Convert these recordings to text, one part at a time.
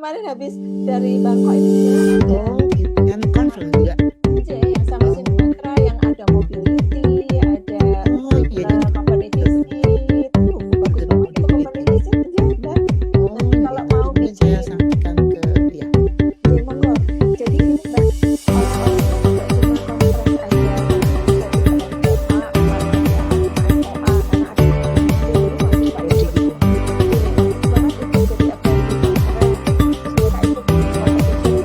kemarin habis dari Bangkok itu ada. Oh, gitu. Yang conference juga. Yang sama Sumatera yang ada mobility, ada Oh, iya jadi company visit. Bagus banget itu company visit dia ada. oh, Nanti kalau iya. mau Ini saya bikin sampaikan ke dia. monggo. Jadi ini Mbak, nggak cuma conference aja, tapi bisa juga MOA, MOA karena ada mahasiswa Oh, ikut. gitu. Banget itu jadi apa di conference, terus mereka ikut di competition.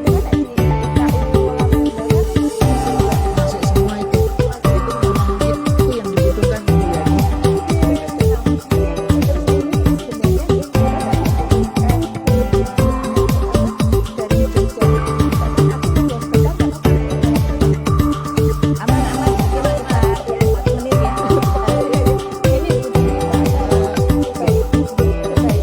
Itu kan di KU Lamongan kan juga Masuk semua itu. Itu memang itu yang dibutuhkan kuliah di terus ini sebenarnya dia dari Jogja bahkan aku juga sekedar karena aman-aman kita ya 1 menit ya ini baik terbaiknya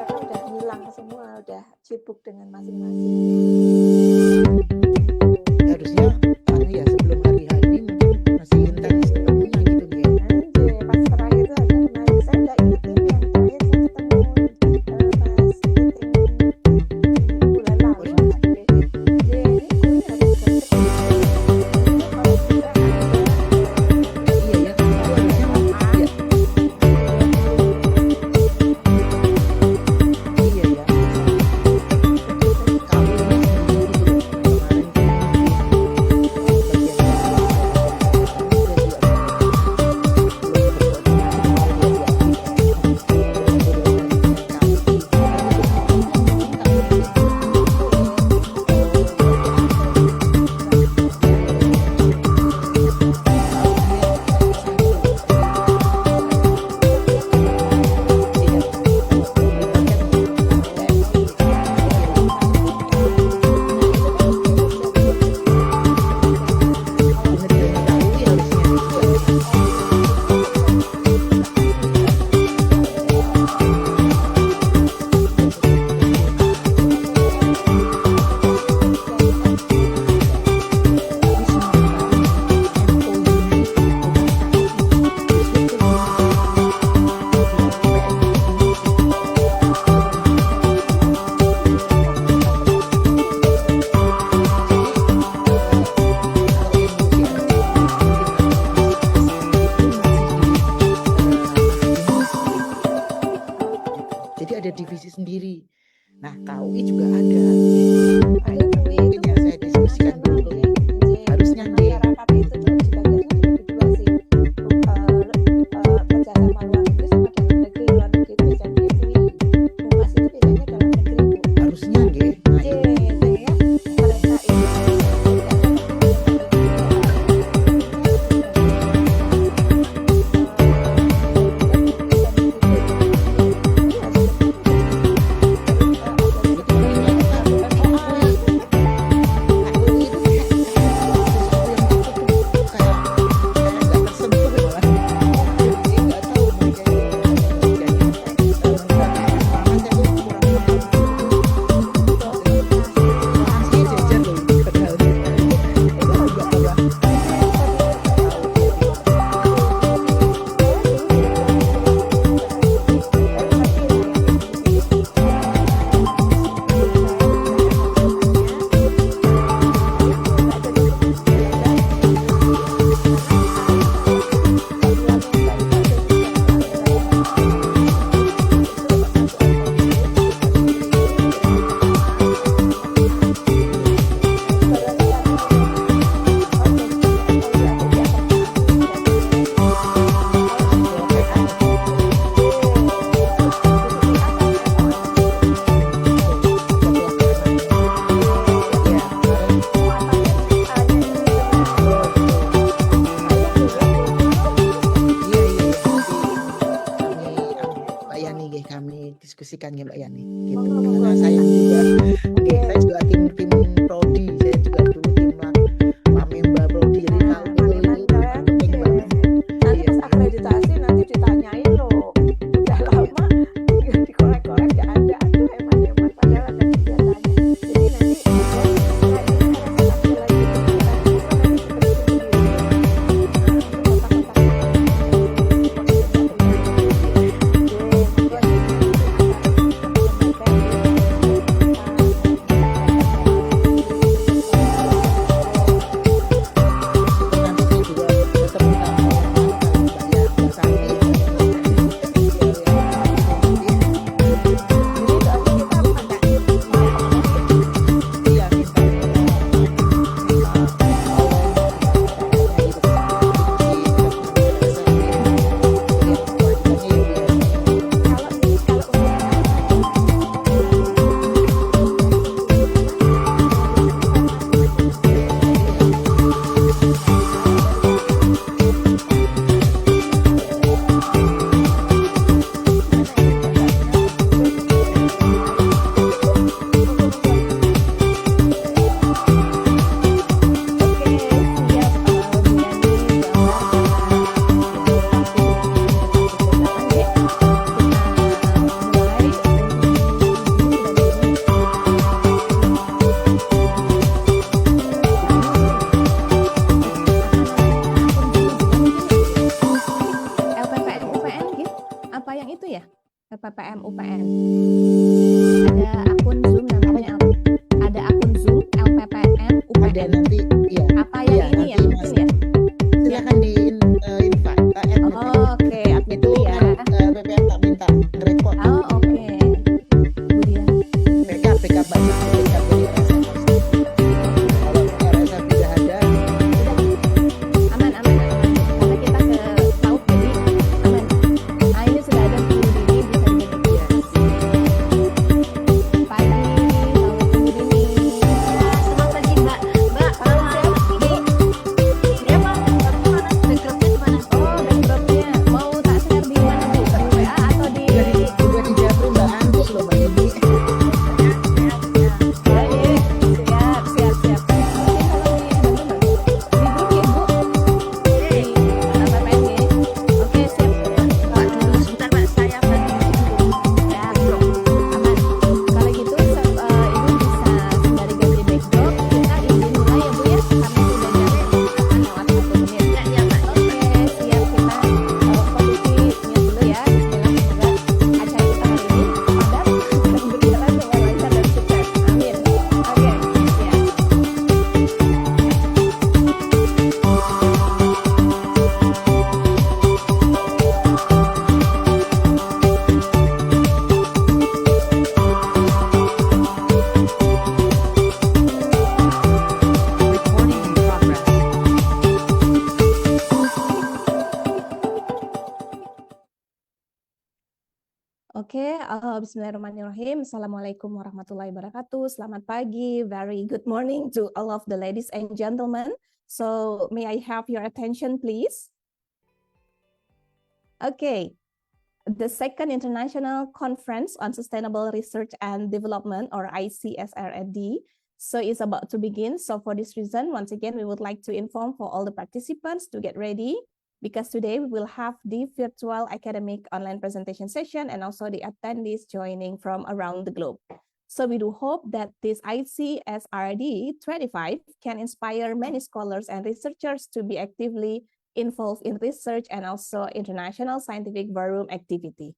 itu udah hilang semua, udah sibuk dengan masing-masing. harusnya karena ya sebelum hari ini mungkin masih intens ketemunya gitu dia. Anjir, pas terakhir tuh ada kemarin saya nggak ingetin yang terakhir saya ketemu pas meeting bulan lalu. Dia ini kuliah harus deket. Kalau bisa ada Iya ya, itu harusnya ya. Iya ya. Kalau ini sendiri gitu loh. Kemarin kan jadi ada divisi sendiri. Nah, KUI juga ada. Nah, itu mungkin yang saya diskusikan dulu. Harusnya nih. masyarakat itu tuh juga biasanya dibagi dua sih. Kerjasama luar negeri sama dalam negeri. Luar negeri itu biasanya UI. Humas itu biasanya dalam negeri, Bu. Harusnya nggih. Nah, Sehingga itu mereka itu diskusikan ya Mbak Yani gitu. Monggo, monggo. Karena saya juga Oke. saya juga tim prodi, saya juga dulu tim Lamemba prodi, jadi Nah, tahu betul Maniman itu penting keren. banget. Nanti Iya. pas akreditasi nanti ditanyain loh. Udah lama dikorek-korek nggak ada. Aduh hemat-hemat padahal ada kegiatannya. Jadi nanti saya ini ada satu lagi kegiatan itu nanti dibersihin sendiri. Nah, LPPM UPN. Ada akun Zoom namanya ada akun Zoom LPPM Ada UPN. nanti ya. Apa yang ini ya? nanti Mungkin ya? silakan di invite Oh, oke, update itu dulu ya. LPPM tak minta ngerekod. Oh, oke. Kemudian backup baca backup dari RSA. Kalau RSA tidak ada, aman. Karena kita ke laut jadi aman. Nah, ini sudah ada 10 ini bisa diidentifikasi. Pagi, selamat pagi ini. Selamat pagi Mbak. Mbak, Siap? ya Mbak, backgroundnya di mana? Oh, backdropnya mau tak share di mana Bu? Di WA atau di udah dijawab Mbak Antus loh Mbak Edi. Baik, siap. Mungkin kalau dibantu Mbak, di grup ya Bu, di LPPM ya. Oke, siap. Mbak dulu sebentar Mbak, saya bantu dulu. Ya, aman. Kalau gitu, Ibu bisa sembari ganti backdrop, kita izin mulai ya Bu ya, karena sudah jam lewat 1 menit. Ya Mbak. Oke, siap kita posisinya dulu ya. Bismillah, semoga acara kita hari ini padat dan berjalan dengan lancar dan sukses. Amin. Oke, siap. Recording in progress. Oke, bismillahirrahmanirrahim. Assalamualaikum warahmatullahi wabarakatuh. Selamat pagi. Very good morning to all of the ladies and gentlemen. So, may I have your attention, please? Okay. The second International Conference on Sustainable Research and Development, or ICSRD, so is about to begin. So for this reason, once again, we would like to inform for all the participants to get ready, because today we will have the virtual academic online presentation session and also the attendees joining from around the globe. So we do hope that this ICSRD-25 can inspire many scholars and researchers to be actively involved in research and also international scientific forum activity.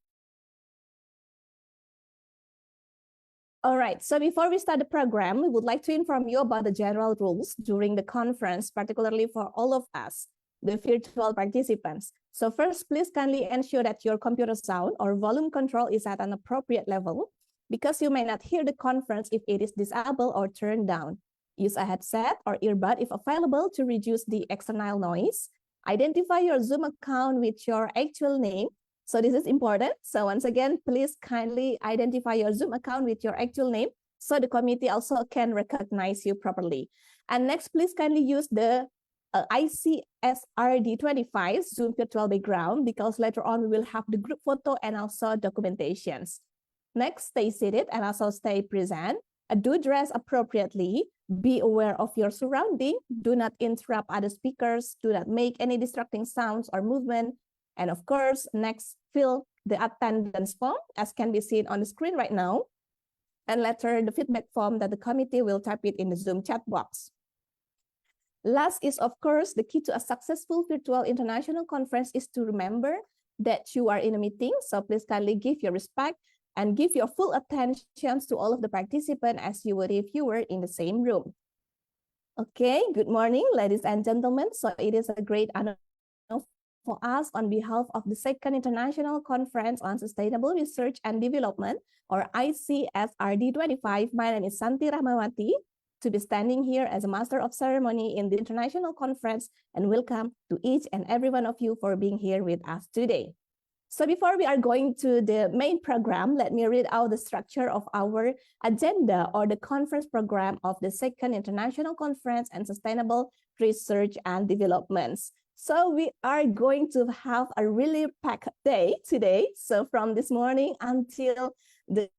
All right, so before we start the program, we would like to inform you about the general rules during the conference, particularly for all of us, the virtual participants. So first, please kindly ensure that your computer sound or volume control is at an appropriate level, because you may not hear the conference if it is disabled or turned down. Use a headset or earbud if available to reduce the external noise. Identify your Zoom account with your actual name. So this is important. So once again, please kindly identify your Zoom account with your actual name so the committee also can recognize you properly. And next, please kindly use the ICSRD-25 Zoom virtual background, because later on we will have the group photo and also documentations. Next, stay seated and also stay present. Do dress appropriately. Be aware of your surrounding. Do not interrupt other speakers. Do not make any distracting sounds or movement. And of course, next, fill the attendance form as can be seen on the screen right now. And later, the feedback form that the committee will type it in the Zoom chat box. Last is, of course, the key to a successful virtual international conference is to remember that you are in a meeting. So please kindly give your respect and give your full attention to all of the participants as you would if you were in the same room. Okay, good morning, ladies and gentlemen. So it is a great honor for us on behalf of the Second International Conference on Sustainable Research and Development, or ICSRD-25. My name is Santi Rahmawati, to be standing here as a Master of Ceremony in the International Conference, and welcome to each and every one of you for being here with us today. So before we are going to the main program, let me read out the structure of our agenda or the conference program of the Second International Conference on Sustainable Research and Developments. So we are going to have a really packed day today. So from this morning until the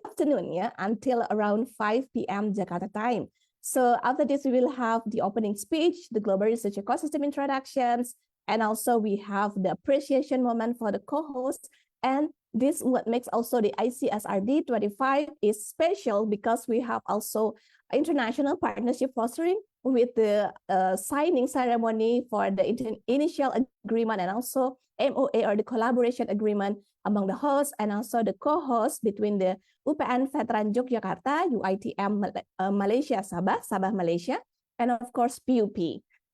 afternoon, until around 5 p.m. Jakarta time. So after this, we will have the opening speech, the global research ecosystem introductions, and also we have the appreciation moment for the co-hosts. And this what makes also the ICSRD-25 is special because we have also international partnership fostering with the signing ceremony for the initial agreement and also MOA or the collaboration agreement among the hosts and also the co-hosts between the UPN Veteran Yogyakarta, UiTM Malaysia Sabah Malaysia, and of course PUP.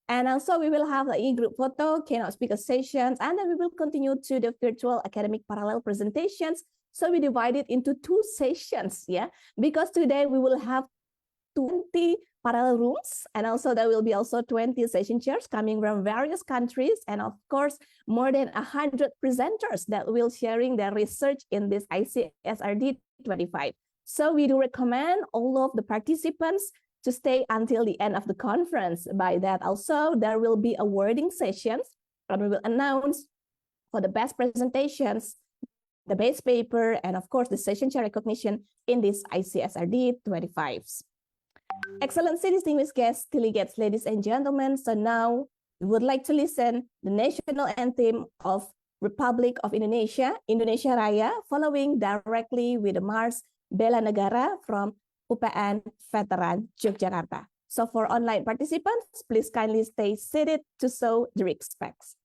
And also we will have the e-group photo, keynote speaker sessions, and then we will continue to the virtual academic parallel presentations. So we divide it into 2 sessions, because today we will have 20 parallel rooms, and also there will be also 20 session chairs coming from various countries, and of course more than 100 presenters that will sharing their research in this ICSRD-25. So we do recommend all of the participants to stay until the end of the conference. By that also there will be awarding sessions, and we will announce for the best presentations, the best paper, and of course the session chair recognition in this ICSRD-25s. Excellency, distinguished guests, delegates, ladies and gentlemen, so now we would like to listen the national anthem of Republic of Indonesia, Indonesia Raya, following directly with the March Bela Negara from UPN Veteran Yogyakarta. So for online participants, please kindly stay seated to show the respects.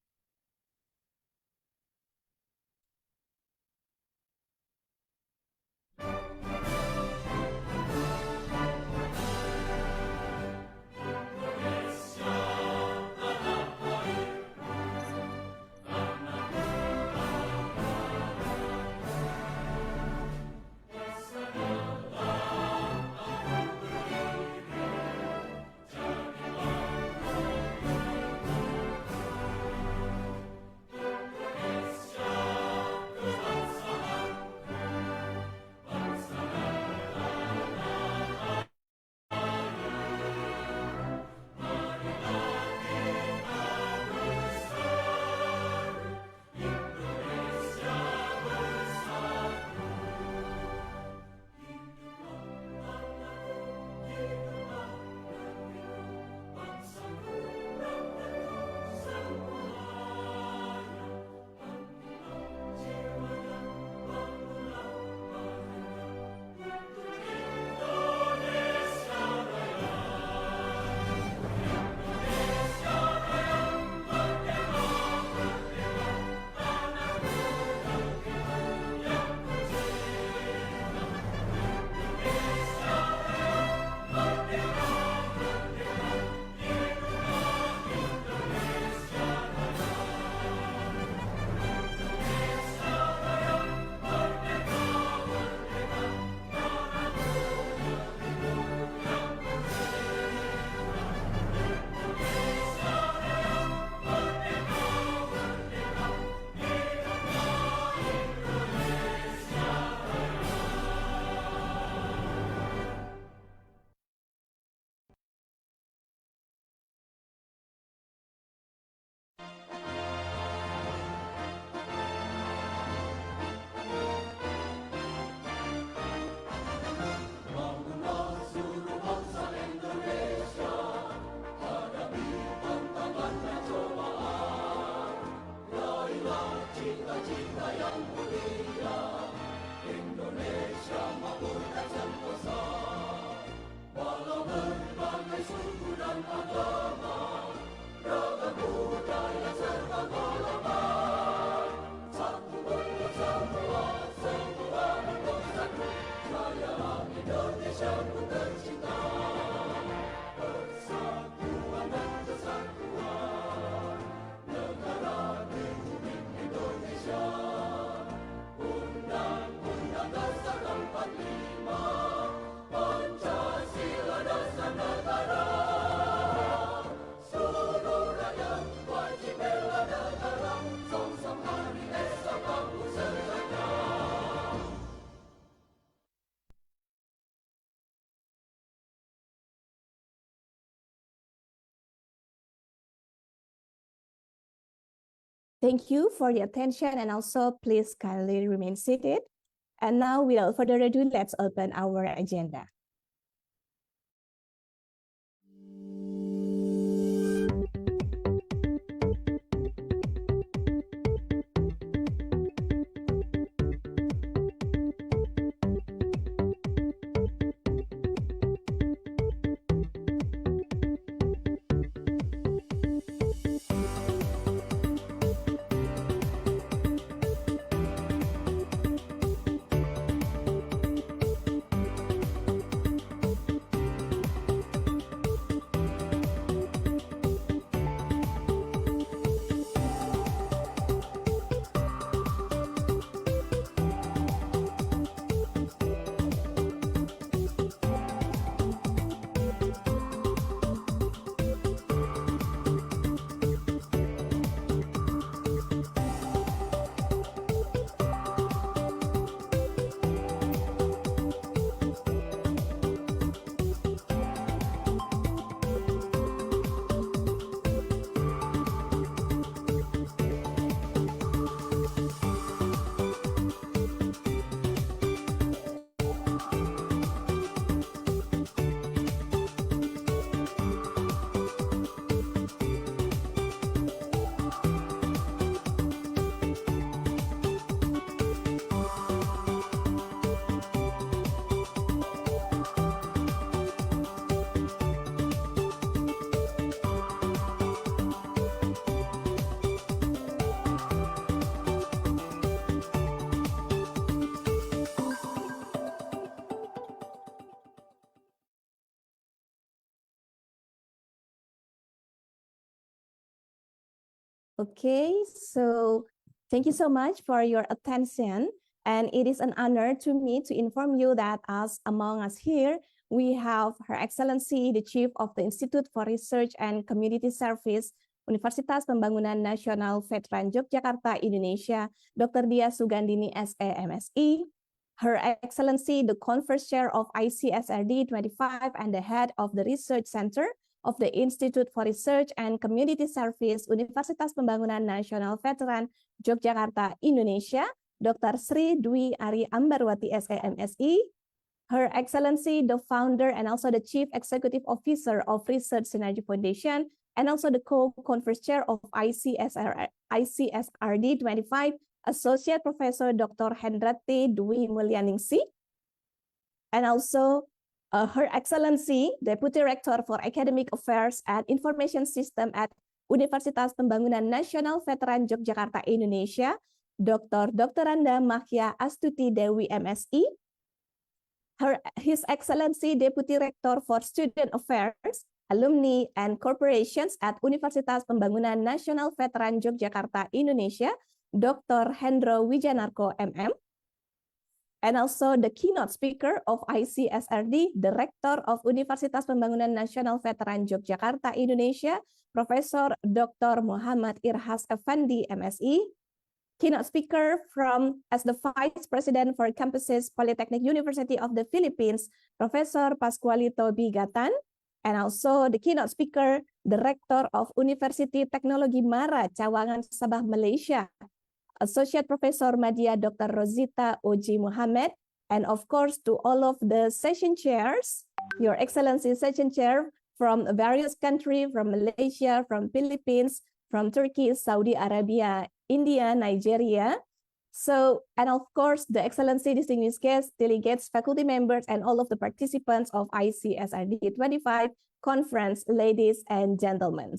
Thank you for the attention, and also please kindly remain seated. And now, without further ado, let's open our agenda. Okay, so thank you so much for your attention. And it is an honor to me to inform you that among us here, we have Her Excellency, the Chief of the Institute for Research and Community Service, Universitas Pembangunan Nasional Veteran Yogyakarta, Indonesia, Dr. Dia Sugandini, SE, MSI, Her Excellency, the Conference Chair of ICSRD-25 and the Head of the Research Center of the Institute for Research and Community Service, Universitas Pembangunan Nasional Veteran Yogyakarta, Indonesia, Dr. Sri Dwi Ari Ambarwati, SE, MSI, Her Excellency, the founder and also the Chief Executive Officer of Research Synergy Foundation, and also the co-conference chair of ICSRD-25, Associate Professor Dr. Hendrati Dwi Mulyaningsih, and also Her Excellency, Deputy Rector for Academic Affairs and Information System at Universitas Pembangunan Nasional Veteran Yogyakarta, Indonesia, Dr. Randa Mahya Astuti Dewi, MSI, His Excellency, Deputy Rector for Student Affairs, Alumni and Corporations at Universitas Pembangunan Nasional Veteran Yogyakarta, Indonesia, Dr. Hendro Wijanarko, MM, and also the keynote speaker of ICSRD, the Rector of Universitas Pembangunan Nasional Veteran Yogyakarta, Indonesia, Professor Dr. Muhammad Irhas Effendi, MSI, keynote speaker as the Vice President for Campuses Polytechnic University of the Philippines, Professor Pascualito Bigatan, and also the keynote speaker, the Rector of Universiti Teknologi MARA, Cawangan Sabah Malaysia, Associate Professor Madya Dr. Rosita Oji Muhammad, and of course to all of the session chairs, Your Excellency session chair from various countries, from Malaysia, from Philippines, from Turkey, Saudi Arabia, India, Nigeria. So, and of course, the Excellency distinguished guests, delegates, faculty members, and all of the participants of ICSRD-25 conference, ladies and gentlemen.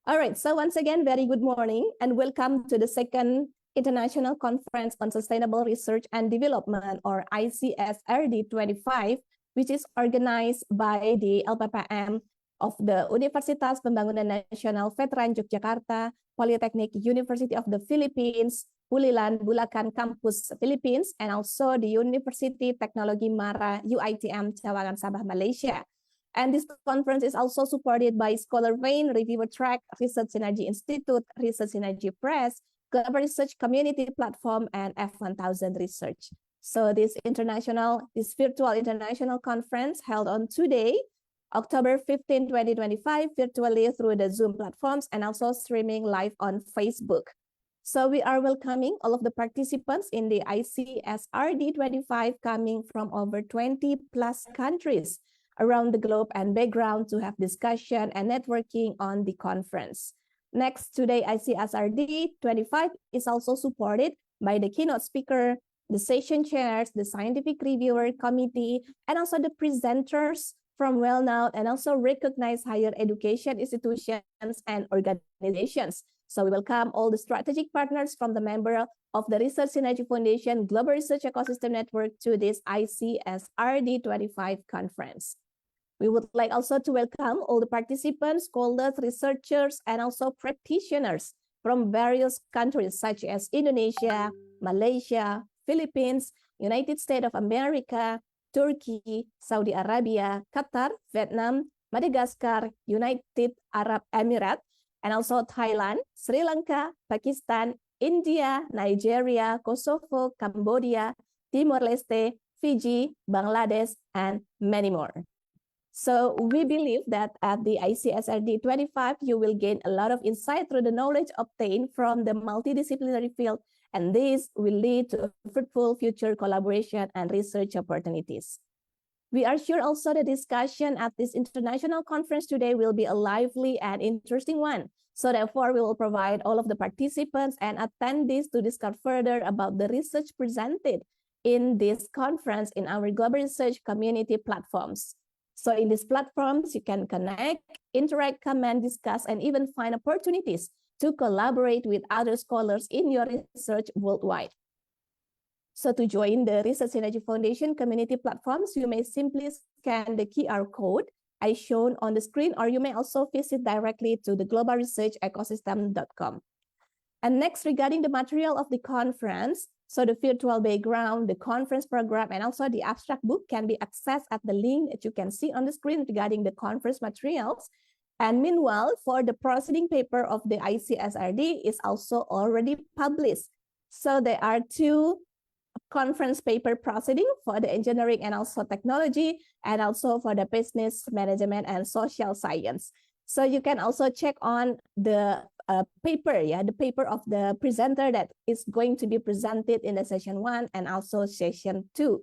All right, so once again, very good morning and welcome to the second International Conference on Sustainable Research and Development, or ICSRD-25, which is organized by the LPPM of the Universitas Pembangunan Nasional Veteran Yogyakarta, Polytechnic University of the Philippines, Pulilan, Bulacan Campus, Philippines, and also the Universiti Teknologi MARA, UiTM, Cawangan Sabah Malaysia. And this conference is also supported by Scholar Vein, Reviewer Track, Research Synergy Institute, Research Synergy Press, Global Research Community Platform, and F1000 Research. So this virtual international conference held on today, October 15, 2025, virtually through the Zoom platforms and also streaming live on Facebook. So we are welcoming all of the participants in the ICSRD-25 coming from over 20 plus countries around the globe and background to have discussion and networking on the conference. Next, today ICSRD-25 is also supported by the keynote speaker, the session chairs, the scientific reviewer committee, and also the presenters from well-known and also recognized higher education institutions and organizations. So we welcome all the strategic partners from the member of the Research Synergy Foundation Global Research Ecosystem Network to this ICSRD-25 conference. We would like also to welcome all the participants, scholars, researchers, and also practitioners from various countries such as Indonesia, Malaysia, Philippines, United States of America, Turkey, Saudi Arabia, Qatar, Vietnam, Madagascar, United Arab Emirates, and also Thailand, Sri Lanka, Pakistan, India, Nigeria, Kosovo, Cambodia, Timor-Leste, Fiji, Bangladesh, and many more. So we believe that at the ICSRD-25, you will gain a lot of insight through the knowledge obtained from the multidisciplinary field, and this will lead to fruitful future collaboration and research opportunities. We are sure also the discussion at this international conference today will be a lively and interesting one. So therefore, we will provide all of the participants and attendees to discuss further about the research presented in this conference in our global research community platforms. So in these platforms, you can connect, interact, comment, discuss, and even find opportunities to collaborate with other scholars in your research worldwide. So to join the Research Synergy Foundation community platforms, you may simply scan the QR code as shown on the screen, or you may also visit directly to the globalresearchecosystem.com. And next, regarding the material of the conference, so the virtual background, the conference program, and also the abstract book can be accessed at the link that you can see on the screen regarding the conference materials. And meanwhile, for the proceeding paper of the ICSRD is also already published. So there are two conference paper proceeding for the engineering and also technology, and also for the business management and social science. So you can also check on the paper, the paper of the presenter that is going to be presented in the session 1 and also session 2.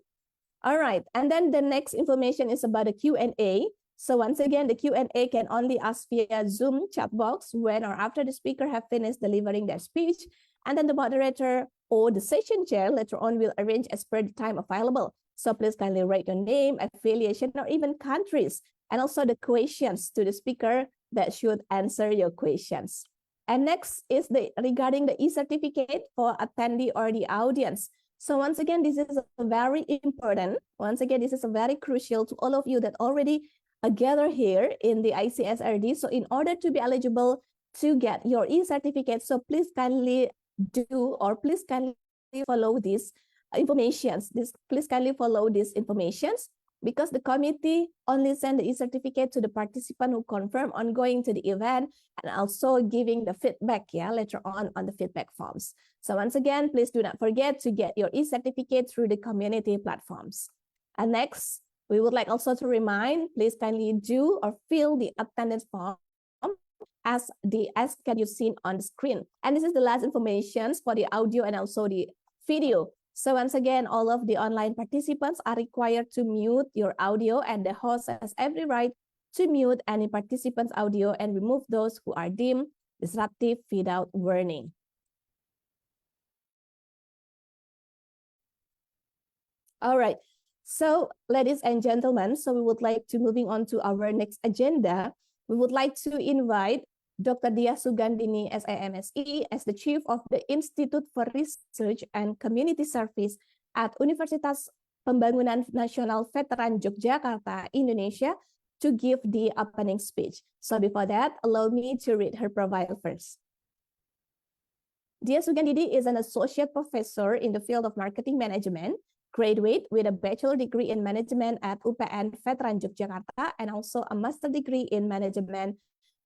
All right, and then the next information is about the Q&A. So once again, the Q&A can only ask via Zoom chat box when or after the speaker have finished delivering their speech, and then the moderator or the session chair later on will arrange as per the time available. So please kindly write your name, affiliation, or even countries, and also the questions to the speaker that should answer your questions. And next is regarding the e-certificate for attendee or the audience. So once again, this is very important. Once again, this is very crucial to all of you that already gather here in the ICSRD. So in order to be eligible to get your e-certificate, so please kindly please kindly follow these informations. Please kindly follow these informations, because the committee only send the e-certificate to the participant who confirm on going to the event and also giving the feedback later on the feedback forms. So once again, please do not forget to get your e-certificate through the community platforms. And next, we would like also to remind, please kindly do or fill the attendance form as can you seen on the screen. And this is the last information for the audio and also the video. So once again, all of the online participants are required to mute your audio, and the host has every right to mute any participant's audio and remove those who are deemed disruptive without warning. All right. So, ladies and gentlemen, so we would like to moving on to our next agenda. We would like to invite Dr. Dia Sugandini SAMSE as the Chief of the Institute for Research and Community Service at Universitas Pembangunan Nasional Veteran Yogyakarta, Indonesia, to give the opening speech. So before that, allow me to read her profile first. Dia Sugandini is an associate professor in the field of marketing management, graduate with a bachelor degree in management at UPN Veteran Yogyakarta, and also a master degree in management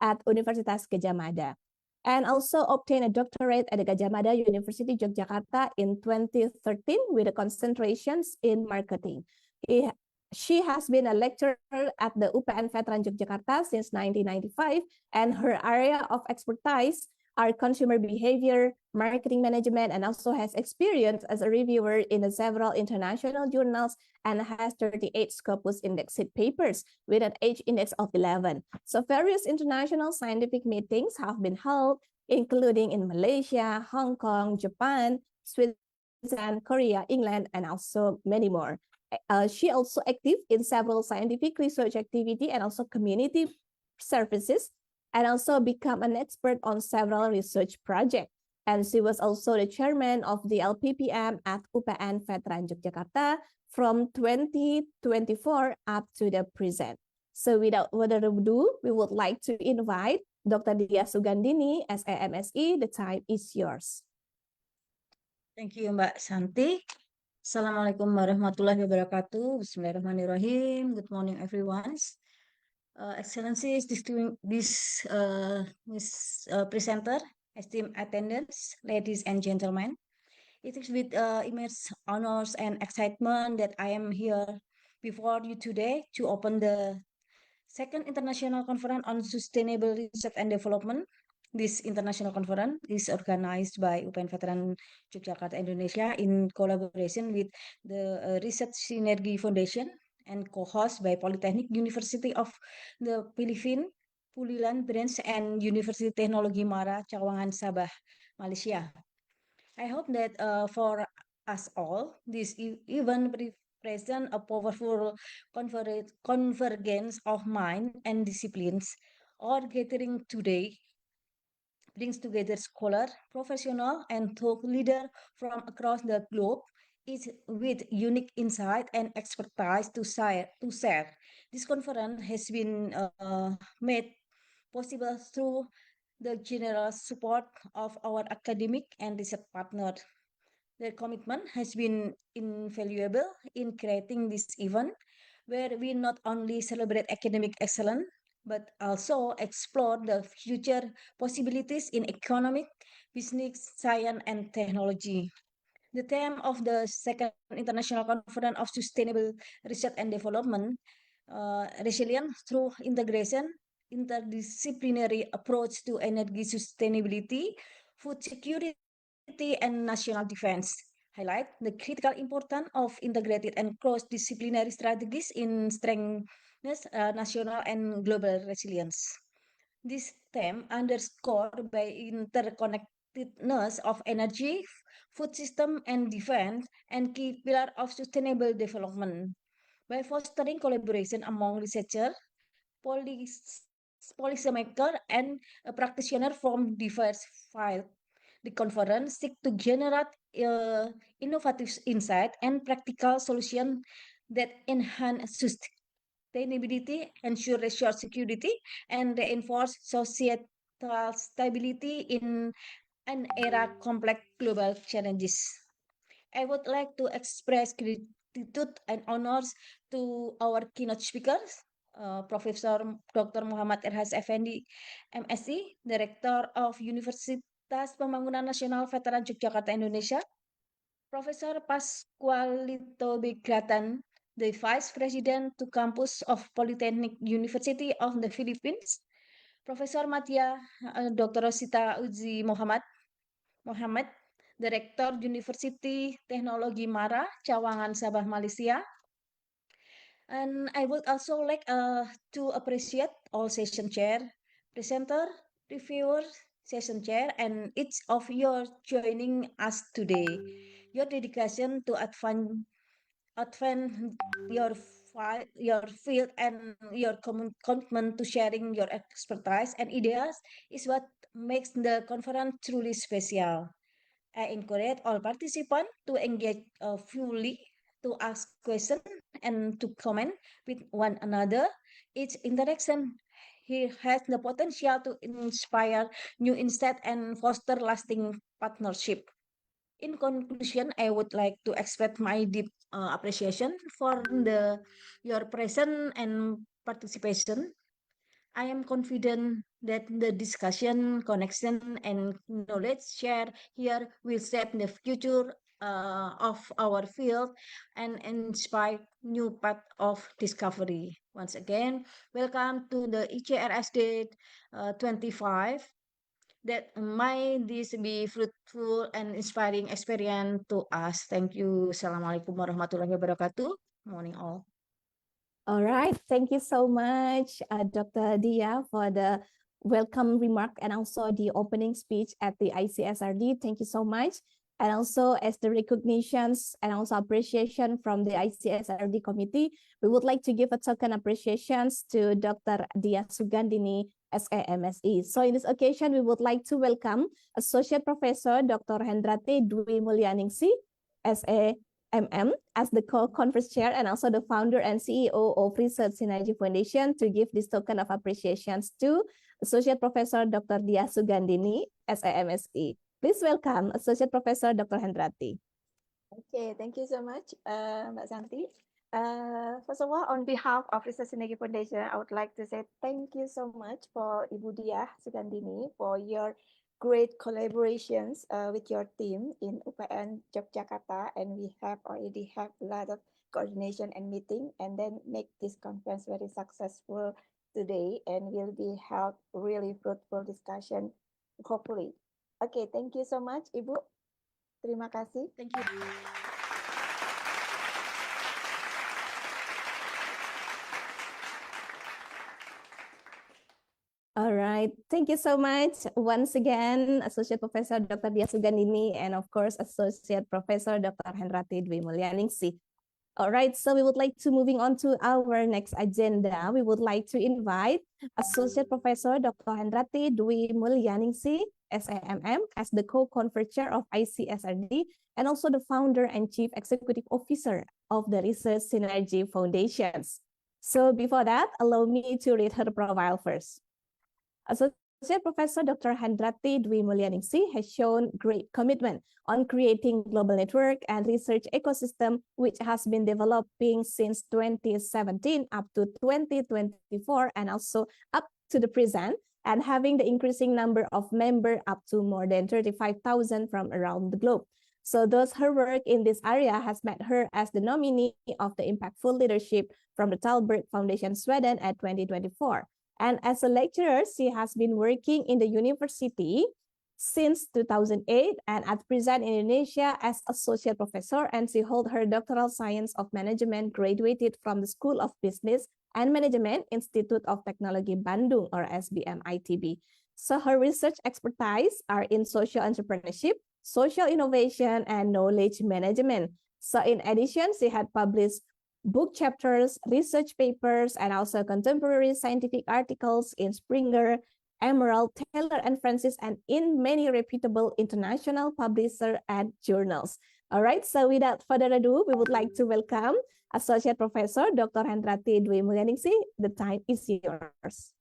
at Universitas Gadjah Mada, and also obtained a doctorate at the Gadjah Mada University Yogyakarta in 2013 with a concentrations in marketing. She has been a lecturer at the UPN Veteran Yogyakarta since 1995, and her area of expertise are consumer behavior, marketing management, and also has experience as a reviewer in several international journals and has 38 Scopus indexed papers with an H index of 11. So various international scientific meetings have been held, including in Malaysia, Hong Kong, Japan, Switzerland, Korea, England, and also many more. She also active in several scientific research activity and also community services, and also become an expert on several research projects. And she was also the chairman of the LPPM at UPN Veteran Yogyakarta from 2024 up to the present. So without further ado, we would like to invite Dr. Dia Sugandini, SAMSE. The time is yours. Thank you, Mbak Santi. Assalamualaikum warahmatullahi wabarakatuh. Bismillahirrahmanirrahim. Good morning, everyone. Excellencies, presenter, esteemed attendants, ladies and gentlemen. It is with immense honors and excitement that I am here before you today to open the second international conference on sustainable research and development. This international conference is organized by UPN Veteran Yogyakarta, Indonesia in collaboration with the Research Synergy Foundation and co-host by Polytechnic University of the Philippines, Pulilan branch, and Universiti Teknologi MARA, Cawangan Sabah, Malaysia. I hope that for us all, this event represents a powerful convergence of mind and disciplines. Our gathering today brings together scholar, professional, and thought leader from across the globe, each with unique insight and expertise to share. This conference has been made possible through the generous support of our academic and research partners. Their commitment has been invaluable in creating this event, where we not only celebrate academic excellence, but also explore the future possibilities in economic, business, science, and technology. The theme of the second International Conference of Sustainable Research and Development, Resilience through Integration, Interdisciplinary Approach to Energy Sustainability, Food Security, and National Defense, highlight the critical importance of integrated and cross-disciplinary strategies in strengthening national and global resilience. This theme underscored by interconnectedness of energy, food system, and defense, and key pillar of sustainable development. By fostering collaboration among researchers, policymakers, and practitioners from diverse fields, the conference seeks to generate innovative insight and practical solutions that enhance sustainability, ensure resource security, and reinforce societal stability in an era complex global challenges. I would like to express gratitude and honors to our keynote speakers, Professor Dr. Muhammad Erhas Effendi, MSc, Director of Universitas Pembangunan Nasional Veteran Yogyakarta, Indonesia, Professor Pascualito Bigratan, the Vice President to Campus of Polytechnic University of the Philippines, Professor Matia Dr. Rosita Uzi Mohammed, Director Universiti Teknologi MARA, Cawangan Sabah Malaysia. And I would also like to appreciate all session chair, presenter, reviewer, session chair, and each of you joining us today. Your dedication to advance your field and your commitment to sharing your expertise and ideas is what makes the conference truly special. I encourage all participants to engage fully, to ask questions, and to comment with one another. Each interaction here has the potential to inspire new insight and foster lasting partnership. In conclusion, I would like to express my deep appreciation for your presence and participation. I am confident that the discussion, connection, and knowledge shared here will shape the future of our field and inspire new path of discovery. Once again, welcome to the ICSRD 25. That might this be fruitful and inspiring experience to us. Thank you. Assalamualaikum warahmatullahi wabarakatuh. Morning all. All right, thank you so much, Dr. Dia, for the welcome remark and also the opening speech at the ICSRD. Thank you so much. And also as the recognitions and also appreciation from the ICSRD committee, we would like to give a token appreciations to Dr. Dia Sugandini, SAMSE. So in this occasion, we would like to welcome Associate Professor Dr. Hendrati Dwi Mulyaningsi, as the conference chair and also the founder and CEO of Research Synergy Foundation to give this token of appreciations to Associate Professor Dr. Dia Sugandini, SAMSE. Please welcome Associate Professor Dr. Hendrati. Okay, thank you so much, Mbak Santi. First of all, on behalf of Research Synergy Foundation, I would like to say thank you so much for Ibu Dia Sugandini for your great collaborations with your team in UPN Yogyakarta, and we have already have a lot of coordination and meeting, and then make this conference very successful today, and will be held really fruitful discussion, hopefully. Okay, thank you so much, Ibu. Terima kasih. Thank you. All right, thank you so much once again, Associate Professor Dr. Dia Sugandini, and of course, Associate Professor Dr. Hendrati Dwi Mulyaningsi. All right, so we would like to moving on to our next agenda. We would like to invite Associate Professor Dr. Hendrati Dwi Mulyaningsi, SAMM, as the co-conference chair of ICSRD and also the founder and chief executive officer of the Research Synergy Foundations. So before that, allow me to read her profile first. Associate Professor Dr. Hendrati Dwi Mulyaningsi has shown great commitment on creating global network and research ecosystem, which has been developing since 2017 up to 2024 and also up to the present, and having the increasing number of members up to more than 35,000 from around the globe. So thus her work in this area has made her as the nominee of the Impactful Leadership from the Tallberg Foundation Sweden at 2024. And as a lecturer, she has been working in the university since 2008 and at present in Indonesia as associate professor, and she holds her doctoral science of management graduated from the School of Business and Management Institute of Technology Bandung, or SBM-ITB. So her research expertise are in social entrepreneurship, social innovation, and knowledge management. So in addition, she had published book chapters, research papers, and also contemporary scientific articles in Springer, Emerald, Taylor and Francis, and in many reputable international publishers and journals. All right, so without further ado, we would like to welcome Associate Professor Dr. Hendrati Dwi Mulyaningsi. The time is yours.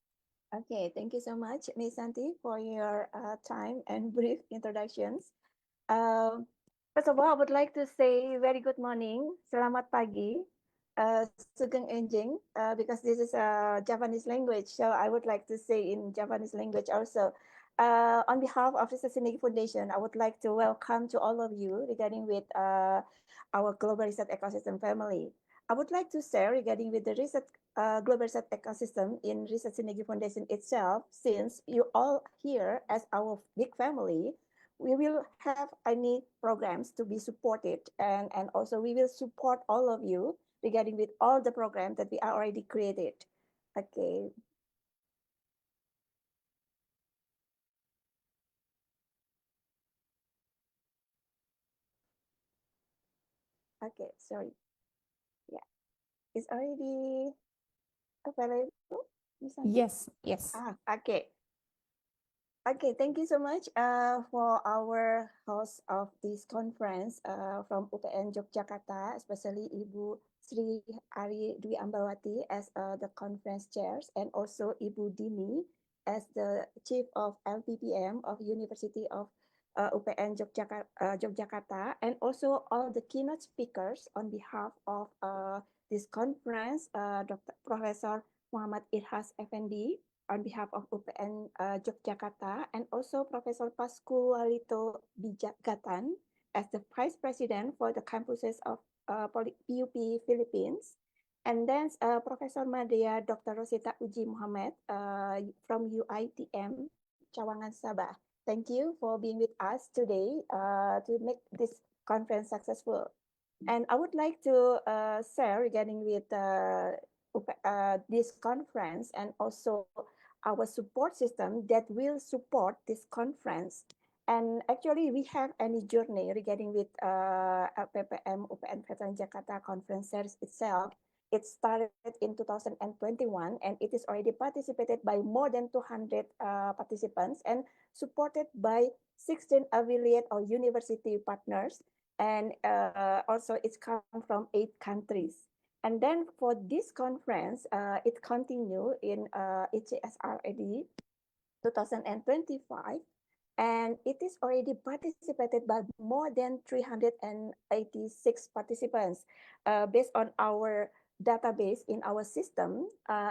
Okay, thank you so much, Ms. Santi, for your time and brief introductions. First of all, I would like to say very good morning, selamat pagi, Sugeng Enjing, because this is a Japanese language, so I would like to say in Japanese language also. On behalf of the Synergy Foundation, I would like to welcome to all of you regarding with our global research ecosystem family. I would like to share regarding with the research global research ecosystem in Research Synergy Foundation itself, since you all here as our big family, we will have any programs to be supported, and also we will support all of you regarding with all the programs that we are already created. Okay. Okay, sorry. Yeah, it's already available, Miss Santi? Yes, yes. Okay. Okay, thank you so much for our host of this conference from UPN Yogyakarta, especially Ibu Sri Ari Dwi Ambawati as the conference chairs, and also Ibu Dini as the chief of LPPM of University of UPN Yogyakarta, and also all the keynote speakers on behalf of this conference, Dr. Professor Muhammad Irhas Effendi, on behalf of UPN Yogyakarta, and also Professor Pascualito Bijagatan as the Vice President for the campuses of PUP Philippines. And then Professor Madea Dr. Rosita Uji Muhammad from UiTM, Cawangan Sabah. Thank you for being with us today to make this conference successful. And I would like to share regarding with this conference and also our support system that will support this conference. And actually, we have any journey regarding with LPPM UPN Veteran Jakarta Conference Series itself. It started in 2021, and it is already participated by more than 200 participants and supported by 16 affiliate or university partners. And also it's come from 8 countries. And then for this conference, it continued in ICSRD 2025, and it is already participated by more than 386 participants based on our database in our system,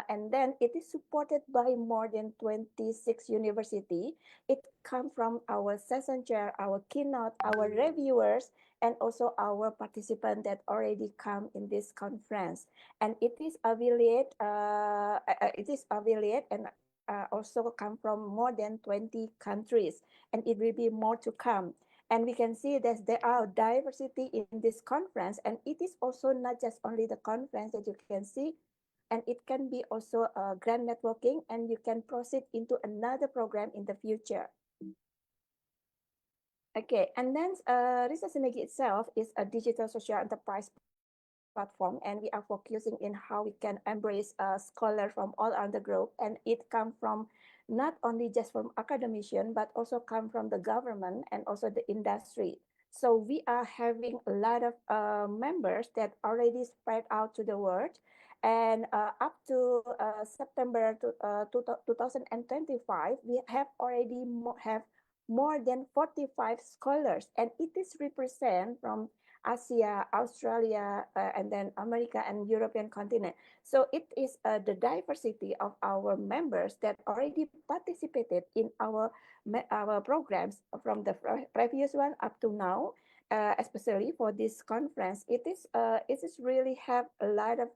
and then it is supported by more than 26 university. It comes from our session chair, our keynote, our reviewers, and also our participant that already come in this conference. And it is affiliate and also come from more than 20 countries, and it will be more to come. And we can see that there are diversity in this conference, and it is also not just only the conference that you can see, and it can be also a grand networking, and you can proceed into another program in the future. Okay, and then Research Synergy itself is a digital social enterprise platform, and we are focusing in how we can embrace scholars from all around the globe, and it comes from not only just from academician, but also come from the government and also the industry. So we are having a lot of members that already spread out to the world, and up to September 2025, we have already have more than 45 scholars, and it is represent from Asia, Australia, and then America and European continent. So it is the diversity of our members that already participated in our programs from the previous one up to now, especially for this conference. It is really have a lot of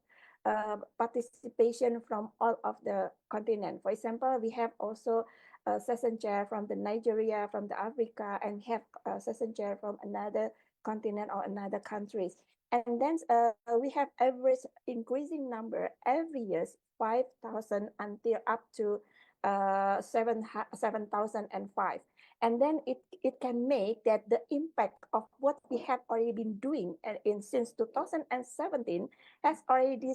participation from all of the continent. For example, we have also a session chair from the Nigeria, from the Africa, and have a session chair from another continent or another countries. And then we have average increasing number every year, 5,000 until up to 7,005. And then it can make that the impact of what we have already been doing since 2017 has already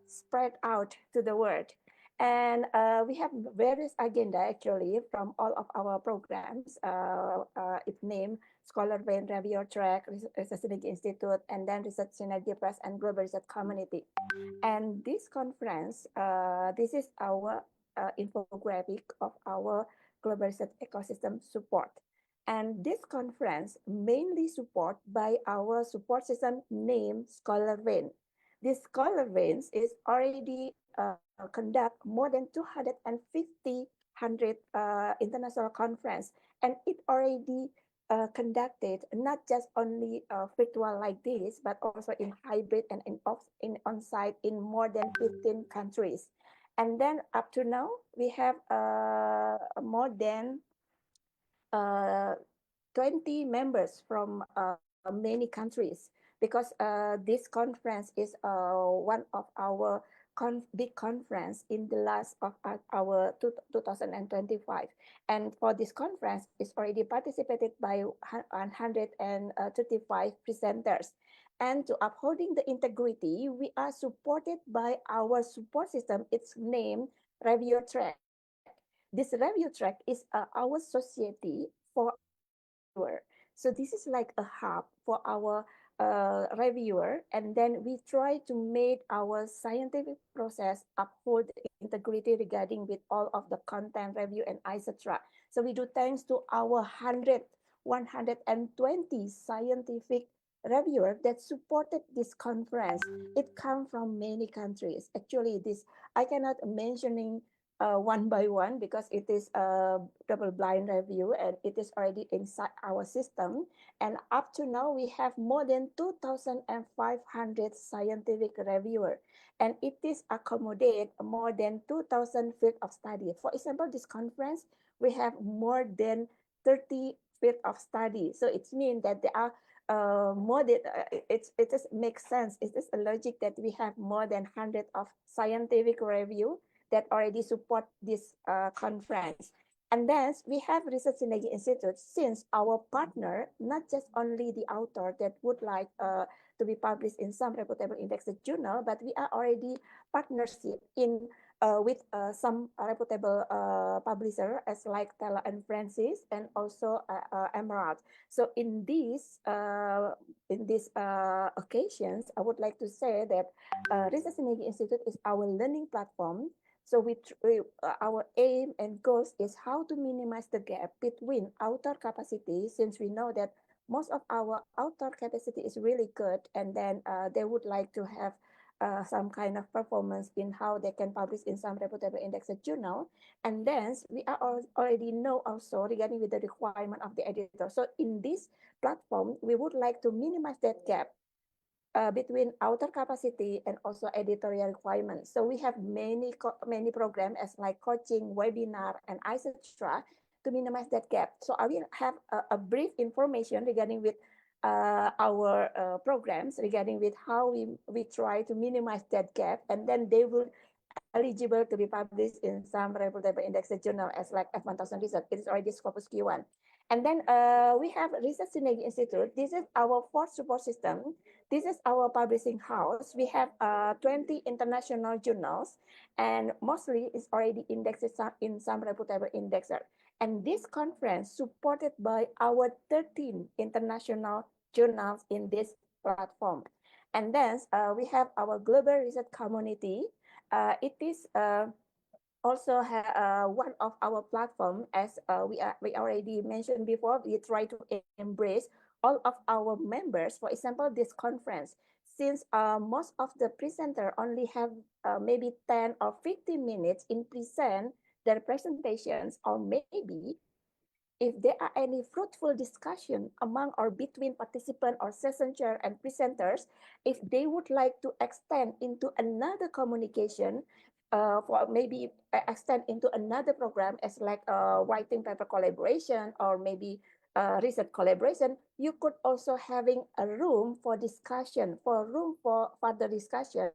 spread out to the world. And we have various agenda actually from all of our programs. It named Scholar Vein Review Track, Research Synergy Institute, and then Research Synergy Press and Global Research Community. And this conference, this is our infographic of our global research ecosystem support. And this conference mainly support by our support system named Scholar Vein. This Scholar Veins is already conduct more than 250 international conference, and it already conducted not just only virtual like this, but also in hybrid and in on-site in more than 15 countries. And then up to now, we have more than 20 members from many countries, because this conference is one of our big conference in the last of our 2025. And for this conference, it's already participated by 135 presenters. And to upholding the integrity, we are supported by our support system. It's named Review Track. This review track is our society for reviewer. So this is like a hub for our reviewer, and then we try to make our scientific process uphold the integrity regarding with all of the content review and etc. So we do thanks to our 120 scientific reviewer that supported this conference. It comes from many countries. Actually, this I cannot mentioning one by one because it is a double blind review and it is already inside our system. And up to now, we have more than 2,500 scientific reviewer, and it is accommodate more than 2,000 field of study. For example, this conference, we have more than 30 field of study. So it means that there are more than it just makes sense. It is a logic that we have more than 100 of scientific review that already support this conference. And then we have Research Synergy Institute, since our partner, not just only the author that would like to be published in some reputable indexed journal, but we are already partnership in with some reputable publisher as like Tella and Francis and also Emerald. So in these occasions, I would like to say that Research Synergy Institute is our learning platform. So our aim and goals is how to minimize the gap between author capacity, since we know that most of our author capacity is really good, and then they would like to have some kind of performance in how they can publish in some reputable indexed journal. And then we are already know also regarding with the requirement of the editor. So in this platform, we would like to minimize that gap between author capacity and also editorial requirements. So we have many programs as like coaching, webinar, and etc. to minimize that gap. So I will have a brief information regarding with our programs regarding with how we try to minimize that gap, and then they will eligible to be published in some reputable indexed journal as like F1000 Research. It is already Scopus Q1. And then we have Research Synergy Institute. This is our fourth support system. This is our publishing house. We have 20 international journals, and mostly is already indexed in some reputable indexer. And this conference supported by our 13 international journals in this platform. And then we have our global research community. It is also one of our platform, as we already mentioned before. We try to embrace all of our members. For example, this conference, since most of the presenter only have maybe 10 or 15 minutes in present their presentations, or maybe if there are any fruitful discussion among or between participant or session chair and presenters, if they would like to extend into another communication, for maybe extend into another program as like writing paper collaboration or maybe research collaboration, you could also having a room for discussion, for further discussion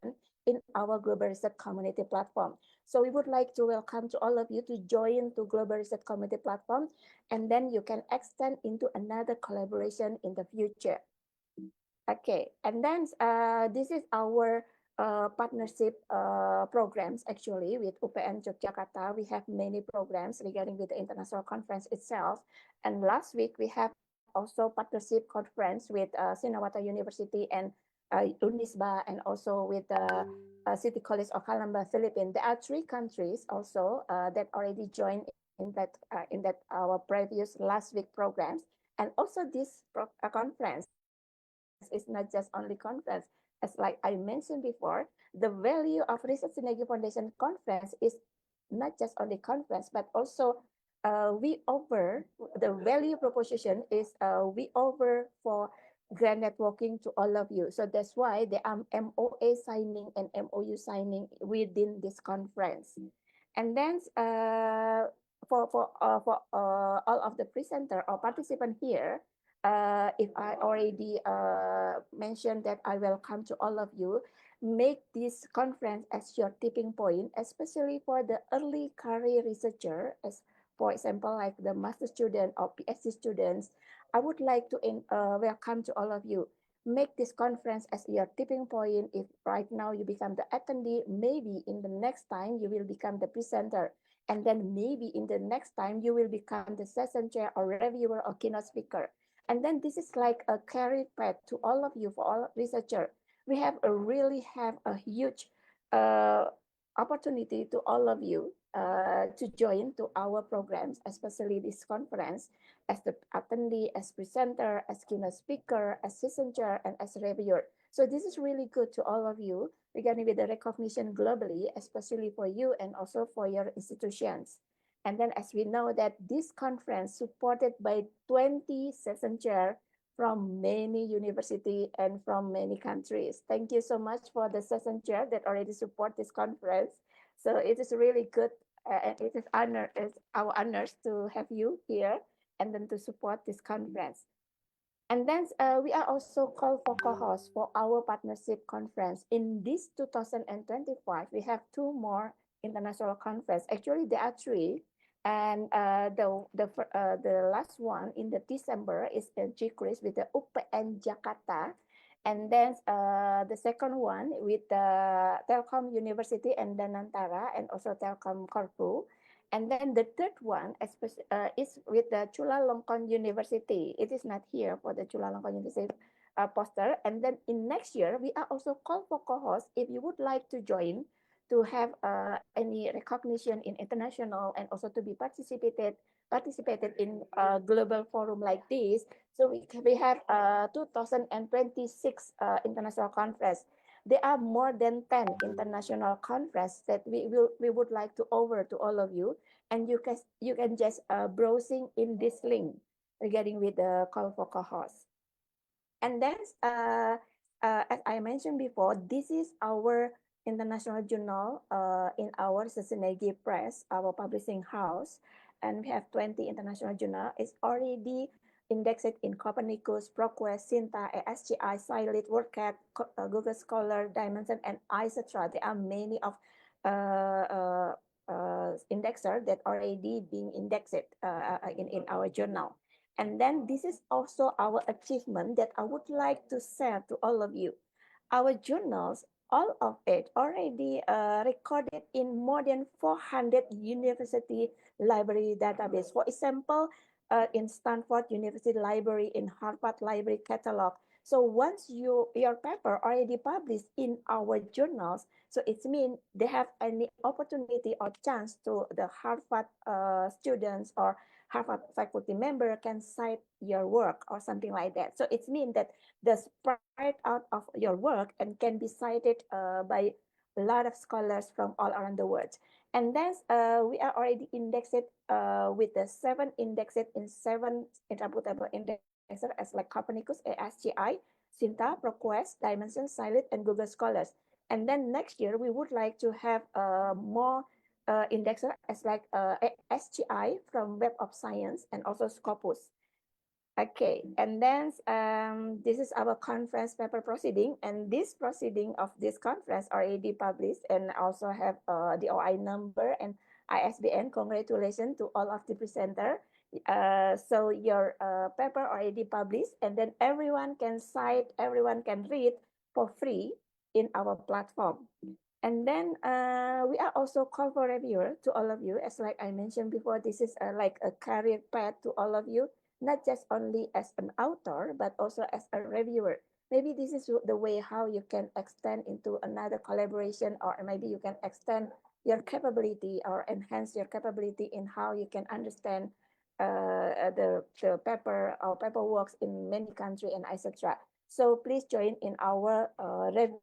in our Global Research Community platform. So we would like to welcome to all of you to join to Global Research Community platform, and then you can extend into another collaboration in the future. Okay, and then this is our partnership programs actually with UPN Yogyakarta. We have many programs regarding with the international conference itself. And last week we have also partnership conference with Sinawata University and Unisba, and also with the City College of Calamba, Philippines. There are 3 countries also that already joined in that our previous last week programs. And also this conference is not just only conference. As like I mentioned before, the value of Research Synergy Foundation conference is not just only conference, but also we offer the value proposition is we offer for grant networking to all of you. So that's why there are MOA signing and MOU signing within this conference. And then all of the presenter or participant here, if I already mentioned that I welcome to all of you, make this conference as your tipping point, especially for the early career researcher, as for example, like the master student or PhD students. I would like to welcome to all of you. Make this conference as your tipping point. If right now you become the attendee, maybe in the next time you will become the presenter. And then maybe in the next time you will become the session chair or reviewer or keynote speaker. And then this is like a career path to all of you, for all researcher. We have really have a huge opportunity to all of you to join to our programs, especially this conference, as the attendee, as presenter, as keynote speaker, as session chair, and as reviewer. So this is really good to all of you regarding with the recognition globally, especially for you and also for your institutions. And then as we know that this conference supported by 20 session chair from many university and from many countries. Thank you so much for the session chair that already support this conference. So it is really good and it is our honors to have you here and then to support this conference. And then we are also called for co-host for our partnership conference. In this 2025, we have two more international conference. Actually, there are three. And the last one in the December is the GCRIS with the UPN Jakarta. And then the second one with the Telkom University and Danantara and also Telkom Korpu. And then the third one is with the Chulalongkorn University. It is not here for the Chulalongkorn University poster. And then in next year, we are also called for co-hosts if you would like to join to have any recognition in international and also to be participated in a global forum like this. So we have 2026 international conference. There are more than 10 international conferences that we would like to offer to all of you, and you can just browsing in this link regarding with the call for co-host. And then as I mentioned before, this is our international journal in our Sustainability Press, our publishing house, and we have 20 international journal. It's already indexed in Copernicus, ProQuest, Sinta, ASGI, Scilite, WordCat, Google Scholar, Dimension, and ICSRD. There are many of indexer that already being indexed in our journal. And then this is also our achievement that I would like to share to all of you. Our journals, all of it already recorded in more than 400 university library database. For example, in Stanford University Library, in Harvard Library Catalog. So once your paper already published in our journals, so it means they have any opportunity or chance to the Harvard students or Harvard faculty member can cite your work or something like that. So it means that the spread out of your work and can be cited by a lot of scholars from all around the world. And then we are already indexed with the 7 indexed in 7 interpretable indexer as like Copernicus, ASGI, Sinta, ProQuest, Dimension, Scilite, and Google Scholars. And then next year, we would like to have more indexer as like SGI from Web of Science and also Scopus. Okay, and then this is our conference paper proceeding, and this proceeding of this conference already published and also have the OI number and ISBN. Congratulations to all of the presenter. So your paper already published, and then everyone can cite, everyone can read for free in our platform. And then we are also call for reviewer to all of you. As like I mentioned before, this is like a career path to all of you, not just only as an author, but also as a reviewer. Maybe this is the way how you can extend into another collaboration, or maybe you can extend your capability or enhance your capability in how you can understand the paper or paperwork in many countries and etc. So please join in our review.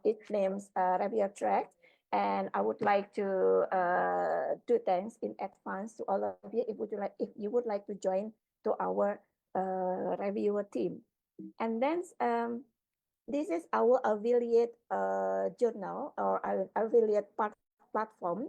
It names review track, and I would like to do thanks in advance to all of you if you would like to join to our reviewer team. And then this is our affiliate journal or affiliate platform.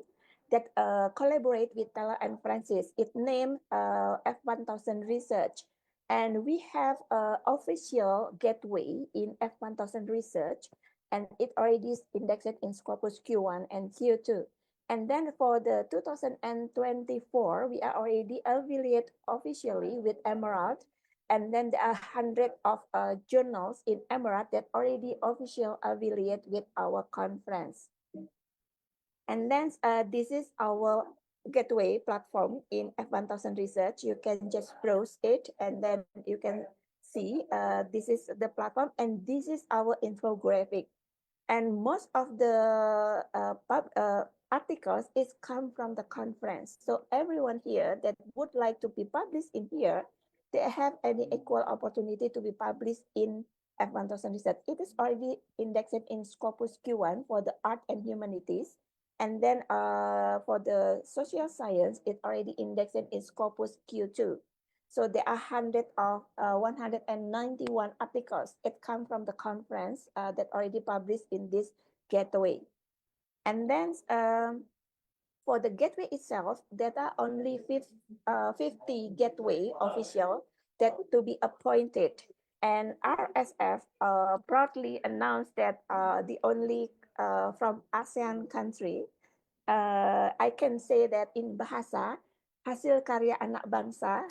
that collaborate with Taylor and Francis. It named F1000 Research. And we have an official gateway in F1000 Research, and it already is indexed in Scopus Q1 and Q2. And then for the 2024, we are already affiliated officially with Emerald. And then there are hundreds of journals in Emerald that already official affiliate with our conference. And then this is our gateway platform in F1000 Research. You can just browse it and then you can see this is the platform and this is our infographic. And most of the articles is come from the conference. So everyone here that would like to be published in here, they have any equal opportunity to be published in F1000 Research. It is already indexed in Scopus Q1 for the art and humanities. And then for the social science, it already indexed in Scopus Q2. So there are 191 articles. It come from the conference that already published in this gateway. And then for the gateway itself, there are only 50 gateway official that to be appointed. And RSF proudly announced that the only from ASEAN country, I can say that in Bahasa, hasil karya anak bangsa,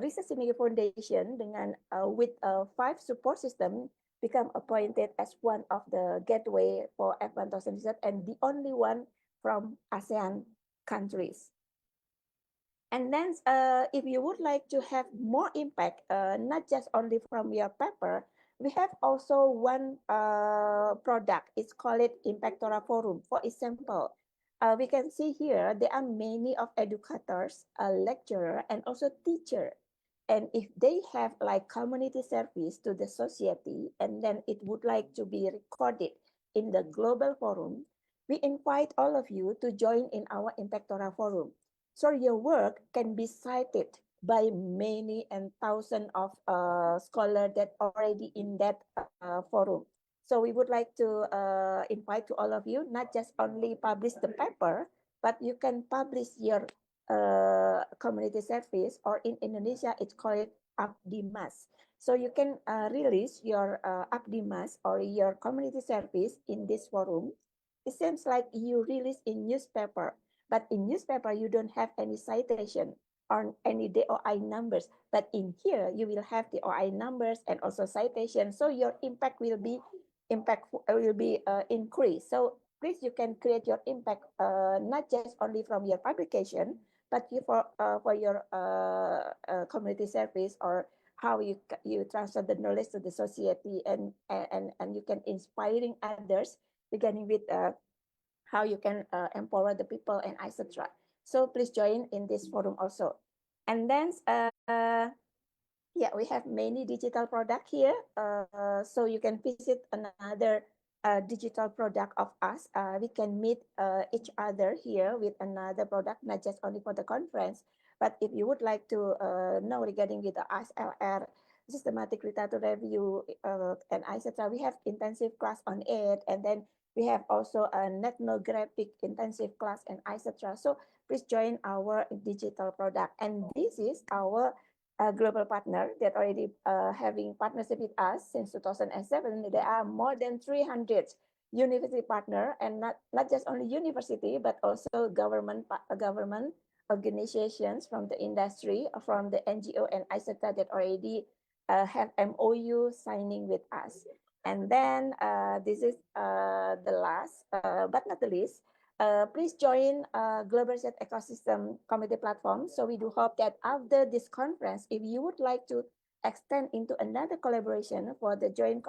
Research Synergy Foundation dengan with 5 support system become appointed as one of the gateway for F1000 research and the only one from ASEAN countries. And then if you would like to have more impact, not just only from your paper, we have also one product. It's called Impactora Forum. For example, we can see here, there are many of educators, lecturer, and also teacher. And if they have like community service to the society, and then it would like to be recorded in the global forum, we invite all of you to join in our Impactora Forum. So your work can be cited by many and thousands of scholars that already in that forum. So we would like to invite to all of you, not just only publish the paper, but you can publish your community service, or in Indonesia, it's called Abdimas. So you can release your Abdimas or your community service in this forum. It seems like you release in newspaper, but in newspaper, you don't have any citation or any DOI numbers. But in here, you will have the DOI numbers and also citation. So your impact will be increased. So please, you can create your impact not just only from your publication, but you for your community service, or how you transfer the knowledge to the society, and you can inspiring others, beginning with how you can empower the people and etc. So please join in this forum also. And then yeah, we have many digital product here. So you can visit another digital product of us. We can meet each other here with another product, not just only for the conference, but if you would like to know regarding with the ICSRD, systematic literature review, and etc., we have intensive class on it, and then we have also an ethnographic intensive class and etc. So please join our digital product. And this is our global partner that already having partnership with us since 2007. There are more than 300 university partner, and not just only university, but also government organizations from the industry, from the NGO and etc. that already have MOU signing with us. And then this is the last, but not the least, please join Global Research Ecosystem Community Platform. So we do hope that after this conference, if you would like to extend into another collaboration for the joint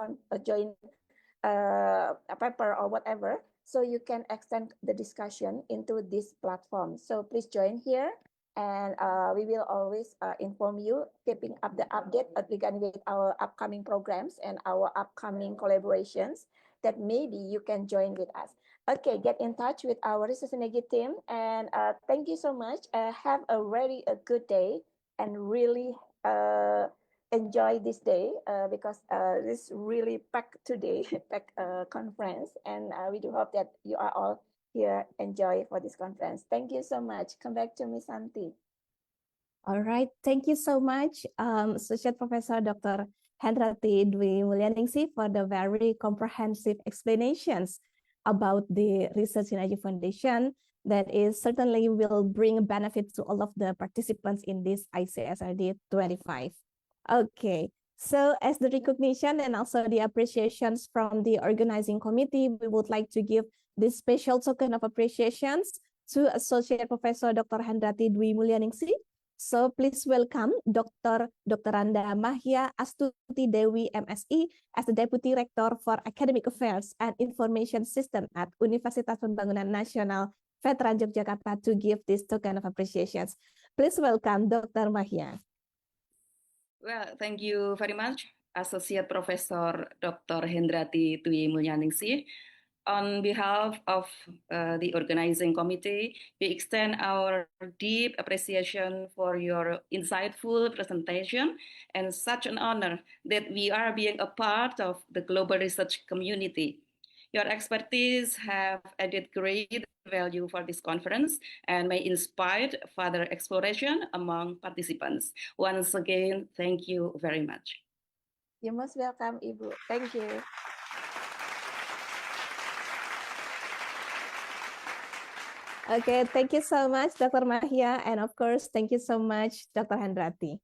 paper or whatever, so you can extend the discussion into this platform. So please join here, and we will always inform you, keeping up the update regarding with our upcoming programs and our upcoming collaborations that maybe you can join with us. Okay, get in touch with our Research Synergy team, and thank you so much. Have a very good day, and really enjoy this day because this really packed today, packed conference, and we do hope that you are all here enjoy for this conference. Thank you so much. Come back to Miss Santi. All right, thank you so much, Associate Professor Dr. Hendrati Dwi Mulyaningsih, for the very comprehensive explanations about the Research Synergy Foundation that is certainly will bring benefit to all of the participants in this ICSRD 25. Okay, so as the recognition and also the appreciations from the organizing committee, we would like to give this special token of appreciations to Associate Professor Dr. Hendrati Dwi Mulyaningsih. So please welcome Dr. Randa Mahia Astuti Dewi MSI as the Deputy Rector for Academic Affairs and Information System at Universitas Pembangunan Nasional Veteran Yogyakarta to give this token of appreciations. Please welcome Dr. Mahia. Well, thank you very much, Associate Professor Dr. Hendrati Dwi Mulyaningsih. On behalf of the organizing committee, we extend our deep appreciation for your insightful presentation and such an honor that we are being a part of the global research community. Your expertise have added great value for this conference and may inspire further exploration among participants. Once again, thank you very much. You're most welcome, Ibu. Thank you. Okay, thank you so much, Dr. Mahia, and of course, thank you so much, Dr. Hendrati.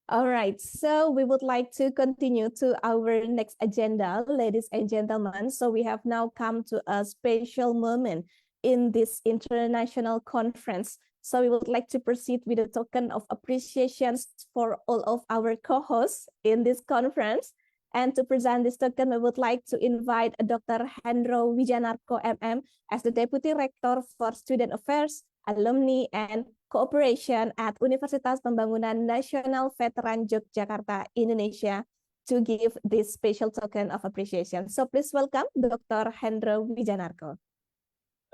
All right, so we would like to continue to our next agenda, ladies and gentlemen. So we have now come to a special moment in this international conference. So we would like to proceed with a token of appreciations for all of our co-hosts in this conference. And to present this token, we would like to invite Dr. Hendro Wijanarko, MM, as the Deputy Rector for Student Affairs, Alumni, and Cooperation at Universitas Pembangunan Nasional Veteran Yogyakarta, Indonesia, to give this special token of appreciation. So please welcome Dr. Hendro Wijanarko.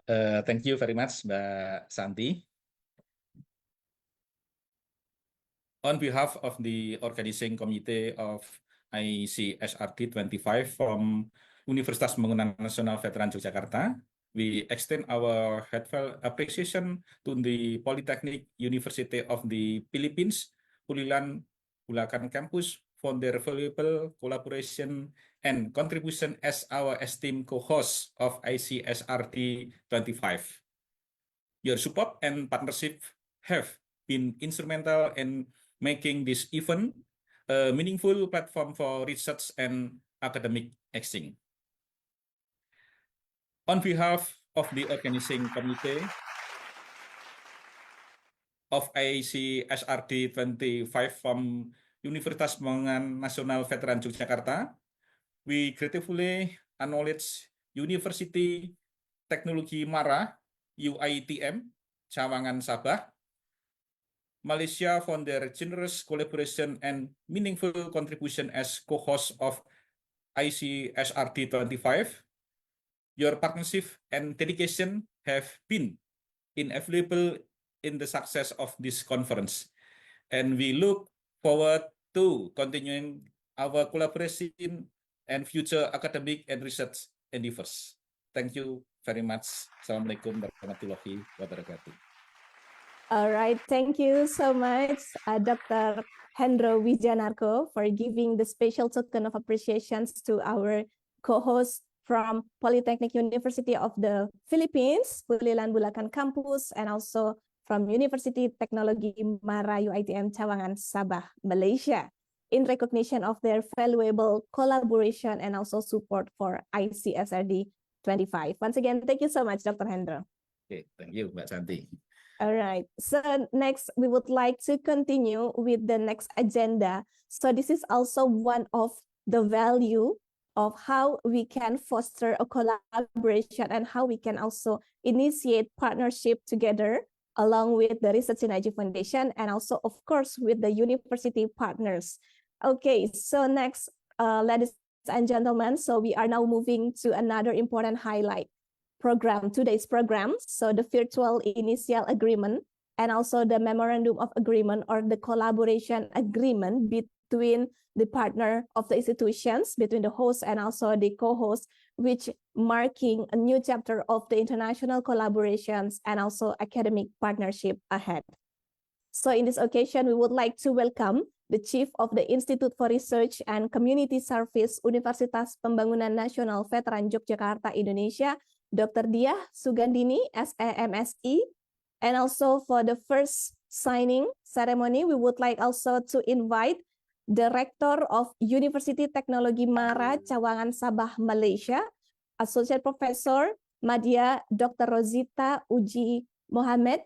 Thank you very much, Mbak Santi. On behalf of the organizing committee of ICSRD-25 from Universitas Pembangunan Nasional Veteran Yogyakarta, we extend our heartfelt appreciation to the Polytechnic University of the Philippines, Pulilan, Bulacan campus for their valuable collaboration and contribution as our esteemed co-host of ICSRD-25. Your support and partnership have been instrumental in making this event a meaningful platform for research and academic exchange. On behalf of the organizing committee of ICSRD-25 from Universitas Pembangunan Nasional Veteran Yogyakarta, we gratefully acknowledge Universiti Teknologi MARA, UiTM, Cawangan Sabah Malaysia for their generous collaboration and meaningful contribution as co-host of ICSRD-25. Your partnership and dedication have been invaluable in the success of this conference, and we look forward to continuing our collaboration and future academic and research endeavors. Thank you very much. Assalamualaikum warahmatullahi wabarakatuh. All right, thank you so much, Dr. Hendro Wijanarko, for giving the special token of appreciations to our co-host from Polytechnic University of the Philippines, Pulilan Bulacan campus, and also from Universiti Teknologi MARA UiTM Cawangan Sabah Malaysia, in recognition of their valuable collaboration and also support for ICSRD 25. Once again, thank you so much, Dr. Hendro. Okay, thank you, Mbak Santi. All right, so next we would like to continue with the next agenda. So this is also one of the value of how we can foster a collaboration and how we can also initiate partnership together along with the Research Synergy Foundation and also, of course, with the university partners. Okay, so next, ladies and gentlemen, so we are now moving to another important highlight program, today's program. So the virtual initial agreement and also the memorandum of agreement or the collaboration agreement between the partner of the institutions, between the host and also the co-host, which marking a new chapter of the international collaborations and also academic partnership ahead. So in this occasion, we would like to welcome the Chief of the Institute for Research and Community Service Universitas Pembangunan Nasional Veteran Yogyakarta, Indonesia, Dr. Diah Sugandini, SAMSE. And also for the first signing ceremony, we would like also to invite the Rector of Universiti Teknologi MARA, Cawangan Sabah Malaysia, Associate Professor Madya Dr. Rosita Uji Mohammed,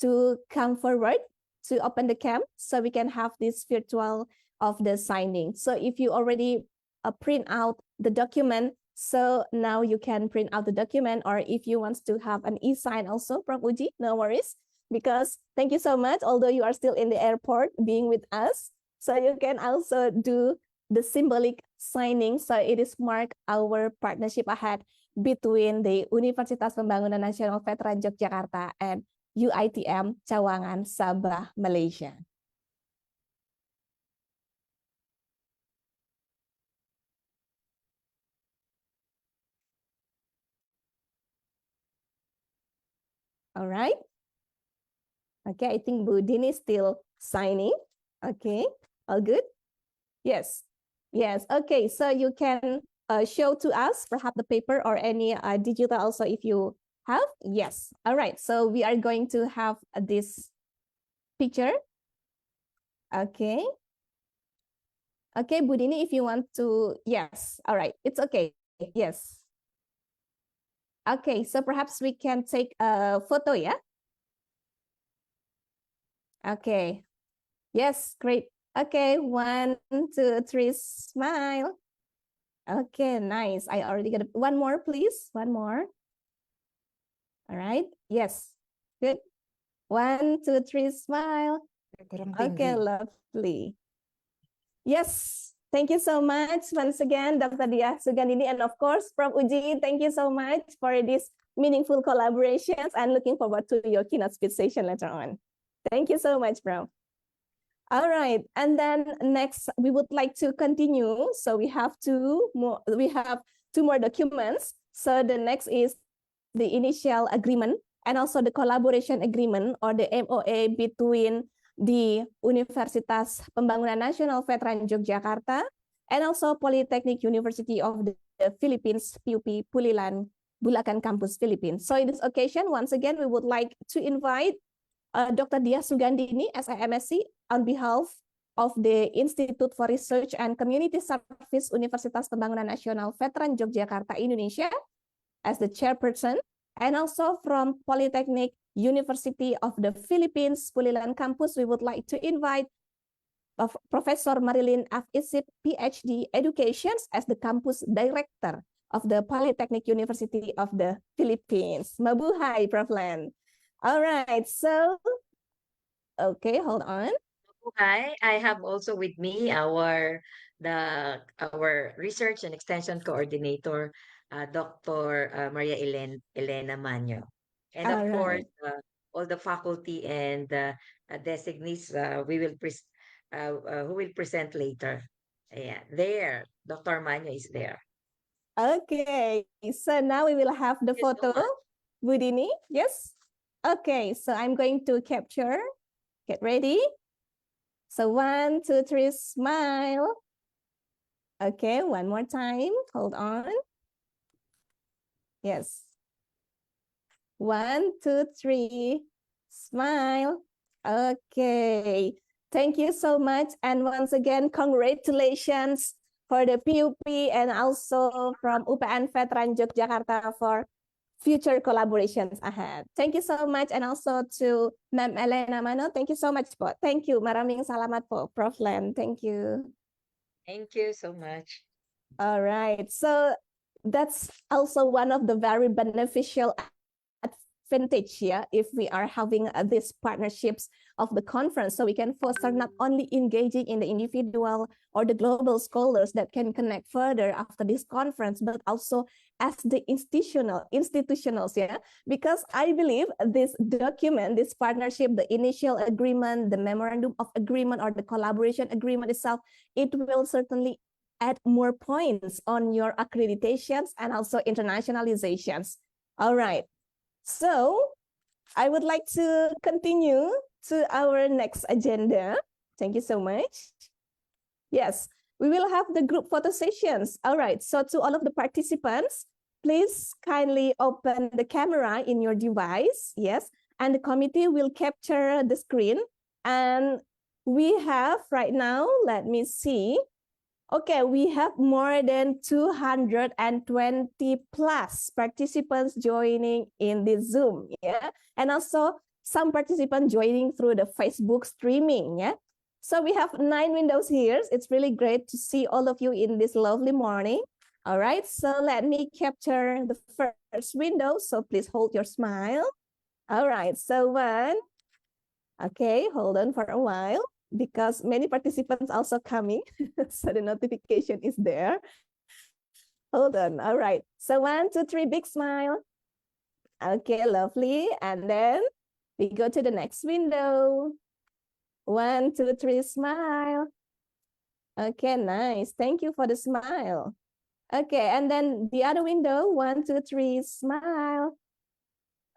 to come forward to open the camp so we can have this virtual of the signing. So if you already print out the document, so now you can print out the document, or if you want to have an e-sign also, Prof. Uji, no worries, because thank you so much, although you are still in the airport being with us. So you can also do the symbolic signing, so it is mark our partnership ahead between the Universitas Pembangunan Nasional Veteran Yogyakarta and UiTM Cawangan Sabah Malaysia. All right. Okay, I think Budin is still signing. Okay, all good? Yes. Yes. Okay, so you can show to us perhaps the paper or any digital also if you have. Yes. All right, so we are going to have this picture. Okay. Okay, Budini, if you want to, yes. All right, it's okay. Yes. Okay, so perhaps we can take a photo, yeah? Okay. Yes, great. Okay, 1, 2, 3, smile. Okay, nice. I already got one more, please. One more. All right. Yes. Good. 1, 2, 3, smile. Okay, lovely. Yes. Thank you so much once again, Dr. Diah Sugandini, and of course, Prof. Uji, thank you so much for this meaningful collaborations and looking forward to your keynote speech session later on. Thank you so much, Prof. All right, and then next we would like to continue. So we have two more documents. So the next is the initial agreement and also the collaboration agreement or the MOA between the Universitas Pembangunan Nasional Veteran Yogyakarta and also Polytechnic University of the Philippines, PUP Pulilan, Bulacan Campus, Philippines. So in this occasion, once again, we would like to invite Dr. Diah Sugandini, SIMSC, on behalf of the Institute for Research and Community Service Universitas Pembangunan Nasional Veteran Yogyakarta, Indonesia, as the chairperson, and also from Polytechnic University of the Philippines, Pulilan Campus, we would like to invite Professor Marilyn F. Isip, PhD, Educations, as the campus director of the Polytechnic University of the Philippines. Mabuhay, Prof. Len. All right, so, okay, hold on. Hi, I have also with me our research and extension coordinator, Dr. Maria Elena Manyo. And of course, all the faculty and designees who will present later. Yeah, there, Dr. Manyo is there. Okay, so now we will have the photo. Budini, yes? Okay, so I'm going to capture. Get ready. So 1, 2, 3, smile. Okay, one more time. Hold on. Yes. 1, 2, 3, smile. Okay, thank you so much. And once again, congratulations for the PUP and also from UPN Veteran Yogyakarta for future collaborations ahead. Thank you so much. And also to Ma'am Elena Mano, thank you so much po. Thank you. Maraming salamat po, Prof. Len. Thank you. Thank you so much. All right. So that's also one of the very beneficial advantage, yeah, if we are having these partnerships of the conference, so we can foster not only engaging in the individual or the global scholars that can connect further after this conference, but also as the institutionals, yeah, because I believe this document, this partnership, the initial agreement, the memorandum of agreement or the collaboration agreement itself, it will certainly add more points on your accreditations and also internationalizations. All right, so I would like to continue to our next agenda. Thank you so much. Yes, we will have the group photo sessions. All right, so to all of the participants, please kindly open the camera in your device. Yes, and the committee will capture the screen. And we have right now, let me see. Okay, we have more than 220 plus participants joining in this Zoom, yeah, and also some participants joining through the Facebook streaming, yeah. So we have 9 windows here. It's really great to see all of you in this lovely morning. All right, so let me capture the first window. So please hold your smile. All right, so one. Okay, hold on for a while, because many participants also coming, so the notification is there. Hold on. All right. So 1, 2, 3, big smile. Okay, lovely. And then we go to the next window. 1, 2, 3, smile. Okay, nice. Thank you for the smile. Okay, and then the other window. 1, 2, 3, smile.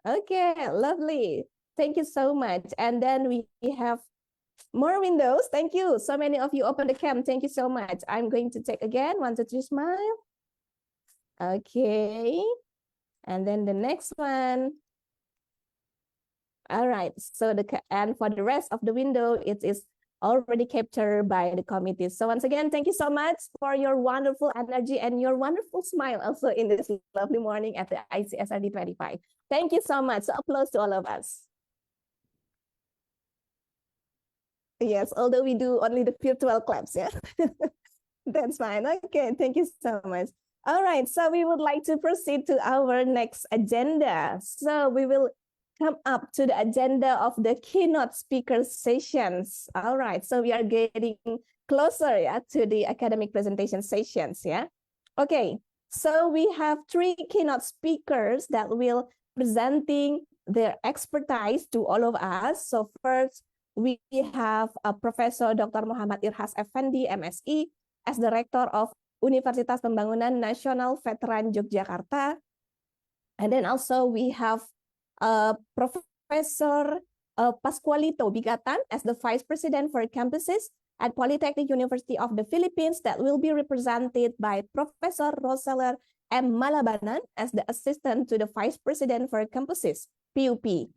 Okay, lovely. Thank you so much. And then we have more windows. Thank you. So many of you open the cam. Thank you so much. I'm going to take again. 1, 2, 3, smile. Okay. And then the next one. All right. So and for the rest of the window, it is already captured by the committee. So once again, thank you so much for your wonderful energy and your wonderful smile also in this lovely morning at the ICSRD-25. Thank you so much. So applause to all of us. Yes, although we do only the virtual claps, yeah. That's fine. Okay, thank you so much. All right, so we would like to proceed to our next agenda. So we will come up to the agenda of the keynote speaker sessions. All right, so we are getting closer, yeah, to the academic presentation sessions, yeah. Okay, so we have 3 keynote speakers that will presenting their expertise to all of us. So first, we have Professor Dr. Muhammad Irhas Effendi, MSI, as Director of Universitas Pembangunan Nasional Veteran Yogyakarta. And then also we have Professor Pascualito Bigatan as the Vice President for Campuses at Polytechnic University of the Philippines, that will be represented by Professor Roseller M. Malabanan as the Assistant to the Vice President for Campuses, PUP.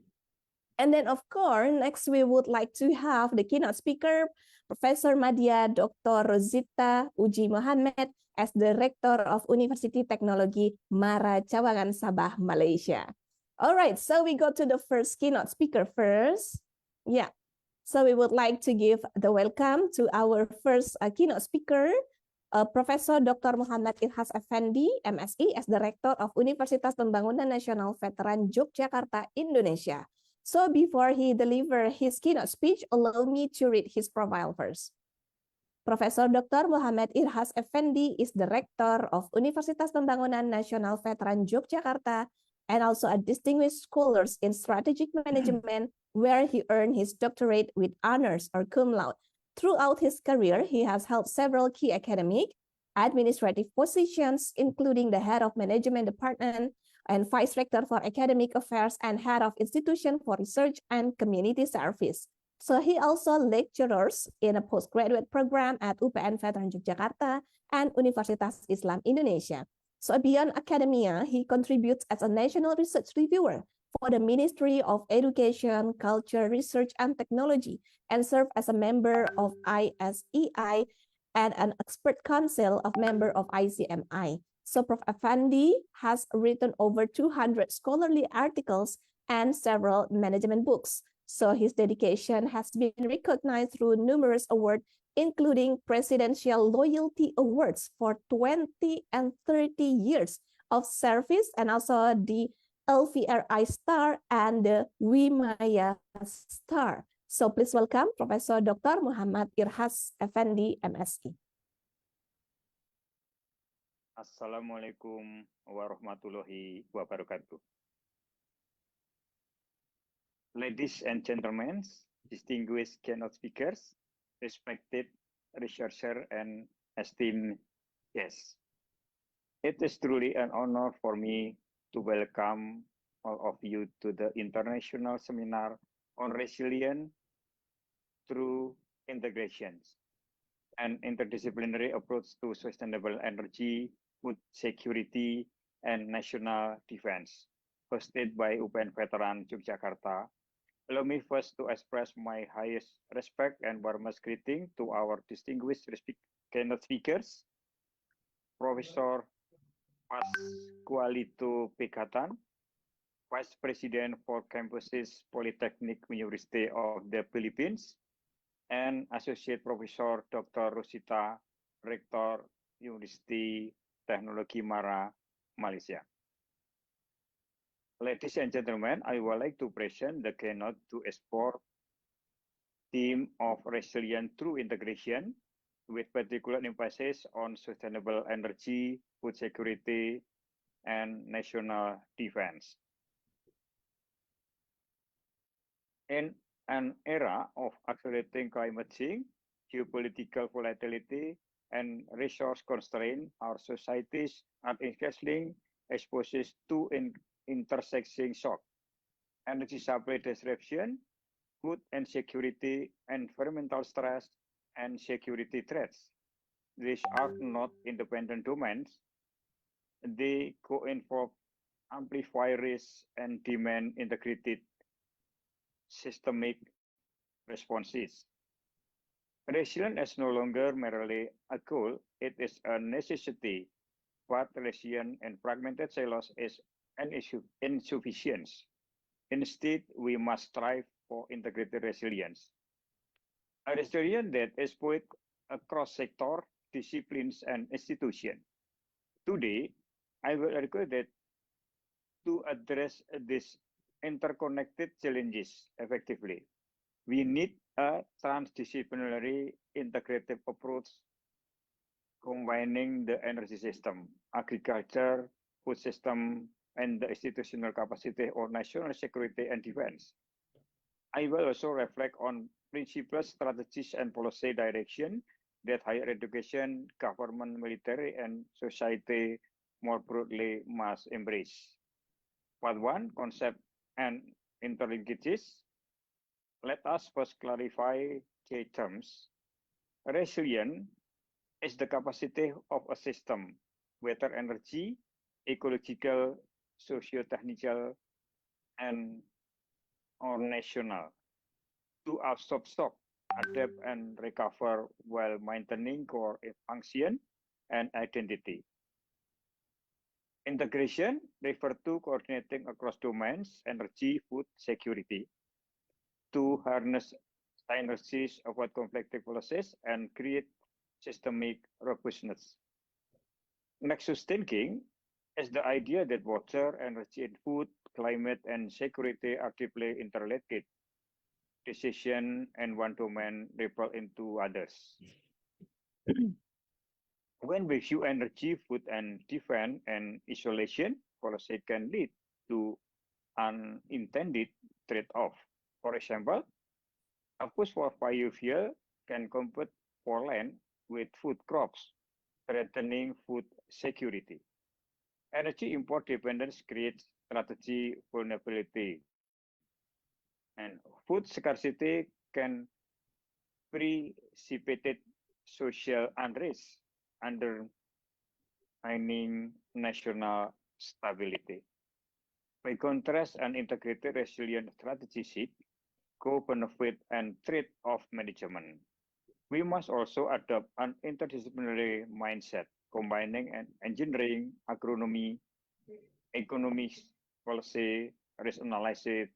And then, of course, next we would like to have the keynote speaker, Professor Madya Dr. Rosita Uji Mohammed as the Rector of Universiti Teknologi MARA, Cawangan Sabah Malaysia. All right, so we go to the first keynote speaker first. Yeah, so we would like to give the welcome to our first keynote speaker, Professor Dr. Muhammad Irhas Effendi, MSI, as Director of Universitas Pembangunan Nasional Veteran Yogyakarta, Indonesia. So before he delivers his keynote speech, allow me to read his profile first. Professor Dr. Muhammad Irhas Effendi is Director of Universitas Pembangunan Nasional Veteran Yogyakarta and also a distinguished scholar in strategic management, where he earned his doctorate with honors or cum laude. Throughout his career, he has held several key academic, administrative positions, including the head of management department and vice rector for academic affairs and head of institution for research and community service. So he also lectures in a postgraduate program at UPN Veteran Yogyakarta and Universitas Islam Indonesia. So beyond academia, he contributes as a national research reviewer for the Ministry of Education, Culture, Research, and Technology, and served as a member of ISEI and an expert council of member of ICMI. So Prof. Effendi has written over 200 scholarly articles and several management books. So his dedication has been recognized through numerous awards, including Presidential Loyalty Awards for 20 and 30 years of service, and also the LVRI Star and the Wimaya Star. So please welcome Professor Dr. Muhammad Irhas Effendi, MSI. Assalamualaikum warahmatullahi wabarakatuh. Ladies and gentlemen, distinguished keynote speakers, respected researcher and esteemed Yes, it is truly an honor for me to welcome all of you to the International Seminar on Resilience through Integrations, an interdisciplinary approach to sustainable energy, food security, and national defense, hosted by UPN Veteran Yogyakarta. Allow me first to express my highest respect and warmest greeting to our distinguished keynote speakers, Professor Pascualito Picatan, Vice President for Campuses Polytechnic University of the Philippines, and Associate Professor Dr. Rosita, Rector Universiti Teknologi MARA, Malaysia. Ladies and gentlemen, I would like to present the keynote to explore theme of resilience through integration, with particular emphasis on sustainable energy, food security, and national defense. In an era of accelerating climate change, geopolitical volatility, and resource constraint, our societies are increasingly exposed to intersecting shock, energy supply disruption, food insecurity, environmental stress, and security threats. These are not independent domains. They co-involve, amplify risk, and demand integrated systemic responses. Resilience is no longer merely a goal, it is a necessity, but resilient and fragmented silos is an insufficient. Instead, we must strive for integrated resilience. A resilience that is built across sector, disciplines, and institutions. Today, I will argue that to address these interconnected challenges effectively, we need a transdisciplinary integrative approach combining the energy system, agriculture, food system, and the institutional capacity of national security and defense. I will also reflect on principles, strategies, and policy direction that higher education, government, military, and society more broadly must embrace. Part 1, concept and interlinkages. Let us first clarify key terms. Resilience is the capacity of a system, whether energy, ecological, socio-technical, and or national, to absorb shock, adapt and recover while maintaining core function and identity. Integration refers to coordinating across domains, energy, food, security, to harness synergies, avoid conflicting policies, and create systemic robustness. Nexus thinking is the idea that water, energy, and food, climate, and security are deeply interrelated. Decision in one domain ripple into others. When we view energy, food, and defense and isolation, policy can lead to unintended trade-off. For example, a push for biofuel can compete for land with food crops, threatening food security. Energy import dependence creates strategy vulnerability. And food scarcity can precipitate social unrest, undermining national stability. By contrast, an integrated resilient strategy seek co-benefit and trade-off management. We must also adopt an interdisciplinary mindset, combining engineering, agronomy, economics, policy, risk analysis,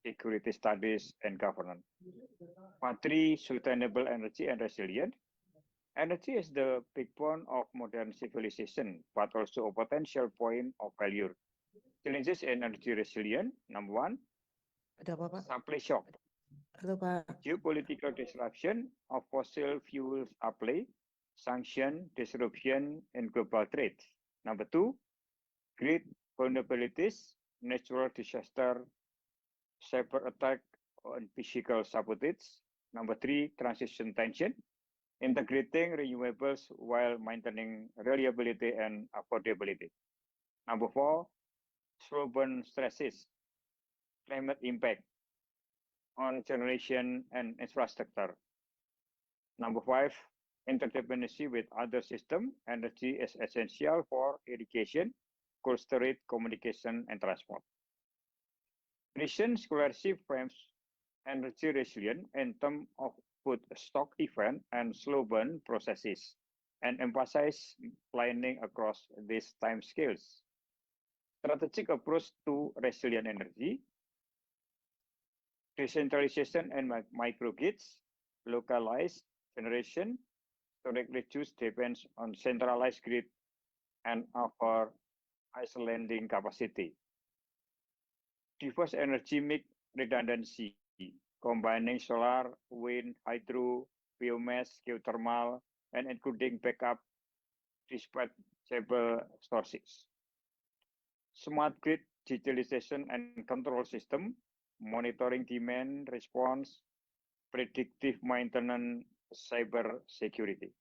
security studies, and governance. Part 3, sustainable energy and resilience. Energy is the backbone of modern civilization, but also a potential point of failure. Challenges in energy resilience. Number 1, Ada apa, Pak? supply shock. Halo, Pak. Geopolitical disruption of fossil fuel supply, sanction, disruption, and global trade. Number 2, grid vulnerabilities, natural disaster, cyber attack, and physical sabotage. Number 3, transition tension, integrating renewables while maintaining reliability and affordability. Number 4, slow burn stresses, climate impact on generation and infrastructure. Number 5, interdependency with other systems. Energy is essential for irrigation, cold storage, communication, and transport. Recent scholarship frames energy resilience in terms of food stock event and slow burn processes and emphasize planning across these time scales. Strategic approach to resilient energy, decentralization and microgrids, localized generation, to reduce depends on centralized grid and offer isolating capacity. Diverse energy mix redundancy, combining solar, wind, hydro, biomass, geothermal, and including backup dispatchable sources. Smart grid digitalization and control system, monitoring demand response, predictive maintenance, cyber security.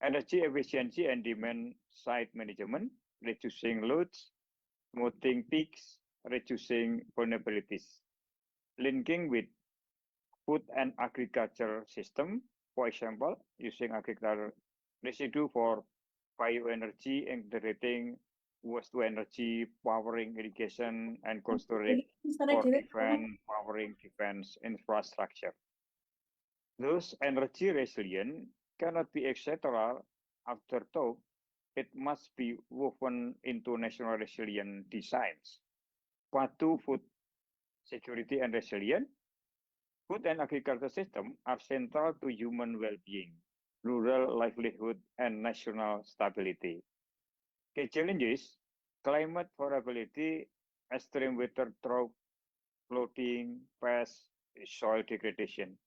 Energy efficiency and demand side management, reducing loads, smoothing peaks, reducing vulnerabilities. Linking with food and agriculture system, for example, using agricultural residue for bioenergy, integrating waste to energy, powering irrigation and cold storage for defense, powering defense infrastructure. Thus, energy resilience cannot be etc. afterthought. It must be woven into national resilience designs. Part 2, food security and resilience. Food and agriculture system are central to human well-being, rural livelihood, and national stability. Key challenges: climate variability, extreme weather, drought, flooding, pests, soil degradation.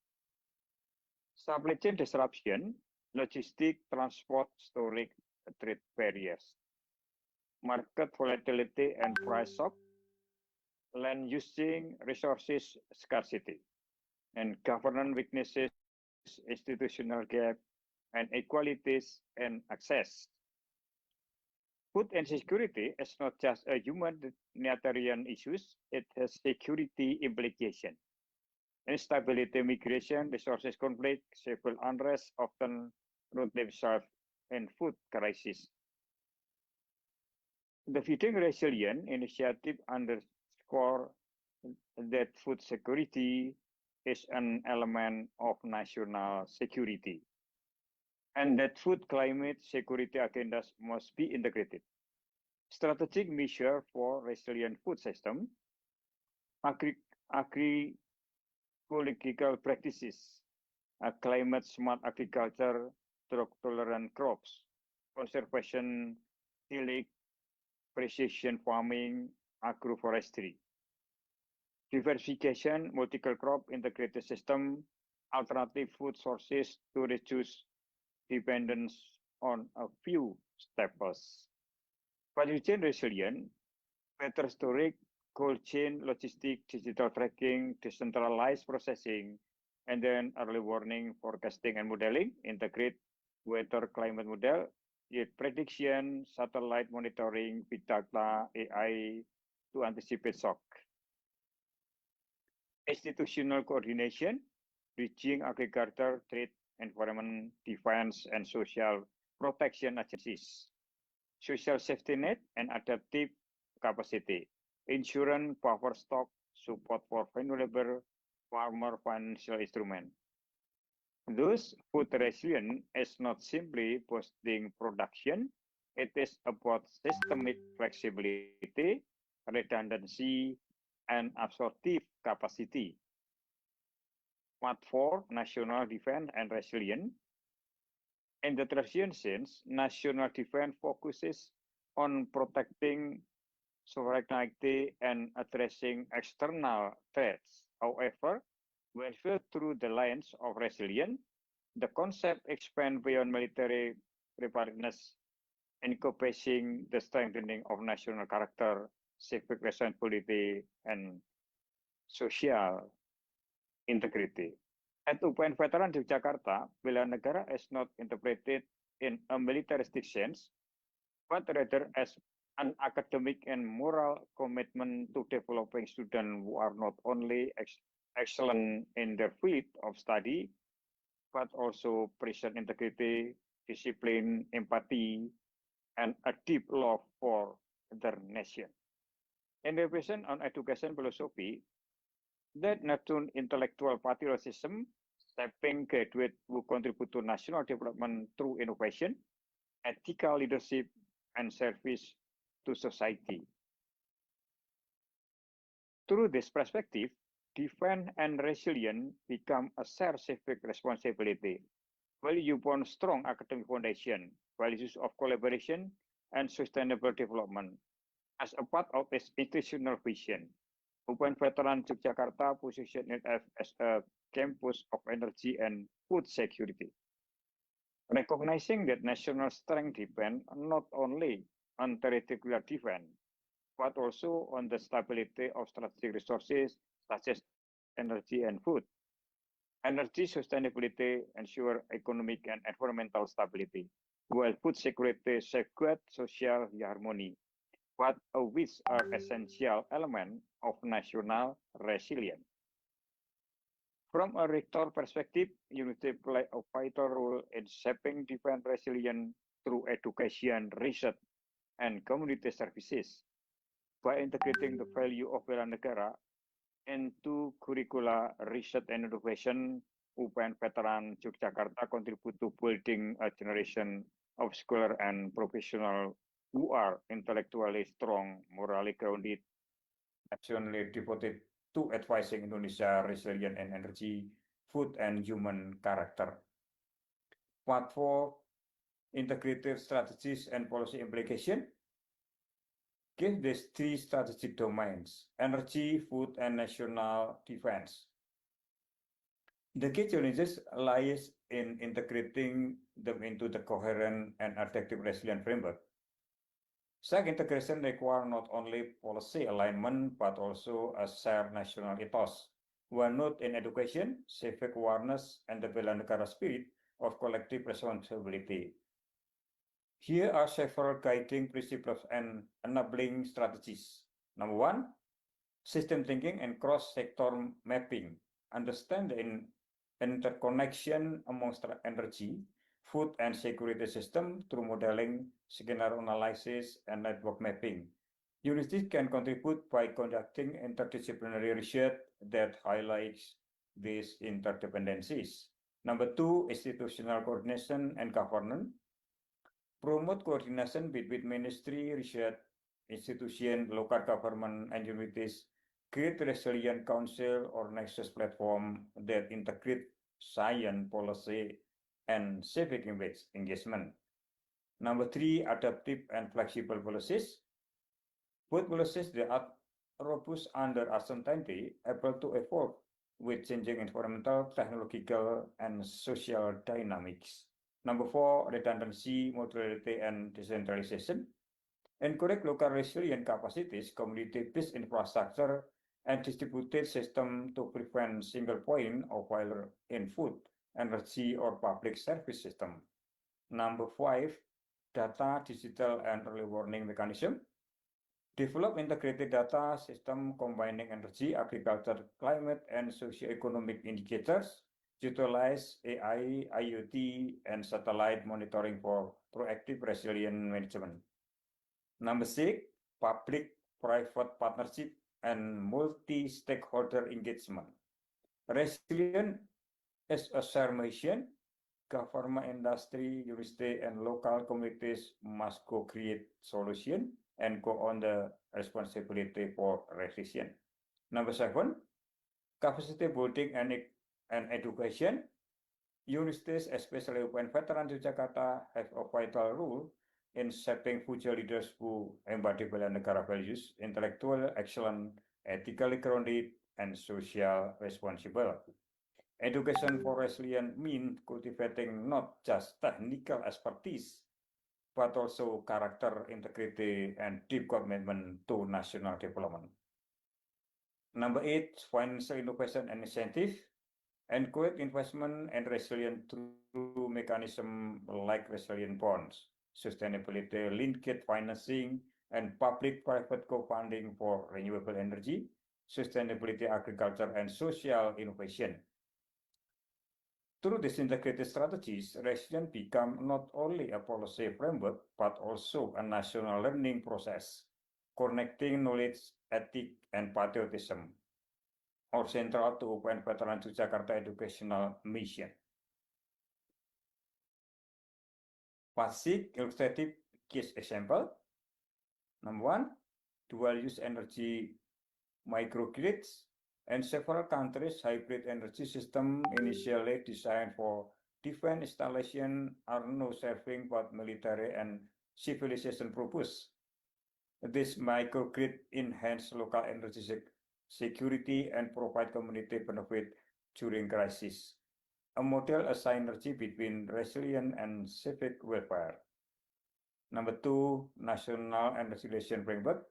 Supply chain disruption, logistic, transport, storage, trade barriers. Market volatility and price shock, land using resources scarcity, and governance weaknesses, institutional gap, and inequalities and access. Food insecurity is not just a humanitarian issue, it has security implications. Instability, migration, resources conflict, civil unrest often root themselves in food crisis. The Feeding Resilient initiative underscore that food security is an element of national security, and that food climate security agendas must be integrated. Strategic measure for resilient food system, agricultural practices, climate smart agriculture, drought tolerant crops, conservation, tillage, precision farming, agroforestry. Diversification, multiple crop integrated system, alternative food sources to reduce dependence on a few staples. Value chain resilient, better storage, cold chain, logistic, digital tracking, decentralized processing, and then early warning, forecasting, and modeling, integrate weather climate model, yet prediction, satellite monitoring, big data, AI to anticipate shock. Institutional coordination, bridging agriculture, trade, environment, defense, and social protection agencies. Social safety net and adaptive capacity. Insurance, buffer stock, support for vulnerable farmer financial instrument. Thus, food resilience is not simply boosting production, it is about systemic flexibility, redundancy, and absorptive capacity. Part 4, national defense and resilience. In the traditional sense, national defense focuses on protecting sovereignty and addressing external threats. However, when viewed through the lens of resilience, the concept expands beyond military preparedness, encompassing the strengthening of national character, civic responsibility, and social integrity. At UPN Veteran Yogyakarta, bela negara is not interpreted in a militaristic sense, but rather as an academic and moral commitment to developing students who are not only excellent in their field of study, but also present integrity, discipline, empathy, and a deep love for their nation. In revision on education philosophy, that nurture intellectual patriotism, shaping graduates who contribute to national development through innovation, ethical leadership, and service to society. Through this perspective, defense and resilience become a shared civic responsibility, value upon strong academic foundation, values of collaboration and sustainable development. As a part of its institutional vision, UPN Veteran Yogyakarta positioned it as a campus of energy and food security. Recognizing that national strength depends not only on territorial defense, but also on the stability of strategic resources such as energy and food. Energy sustainability ensures economic and environmental stability, while food security safeguards social harmony, which are essential elements of national resilience. From a rector perspective, university play a vital role in shaping defense resilience through education, research, and community services. By integrating the value of bela negara into curricula, research, and innovation, UPN Veteran Yogyakarta contribute to building a generation of scholars and professionals who are intellectually strong, morally grounded, nationally devoted to advising Indonesia resilient in energy, food, and human character. Part 4, integrated strategies and policy implication. Give these three strategic domains: energy, food, and national defense. The key challenges lies in integrating them into the coherent and adaptive resilient framework. Such integration requires not only policy alignment, but also a shared national ethos, one note in education, civic awareness, and the bela negara spirit of collective responsibility. Here are several guiding principles and enabling strategies. Number 1, system thinking and cross-sector mapping. Understand the interconnection amongst energy, food, and security system through modeling, scenario analysis, and network mapping. Universities can contribute by conducting interdisciplinary research that highlights these interdependencies. Number 2, institutional coordination and governance. Promote coordination between ministry, research institution, local government, and universities. Create resilient council or nexus platform that integrate science, policy, and civic engagement. Number 3, adaptive and flexible policies. Put policies that are robust under uncertainty, able to evolve with changing environmental, technological, and social dynamics. Number 4, redundancy, modularity, and decentralization. Encourage local resilient capacities, community-based infrastructure, and distributed system to prevent single point of failure in food, energy, or public service system. Number 5, data, digital, and early warning mechanism. Develop integrated data system combining energy, agriculture, climate, and socio-economic indicators. Utilize AI, IoT, and satellite monitoring for proactive resilient management. Number 6, public-private partnership and multi-stakeholder engagement. Resilient is a shared mission. Government, industry, university, and local communities must co-create solution and go on the responsibility for resilience. Number 7, capacity building and education. Universities, especially UPN Veteran Yogyakarta, have a vital role in shaping future leaders who embody bela negara values, intellectual excellence, ethically grounded, and social responsible. Education for resilience means cultivating not just technical expertise, but also character, integrity, and deep commitment to national development. Number 8, financial innovation and incentive. encourage investment and resilient through mechanism like resilient bonds, sustainability linked financing, and public-private co-funding for renewable energy, sustainability agriculture, and social innovation. Through these integrated strategies, resilience becomes not only a policy framework, but also a national learning process, connecting knowledge, ethics, and patriotism, or central to UPN Veteran Yogyakarta educational mission. Basic illustrative case example. Number one, dual-use energy microgrids and several countries' hybrid energy system initially designed for defense installation are now serving both military and civilization purpose. This microgrid enhance local energy security and provide community benefit during crisis. A model of synergy between resilience and civic welfare. Number two, National Energy Relation Framework.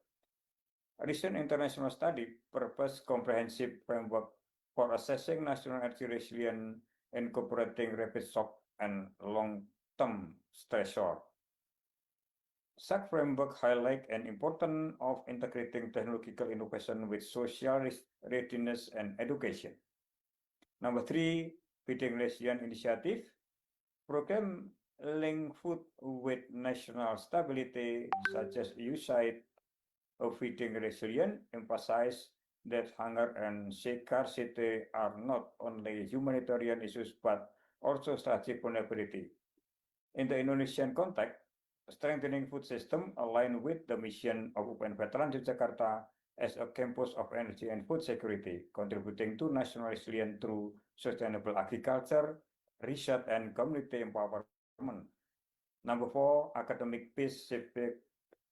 A recent international study proposed comprehensive framework for assessing national energy resilience, incorporating rapid shock and long-term stressor. Such framework highlight an importance of integrating technological innovation with social readiness and education. Number three, Feeding Resilient Initiative. Program link food with national stability, such as USAID of Feeding Resilient, emphasize that hunger and scarcity are not only humanitarian issues but also strategic vulnerability. In the Indonesian context, strengthening food system align with the mission of UPN Veteran Yogyakarta as a campus of energy and food security, contributing to national resilience through sustainable agriculture, research, and community empowerment. Number four, academic peace, civic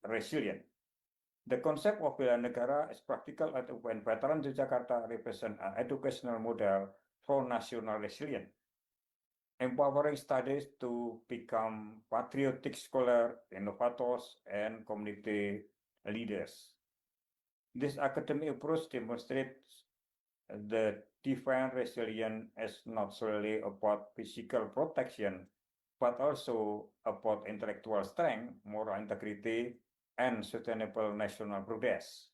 resilience. The concept of bela negara is practical at UPN Veteran Yogyakarta represent an educational model for national resilience, empowering studies to become patriotic scholars, innovators, and community leaders. This academic approach demonstrates the defense resilience is not solely about physical protection, but also about intellectual strength, moral integrity, and sustainable national progress.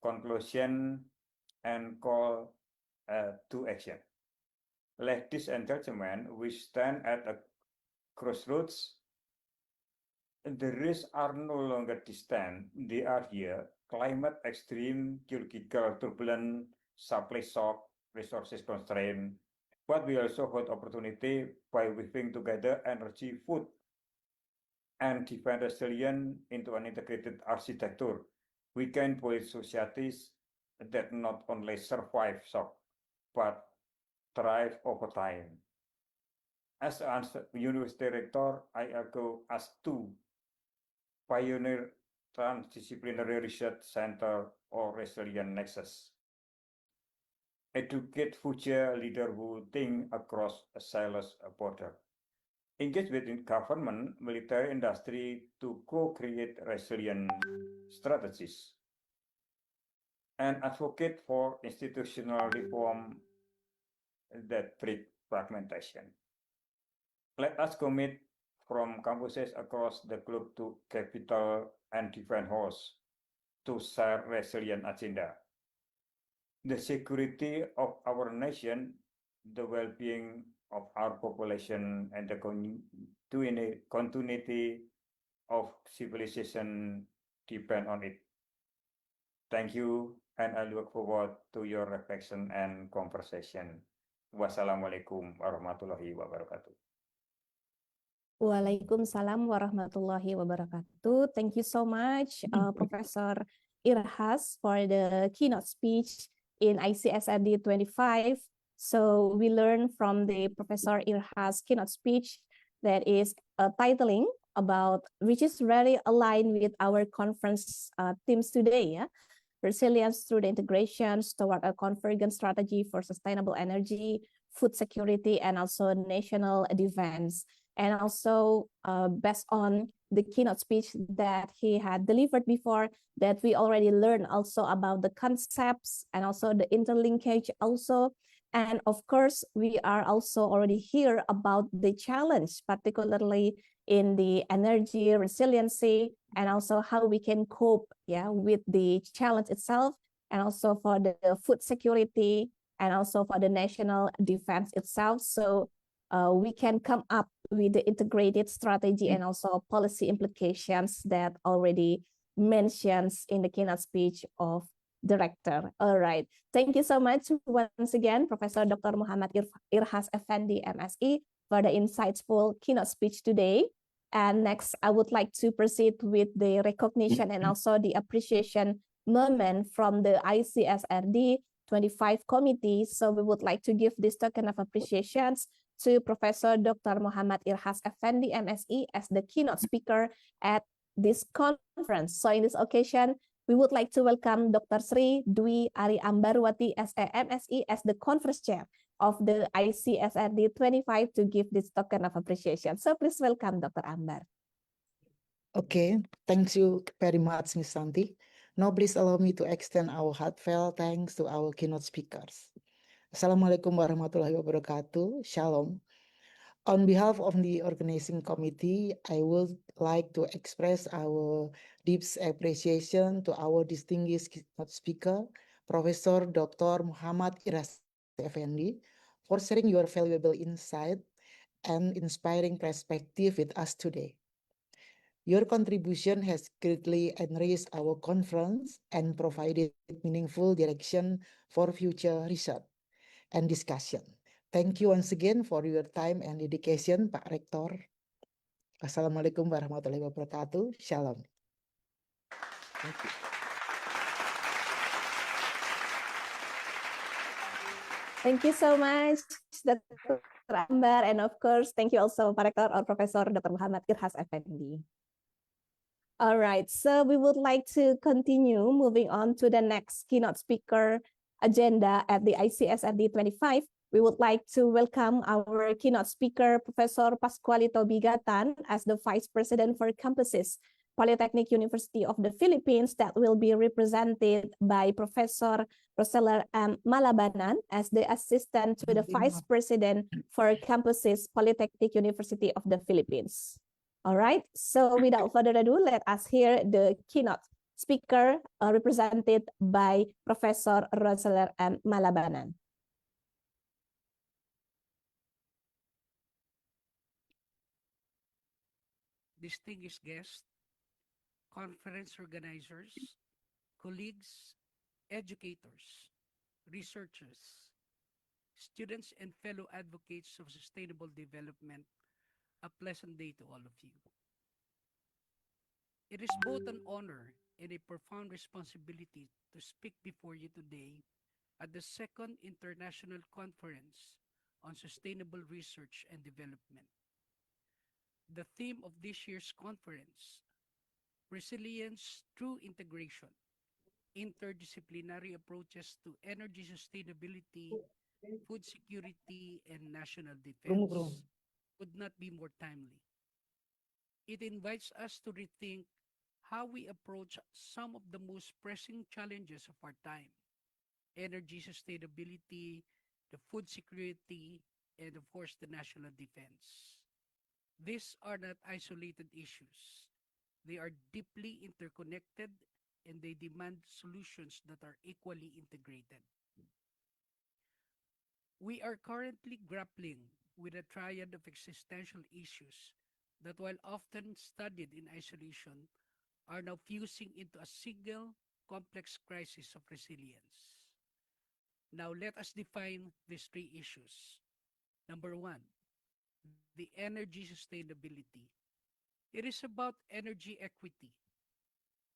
Conclusion and call to action. Ladies and gentlemen, we stand at a crossroads. The risks are no longer distant, they are here. Climate extreme, geological turbulence, supply shock, resources constraint. But we also hold opportunity by weaving together energy, food, and defense resilience into an integrated architecture. We can build societies that not only survive shock, but thrive over time. As an university rector, I argue as to pioneer transdisciplinary research center or resilient nexus. Educate future leaders who think across a silos border. Engage with government, military industry to co-create resilient strategies. And advocate for institutional reform that break fragmentation. Let us commit from campuses across the globe to capital and defense halls to share resilient agenda. The security of our nation, the well-being of our population, and the continuity of civilization depend on it. Thank you, and I look forward to your reflection and conversation. Wassalamualaikum warahmatullahi wabarakatuh. Waalaikumsalam warahmatullahi wabarakatuh. Thank you so much, Professor Irhas, for the keynote speech in ICSRD-25. So we learned from the Professor Irhas keynote speech that is titling about, which is very aligned with our conference themes today, yeah? Resilience through the integrations toward a convergent strategy for sustainable energy, food security, and also national defense. And also based on the keynote speech that he had delivered before, that we already learned also about the concepts and also the interlinkage also, And of course, we are also already hear about the challenge, particularly in the energy resiliency and also how we can cope, yeah, with the challenge itself, and also for the food security and also for the national defense itself. So we can come up with the integrated strategy and also policy implications that already mentions in the keynote speech of director. All right. Thank you so much once again, Professor Dr. Muhammad Irhas Effendi, MSE, for the insightful keynote speech today. And next, I would like to proceed with the recognition and also the appreciation moment from the ICSRD-25 committee. So we would like to give this token of appreciations to Professor Dr. Muhammad Irhas Effendi, MSE, as the keynote speaker at this conference. So in this occasion, we would like to welcome Dr. Sri Dwi Ari Ambarwati as a MSE as the conference chair of the ICSRD-25 to give this token of appreciation. So please welcome Dr. Ambar. Okay, thank you very much, Ms. Santi. Now please allow me to extend our heartfelt thanks to our keynote speakers. Assalamualaikum warahmatullahi wabarakatuh. Shalom. On behalf of the organizing committee, I would like to express our deep appreciation to our distinguished keynote speaker, Professor Dr. Muhammad Iras Effendi, for sharing your valuable insight and inspiring perspective with us today. Your contribution has greatly enriched our conference and provided meaningful direction for future research and discussion. Thank you once again for your time and dedication, Pak Rektor. Assalamualaikum warahmatullahi wabarakatuh. Shalom. Thank you. Thank you so much, Dr. Ambar. And of course, thank you also, Pak Rektor or Professor Dr. Muhammad Irhas Effendi. All right, so we would like to continue moving on to the next keynote speaker agenda at the ICSRD-25. We would like to welcome our keynote speaker, Professor Pascualito Bigatan, as the Vice President for Campuses, Polytechnic University of the Philippines, that will be represented by Professor Rosella M. Malabanan as the Assistant to the Vice President for Campuses, Polytechnic University of the Philippines. All right, so without further ado, let us hear the keynote speaker represented by Professor Rosella M. Malabanan. Distinguished guests, conference organizers, colleagues, educators, researchers, students, and fellow advocates of sustainable development, a pleasant day to all of you. It is both an honor and a profound responsibility to speak before you today at the second International Conference on Sustainable Research and Development. The theme of this year's conference, Resilience Through Integration, Interdisciplinary Approaches to Energy Sustainability, Food Security, and National Defense, could not be more timely. It invites us to rethink how we approach some of the most pressing challenges of our time: energy sustainability, the food security, and of course, the national defense. These are not isolated issues. They are deeply interconnected, and they demand solutions that are equally integrated. We are currently grappling with a triad of existential issues that, while often studied in isolation, are now fusing into a single complex crisis of resilience. Now, let us define these three issues. Number one, the energy sustainability. It is about energy equity,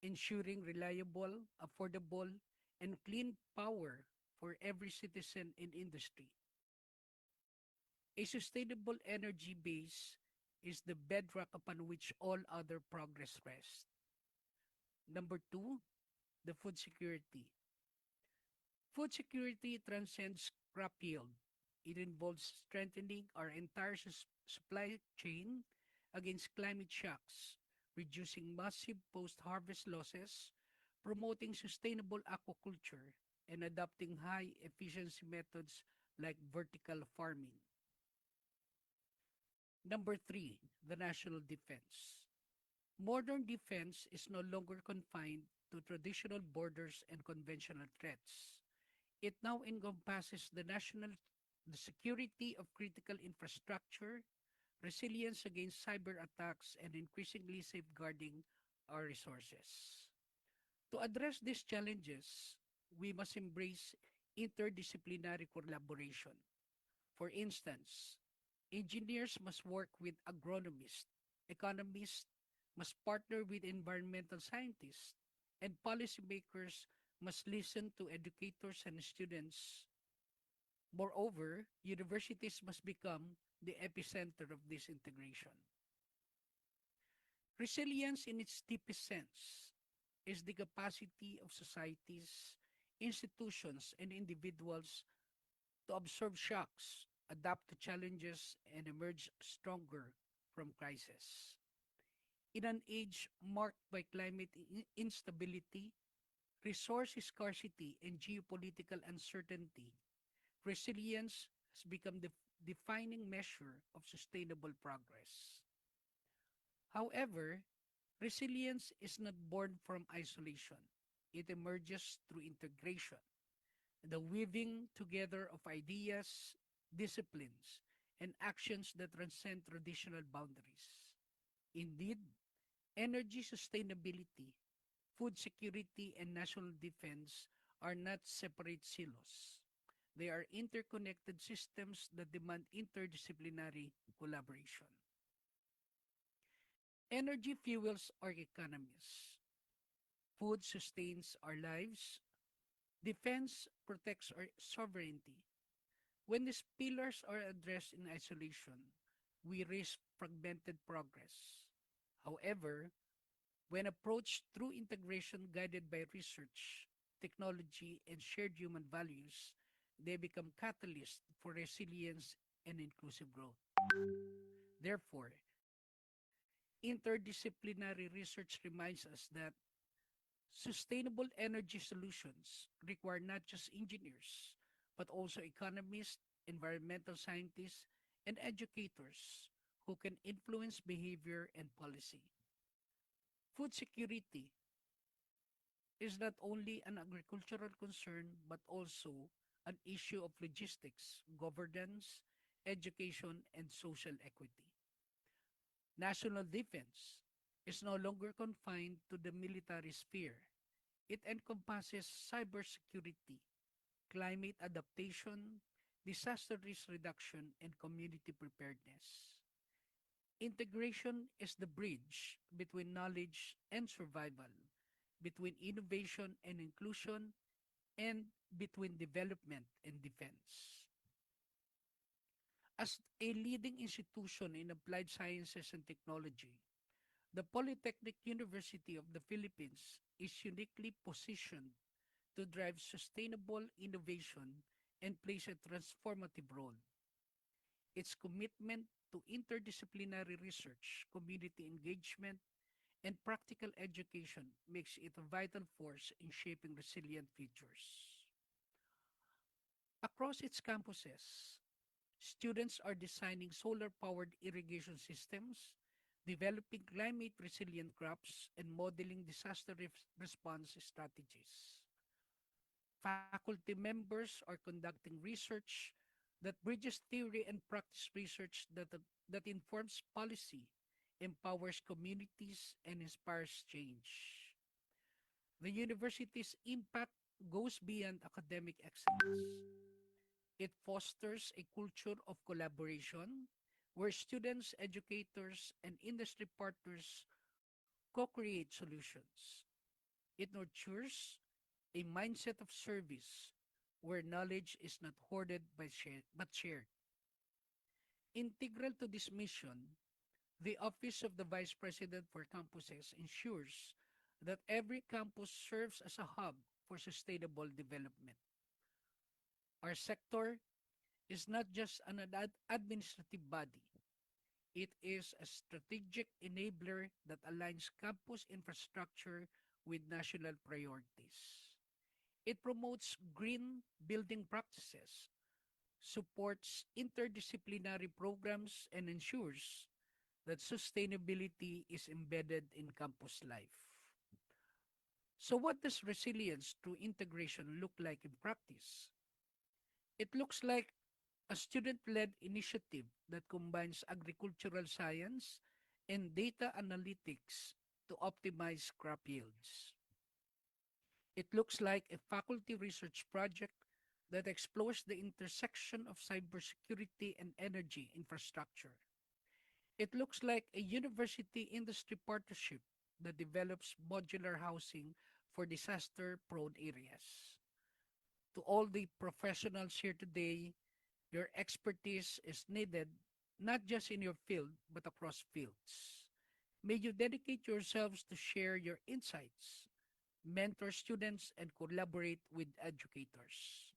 ensuring reliable, affordable, and clean power for every citizen and industry. A sustainable energy base is the bedrock upon which all other progress rests. Number two, the food security. Food security transcends crop yield. It involves strengthening our entire supply chain against climate shocks, reducing massive post-harvest losses, promoting sustainable aquaculture, and adopting high-efficiency methods like vertical farming. Number three, the national defense. Modern defense is no longer confined to traditional borders and conventional threats. It now encompasses the security of critical infrastructure, resilience against cyber attacks, and increasingly safeguarding our resources. To address these challenges, we must embrace interdisciplinary collaboration. For instance, engineers must work with agronomists, economists must partner with environmental scientists, and policymakers must listen to educators and students. Moreover, universities must become the epicenter of this integration. Resilience in its deepest sense is the capacity of societies, institutions, and individuals to absorb shocks, adapt to challenges, and emerge stronger from crisis. In an age marked by climate instability, resource scarcity, and geopolitical uncertainty, resilience has become the defining measure of sustainable progress. However, resilience is not born from isolation. It emerges through integration, the weaving together of ideas, disciplines, and actions that transcend traditional boundaries. Indeed, energy sustainability, food security, and national defense are not separate silos. They are interconnected systems that demand interdisciplinary collaboration. Energy fuels our economies. Food sustains our lives. Defense protects our sovereignty. When these pillars are addressed in isolation, we risk fragmented progress. However, when approached through integration guided by research, technology, and shared human values, they become catalysts for resilience and inclusive growth. Therefore, interdisciplinary research reminds us that sustainable energy solutions require not just engineers, but also economists, environmental scientists, and educators who can influence behavior and policy. Food security is not only an agricultural concern but also an issue of logistics, governance, education, and social equity. National defense is no longer confined to the military sphere. It encompasses cybersecurity, climate adaptation, disaster risk reduction, and community preparedness. Integration is the bridge between knowledge and survival, between innovation and inclusion, and between development and defense. As a leading institution in applied sciences and technology, the Polytechnic University of the Philippines is uniquely positioned to drive sustainable innovation and plays a transformative role. Its commitment to interdisciplinary research, community engagement, and practical education makes it a vital force in shaping resilient futures. Across its campuses, students are designing solar-powered irrigation systems, developing climate-resilient crops, and modeling disaster response strategies. Faculty members are conducting research that bridges theory and practice research that informs policy, empowers communities, and inspires change. The university's impact goes beyond academic excellence. It fosters a culture of collaboration where students, educators, and industry partners co-create solutions. It nurtures a mindset of service where knowledge is not hoarded but shared. Integral to this mission, the Office of the Vice President for Campuses ensures that every campus serves as a hub for sustainable development. Our sector is not just an administrative body. It is a strategic enabler that aligns campus infrastructure with national priorities. It promotes green building practices, supports interdisciplinary programs, and ensures that sustainability is embedded in campus life. So what does resilience through integration look like in practice? It looks like a student-led initiative that combines agricultural science and data analytics to optimize crop yields. It looks like a faculty research project that explores the intersection of cybersecurity and energy infrastructure. It looks like a university industry partnership that develops modular housing for disaster-prone areas. To all the professionals here today, your expertise is needed not just in your field, but across fields. May you dedicate yourselves to share your insights, mentor students, and collaborate with educators.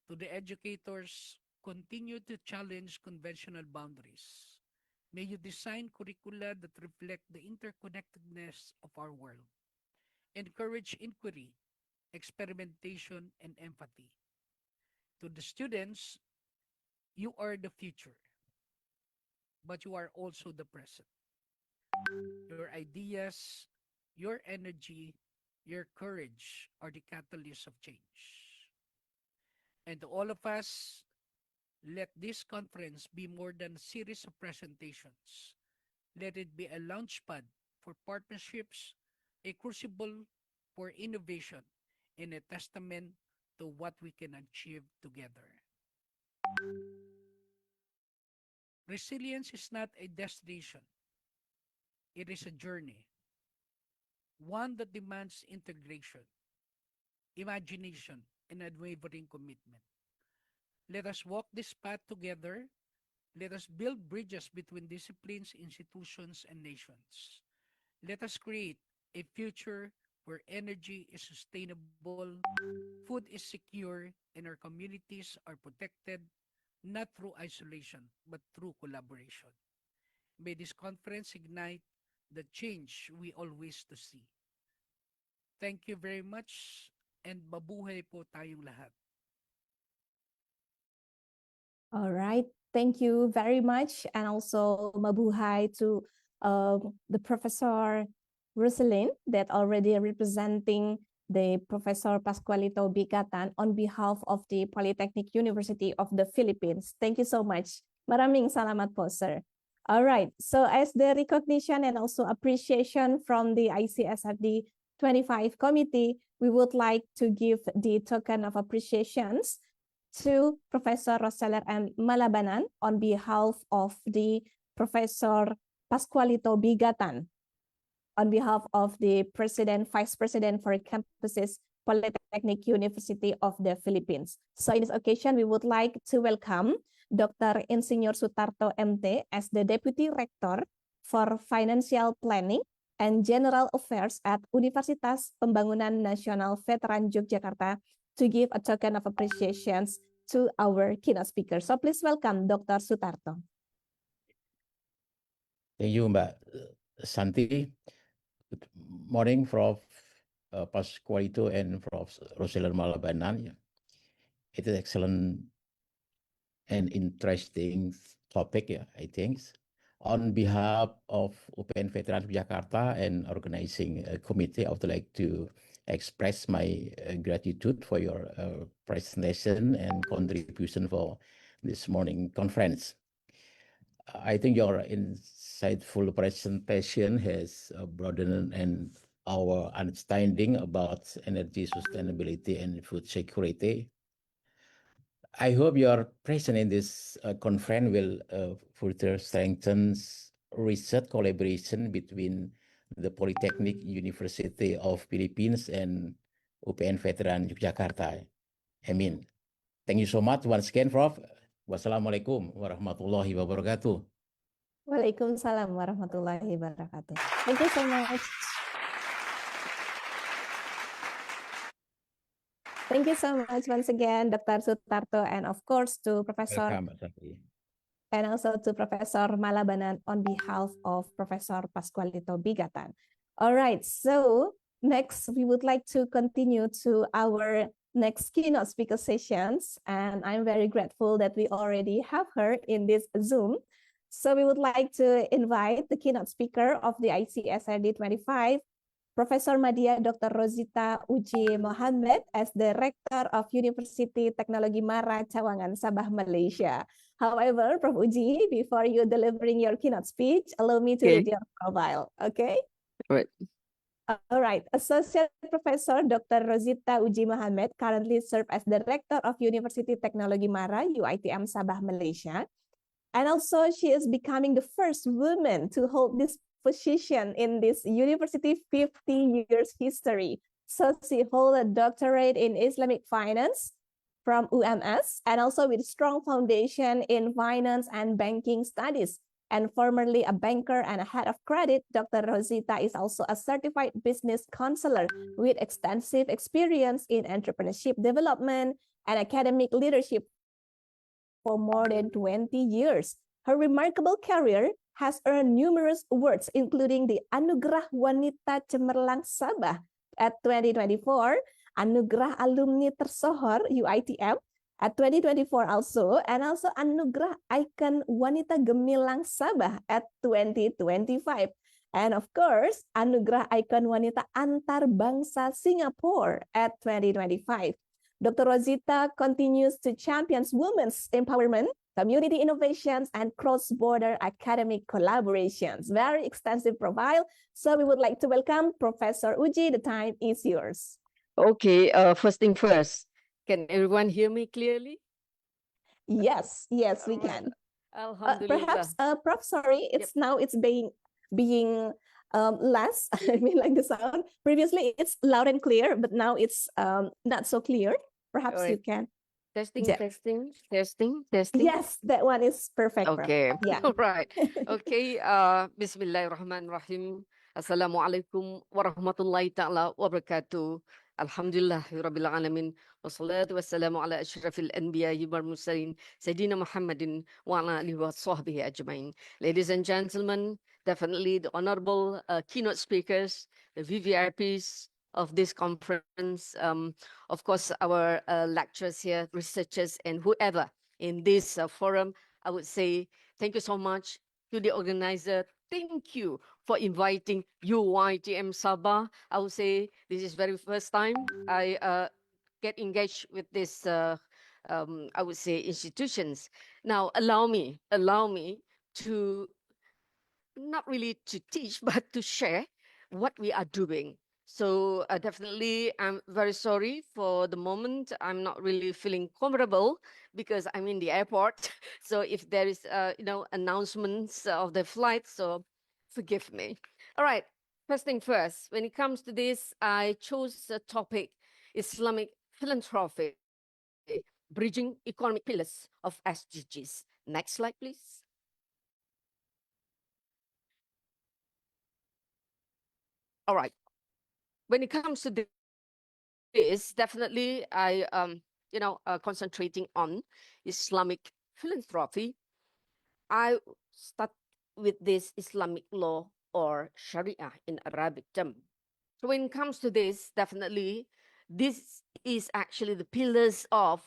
To the educators, continue to challenge conventional boundaries. May you design curricula that reflect the interconnectedness of our world. Encourage inquiry, experimentation, and empathy. To the students, you are the future, but you are also the present. Your ideas, your energy, your courage are the catalyst of change. And to all of us, let this conference be more than a series of presentations. Let it be a launchpad for partnerships, a crucible for innovation, and a testament to what we can achieve together. Resilience is not a destination, it is a journey, one that demands integration, imagination, and unwavering commitment. Let us walk this path together. Let us build bridges between disciplines, institutions, and nations. Let us create a future where energy is sustainable, food is secure, and our communities are protected not through isolation, but through collaboration. May this conference ignite the change we all wish to see. Thank you very much, and mabuhay po tayong lahat. All right. Thank you very much. And also mabuhay to the Professor Roselyn that already representing the Professor Pascualito Bigatan on behalf of the Polytechnic University of the Philippines. Thank you so much. Maraming salamat po, sir. All right. So as the recognition and also appreciation from the ICSRD-25 committee, we would like to give the token of appreciations to Professor Roseller M. Malabanan on behalf of the Professor Pascualito Bigatan, on behalf of the President, Vice President for Campuses, Polytechnic University of the Philippines. So in this occasion, we would like to welcome Dr. Insinyur Sutarto MT as the Deputy Rector for Financial Planning and General Affairs at Universitas Pembangunan Nasional Veteran Yogyakarta to give a token of appreciation to our keynote speaker. So please welcome Dr. Sutarto. Thank you, Mbak Santi. Good morning, Prof. Pascualito and Prof. Roseller Malabanan. It is excellent and interesting topic, I think. On behalf of UPN Veteran Jakarta and organizing committee, I would like to express my gratitude for your presentation and contribution for this morning conference. I think your insightful presentation has broadened and our understanding about energy sustainability and food security. I hope your presence in this conference will further strengthen research collaboration between the Polytechnic University of Philippines and UPN Veteran Yogyakarta. Amin. Thank you so much once again, Prof. Wassalamualaikum warahmatullahi wabarakatuh. Waalaikumsalam warahmatullahi wabarakatuh. Thank you so much. Thank you so much once again, Dr. Sutarto, and of course to Professor and also to Professor Malabanan on behalf of Professor Pascualito Bigatan. All right, so next we would like to continue to our next keynote speaker sessions, and I'm very grateful that we already have her in this Zoom. So we would like to invite the keynote speaker of the ICSRD-25, Professor Madya Dr. Rosita Uji Mohammed as the Rector of Universiti Teknologi MARA, Cawangan Sabah Malaysia. However, Prof. Uji, before you delivering your keynote speech, allow me to read your profile, okay? Right. All right. Associate Professor Dr. Rosita Uji Mohammed currently serves as the Rector of Universiti Teknologi MARA, UiTM Sabah Malaysia. And also she is becoming the first woman to hold this position in this university 50 years history. So she holds a doctorate in Islamic finance from UMS and also with strong foundation in finance and banking studies. And formerly a banker and a head of credit, Dr. Rosita is also a certified business counselor with extensive experience in entrepreneurship development and academic leadership for more than 20 years. Her remarkable career has earned numerous awards, including the Anugerah Wanita Cemerlang Sabah at 2024, Anugerah Alumni Tersohor UiTM at 2024 also, and also Anugerah Icon Wanita Gemilang Sabah at 2025. And of course, Anugerah Icon Wanita Antar Bangsa Singapore at 2025. Dr. Rosita continues to champion women's empowerment, community innovations, and cross-border academic collaborations. Very extensive profile. So we would like to welcome Professor Uji. The time is yours. Okay, first thing first, can everyone hear me clearly? Yes, yes, we Alright. can. Alhamdulillah. Perhaps, Prof, sorry, it's now it's being less. I mean, like the sound. Previously, it's loud and clear, but now it's not so clear. Perhaps you can. Testing, Yeah. testing, testing, testing. Yes, that one is perfect. Prof. Okay. Yeah. All right. Okay. Bismillahirrahmanirrahim. Assalamualaikum warahmatullahi ta'ala wabarakatuh. Alhamdulillah rabbil alamin. Wassalatu wassalamu ala ashrafil anbiya wal mursalin Sayyidina Muhammadin wa ala alihi wa sahbihi ajmain. Ladies and gentlemen, definitely the honorable keynote speakers, the VVIPs of this conference, of course, our lecturers here, researchers, and whoever in this forum, I would say thank you so much to the organizer. Thank you for inviting UiTM Sabah. I would say this is very first time I get engaged with this, I would say, institutions. Now, allow me to not really to teach, but to share what we are doing. So definitely, I'm very sorry for the moment. I'm not really feeling comfortable because I'm in the airport. So if there is, announcements of the flight, so forgive me. All right, first thing first, when it comes to this, I chose the topic Islamic philanthropy, bridging economic pillars of SDGs. Next slide, please. All right. When it comes to this, definitely I concentrating on Islamic philanthropy. I start with this Islamic law or Sharia in Arabic term. So when it comes to this, definitely this is actually the pillars of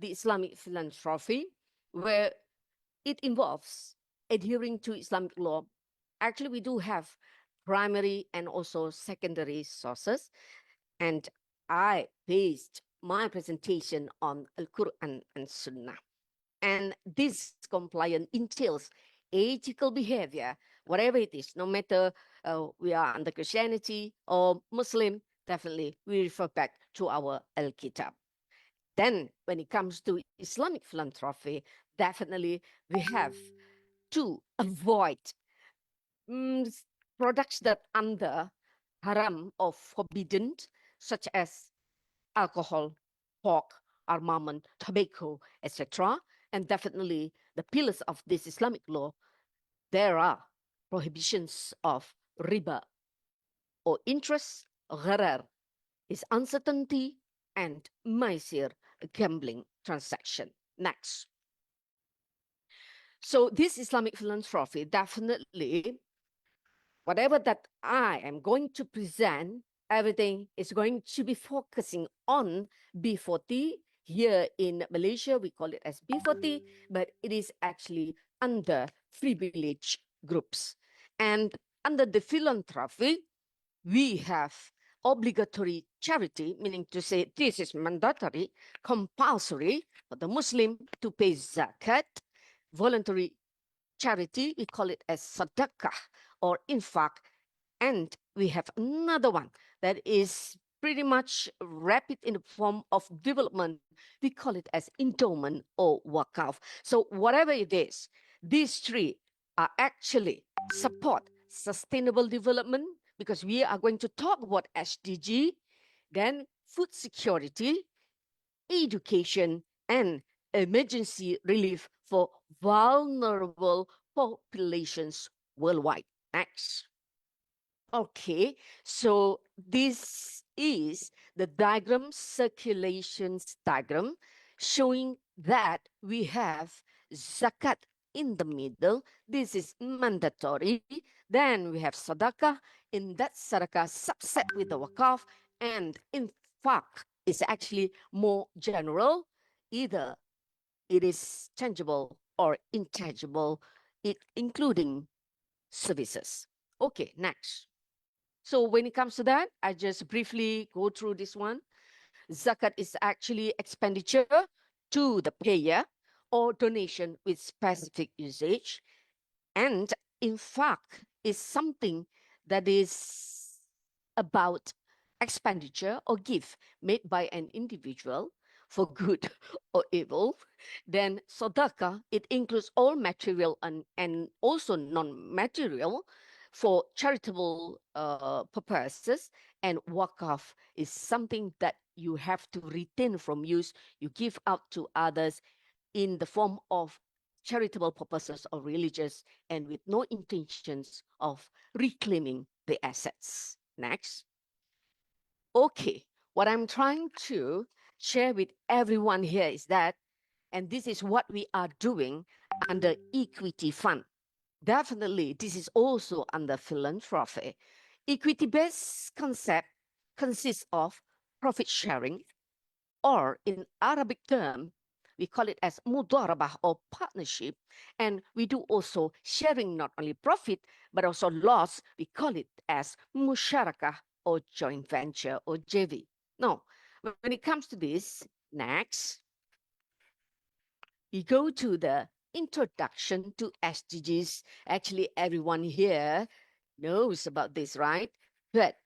the Islamic philanthropy, where it involves adhering to Islamic law. Actually, we do have primary and also secondary sources. And I based my presentation on Al-Quran and Sunnah. And this compliance entails ethical behavior, whatever it is, no matter we are under Christianity or Muslim, definitely we refer back to our Al-Kitab. Then when it comes to Islamic philanthropy, definitely we have to avoid products that under haram or forbidden, such as alcohol, pork, armament, tobacco, etc. And definitely the pillars of this Islamic law, there are prohibitions of riba or interest, gharar is uncertainty, and maisir, gambling transaction. Next. So this Islamic philanthropy, definitely, whatever that I am going to present everything is going to be focusing on B40. Here in Malaysia, we call it as B40, but it is actually under privileged groups. And under the philanthropy, we have obligatory charity, meaning to say this is mandatory, compulsory for the Muslim to pay zakat. Voluntary charity, we call it as sadaqah or infaq. And we have another one that is pretty much rapid in the form of development. We call it as endowment or wakaf. So whatever it is, these three are actually support sustainable development, because we are going to talk about SDG, then food security, education, and emergency relief for vulnerable populations worldwide. Next. Okay, so this is the diagram, circulations diagram, showing that we have zakat in the middle. This is mandatory. Then we have sadaqah. In that sadaqah, subset with the wakaf, and infaq is actually more general. Either it is tangible or intangible, including services. Okay, next. So when it comes to that, I just briefly go through this one. Zakat is actually expenditure to the payer or donation with specific usage. And in fact, is something that is about expenditure or gift made by an individual for good or evil. Then sadaqah, it includes all material and also non-material for charitable purposes. And wakaf is something that you have to retain from use, you give out to others in the form of charitable purposes or religious, and with no intentions of reclaiming the assets. Next. Okay, what I'm trying to share with everyone here is that, and this is what we are doing under equity fund. Definitely, this is also under philanthropy. Equity-based concept consists of profit sharing, or in Arabic term, we call it as mudarabah or partnership. And we do also sharing not only profit, but also loss. We call it as musyarakah or joint venture or JV. Now, when it comes to this, next, we go to the introduction to SDGs. Actually, everyone here knows about this, right? But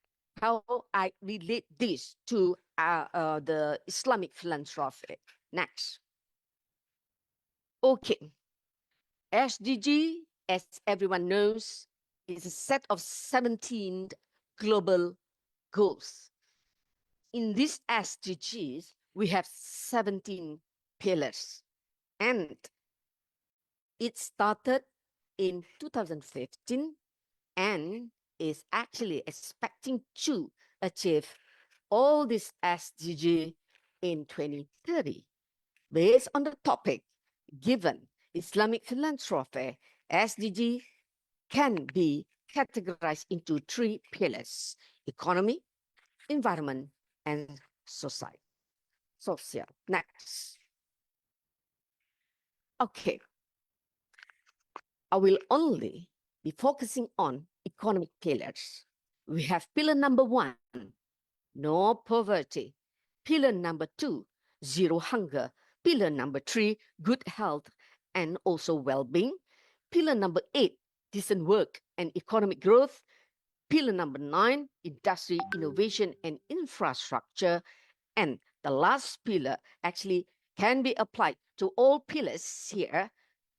how I relate this to the Islamic philanthropy. Next. Okay. SDG, as everyone knows, is a set of 17 global goals. In these SDGs, we have 17 pillars. And it started in 2015 and is actually expecting to achieve all these SDG in 2030. Based on the topic given, Islamic philanthropy, SDG can be categorized into 3 pillars: economy, environment, and society. Social. Next. Okay. I will only be focusing on economic pillars. We have pillar number 1, no poverty. Pillar number 2, zero hunger. Pillar number 3, good health and also well-being. Pillar number 8, decent work and economic growth. Pillar number 9, industry, innovation and infrastructure. And the last pillar actually can be applied to all pillars here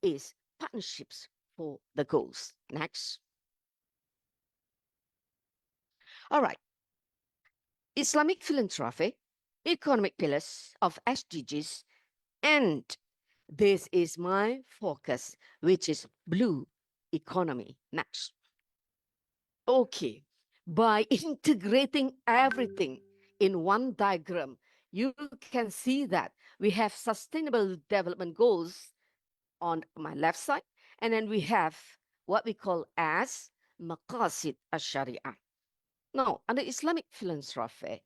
is partnerships for the goals. Next. All right. Islamic philanthropy, economic pillars of SDGs, and this is my focus, which is blue economy. Next. Okay. By integrating everything in one diagram, you can see that we have sustainable development goals on my left side, and then we have what we call as maqasid al-sharia. Now, under Islamic philanthropy,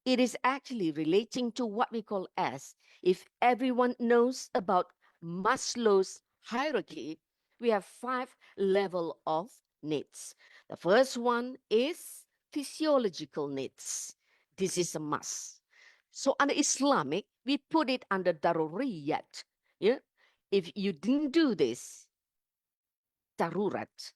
it is actually relating to what we call as, if everyone knows about Maslow's hierarchy, we have 5 level of needs. The first one is physiological needs. This is a must. So under Islamic, we put it under daruriyat. Yeah? If you didn't do this, darurat.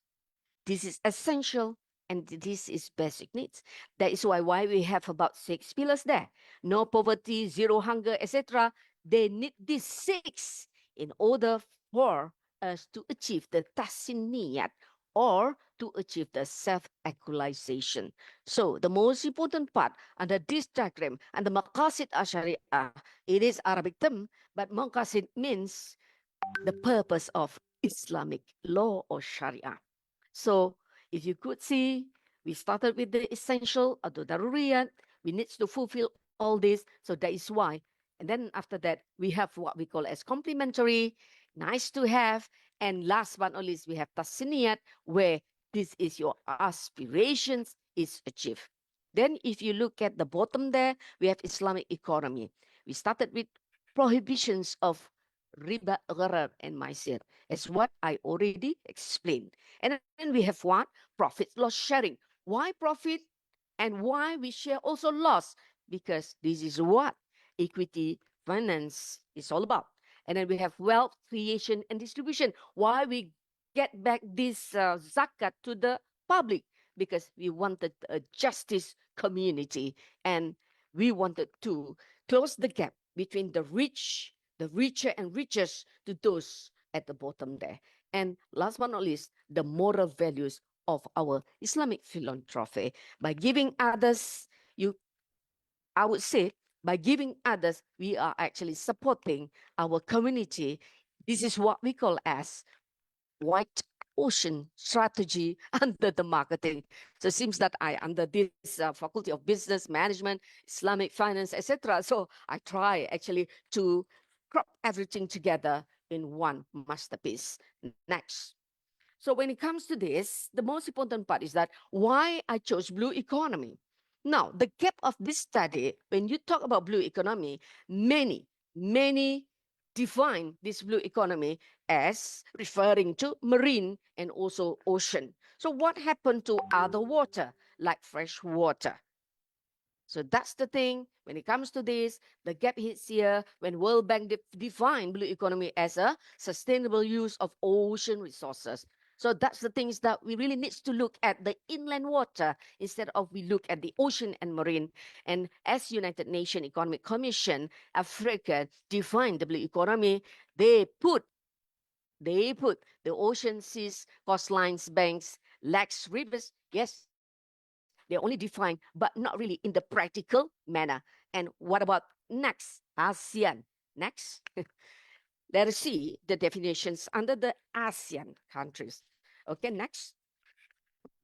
This is essential and this is basic needs. That is why we have about 6 pillars there. No poverty, zero hunger, etc. They need these 6 in order for us to achieve the tasiniyat or to achieve the self-actualization. So the most important part under this diagram and the maqasid asyariah, it is Arabic term, but maqasid means the purpose of Islamic law or Sharia. So if you could see, we started with the essential or the daruriyat. We need to fulfill all this. So that is why. And then after that, we have what we call as complementary, nice to have. And last but not least, we have tasiniyat, where this is your aspirations is achieved. Then if you look at the bottom there, we have Islamic economy. We started with prohibitions of riba, gharar, and maisir, as what I already explained. And then we have what? Profit loss sharing. Why profit and why we share also loss? Because this is what equity finance is all about. And then we have wealth creation and distribution. Why we get back this zakat to the public? Because we wanted a justice community and we wanted to close the gap between the rich, the richer and richest to those at the bottom there. And last but not least, the moral values of our Islamic philanthropy. By giving others, I would say, by giving others, we are actually supporting our community. This is what we call as white ocean strategy under the marketing. So it seems that I under this Faculty of Business Management, Islamic Finance, etc. So I try actually to crop everything together in one masterpiece. Next. So when it comes to this, the most important part is that why I chose blue economy. Now, the gap of this study, when you talk about blue economy, many define this blue economy as referring to marine and also ocean. So what happened to other water, like fresh water? So that's the thing. When it comes to this, the gap hits here when World Bank defined blue economy as a sustainable use of ocean resources. So that's the things that we really need to look at the inland water instead of we look at the ocean and marine. And as United Nations Economic Commission, Africa defined the blue economy, they put the ocean, seas, coastlines, banks, lakes, rivers. Yes, they only define, but not really in the practical manner. And what about next? ASEAN. Next. Let us see the definitions under the ASEAN countries. Okay, next.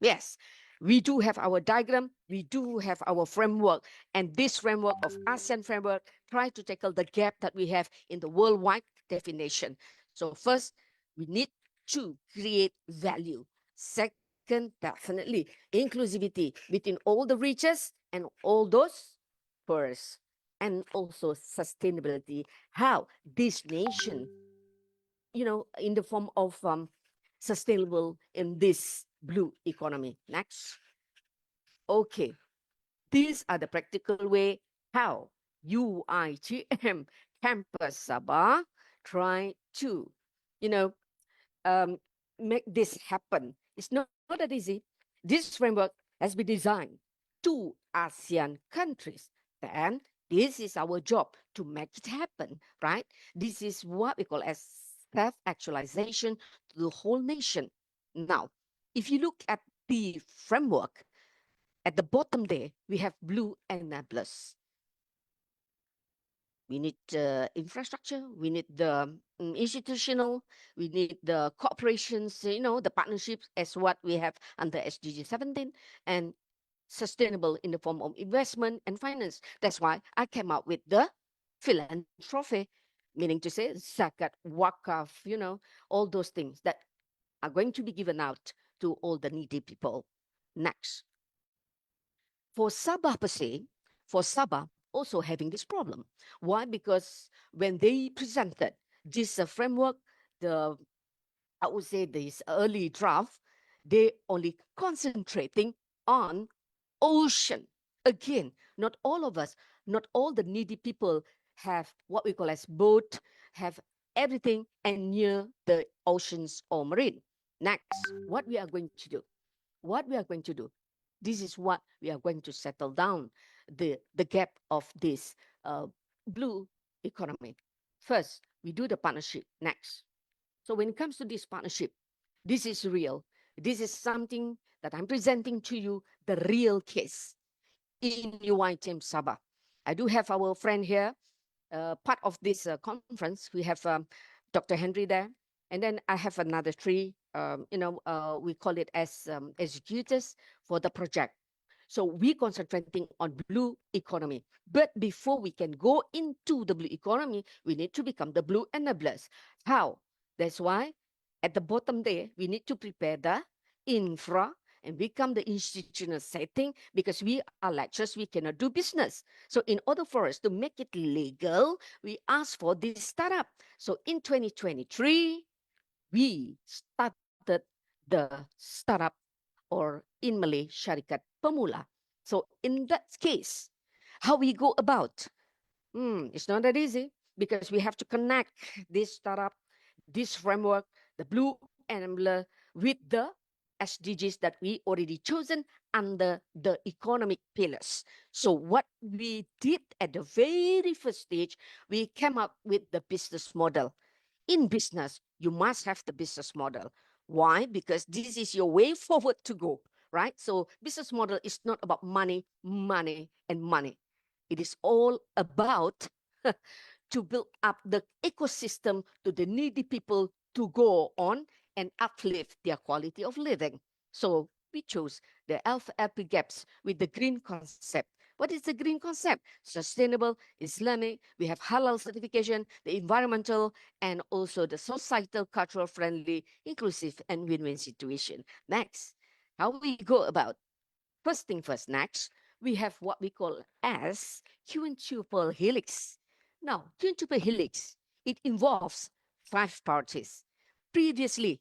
Yes, we do have our diagram, we do have our framework, and this framework of ASEAN framework try to tackle the gap that we have in the worldwide definition. So first, we need to create value. Second, definitely inclusivity between all the riches and all those poors, and also sustainability, how this nation, in the form of sustainable in this blue economy. Next. Okay, these are the practical way how UiTM Campus Sabah try to, make this happen. It's not that easy. This framework has been designed to ASEAN countries. Then this is our job to make it happen, right? This is what we call as self-actualization to the whole nation. Now, if you look at the framework, at the bottom there, we have blue enablers. We need infrastructure, we need the institutional, we need the corporations, the partnerships as what we have under SDG 17, and sustainable in the form of investment and finance. That's why I came out with the philanthropy, meaning to say zakat, wakaf, all those things that are going to be given out to all the needy people. Next. for Sabah per se, for Sabah also having this problem. Why? Because when they presented this framework, I would say this early draft, they only concentrating on ocean. Again, not all of us, not all the needy people have what we call as boat, have everything and near the oceans or marine. Next, what we are going to do? What we are going to do? This is what we are going to settle down the gap of this blue economy. First, we do the partnership. Next. So when it comes to this partnership, this is real. This is something that I'm presenting to you, the real case in UiTM Sabah. I do have our friend here, part of this conference. We have Dr. Henry there. And then I have another three, we call it as executors for the project. So we're concentrating on blue economy. But before we can go into the blue economy, we need to become the blue enablers. How? That's why at the bottom there, we need to prepare the infra and become the institutional setting, because we are lecturers, we cannot do business. So in order for us to make it legal, we ask for this startup. So in 2023, we started the startup, or in Malay, Syarikat Pemula. So in that case, how we go about? It's not that easy, because we have to connect this startup, this framework, the blue enabler with the SDGs that we already chosen under the economic pillars. So what we did at the very first stage, we came up with the business model. In business, you must have the business model. Why? Because this is your way forward to go, right? So business model is not about money, money, and money. It is all about to build up the ecosystem to the needy people to go on and uplift their quality of living. So we chose the LP gaps with the green concept. What is the green concept? Sustainable, Islamic, we have halal certification, the environmental, and also the societal, cultural friendly, inclusive, and win-win situation. Next, how we go about? First thing first, next, we have what we call as quintuple helix. Now, quintuple helix, it involves 5 parties. Previously,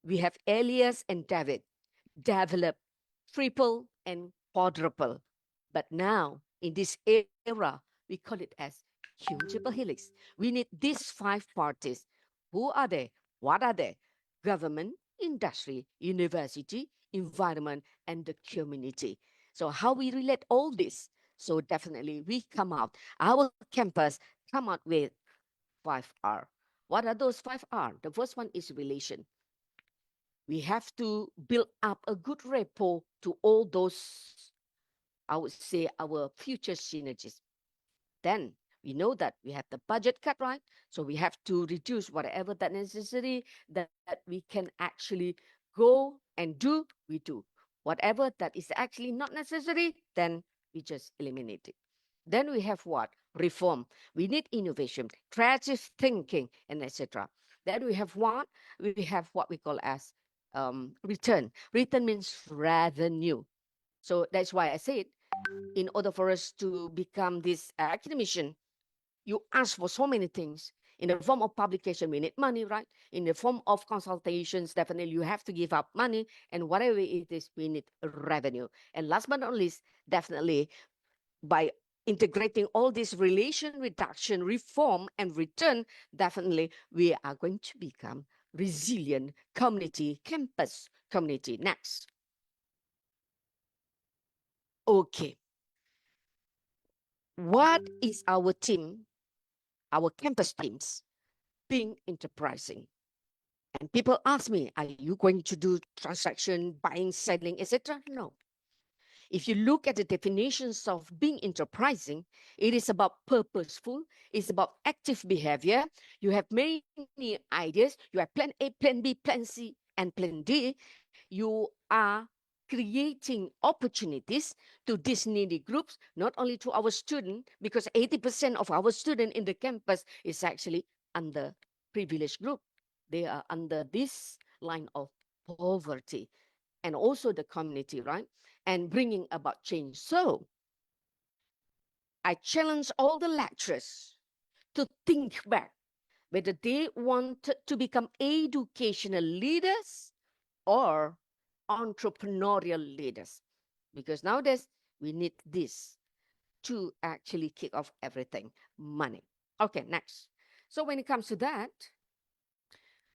we have Elias and David developed triple and quadruple. But now, in this era, we call it as quintuple helix. We need these 5 parties. Who are they? What are they? Government, industry, university, environment, and the community. So how we relate all this? So definitely we come out, our campus come out with 5R. What are those 5R? The first one is relation. We have to build up a good rapport to all those, I would say, our future synergies. Then we know that we have the budget cut, right? So we have to reduce whatever that necessary that we can actually go and do, we do. Whatever that is actually not necessary, then we just eliminate it. Then we have what? Reform. We need innovation, creative thinking, and etc. Then we have what? We have what we call as return. Return means revenue. So that's why I said, in order for us to become this academician, you ask for so many things. In the form of publication, we need money, right? In the form of consultations, definitely you have to give up money. And whatever it is, we need revenue. And last but not least, definitely by integrating all this relation reduction, reform, and return, definitely we are going to become resilient community, campus community. Next. Okay. What is our team, our campus teams, being enterprising? And people ask me, are you going to do transaction, buying, selling, etc.? No. If you look at the definitions of being enterprising, it is about purposeful, it's about active behavior. You have many ideas, you have plan A, plan B, plan C, and plan D. You are creating opportunities to these needy groups, not only to our students, because 80% of our students in the campus is actually under privileged group. They are under this line of poverty, and also the community, right? and bringing about change. So I challenge all the lecturers to think back whether they want to become educational leaders or entrepreneurial leaders. Because nowadays, we need this to actually kick off everything, money. Okay, next. So when it comes to that,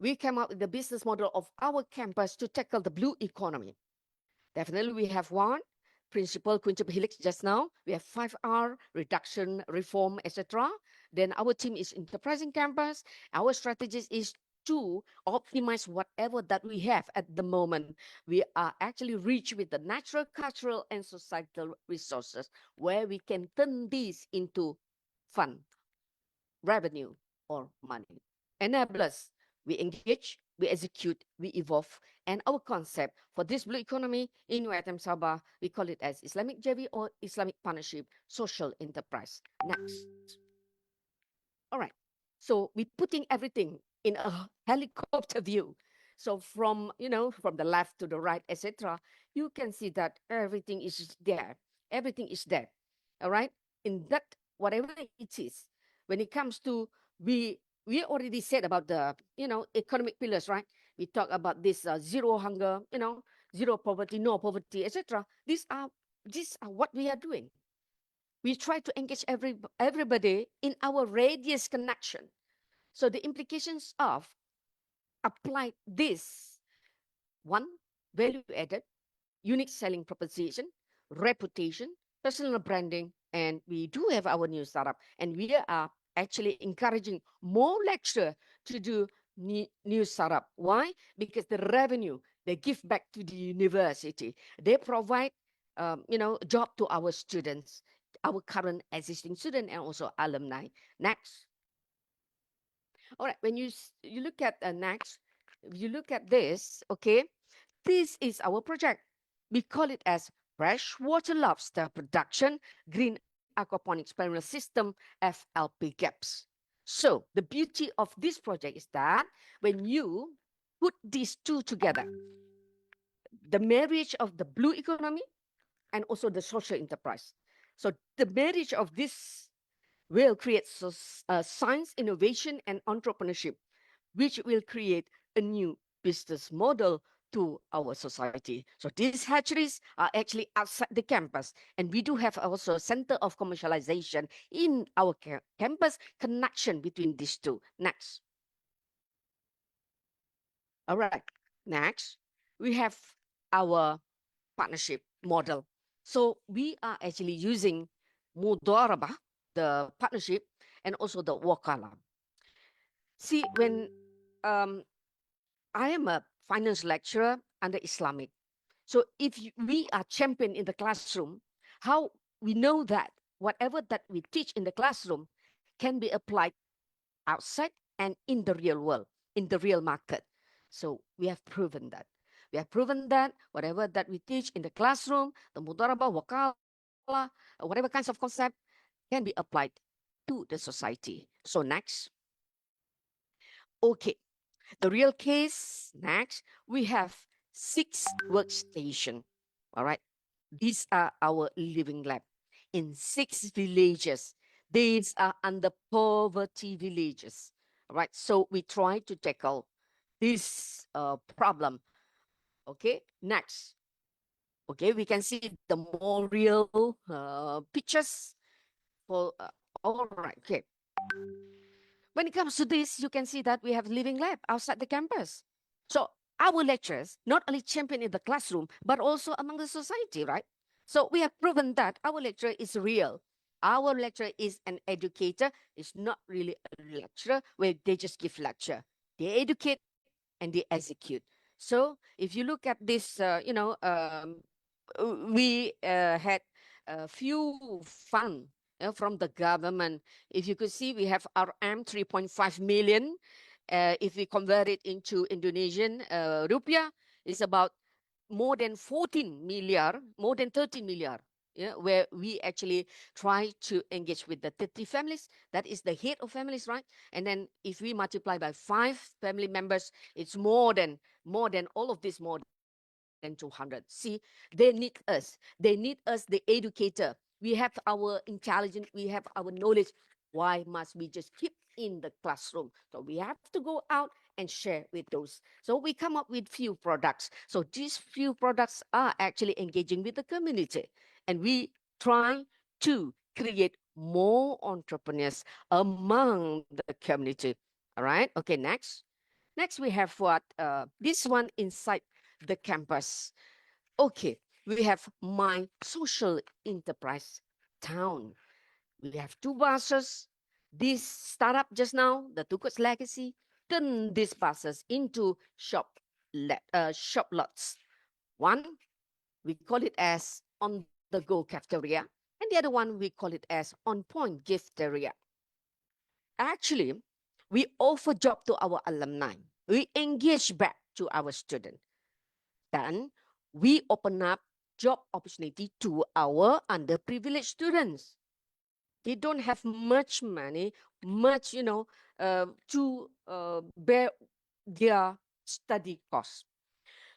we came up with the business model of our campus to tackle the blue economy. Definitely, we have one principle, quintuple helix just now. We have 5R, reduction, reform, etc. Then our team is enterprising campus. Our strategy is to optimize whatever that we have at the moment. We are actually rich with the natural, cultural, and societal resources where we can turn these into fund, revenue, or money. Enablers, we engage, we execute, we evolve. And our concept for this blue economy in UiTM Sabah, we call it as Islamic JV or Islamic Partnership Social Enterprise. Next. All right. So we're putting everything in a helicopter view. So from, from the left to the right, etc., you can see that everything is there. Everything is there. All right. In that, whatever it is, when it comes to, we already said about the, economic pillars, right? We talk about this zero hunger, zero poverty, no poverty, etc. These are what we are doing. We try to engage everybody in our radius connection. So the implications of apply this: one, value added, unique selling proposition, reputation, personal branding, and we do have our new startup, and we are actually encouraging more lecturers to do new startup. Why? Because the revenue they give back to the university, they provide job to our students, our current existing student, and also alumni. Next. All right, when you look at next, you look at this, okay, this is our project. We call it as Freshwater Lobster Production Green Aquaponics Experiment System, FLP GAPS. So the beauty of this project is that when you put these two together, the marriage of the blue economy and also the social enterprise. So the marriage of this will create science, innovation, and entrepreneurship, which will create a new business model to our society. So these hatcheries are actually outside the campus, and we do have also a center of commercialization in our campus, connection between these two. Next. All right, next, we have our partnership model. So we are actually using Mudharabah, the partnership, and also the Wakala. See, when I am a finance lecturer under Islamic, so if we are champion in the classroom, how we know that whatever that we teach in the classroom can be applied outside and in the real world, in the real market. So we have proven that. We have proven that whatever that we teach in the classroom, the Mudharabah, Wakala, whatever kinds of concept can be applied to the society. So next. Okay, the real case, next, we have 6 workstation. All right, these are our living lab in 6 villages. These are under poverty villages. All right, so we try to tackle this problem. Okay, next. Okay, we can see the more real pictures. For all right, okay. When it comes to this, you can see that we have living lab outside the campus. So our lecturers not only champion in the classroom, but also among the society, right? So we have proven that our lecturer is real. Our lecturer is an educator. It's not really a lecturer where they just give lecture. They educate and they execute. So if you look at this, we had a few funds from the government. If you could see, we have RM 3.5 million. If we convert it into Indonesian rupiah, it's about more than 14 million, more than 13 million. Yeah, where we actually try to engage with the 30 families. That is the head of families, right? And then if we multiply by 5 family members, it's more than all of this, more than 200. See, they need us. They need us, the educator. We have our intelligence, we have our knowledge. Why must we just keep in the classroom? So we have to go out and share with those. So we come up with few products. So these few products are actually engaging with the community. And we try to create more entrepreneurs among the community. All right. Okay, next. Next, we have what? This one inside the campus. Okay, we have my social enterprise town. We have two buses. This startup just now, the Tukut's Legacy, turn these buses into shop lots. One, we call it as on-the-go cafeteria, and the other one, we call it as on-point gifteria. Actually, we offer job to our alumni. We engage back to our student. Then we open up job opportunity to our underprivileged students. They don't have much money, much, to bear their study costs.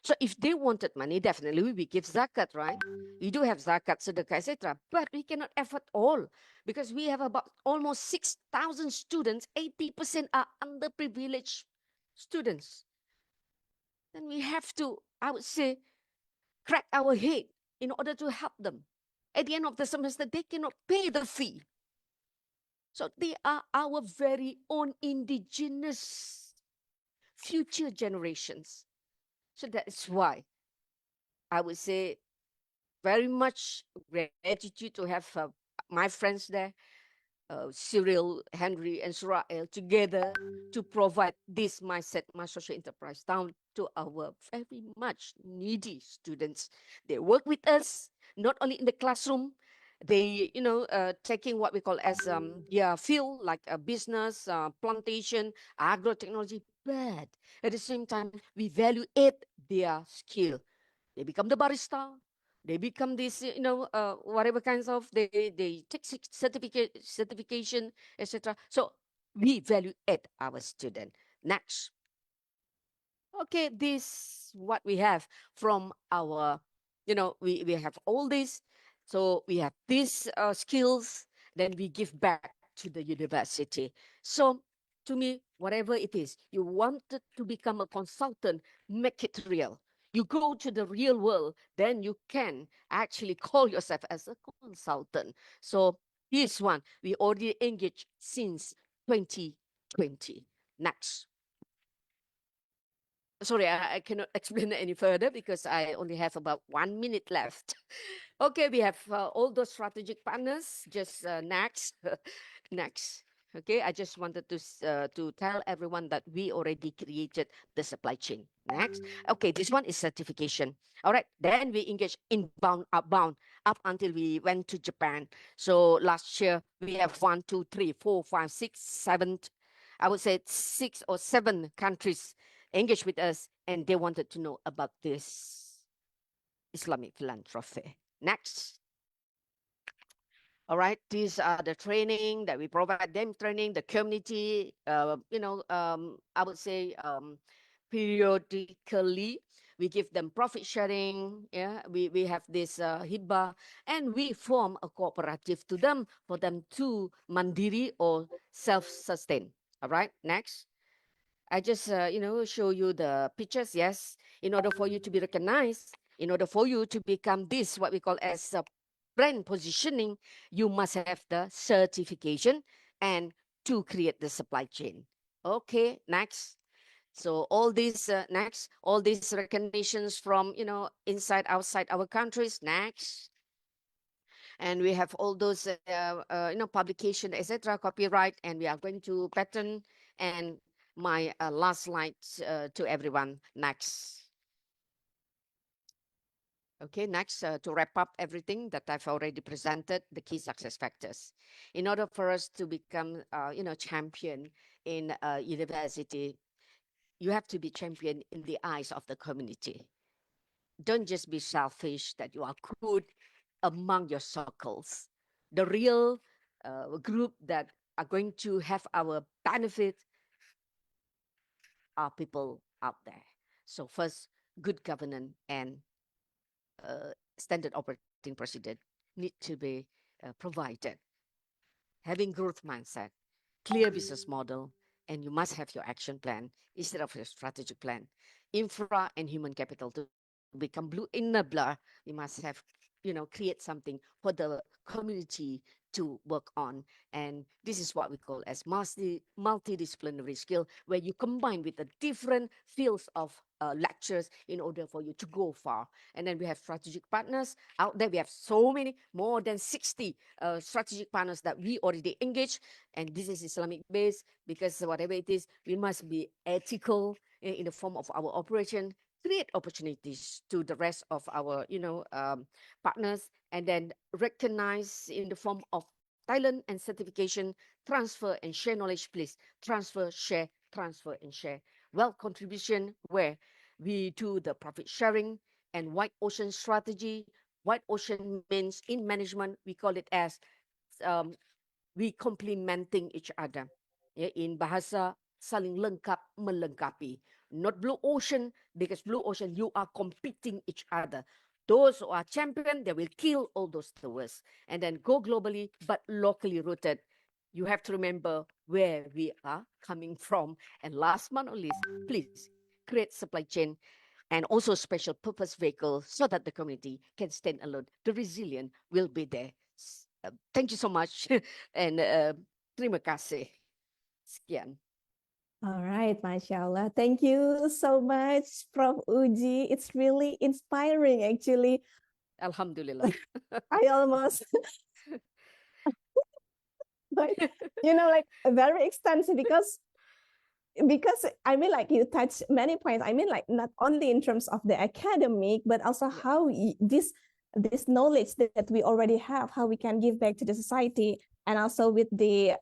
So if they wanted money, definitely we give zakat, right? We do have zakat, sedekah, etc. But we cannot afford all because we have about almost 6,000 students. 80% are underprivileged students. Then we have to, I would say, crack our head in order to help them. At the end of the semester, they cannot pay the fee. So they are our very own indigenous future generations. So that is why I would say very much gratitude to have my friends there, Cyril, Henry, and Surael together to provide this mindset, my social enterprise down to our very much needy students. They work with us, not only in the classroom, they, taking what we call as their field, like a business, plantation, agro-technology, but at the same time, we value their skill. They become the barista. They become this, whatever kinds of they take certification, etc. So we value our student. Next, okay, this what we have from our, we have all this. So we have these skills. Then we give back to the university. So to me, whatever it is, you wanted to become a consultant, make it real. You go to the real world, then you can actually call yourself as a consultant. So this one, we already engaged since 2020. Next. Sorry, I cannot explain any further because I only have about 1 minute left. Okay, we have all those strategic partners. Just next, next. Okay, I just wanted to tell everyone that we already created the supply chain. Next. Okay, this one is certification. All right, then we engage inbound, outbound, up until we went to Japan. So last year we have 1, 2, 3, 4, 5, 6, 7. I would say 6 or 7 countries engaged with us, and they wanted to know about this Islamic philanthropy. Next. All right, these are the training that we provide them training, the community, I would say periodically we give them profit sharing. Yeah, we have this hibah, and we form a cooperative to them for them to mandiri or self-sustain. All right, next. I just, show you the pictures. Yes, in order for you to be recognized, in order for you to become this, what we call as a brand positioning, you must have the certification and to create the supply chain. Okay, next. So all these next, all these recognitions from, inside, outside our countries. Next. And we have all those, publication, etc., copyright, and we are going to patent. And my last slide to everyone. Next. Okay, next, to wrap up everything that I've already presented, the key success factors. In order for us to become, champion in university, you have to be champion in the eyes of the community. Don't just be selfish that you are good among your circles. The real group that are going to have our benefit are people out there. So first, good governance and standard operating procedure need to be provided. Having growth mindset, clear business model, and you must have your action plan instead of your strategic plan. Infra and human capital to become blue enabler, we must have, create something for the community to work on. And this is what we call as multidisciplinary skill, where you combine with the different fields of lectures in order for you to go far. And then we have strategic partners out there. We have so many, more than 60 strategic partners that we already engage. And this is Islamic based, because whatever it is, we must be ethical in the form of our operation, create opportunities to the rest of our, partners, and then recognize in the form of talent and certification, transfer and share knowledge, please. Transfer, and share. Wealth contribution, where we do the profit sharing and white ocean strategy. White ocean means in management, we call it as we complementing each other. Ya, in bahasa saling lengkap melengkapi. Not blue ocean, because blue ocean you are competing each other. Those who are champion, they will kill all those tourists. And then go globally, but locally rooted. You have to remember where we are coming from. And last but not least, please create supply chain and also special purpose vehicle so that the community can stand alone. The resilient will be there. Thank you so much. And terima kasih. Sekian. All right, mashallah. Thank you so much, Prof. Uji. It's really inspiring, actually. Alhamdulillah. I almost, but like very extensive, because I mean, like, you touch many points. I mean, like, not only in terms of the academic, but also how this knowledge that we already have, how we can give back to the society, and also with the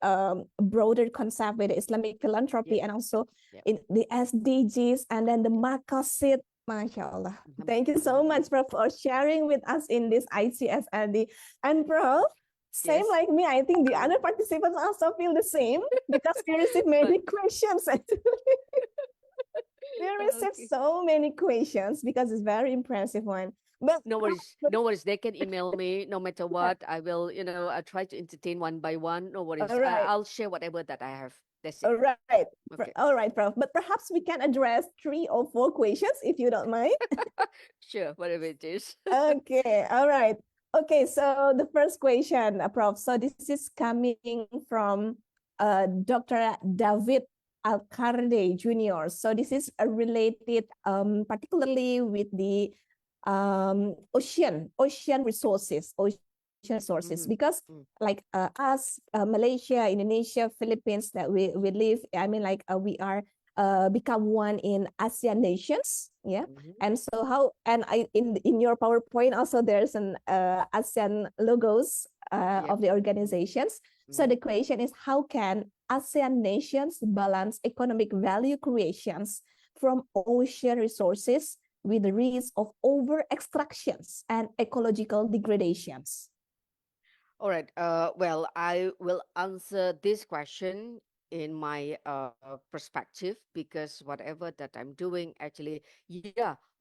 broader concept with the Islamic philanthropy, and also in the SDGs, and then the Maqasid. MashaAllah. Thank you so much, Prof, for sharing with us in this ICSRD. And Prof, same like me, I think the other participants also feel the same, because we received many questions. We received so many questions, because it's very impressive one. But no worries. They can email me no matter what. I will, I try to entertain one by one. No worries. All right. I'll share whatever that I have. That's it. All right. Okay. All right, Prof. But perhaps we can address 3 or 4 questions, if you don't mind. Sure, whatever it is. Okay. All right. Okay. So the first question, Prof. So this is coming from Dr. David Alcarde Jr. So this is related particularly with the ocean resources, because like us, Malaysia, Indonesia, Philippines, that we live, I mean, like we are become one in ASEAN nations, and so how, and in your PowerPoint also there's an ASEAN logos of the organizations. So the question is, how can ASEAN nations balance economic value creations from ocean resources with the risk of over extractions and ecological degradations? All right. Well, I will answer this question in my perspective, because whatever that I'm doing, actually,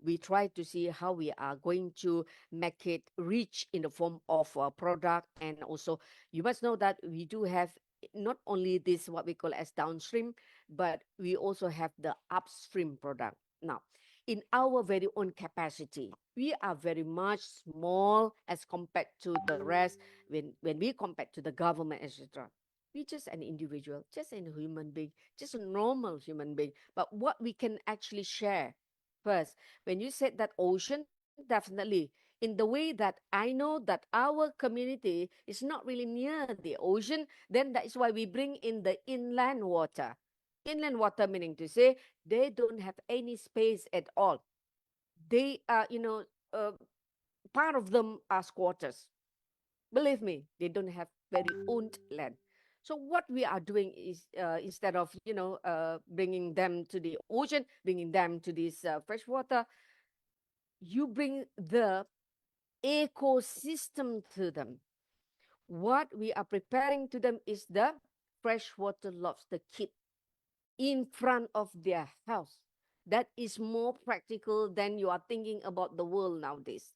we try to see how we are going to make it rich in the form of a product. And also, you must know that we do have not only this, what we call as downstream, but we also have the upstream product. Now, in our very own capacity, we are very much small as compared to the rest. When we compare to the government, etc., we just an individual, just a human being, just a normal human being. But what we can actually share first, when you said that ocean, definitely in the way that I know that our community is not really near the ocean, then that is why we bring in the inland water. Inland water meaning to say they don't have any space at all. They are, part of them are squatters. Believe me, they don't have very owned land. So what we are doing is instead of bringing them to the ocean, bringing them to this fresh water, you bring the ecosystem to them. What we are preparing to them is the freshwater lobster kit in front of their house. That is more practical than you are thinking about the world nowadays.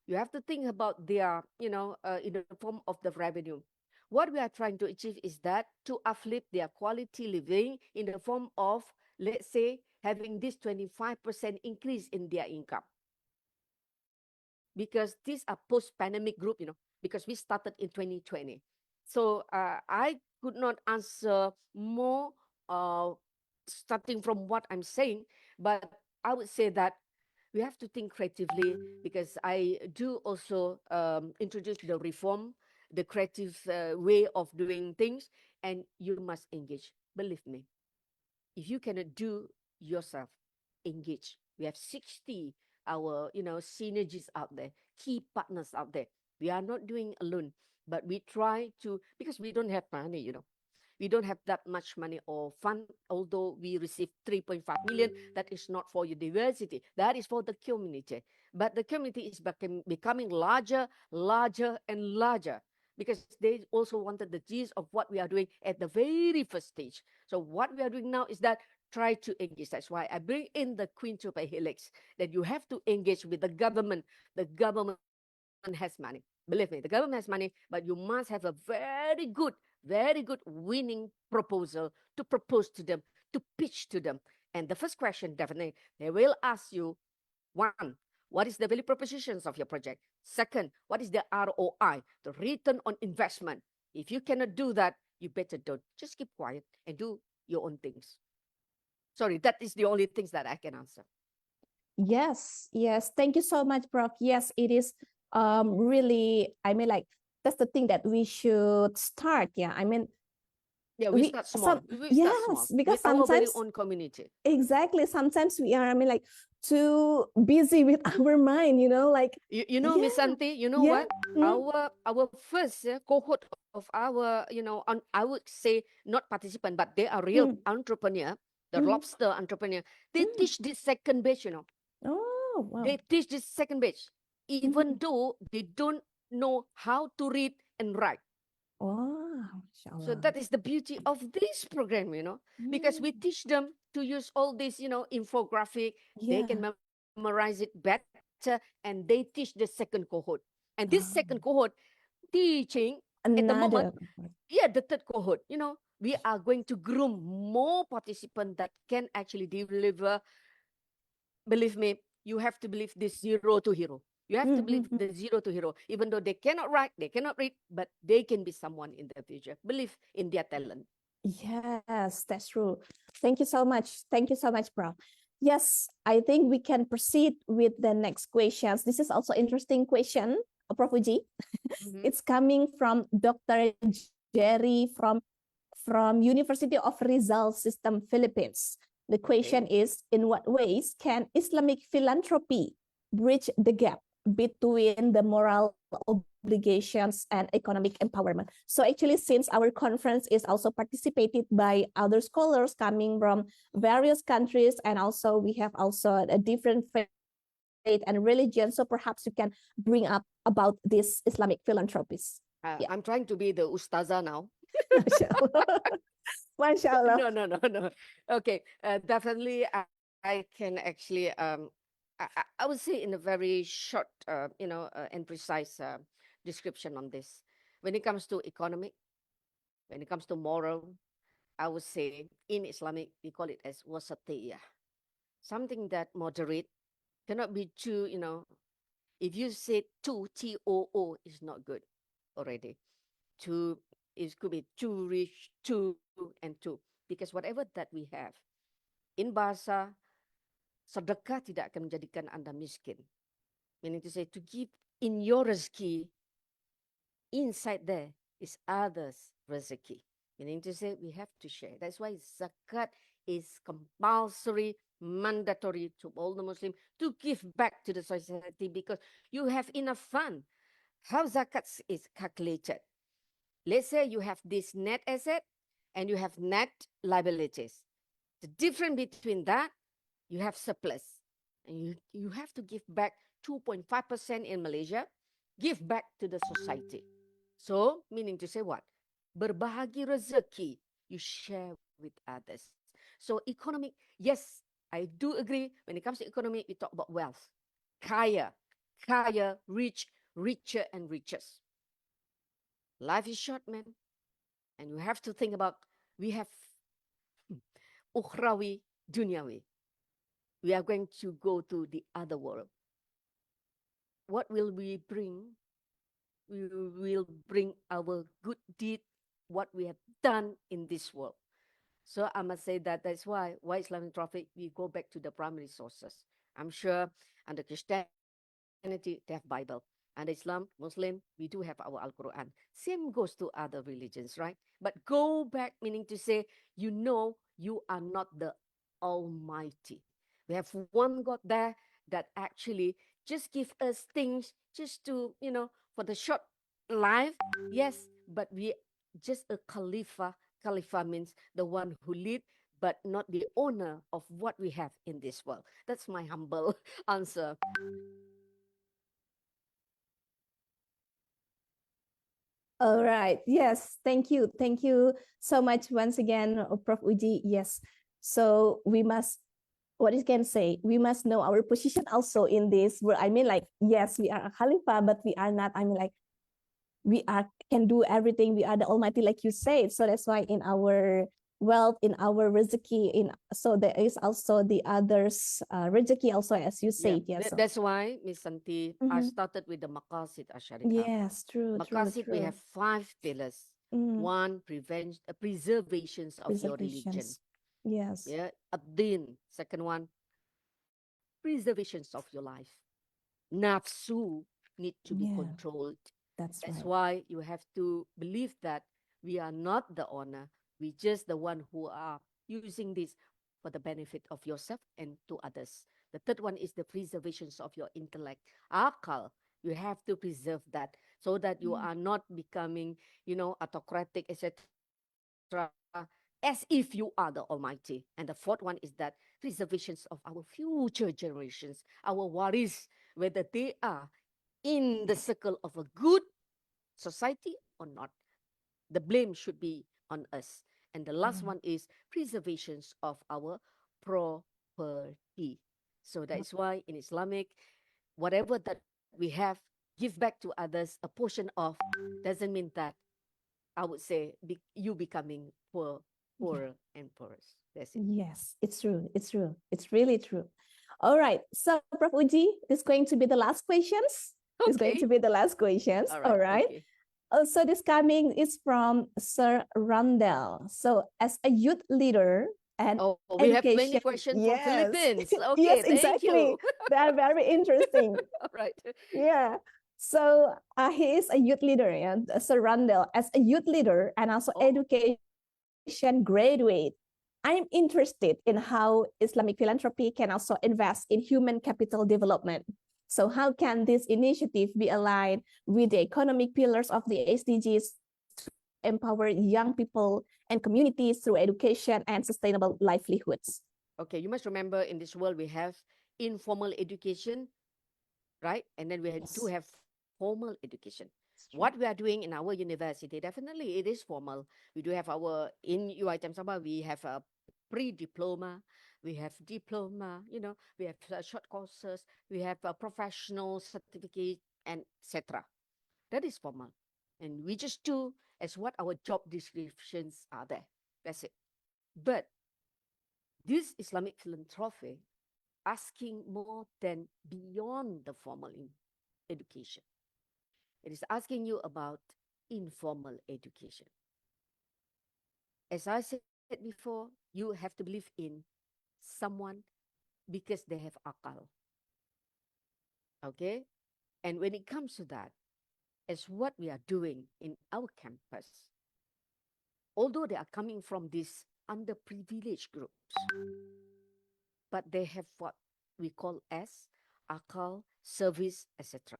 You have to think about their, in the form of the revenue. What we are trying to achieve is that to uplift their quality living in the form of, let's say, having this 25% increase in their income. Because these are post-pandemic group, because we started in 2020. So I could not answer more starting from what I'm saying, but I would say that we have to think creatively, because I do also introduce the reform, the creative way of doing things, and you must engage. Believe me, if you cannot do yourself, engage. We have 60 our synergies out there, key partners out there. We are not doing alone, but we try to, because we don't have money, we don't have that much money or fund, although we receive 3.5 million. That is not for university, that is for the community. But the community is becoming larger and larger, because they also wanted the gist of what we are doing at the very first stage. So what we are doing now is that try to engage. That's why I bring in the quintuple helix, that you have to engage with the government. The government has money. Believe me, the government has money, but you must have a very good winning proposal to propose to them, to pitch to them. And the first question, definitely, they will ask you, one, what is the value propositions of your project? Second, what is the ROI, the return on investment? If you cannot do that, you better don't. Just keep quiet and do your own things. Sorry, that is the only things that I can answer. Yes. Thank you so much, Prof. Yes, it is really, that's the thing that we should start. Yeah, we start small. Yes, because with our very sometimes own community. Exactly. Sometimes we are, too busy with our mind, Miss Santi, what? Our first cohort of our, I would say not participant, but they are real entrepreneur, the lobster entrepreneur. They teach this second batch, Oh, wow. They teach this second batch, even though they don't know how to read and write. Wow. So that is the beauty of this program, because we teach them to use all this, infographic. They can memorize it better, and they teach the second cohort. And this second cohort teaching at the moment, the third cohort, we are going to groom more participants that can actually deliver. Believe me, you have to believe this zero to hero. You have to believe the zero to hero. Even though they cannot write, they cannot read, but they can be someone in the future. Believe in their talent. Yes, that's true. Thank you so much. Thank you so much, Prof. Yes, I think we can proceed with the next questions. This is also interesting question, Prof. Uji. It's coming from Dr. Jerry from University of Rizal System, Philippines. The question is, in what ways can Islamic philanthropy bridge the gap between the moral obligations and economic empowerment? So actually, since our conference is also participated by other scholars coming from various countries, and also we have also a different faith and religion, so perhaps you can bring up about this Islamic philanthropies. I'm trying to be the ustazah now. Mashallah. No. Okay, definitely I can actually, I would say in a very short, and precise description on this. When it comes to economic, when it comes to moral, I would say in Islamic, we call it as wasatiyah. Something that moderate, cannot be too, if you say too, T-O-O, is not good already. Too, it could be too rich, too, and too. Because whatever that we have, in bahasa, sedekah tidak akan menjadikan Anda miskin. Meaning to say, to give in your rezeki, inside there is others' rezeki. Meaning to say, we have to share. That's why zakat is compulsory, mandatory to all the Muslims to give back to the society, because you have enough fund. How zakat is calculated? Let's say you have this net asset and you have net liabilities. The difference between that, you have surplus. And you have to give back 2.5% in Malaysia, give back to the society. So, meaning to say what? Berbahagi rezeki, you share with others. So, economic, yes, I do agree. When it comes to economic, we talk about wealth. Kaya. kaya, rich, richer and riches. Life is short, man. And you have to think about, we have ukhrawi, dunyawi. We are going to go to the other world. What will we bring? We will bring our good deed, what we have done in this world. So I must say that that's why Islamic Trophy, we go back to the primary sources. I'm sure under Christianity, they have Bible. Under Islam, Muslim, we do have our Al-Quran. Same goes to other religions, right? But go back, meaning to say, you know, you are not the Almighty. We have one God there that actually just give us things just to, you know, for the short life. Yes, but we just a Khalifa. Khalifa means the one who lead, but not the owner of what we have in this world. That's my humble answer. All right. Yes. Thank you. Thank you so much once again, Prof. Uji. Yes. So we must, what you can say, we must know our position also in this world. I mean, like, yes, we are a Khalifa, but we are not, I mean, like, we are can do everything. We are the Almighty, like you said. So that's why in our wealth, in our rezeki, in so there is also the others rezeki also, as you said. Yes. That's why, Miss Santi, I started with the Maqasid Asharika. Yes, true. Maqasid, we have 5 pillars. One, preservations of your religion. Yes. Yeah, ad-din. Second one, preservations of your life. Nafsu need to be controlled. That's right. Why you have to believe that we are not the owner. We just the one who are using this for the benefit of yourself and to others. The third one is the preservations of your intellect. Akal, you have to preserve that so that you are not becoming, you know, autocratic, etc., as if you are the Almighty. And the fourth one is that preservations of our future generations, our waris, whether they are in the circle of a good society or not. The blame should be on us. And the last one is preservations of our property. So that is why in Islamic, whatever that we have, give back to others a portion of, doesn't mean that I would say you becoming poorer and poorer. That's it. Yes, it's true. It's true. It's really true. All right. So, Prof. Uji, this is going to be the last questions. Okay. It's going to be the last questions. All right. Okay. So this coming is from Sir Randall. So as a youth leader and we have many education, questions from Philippines. Okay, yes, thank exactly. you. They are very interesting. All right. Yeah. So he is a youth leader, yeah, Sir Randall. As a youth leader and also education graduate, I'm interested in how Islamic philanthropy can also invest in human capital development. So how can this initiative be aligned with the economic pillars of the SDGs to empower young people and communities through education and sustainable livelihoods? Okay, you must remember in this world we have informal education, right? And then we do have formal education. What we are doing in our university, definitely it is formal. We do have in UiTM Sabah, we have a pre-diploma, we have diploma, you know, we have short courses, we have a professional certificate, and etc. That is formal. And we just do as what our job descriptions are there. That's it. But this Islamic philanthropy asking more than beyond the formal education. It is asking you about informal education. As I said before, you have to believe in someone because they have akal. Okay? And when it comes to that, as what we are doing in our campus, although they are coming from these underprivileged groups, but they have what we call as akal, service, etc.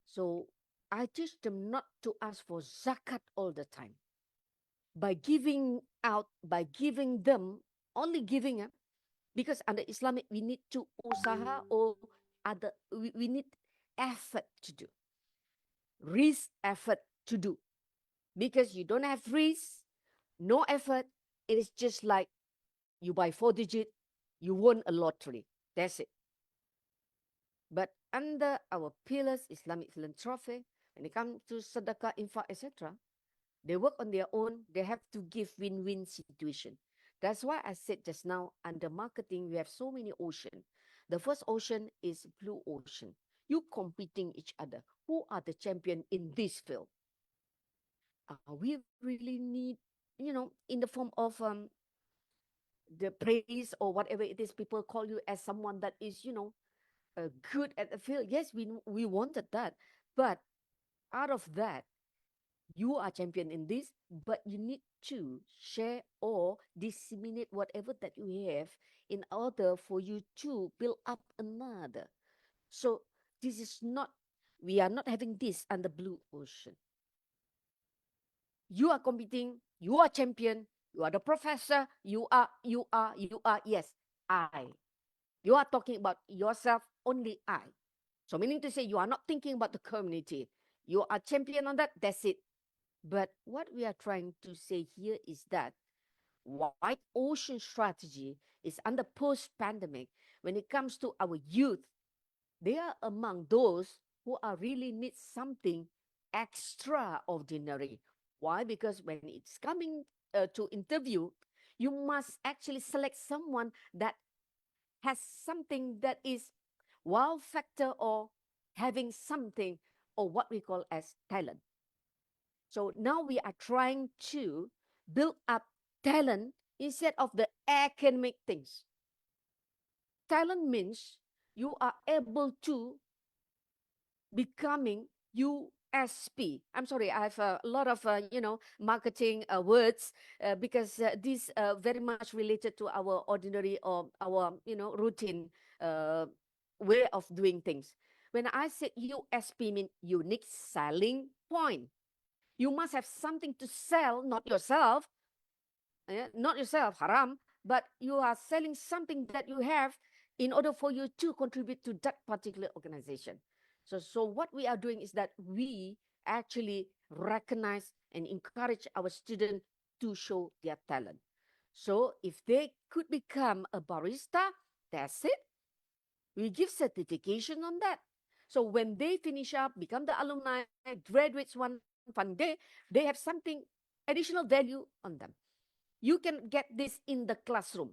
So I teach them not to ask for zakat all the time. By giving them, only giving up, because under Islamic, we need to usaha or we need effort to do. Risk, effort to do. Because you don't have risk, no effort, it is just like you buy 4 digit, you won a lottery. That's it. But under our pillars, Islamic philanthropy, when it comes to sedekah, infak, etc., they work on their own. They have to give win-win situation. That's why I said just now, under marketing, we have so many ocean. The first ocean is blue ocean. You competing each other. Who are the champion in this field? We really need, in the form of the praise or whatever it is, people call you as someone that is, good at the field. Yes, we wanted that, but out of that, you are champion in this, but you need to share or disseminate whatever that you have in order for you to build up another. So this is not, we are not having this under blue ocean. You are competing, you are champion, you are the professor, you are, yes, I. You are talking about yourself, only I. So meaning to say, you are not thinking about the community. You are champion on that, that's it. But what we are trying to say here is that white ocean strategy is under post-pandemic. When it comes to our youth, they are among those who are really need something extraordinary. Why? Because when it's coming to interview, you must actually select someone that has something that is wow factor or having something or what we call as talent. So now we are trying to build up talent instead of the academic things. Talent means you are able to becoming USP. I'm sorry, I have a lot of, marketing words because this very much related to our ordinary or our, routine way of doing things. When I said USP mean unique selling point. You must have something to sell, not yourself, haram, but you are selling something that you have in order for you to contribute to that particular organization. So what we are doing is that we actually recognize and encourage our students to show their talent. So if they could become a barista, that's it. We give certification on that. So when they finish up, become the alumni, graduates one fun day, they have something additional value on them. You can get this in the classroom.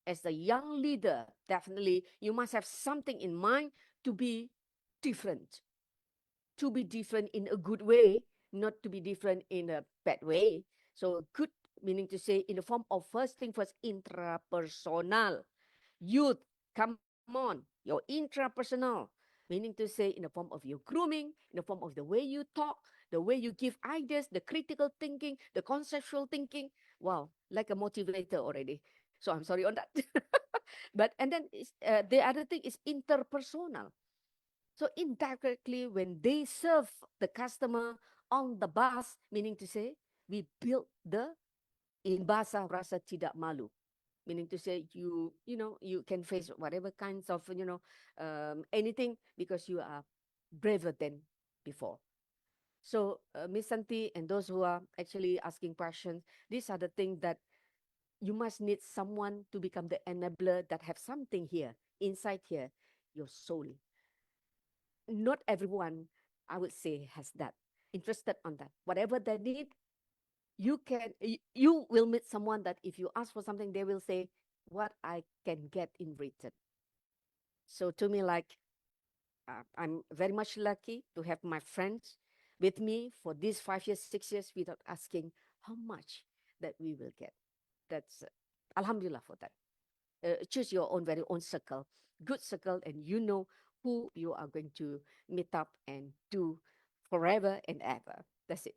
As a young leader, definitely you must have something in mind to be different. To be different in a good way, not to be different in a bad way. So good meaning to say in the form of first thing first, intrapersonal. Youth, come on, your intrapersonal. Meaning to say in the form of your grooming, in the form of the way you talk, the way you give ideas, the critical thinking, the conceptual thinking. Wow, like a motivator already. So I'm sorry on that. But and then the other thing is interpersonal. So indirectly, when they serve the customer on the bus, meaning to say, we build the in bahasa rasa tidak malu. Meaning to say, you can face whatever kinds of, anything because you are braver than before. So Miss Santi and those who are actually asking questions, these are the things that you must need someone to become the enabler that have something here, inside here, your soul. Not everyone, I would say, has that, interested on that. Whatever they need, you will meet someone that if you ask for something, they will say, what I can get in return. So to me, like, I'm very much lucky to have my friends with me for these 5 years, 6 years without asking how much that we will get. That's alhamdulillah for that. Choose your own very own circle, good circle, and you know who you are going to meet up and do forever and ever. That's it.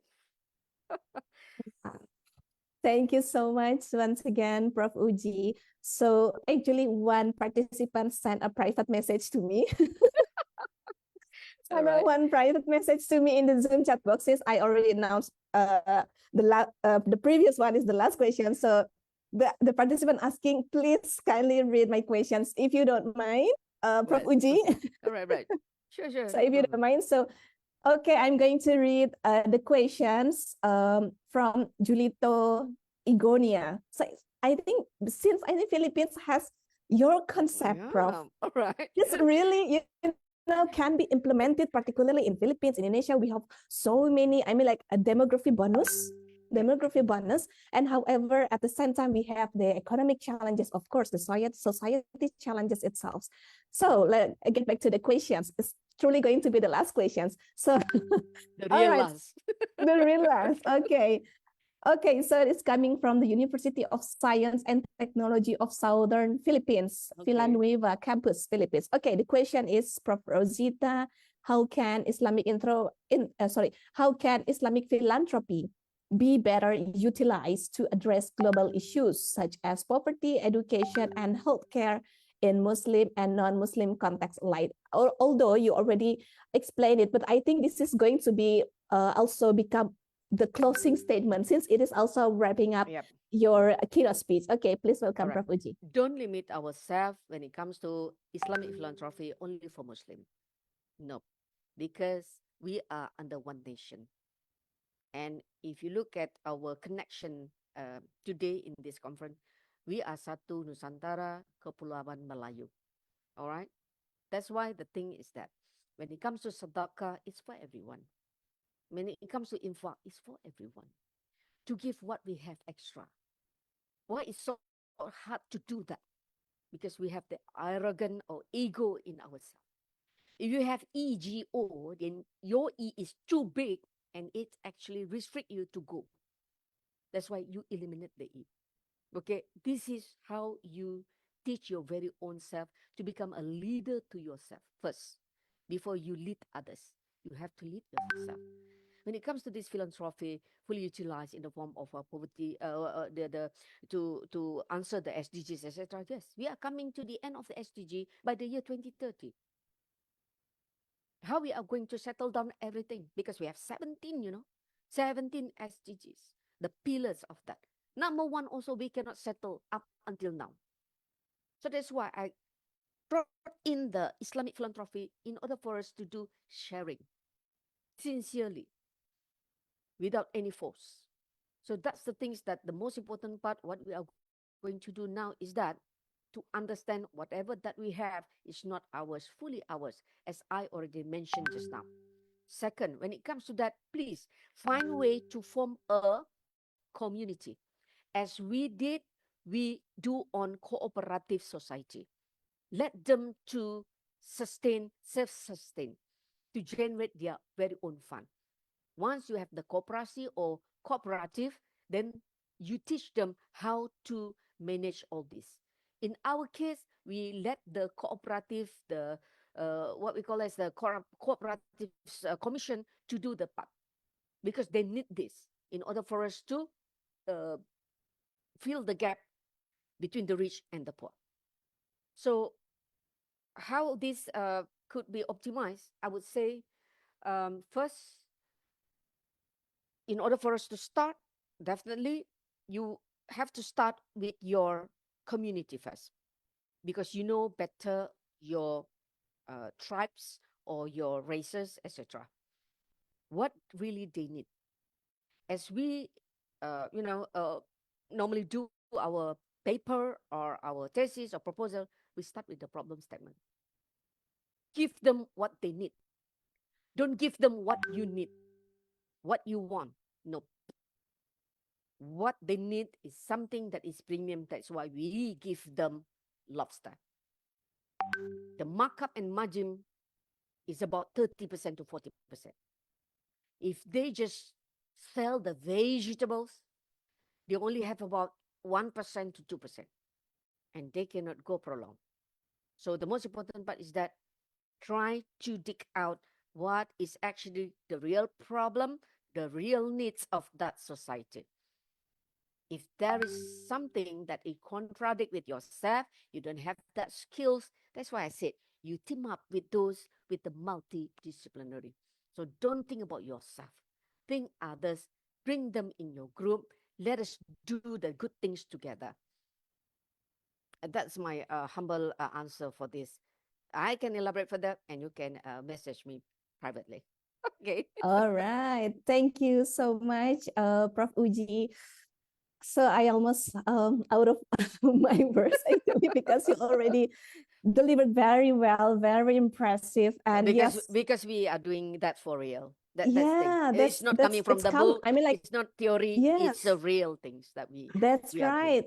Thank you so much once again, Prof. Uji. So actually one participant sent a private message to me. One private message to me in the Zoom chat box says I already announced the previous one is the last question. So the participant asking, please kindly read my questions if you don't mind, Prof. Uji. Right. Sure. So if you don't mind, so okay, I'm going to read the questions from Julito Igonia. So I think since Philippines has your concept, Prof. All right. It's really, know, can be implemented, particularly in Philippines, Indonesia. We have so many, I mean, like a demography bonus, and however, at the same time, we have the economic challenges, of course, the society challenges itself. So let's get back to the questions. It's truly going to be the last questions. So, The all real right, last. the real last. Okay. Okay, so it's coming from the University of Science and Technology of Southern Philippines, Okay. Villanueva Campus, Philippines. Okay, the question is, Prof. Rosita, how can how can Islamic philanthropy be better utilized to address global issues such as poverty, education, and healthcare in Muslim and non-Muslim contexts? Like, although you already explained it, but I think this is going to be also become the closing statement, since it is also wrapping up Yep. your keynote speech. Okay, please welcome Correct. Prof. Uji. Don't limit ourselves when it comes to Islamic philanthropy only for Muslim. No, because we are under one nation. And if you look at our connection today in this conference, we are Satu Nusantara Kepulauan Melayu. All right? That's why the thing is that when it comes to sedekah, it's for everyone. When it comes to infaq, it's for everyone. To give what we have extra. Why is so hard to do that? Because we have the arrogant or ego in ourselves. If you have ego, then your E is too big and it actually restrict you to go. That's why you eliminate the E. Okay, this is how you teach your very own self to become a leader to yourself first. Before you lead others, you have to lead yourself. When it comes to this philanthropy, fully utilized in the form of poverty, to answer the SDGs, etc. Yes, we are coming to the end of the SDG by the year 2030. How we are going to settle down everything? Because we have 17, 17 SDGs, the pillars of that. Number one, also we cannot settle up until now. So that's why I brought in the Islamic philanthropy in order for us to do sharing sincerely, without any force. So that's the things that the most important part, what we are going to do now is that to understand whatever that we have is not ours, fully ours, as I already mentioned just now. Second, when it comes to that, please find a way to form a community. As we do on cooperative society. Let them to sustain, self-sustain, to generate their very own fund. Once you have the cooperative or cooperative, then you teach them how to manage all this. In our case, we let the cooperative, the what we call as the cooperative commission to do the part, because they need this in order for us to fill the gap between the rich and the poor. So how this could be optimized, I would say, first, in order for us to start, definitely you have to start with your community first, because you know better your tribes or your races, etc. What really they need. As we, normally do our paper or our thesis or proposal, we start with the problem statement. Give them what they need. Don't give them what you need, what you want. No. What they need is something that is premium. That's why we give them lobster. The markup and margin is about 30% to 40%. If they just sell the vegetables, they only have about 1% to 2%, and they cannot go prolonged. So the most important part is that try to dig out what is actually the real problem, the real needs of that society. If there is something that it contradict with yourself, you don't have that skills, that's why I said you team up with those with the multidisciplinary. So don't think about yourself. Think others, bring them in your group. Let us do the good things together. And that's my humble answer for this. I can elaborate further and you can message me privately. Okay. All right. Thank you so much, Prof. Uji. So I almost out of my words actually, because you already delivered very well, very impressive. And yes, because we are doing that for real. That's yeah, thing. It's not coming from the book. I mean, like, it's not theory. yes, It's the real things that we. that's we are doing. right.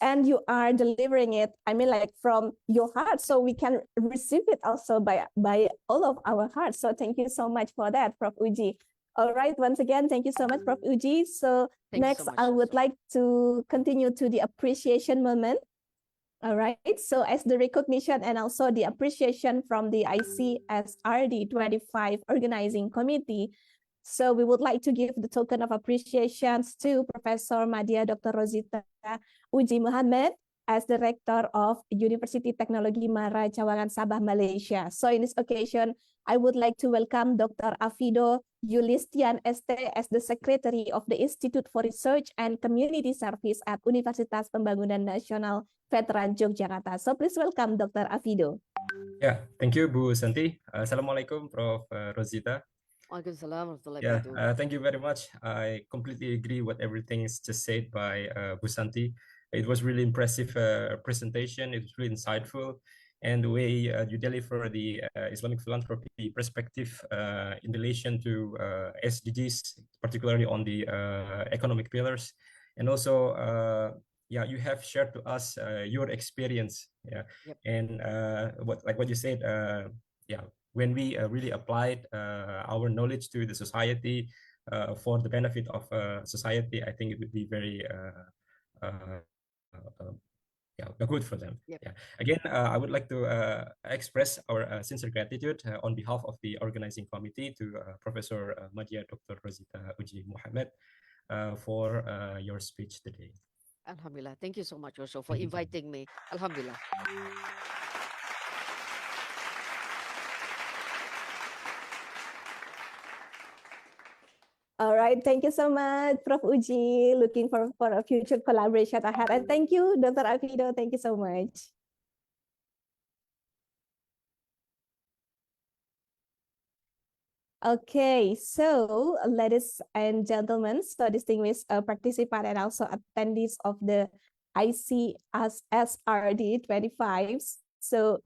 And you are delivering it, I mean, like from your heart, so we can receive it also by all of our hearts. So thank you so much for that, Prof. Uji. All right, once again, thank you so much, Prof. Uji. So Thank you next, so much, I would Susu. like to continue to the appreciation moment. All right, so as the recognition and also the appreciation from the ICSRD-25 organizing committee, so we would like to give the token of appreciations to Professor Madya Dr. Rosita Uji Muhammad as the Rector of Universiti Teknologi MARA Cawangan Sabah Malaysia. So in this occasion, I would like to welcome Dr. Afido Yulistian ST as the Secretary of the Institute for Research and Community Service at Universitas Pembangunan Nasional Veteran Yogyakarta. So please welcome Dr. Afido. Yeah, thank you, Bu Santi. Assalamualaikum, Prof. Rosita. Waalaikumsalam warahmatullahi Yeah, wabarakatuh. thank you very much. I completely agree with everything is just said by Bu Santi. It was really impressive presentation. It was really insightful, and the way you deliver the Islamic philanthropy perspective in relation to SDGs, particularly on the economic pillars, and also yeah, you have shared to us your experience. Yeah, Yep. and what you said. Yeah, when we really applied our knowledge to the society for the benefit of society, I think it would be very yeah, good for them. Yep. Yeah. Again, I would like to express our sincere gratitude on behalf of the organizing committee to Professor Madya Dr. Rosita Uji Muhammad for your speech today. Alhamdulillah. Thank you so much also for Thank you. inviting me. Alhamdulillah. All right, thank you so much, Prof. Uji. Looking for a future collaboration ahead. And thank you, Dr. Afido. Thank you so much. Okay, so ladies and gentlemen, so distinguished participants and also attendees of the ICSRD-25. So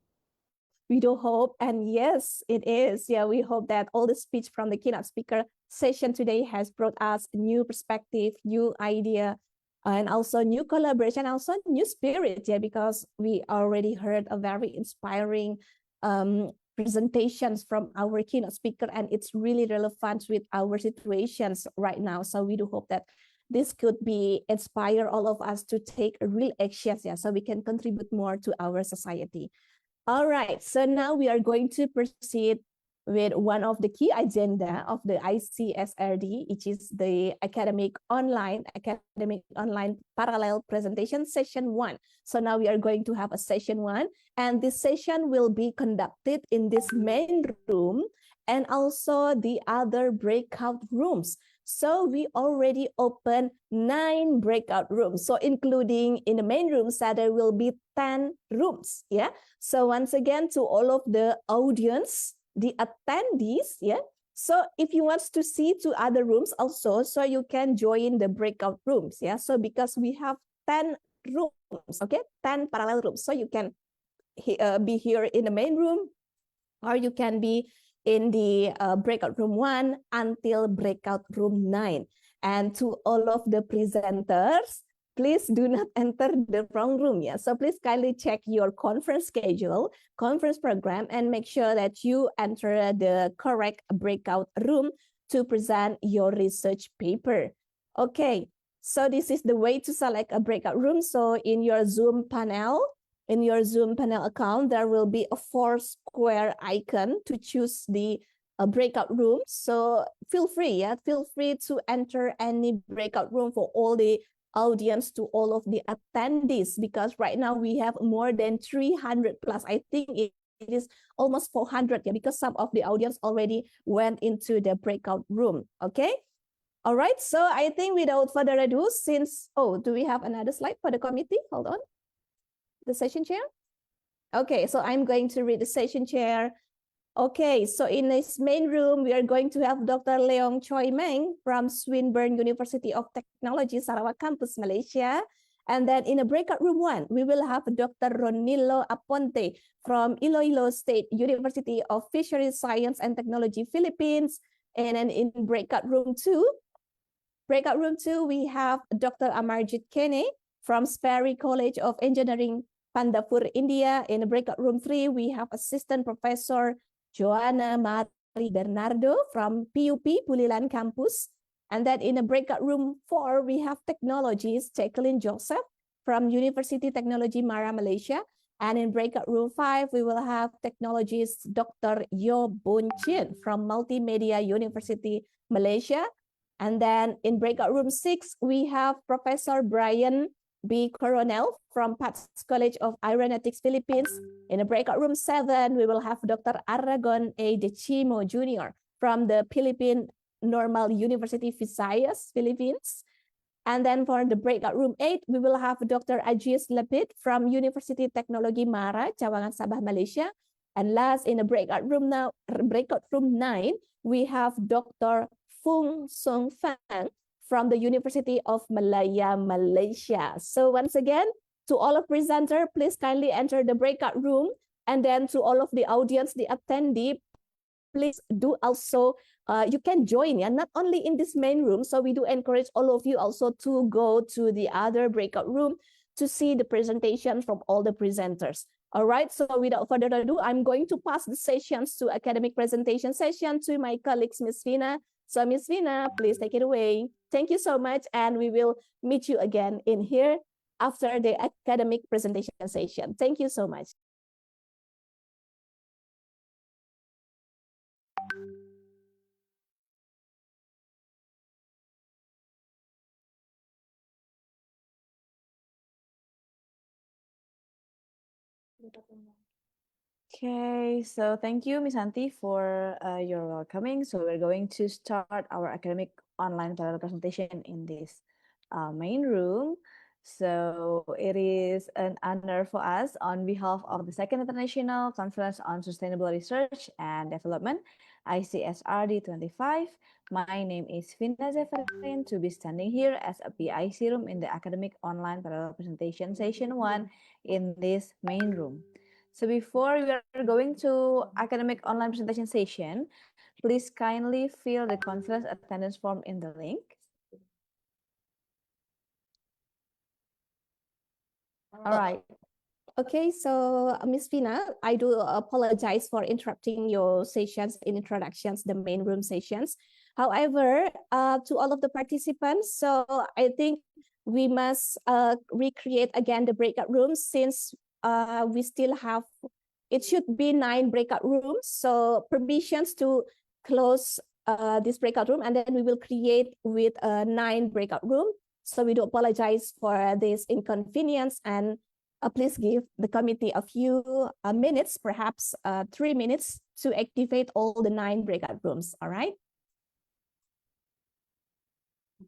we do hope, and yes, it is. Yeah, we hope that all the speech from the keynote speaker session today has brought us new perspective, new idea, and also new collaboration, also new spirit. Yeah, because we already heard a very inspiring presentations from our keynote speaker, and it's really relevant with our situations right now. So we do hope that this could be inspire all of us to take real actions, yeah, so we can contribute more to our society. All right, so now we are going to proceed with one of the key agenda of the ICSRD, which is the academic online parallel presentation session 1. So now we are going to have a session 1, and this session will be conducted in this main room and also the other breakout rooms. So we already opened 9 breakout rooms. So including in the main room, so there will be 10 rooms. Yeah. So once again, to all of the audience, the attendees, yeah. So if you want to see to other rooms also, so you can join the breakout rooms. Yeah. So because we have 10 rooms, okay, 10 parallel rooms. So you can be here in the main room, or you can be in the breakout room 1 until breakout room 9. And to all of the presenters, please do not enter the wrong room. Yeah, so please kindly check your conference schedule, conference program, and make sure that you enter the correct breakout room to present your research paper. Okay, so this is the way to select a breakout room. So in your Zoom panel, account, there will be a 4 square icon to choose the breakout room. So feel free to enter any breakout room for all the audience, to all of the attendees, because right now we have more than 300 plus. I think it is almost 400, yeah, because some of the audience already went into the breakout room. Okay. All right. So I think without further ado, since, do we have another slide for the committee? Hold on. The session chair? Okay, so I'm going to read the session chair. Okay, so in this main room, we are going to have Dr. Leong Choi Meng from Swinburne University of Technology, Sarawak Campus, Malaysia. And then in a breakout room 1, we will have Dr. Ronilo Aponte from Iloilo State University of Fisheries Science and Technology, Philippines. And then in breakout room 2, we have Dr. Amarjit Kene from Sperry College of Engineering, Pandapur, India. In breakout room 3, we have Assistant Professor Joanna Mari Bernardo from PUP Pulilan Campus. And then in a breakout room 4, we have Technologist Jacqueline Joseph from Universiti Teknologi MARA, Malaysia. And in breakout room 5, we will have Technologist Dr. Yo Boon Chin from Multimedia University, Malaysia. And then in breakout room 6, we have Professor Brian B. Coronel from Pats College of Aeronautics, Philippines. In a breakout room 7, we will have Dr. Aragon A. De Chimo Jr. from the Philippine Normal University, Visayas, Philippines. And then for the breakout room 8, we will have Dr. Ajis Lepit from Universiti Teknologi MARA, Cawangan Sabah, Malaysia. And last, in the breakout room 9, we have Dr. Fung Sung Fang from the University of Malaya, Malaysia. So once again, to all of presenter, please kindly enter the breakout room. And then to all of the audience, the attendee, please do also, you can join, not only in this main room. So we do encourage all of you also to go to the other breakout room to see the presentation from all the presenters. All right, so without further ado, I'm going to pass the sessions to academic presentation session to my colleagues, Ms. Vina. So Ms. Vina, please take it away. Thank you so much, and we will meet you again in here after the academic presentation session. Thank you so much. Okay, so thank you, Ms. Santi, for your welcoming. So we're going to start our academic online parallel presentation in this main room. So it is an honor for us on behalf of the Second International Conference on Sustainable Research and Development, ICSRD-25. My name is Vina Zeferin to be standing here as a PIC room in the academic online parallel presentation session 1 in this main room. So before we are going to academic online presentation session, please kindly fill the conference attendance form in the link. All right. Okay, so Ms. Vina, I do apologize for interrupting your sessions in introductions, the main room sessions. However, to all of the participants, so I think we must recreate again the breakout rooms since we still have, it should be 9 breakout rooms. So permissions to close this breakout room, and then we will create with 9 breakout room. So we do apologize for this inconvenience, and please give the committee a few minutes, perhaps 3 minutes to activate all the 9 breakout rooms, all right?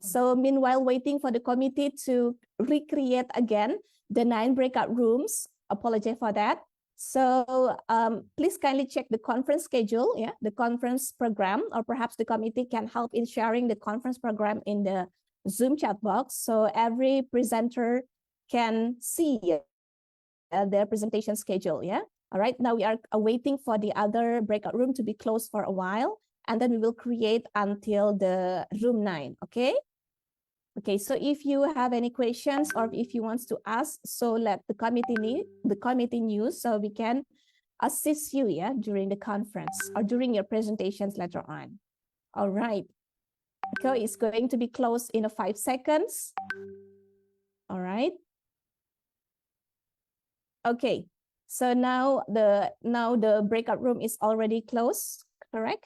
So meanwhile, waiting for the committee to recreate again the 9 breakout rooms, apologize for that. So please kindly check the conference schedule, the conference program, or perhaps the committee can help in sharing the conference program in the Zoom chat box so every presenter can see their presentation schedule, All right, now we are waiting for the other breakout room to be closed for a while, and then we will create until the room 9, okay? Okay, so if you have any questions or if you want to ask, so let the committee know so we can assist you, during the conference or during your presentations later on. All right. Okay, it's going to be closed in 5 seconds. All right. Okay, so now the breakout room is already closed, correct?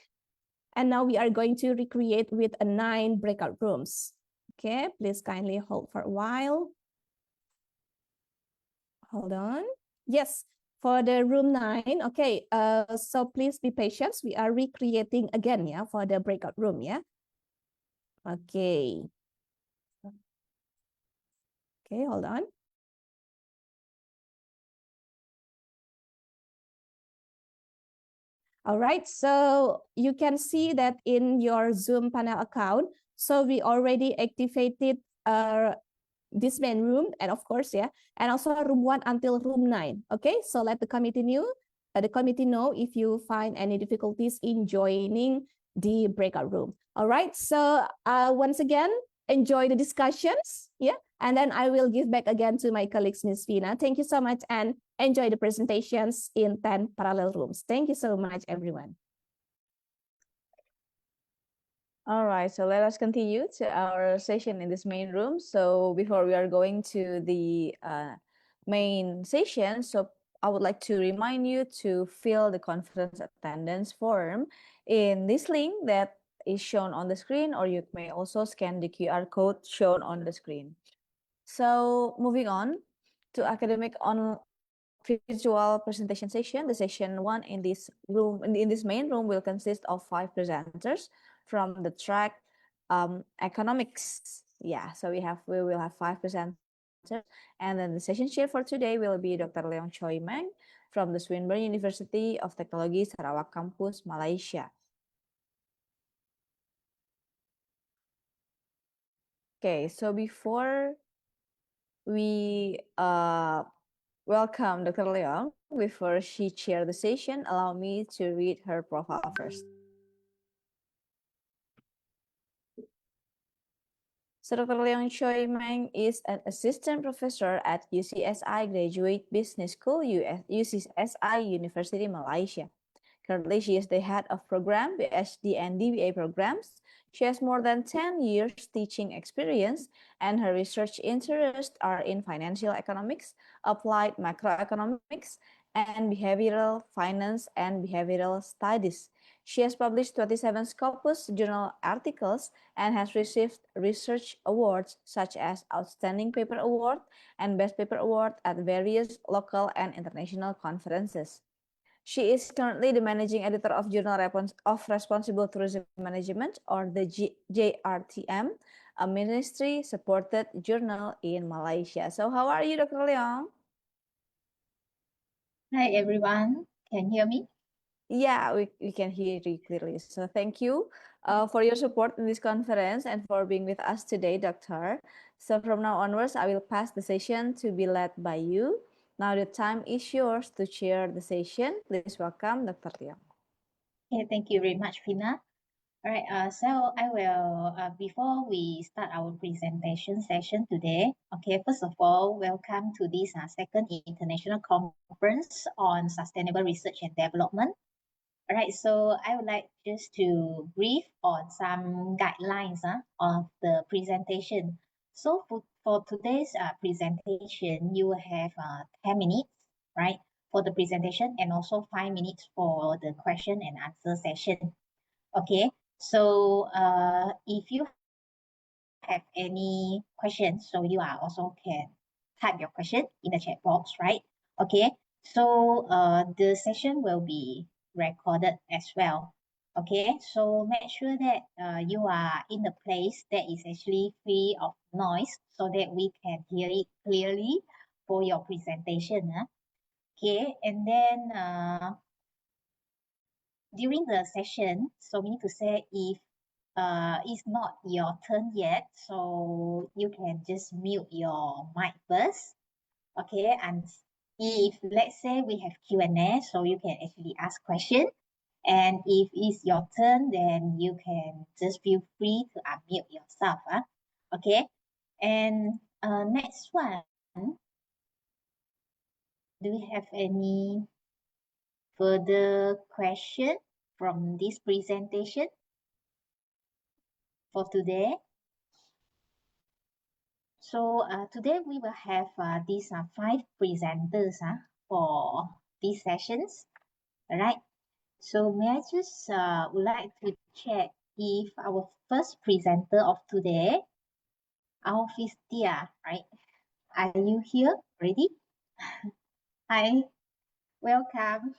And now we are going to recreate with 9 breakout rooms. Okay, please kindly hold for a while. Hold on. Yes, for the room 9. Okay, so please be patient. We are recreating again, for the breakout room, Okay. Okay, hold on. All right, so you can see that in your Zoom panel account, so we already activated this main room, and of course, yeah, and also room 1 until room 9. Okay, so let the committee know if you find any difficulties in joining the breakout room. All right, so once again, enjoy the discussions, yeah, and then I will give back again to my colleagues, Ms. Vina. Thank you so much, and enjoy the presentations in 10 parallel rooms. Thank you so much, everyone. All right, so let us continue to our session in this main room. So before we are going to the main session, so I would like to remind you to fill the conference attendance form in this link that is shown on the screen, or you may also scan the QR code shown on the screen. So moving on to academic on visual presentation session, the session 1 in this room, in this main room, will consist of 5 presenters from the track economics. Yeah, so we will have 5 presenters, and then the session chair for today will be Dr. Leong Choi Meng from the Swinburne University of Technology Sarawak Campus, Malaysia. Okay, so before we welcome Dr. Leong, before she chairs the session, allow me to read her profile first. So Dr. Leong Choi Meng is an assistant professor at UCSI Graduate Business School, UCSI University, Malaysia. Currently, she is the head of program, PhD and DBA programs. She has more than 10 years teaching experience, and her research interests are in financial economics, applied macroeconomics, and behavioral finance and behavioral studies. She has published 27 Scopus journal articles and has received research awards such as Outstanding Paper Award and Best Paper Award at various local and international conferences. She is currently the managing editor of Journal of Responsible Tourism Management, or the JRTM, a ministry-supported journal in Malaysia. So how are you, Dr. Leong? Hi, everyone. Can you hear me? Yeah, we can hear you clearly. So thank you for your support in this conference and for being with us today, Doctor. So from now onwards, I will pass the session to be led by you. Now the time is yours to chair the session. Please welcome Dr. Leong. Okay, thank you very much, Fina. All right, so I will, before we start our presentation session today, okay, first of all, welcome to this second international conference on sustainable research and development. All right, so I would like just to brief on some guidelines of the presentation. So for today's presentation, you will have 10 minutes, right, for the presentation, and also 5 minutes for the question and answer session. Okay, so if you have any questions, so you are also can type your question in the chat box, right? Okay, so the session will be recorded as well. Okay, so make sure that you are in the place that is actually free of noise so that we can hear it clearly for your presentation. Okay, and then during the session, so we need to say if it's not your turn yet, so you can just mute your mic first. Okay, and if let's say we have Q&A, so you can actually ask questions. And if it's your turn, then you can just feel free to unmute yourself. Okay, and next one, do we have any further question from this presentation for today? So today we will have these 5 presenters for these sessions. All right. So may I just would like to check if our first presenter of today, Alfistia, right? Are you here already? Hi, welcome.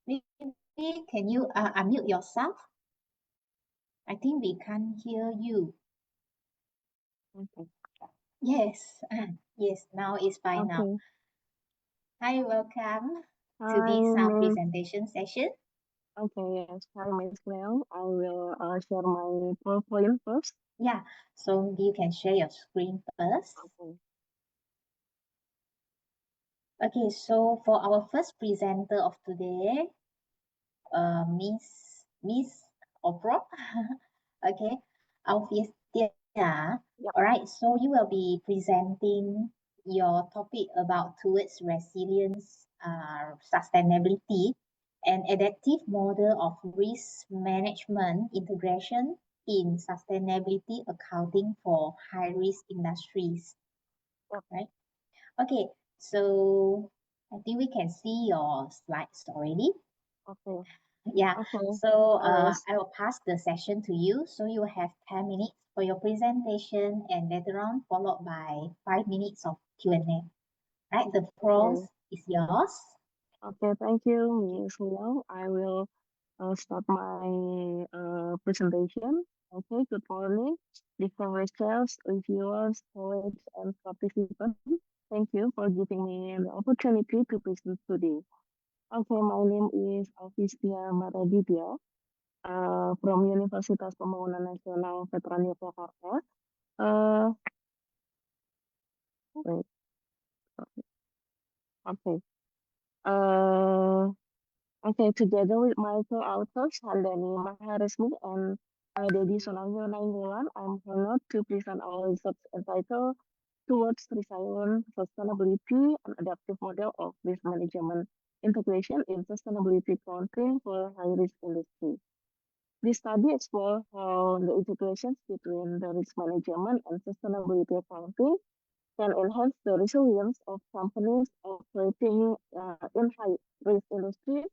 Maybe can you unmute yourself? I think we can't hear you. Okay. Yes, yes, now it's fine now. Okay. Hi, welcome to Hi, this Miss. presentation session. Okay, yes. Hi, Miss Mel. I will share my PowerPoint first. Yeah, so you can share your screen first. Okay. Okay, so for our first presenter of today, Miss Oprah. Okay, Alfia. Yep. All right, so you will be presenting your topic about towards resilience, sustainability, and adaptive model of risk management integration in sustainability accounting for high risk industries. Yep. Right? Okay, so I think we can see your slides already. Okay. Yeah, Okay. so Yes. I will pass the session to you. So you will have 10 minutes for your presentation and later on followed by 5 minutes of Q&A. Right, the floor Okay. is yours. Okay. Thank you, Miss Mel. I will start my presentation. Okay. Good morning, distinguished reviewers, colleagues, and participants. Thank you for giving me the opportunity to present today. Okay, my name is Alfistia Maraditya from Universitas Pembangunan Nasional Veteran Yogyakarta. Uh, wait, okay. Uh, okay, together with my co-authors, Handani Maharesmi and Dedi Sonangyo Nainggolan, I'm honored to present our research entitled Towards Resilient Sustainability and Adaptive Model of Risk Management Integration in Sustainability Accounting for High-Risk Industry. This study explores how the integrations between the risk management and sustainability accounting can enhance the resilience of companies operating in high-risk industries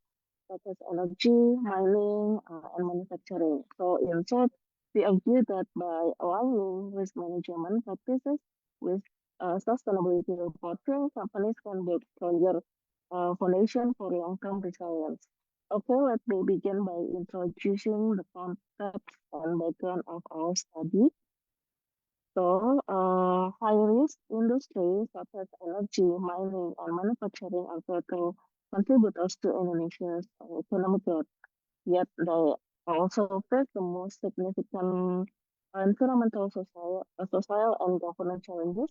such as energy, mining, and manufacturing. So, in short, we argue that by aligning risk management practices with sustainability reporting, companies can build stronger foundation for long-term resilience. Okay, let me begin by introducing the context and background of our study. So, high-risk industries such as energy, mining, and manufacturing are critical contributors to Indonesia's economic growth. Yet, they also face the most significant environmental, social, and governance challenges.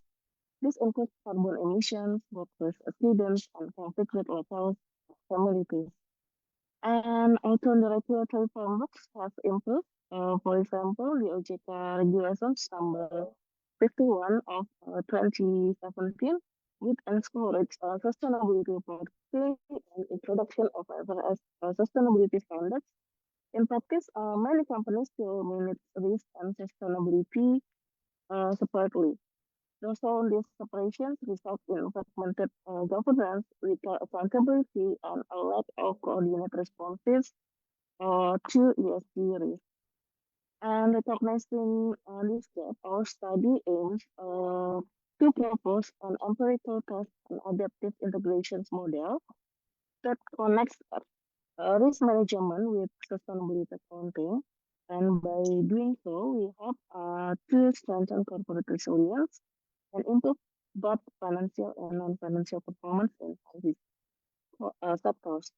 This includes carbon emissions, workplace accidents, and conflict with local communities. And although the regulatory frameworks have improved, for example, the OJK Regulations number 51 of 2017, which encouraged sustainability reporting and introduction of IFRS sustainability standards. In practice, many companies still manage risk and sustainability separately. So these separations result in fragmented governance, weaker accountability, and a lack of coordinated responses to ESG risk. And recognizing this gap, our study aims to propose an empirical test and adaptive integrations model that connects risk management with sustainability accounting. And by doing so, we hope to strengthen corporate resilience and improve both financial and non-financial performance in high-risk sectors.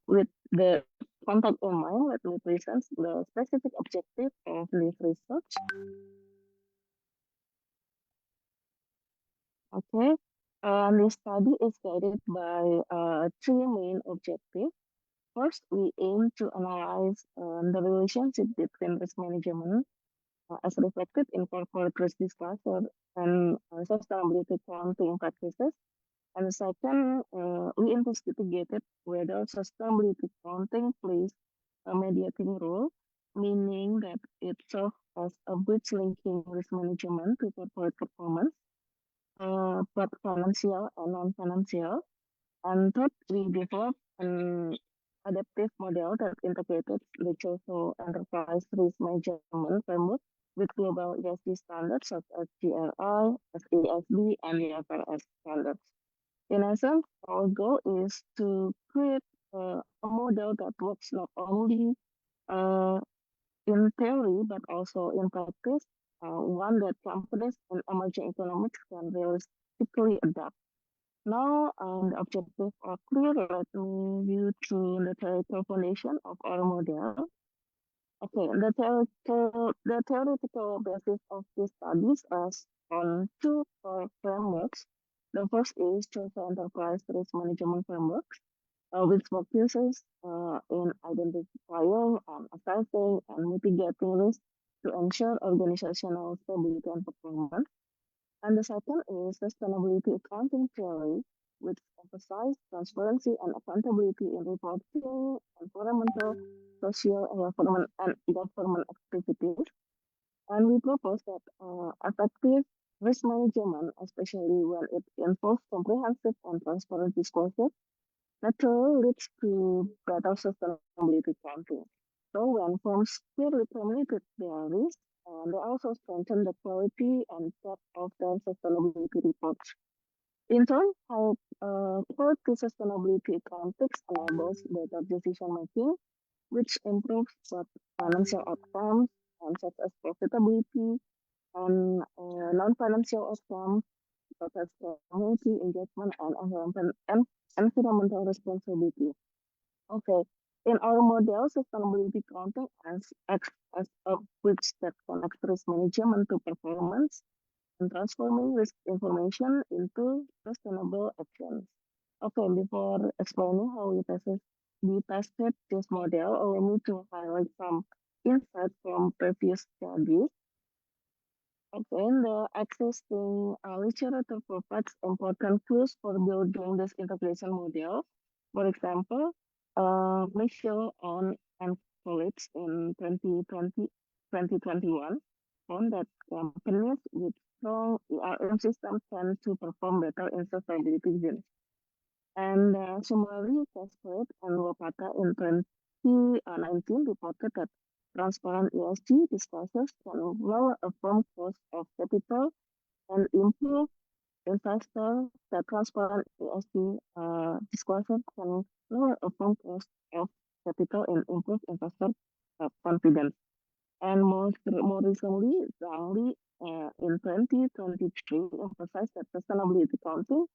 With the context in mind, let me present the specific objective of this research. Okay, this study is guided by three main objectives. First, we aim to analyze the relationship between risk management as reflected in corporate risk disclosure and sustainability accounting practices. And second, we investigated whether sustainability accounting plays a mediating role, meaning that it serves as a bridge linking risk management to corporate performance, both financial and non-financial. And third, we developed an adaptive model that integrated the social enterprise risk management framework with global ESG standards such as GRI, SASB, and the IFRS standards. In essence, our goal is to create a model that works not only uh, in theory but also in practice, one that companies and emerging economies can realistically adapt. Now, the objectives are clear. Let me view through the theoretical foundation of our model. Okay, the theoretical basis of these studies is on two frameworks. The first is social enterprise risk management framework, which focuses in identifying and assessing and mitigating risk to ensure organizational stability and performance. And the second is sustainability accounting theory, which emphasizes transparency and accountability in reporting environmental, social, and government activities. And we propose that effective risk management, especially when it involves comprehensive and transparent disclosure, naturally leads to better sustainability accounting. So when firms clearly communicate their risk, they also strengthen the quality and depth of their sustainability reports. In turn, high quality sustainability accounting enables better decision making, which improves both financial outcomes and such as profitability and non-financial outcomes such as community engagement and environmental responsibility. Okay. In our model, sustainability accounting acts as a bridge that connects risk management to performance and transforming risk information into sustainable actions. Okay, before explaining how we tested this model, allow me to highlight some insights from previous studies. Okay, the existing literature provides important clues for building this integration model. For example, Michelle on and colleagues in 2021 found that companies with strong ERM systems tend to perform better in sustainability zones. And similarly, Cascade and Wapata in 2019 reported that transparent ESG disclosures can lower a firm cost of capital and improve investor. The transparent ESG disclosure can lower a firm cost of capital and improve investor confidence. And more recently, Zhangli in 2023 emphasized that sustainability accounting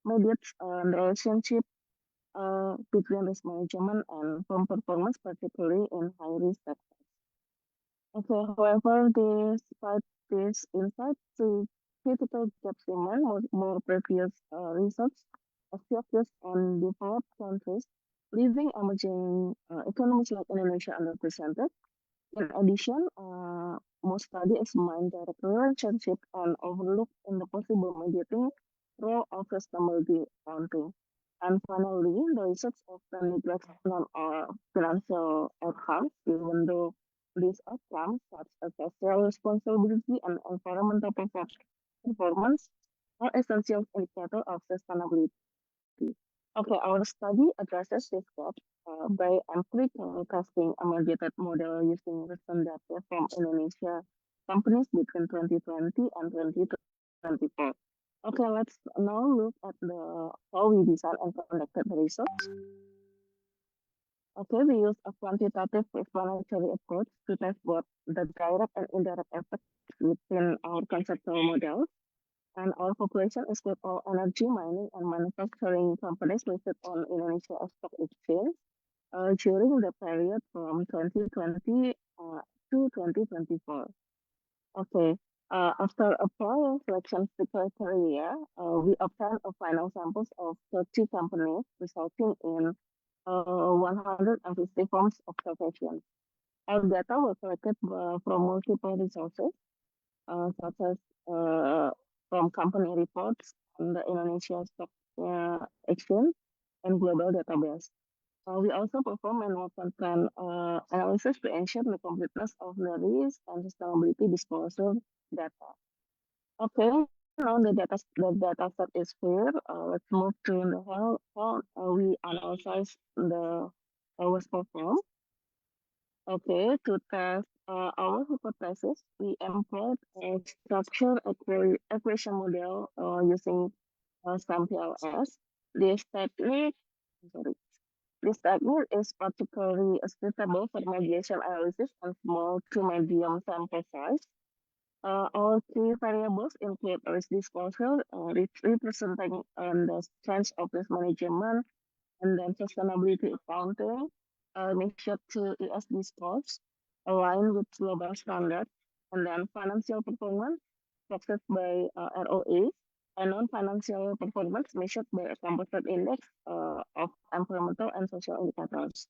mediates a relationship between risk management and firm performance, particularly in high-risk sectors. Okay, however, despite this insight, the critical gaps remain. More previous research has focused on developed countries, leaving emerging economies like Indonesia underrepresented. In addition, most studies examine direct relationship and overlook in the possible mediating role of sustainability accounting. And finally, the research often neglects financial outcomes, even though these outcomes, such as social responsibility and environmental performance, are essential indicators of sustainability. Okay, our study addresses this gap by empirically testing a mediated model using recent data from Indonesia companies between 2020 and 2024. Okay, let's now look at how we designed and conducted the research. Okay, we use a quantitative explanatory approach to test both the direct and indirect effects within our conceptual models. And our population includes all energy, mining, and manufacturing companies listed on Indonesia Stock Exchange during the period from 2020 to 2024. Okay, after applying selection criteria, we obtained a final samples of 30 companies, resulting in 150 forms observation. Our data were collected from multiple resources, such as from company reports on the Indonesia Stock Exchange and global database. We also perform manual content analysis to ensure the completeness of the risk and sustainability disclosure data. Okay, now the data set is clear. Let's move to how we analyze the was performed. Okay, to test our hypothesis, we employed a structure equation model using SAM-PLS. This technique, sorry, this technique is particularly suitable for mediation analysis on small to medium sample size. Our key variables include risk disclosure, representing the strengths of risk management, and then sustainability accounting, measured to ESG scores, aligned with global standards, and then financial performance, processed by ROE, and non-financial performance measured by a composite index of environmental and social indicators.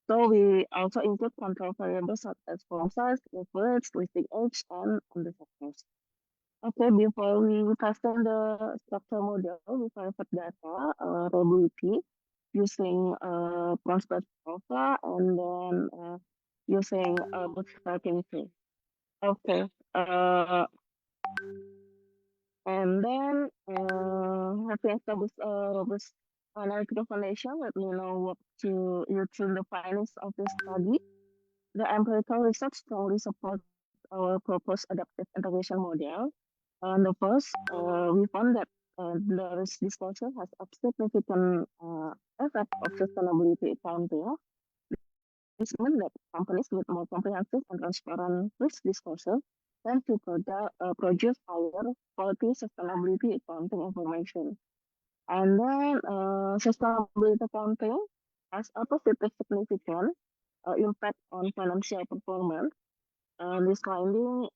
So we also include control variables such as firm size, leverage, listing age, and the sectors. Okay, before we testing the structure model, we verify data reliability using prospect alpha and then using bootstrapping too. Okay, and then having established a robust analytical foundation, let me know what to you through the findings of this study. The empirical research strongly supports our proposed adaptive integration model. And the first, we found that the risk disclosure has a significant effect of sustainability accounting. This means that companies with more comprehensive and transparent risk disclosure tend to produce higher quality sustainability accounting information. And then sustainability accounting has a positive significant impact on financial performance. This finding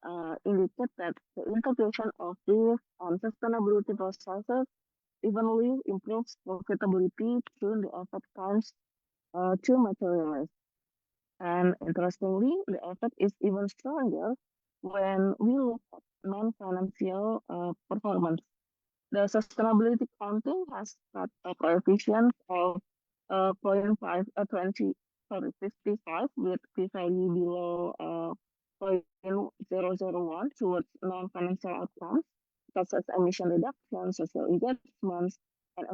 indicates that the integration of risk and sustainability processes evenly improves profitability through the effect times to materialize. And interestingly, the effect is even stronger when we look at non-financial performance. The sustainability counting has got a coefficient of 55 with p-value below 0.001 towards non-financial outcomes, such as emission reduction, social engagements, and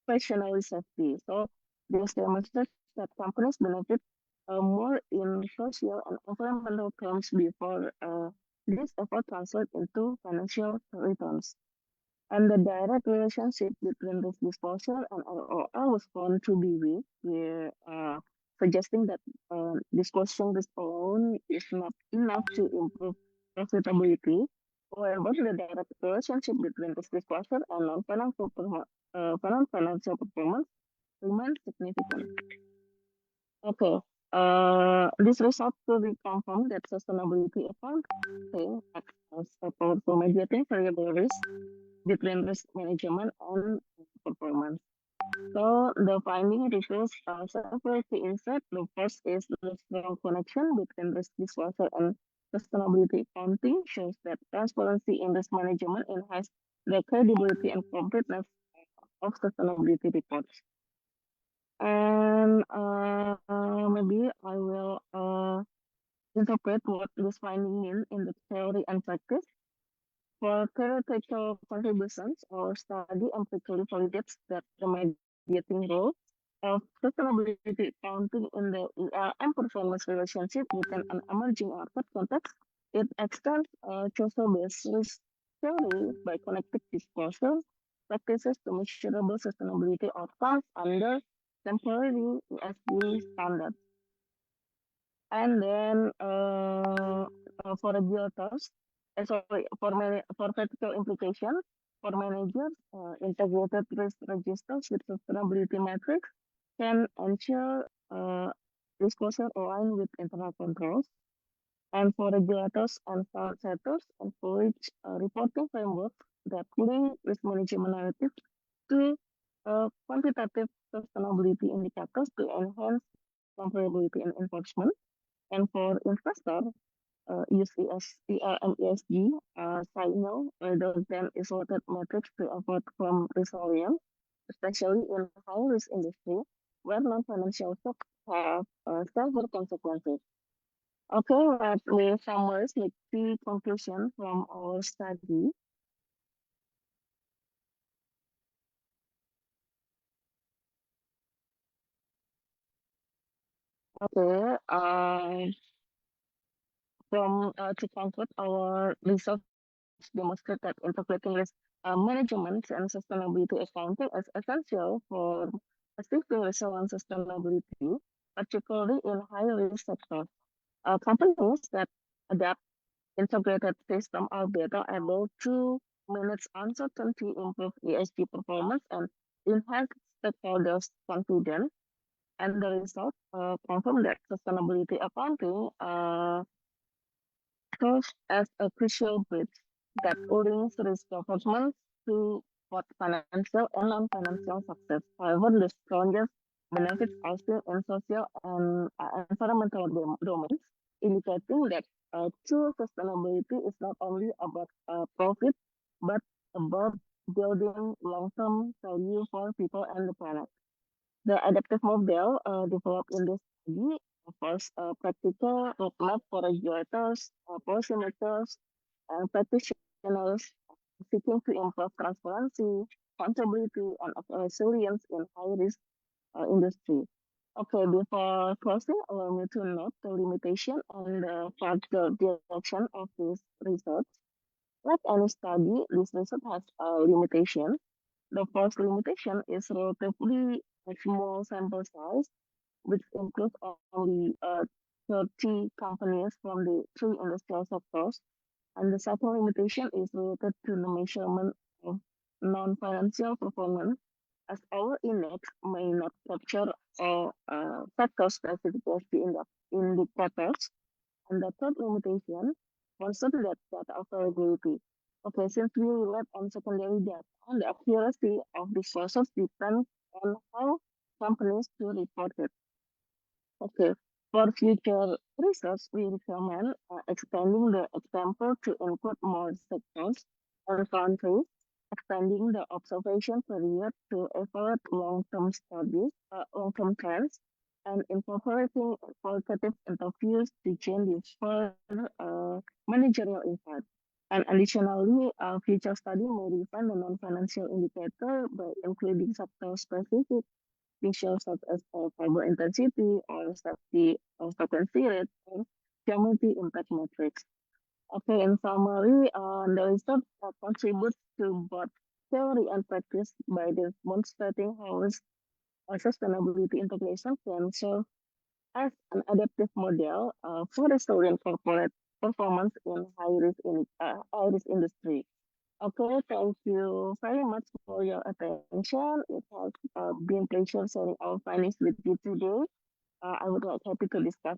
occupational safety. So this demonstrates that companies benefit more in social and environmental terms before this effort translates into financial returns. And the direct relationship between risk disclosure and ROI was found to be weak, suggesting that disclosing risk alone is not enough to improve profitability. However, the direct relationship between risk disclosure and non-financial performance remains significant. Okay. This result will confirm that sustainability accounting acts as a powerful mediating variable risk between risk management and performance. So the finding reveals several key insights. The first is the strong connection between risk disclosure and sustainability accounting shows that transparency in risk management enhances the credibility and completeness of sustainability reports. And maybe I will interpret what this finding means in the theory and practice. For theoretical contributions, our study empirically validates that the mediating role of sustainability accounting in the and performance relationship within an emerging market context. It extends social-based risk theory by connecting disclosure practices to measurable sustainability outcomes under temporary ESG standards. And then for regulators, for practical implications, for managers, integrated risk registers with sustainability metrics can ensure disclosure aligned with internal controls. And for regulators and fund setters, encourage reporting frameworks that link risk management narratives to quantitative sustainability indicators to enhance comparability and enforcement. And for investors, use ESG signal rather than isolated metrics to avoid from resilience, especially in high-risk industry where non-financial stocks have several consequences. Okay, let me summarize the key conclusion from our study. Okay, to conclude, our results demonstrate that integrating risk management and sustainability accounting is essential for achieving resilient sustainability, particularly in high-risk sectors. Companies that adapt integrated system are better able to manage uncertainty, improve ESG performance, and enhance stakeholders' confidence. And the result confirm that sustainability accounting serves as a crucial bridge that links risk governance to both financial and non-financial success. However, the strongest benefits are still in social and environmental domains, indicating that true sustainability is not only about profit, but about building long-term value for people and the planet. The adaptive model developed in this study offers a practical roadmap for regulators, policymakers, and practitioners seeking to improve transparency, accountability, and resilience in high-risk industry. Okay, before closing, allow me to note the limitation and the further direction of this research. Like any study, this research has a limitation. The first limitation is relatively a small sample size, which includes only 30 companies from the three industrial sectors. And the second limitation is related to the measurement of non-financial performance, as our index may not capture all sector-specific indicators. And the third limitation concerns that data availability. Okay, since we rely on secondary data, the accuracy of the sources depends on how companies to report it. Okay, for future research, we recommend expanding the example to include more sectors and countries, expanding the observation period to evaluate long-term studies, long-term trends, and incorporating qualitative interviews to gain the further managerial insight. And additionally, future study may refine the non-financial indicator by including sector-specific visuals such as carbon intensity or safety occupancy rate and community impact metrics. Okay, in summary, the research contributes to both theory and practice by demonstrating how sustainability integration can serve as an adaptive model for restoring corporate performance in high-risk industry. Okay, thank you very much for your attention. It has been pleasure sharing our findings with you today. I would like happy to discuss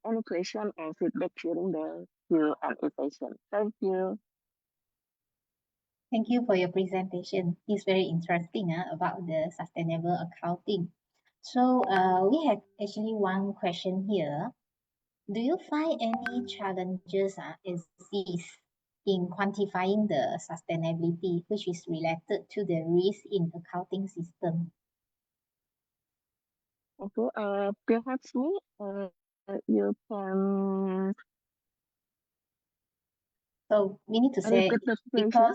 any question or feedback during the Q&A session. Thank you. Thank you for your presentation. It's very interesting about the sustainable accounting. So we have actually one question here. Do you find any challenges exist in quantifying the sustainability which is related to the risk in accounting system? Okay, perhaps me, you can So we need to say repeat the question.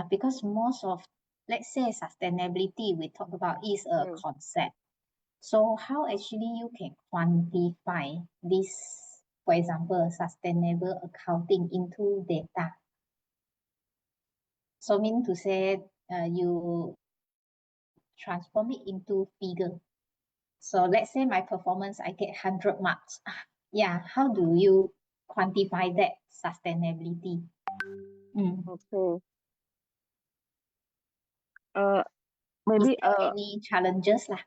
because most of, let's say, sustainability we talk about is a concept. So how actually you can quantify this, for example, sustainable accounting into data? So meaning to say you transform it into figure. So let's say my performance, I get 100 marks. Yeah, how do you quantify that sustainability? Okay. Is Maybe there any challenges lah?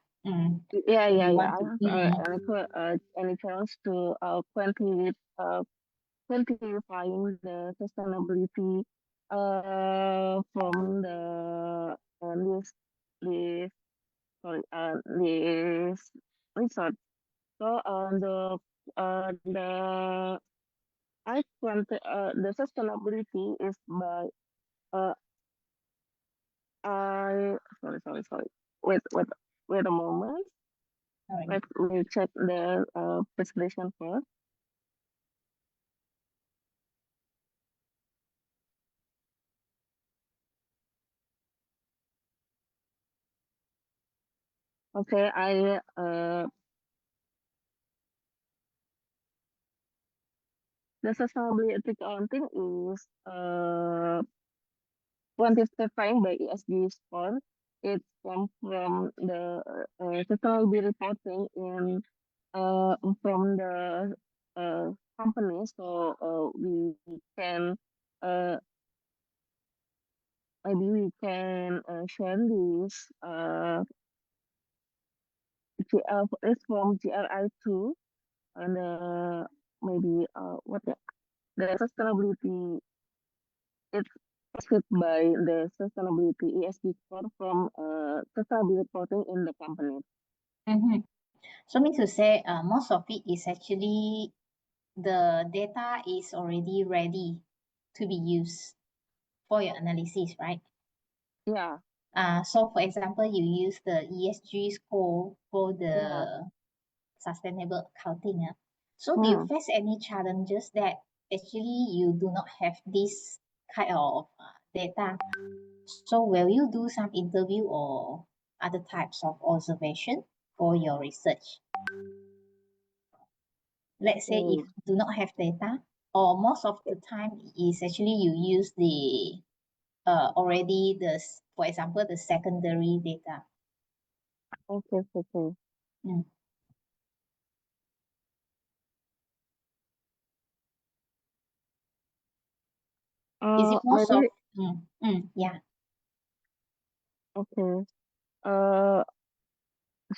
yeah. You I want to- have any chance to quantifying the sustainability from the this research. So the sustainability is by sorry. Wait a moment. Alright. Let me check the presentation first. Okay, the sustainability accounting is quantifying by ESG score. It comes from the sustainability reporting in from the companies. So we can maybe we can share this it's from GRI2 and maybe the sustainability it's posted by the sustainability ESG score from sustainability reporting in the company. Mhm. So mean to say, most of it is actually the data is already ready to be used for your analysis, right? Yeah, So for example, you use the ESG score for yeah. the sustainable accounting. So do you face any challenges that actually you do not have this kind of data? So will you do some interview or other types of observation for your research? Let's say if Okay. do not have data, or most of the time is actually you use the already for example the secondary data. Okay. Mm. Is it most of Maybe yeah. okay. Uh,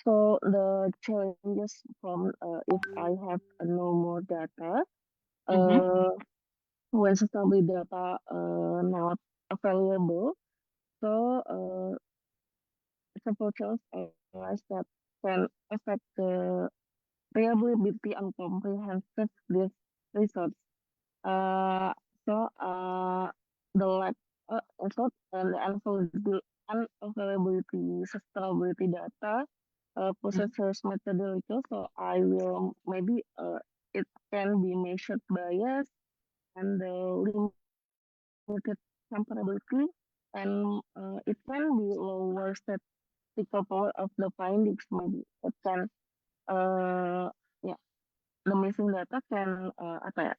so the challenges from if I have no more data, Mm-hmm. when sustainability data not available, so several challenges arise that can affect the reliability and comprehensive this research. Uh, so the lack also and the unavailability sustainability data processors methodology. So I will maybe it can be measured bias and the limited comparability, and it can be lower statistical power of the findings. Maybe it can yeah the missing data can apa ya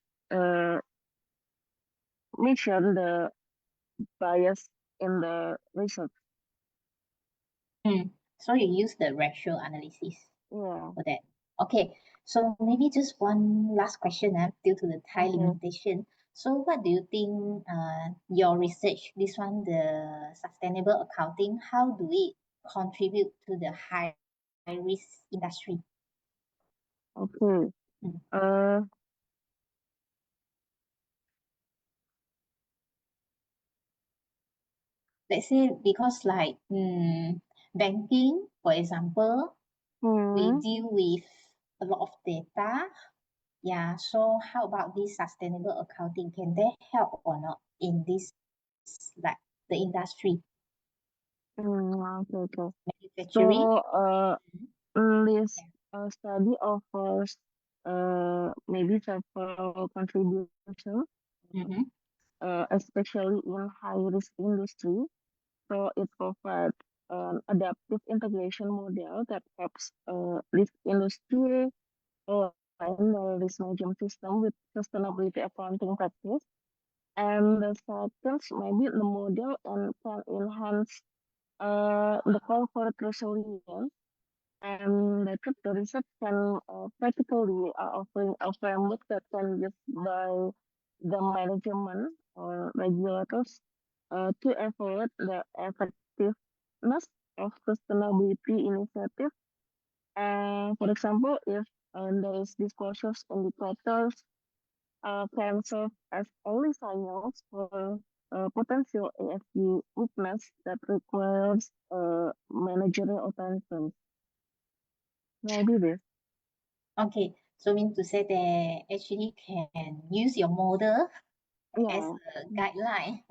mention the bias in the research. So you use the ratio analysis Yeah. for that. Okay. So maybe just one last question due to the time limitation. So what do you think your research, this one, the sustainable accounting, how do it contribute to the high risk industry? Okay. Let's say because like banking, for example, we deal with a lot of data. Yeah, so how about this sustainable accounting? Can they help or not in this, like the industry? Okay. Manufacturing? So this study offers maybe several contributions, especially in high risk industry. So it provides an adaptive integration model that helps this industry align the risk management system with sustainability accounting practice. And the second, maybe the model and can enhance the corporate resilience. And the third, the research can practically offering a framework that can be used by the management or regulators to evaluate the effectiveness of sustainability initiative. And for example, if there is disclosures indicators can serve as early signals for potential AFG weakness that requires managerial attention. Maybe this. Okay, so mean to say they actually can use your model as a guideline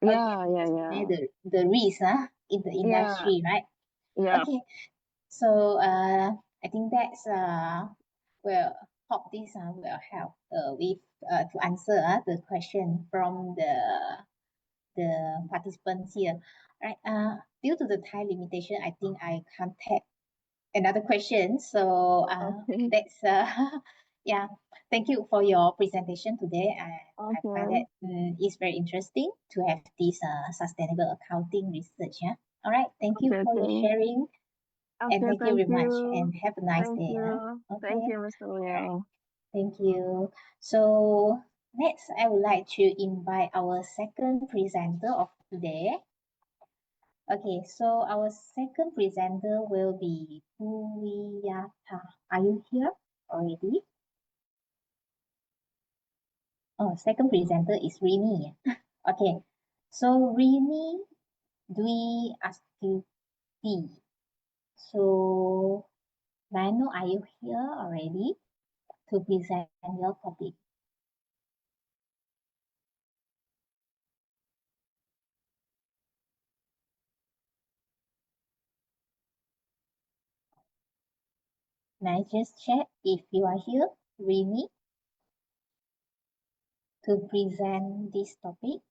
to estimate the risk in the industry, right? Yeah. Okay, so I think that's well, hope this will help with to answer the question from the participants here. Right. Due to the time limitation, I think I can't take another question. So that's yeah. Thank you for your presentation today. I find that it's very interesting to have this sustainable accounting research. Yeah. All right. Thank you for your sharing. And Okay, thank you very thank much. you. And have a nice Thank day. you. Okay. Thank you, Mr. All right. Liang. Thank you. So next, I would like to invite our second presenter of today. Okay, so our second presenter will be Puyata. Are you here already? Oh, second presenter is Rini. Okay, so Rini Dwi Astuti. So, may I know, are you here already to present your topic? Can I just check if you are here, Rini, to present this topic?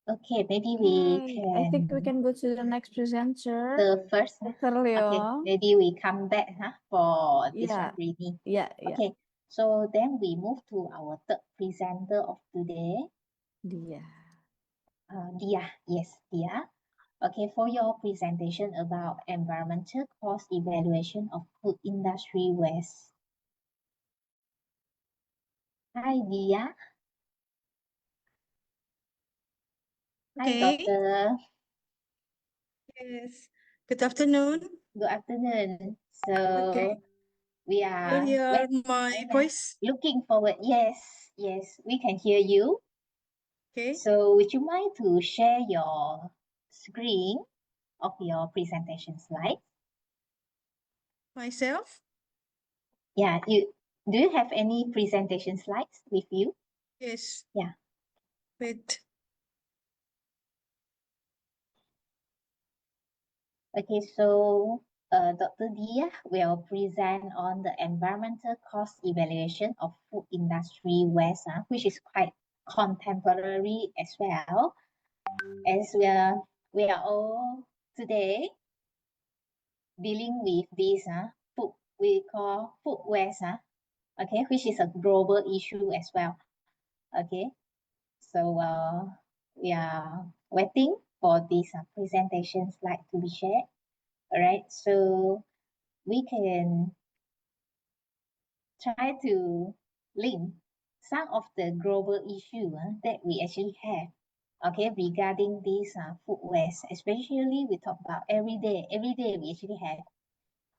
Okay, maybe we I think we can can go to the next presenter. the first. Dr. Okay, Leo. maybe we come back for this Yeah. one, Rini. Yeah. Okay, so then we move to our third presenter of today. Dia. Dia, yes, Dia. Okay, for your presentation about environmental cost evaluation of food industry waste. Hi, Dia. Hi, Okay. Doctor. Yes. Good afternoon. Good afternoon. So Okay. we You are hear my voice? looking forward. Yes, yes, we can hear you. Okay. So would you mind to share your screen of your presentation slide? Myself? Yeah, do you have any presentation slides with you? Yes. Yeah. Wait. Okay, so Dr. Dia will present on the environmental cost evaluation of food industry waste, which is quite contemporary as well, as we are all today dealing with this food we call food waste, okay, which is a global issue as well. Okay, so we are waiting for this presentation slide to be shared. All right, so we can try to link some of the global issue that we actually have, okay, regarding this food waste. Especially we talk about every day we actually have,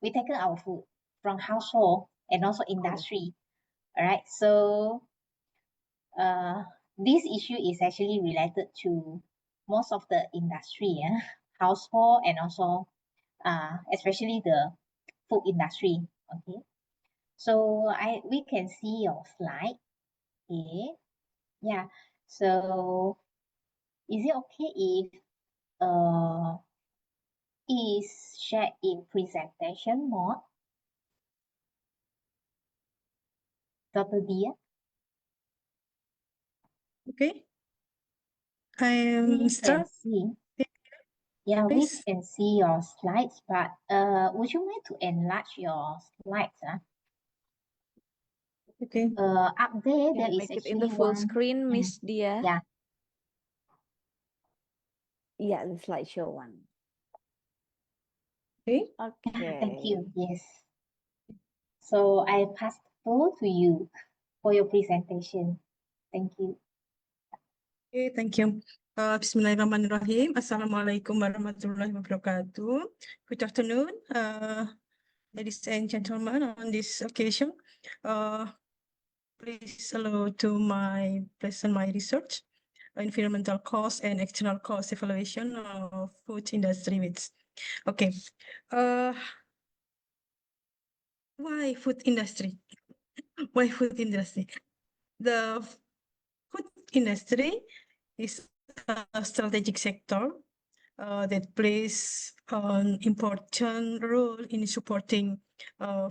we take our food from household and also industry. All right, so this issue is actually related to most of the industry, household and also especially the food industry. Okay, so we can see your slide. Okay, yeah. So is it okay if is shared in presentation mode? Dr. Dia? Okay. I We am can start. see. Yeah, we Please. can see your slides, but would you mind to enlarge your slides? Okay. Up there, there Can is make it in the actually full one. screen, Miss Dia. Yeah. Yeah, the slideshow one. Okay. Okay. Thank you. Yes. So I pass the floor to you for your presentation. Thank you. Okay, thank you. Bismillahirrahmanirrahim. Assalamualaikum warahmatullahi wabarakatuh. Good afternoon, ladies and gentlemen. On this occasion, please allow to present my research, environmental cost and external cost evaluation of food industry waste. Okay. Why food industry? Why food industry? The food industry is a strategic sector that plays an important role in supporting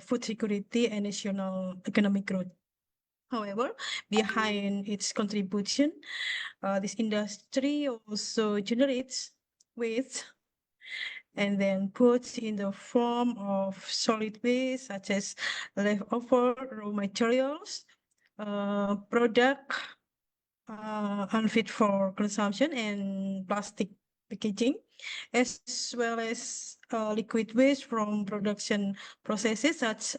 food security and national economic growth. However, behind its contribution, this industry also generates waste and then puts in the form of solid waste such as leftover raw materials, product unfit for consumption and plastic packaging, as well as liquid waste from production processes such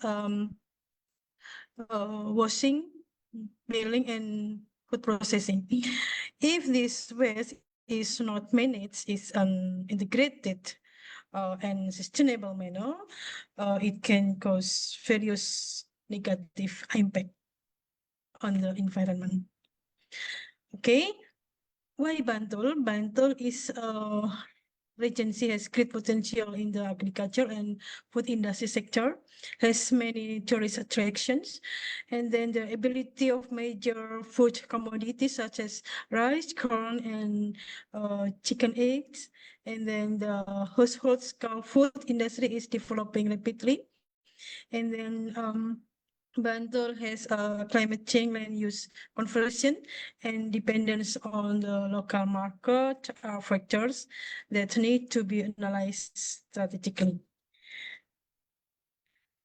washing, milling, and food processing. If this waste is not managed in an integrated and sustainable manner, it can cause various negative impact on the environment. Okay, why Bantul? Bantul is a regency has great potential in the agriculture and food industry sector, has many tourist attractions, and then the ability of major food commodities such as rice, corn, and chicken eggs, and then the household scale food industry is developing rapidly, and then Bantul has climate change, land use conversion, and dependence on the local market factors that need to be analyzed strategically.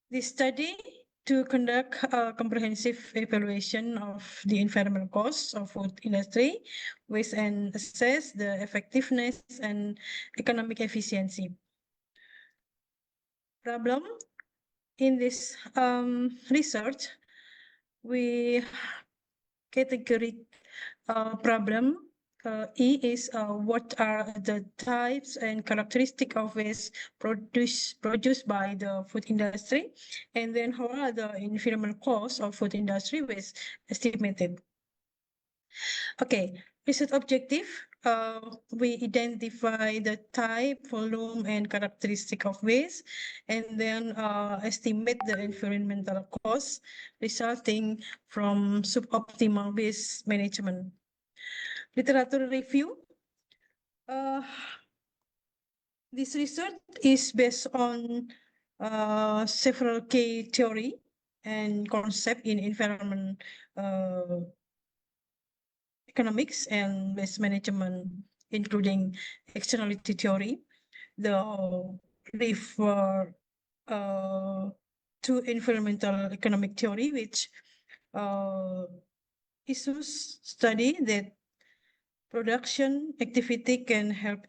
This study to conduct a comprehensive evaluation of the environmental costs of food industry with and assess the effectiveness and economic efficiency. Problem in this research, we category problem. E is what are the types and characteristics of waste produced by the food industry, and then how are the environmental costs of food industry waste estimated. Okay, research objective. We identify the type, volume, and characteristic of waste, and then estimate the environmental costs resulting from suboptimal waste management. Literature review. This research is based on several key theory and concept in environment economics and waste management, including externality theory, the refer to environmental economic theory, which issues study that production activity can help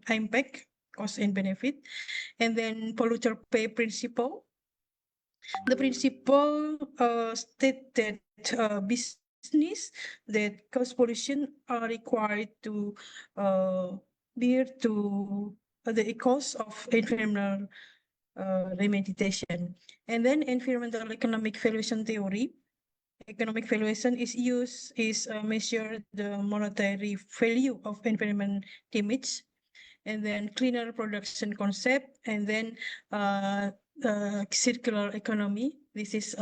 impact cost and benefit, and then polluter pay principle. The principle state that business that cause pollution are required to bear to the cost of environmental remediation. And then environmental economic valuation theory. Economic valuation is used measure the monetary value of environment damage, and then cleaner production concept, and then circular economy. This is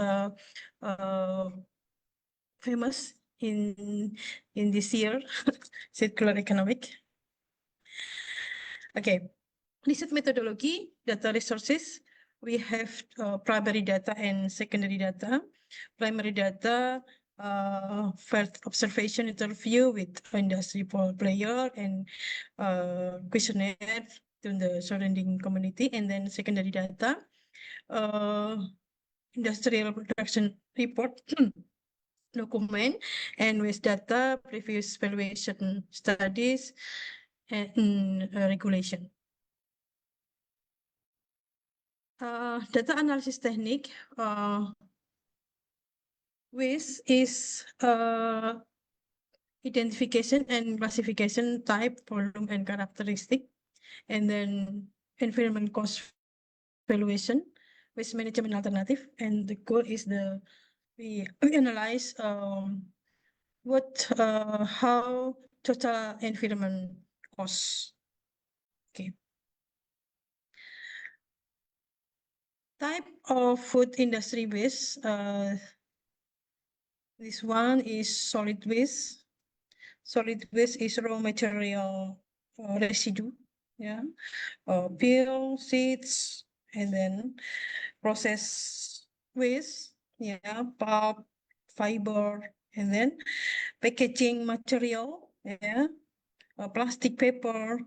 famous in this year, circular economic. Okay, research methodology, data resources. We have primary data and secondary data. Primary data, field observation interview with industry player and questionnaire to the surrounding community, and then secondary data, industrial production report document, and with data, previous valuation studies, and regulation. Data analysis technique. Waste is identification and classification type, volume, and characteristic, and then environment cost valuation, waste management alternative, and the goal is we analyze how total environment costs. Okay. Type of food industry waste. This one is solid waste. Solid waste is raw material residue, yeah, peel, seeds, and then processed waste, yeah, pulp, fiber, and then packaging material, yeah, plastic paper,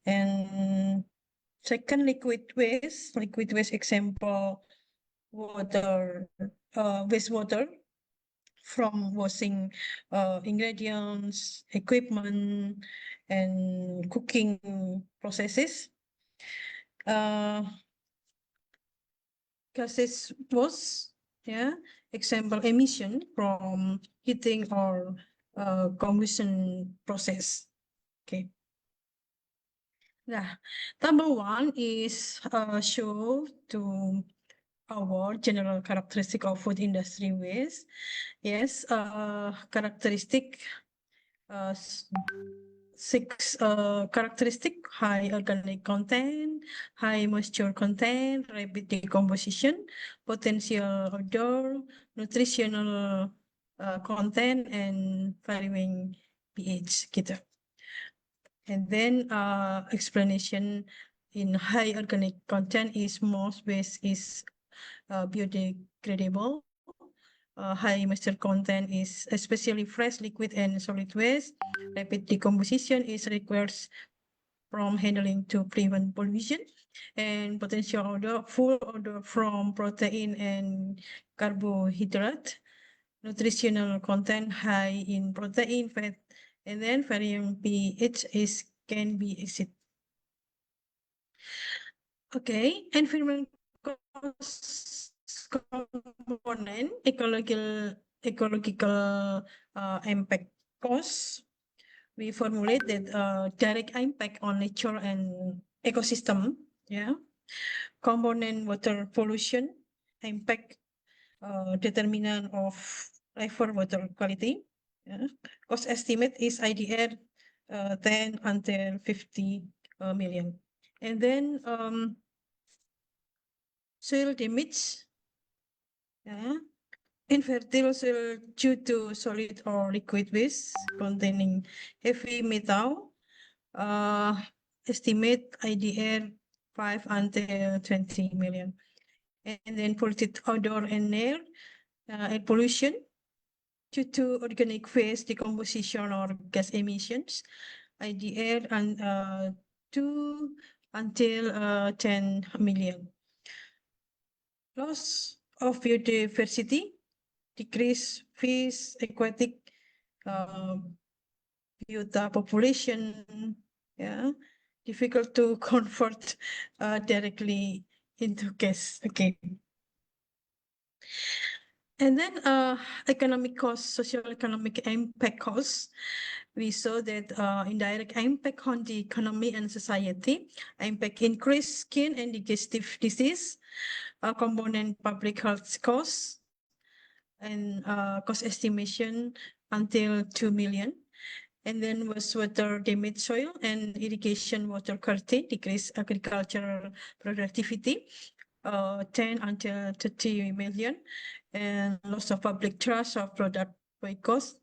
and second liquid waste. Liquid waste example, water, wastewater, from washing ingredients, equipment, and cooking processes. Gases was, yeah, example emission from heating or combustion process. Okay. Nah, table 1 is show to our general characteristic of food industry waste. Yes, characteristic six characteristic: high organic content, high moisture content, rapid decomposition, potential odor, nutritional content, and varying pH gitu. And then explanation in high organic content is most waste is biodegradable. High moisture content is especially fresh, liquid, and solid waste. Rapid decomposition is requires from handling to prevent pollution. And potential odor, full odor from protein and carbohydrate. Nutritional content high in protein, fat, and then varying pH is can be exceed. Okay, environmental component, ecological impact cost. We formulate that direct impact on nature and ecosystem. Yeah, component water pollution impact, determinant of river water quality. Yeah. Cost estimate is IDR 10 until 50 million. And then soil damage. Yeah. Infertile soil due to solid or liquid waste containing heavy metal. Estimate IDR 5 until 20 million. And then polluted odor and air pollution due to organic waste decomposition or gas emissions. IDR and 2 until 10 million. Loss of biodiversity, decrease fish, aquatic biota population, yeah, difficult to convert directly into gas. Okay. And then economic cost, social economic impact costs. We saw that indirect impact on the economy and society, impact increase skin and digestive disease, component public health costs, and cost estimation until 2 million. And then was water damage soil and irrigation water quality, decrease agricultural productivity, 10 until 30 million, and loss of public trust of product by cost,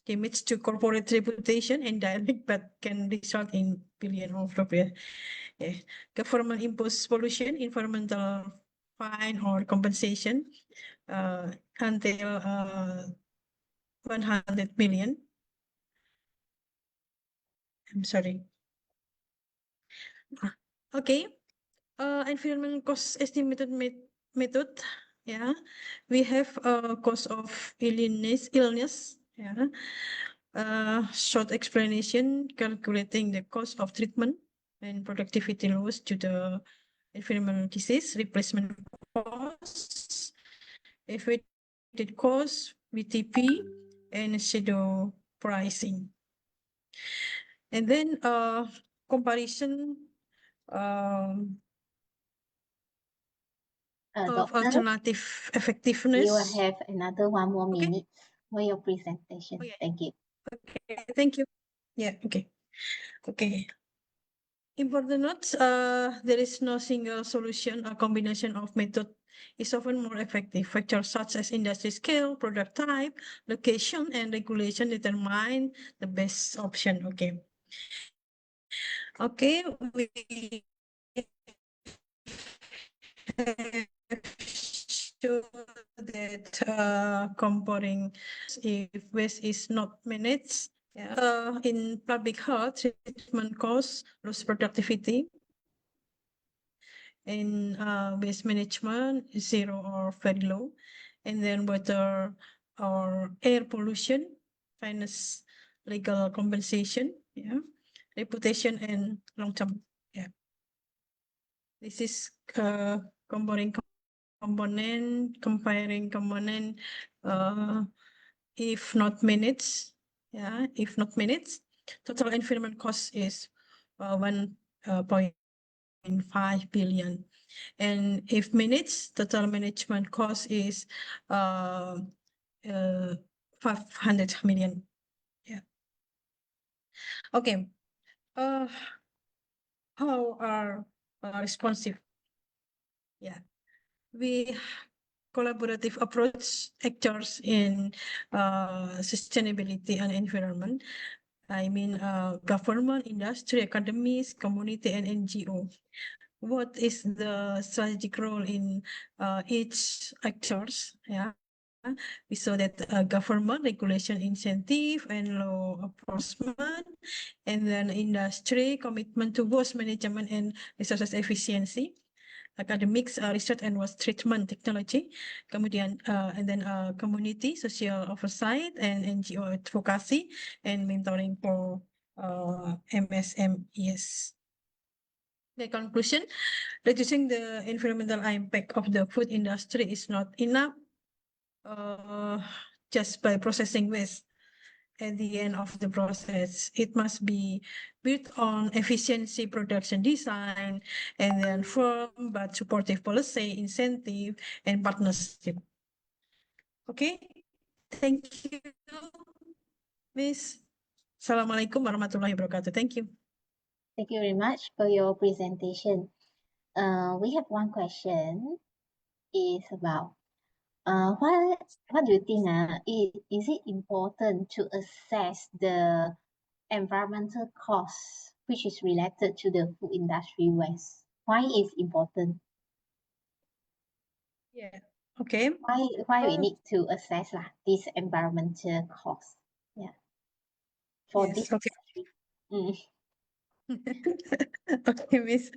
damage to corporate reputation and direct, but can result in billion of rupiah. Yeah. Government imposed pollution, environmental fine or compensation until 100 million. I'm sorry. Okay. Environmental cost estimated method. Yeah, we have a cost of illness. Yeah, short explanation: calculating the cost of treatment and productivity loss due to environmental disease, replacement costs, estimated cost, VTP, and shadow pricing. And then comparison of Doctor, alternative effectiveness. you will have another 1 more minute for your presentation. Thank you. Okay, thank you. Yeah, okay. Okay. Important notes, there is no single solution. A combination of method is often more effective. Factors such as industry scale, product type, location, and regulation determine the best option. Okay. Okay, we show that comparing if waste is not managed, in public health, treatment costs, loss productivity. In waste management, zero or very low. And then water or air pollution, finance, legal compensation, yeah, reputation, and long-term. Yeah, this is comparing component. If not minutes, yeah, if not minutes, total environment cost is 1.5 billion. And if minutes, total management cost is 500 million. Yeah. Okay. How are responsive? Yeah. We collaborative approach actors in sustainability and environment. I mean, government, industry, academies, community, and NGO. What is the strategic role in each actors? Yeah, we saw that government, regulation, incentive, and law enforcement, and then industry, commitment to waste management and resources efficiency, academics, research and waste treatment technology, kemudian and then community, social oversight, and NGO advocacy and mentoring for MSMEs. The conclusion, reducing the environmental impact of the food industry is not enough just by processing waste. At the end of the process, it must be built on efficiency production design and then firm but supportive policy, incentive, and partnership. Okay, thank you, Miss. Assalamualaikum warahmatullahi wabarakatuh. Thank you. Thank you very much for your presentation. We have one question. Is about what do you think? Is it important to assess the environmental costs which is related to the food industry waste? Why is important? Yeah. Okay. Why we need to assess this environmental cost? Yeah. For Yes, this okay. industry. Okay, Miss.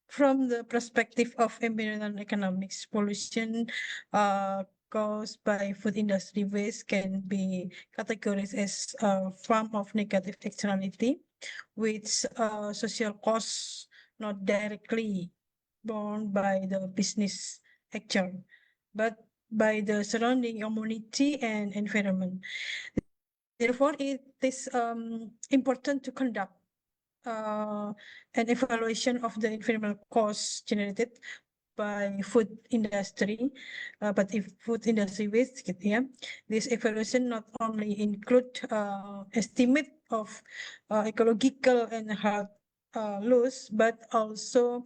From the perspective of environmental economics, pollution caused by food industry waste can be categorized as a form of negative externality, with social costs not directly borne by the business actor, but by the surrounding community and environment. Therefore, it is important to conduct an evaluation of the environmental costs generated by food industry, but if food industry waste, yeah, this evaluation not only include estimate of ecological and health loss, but also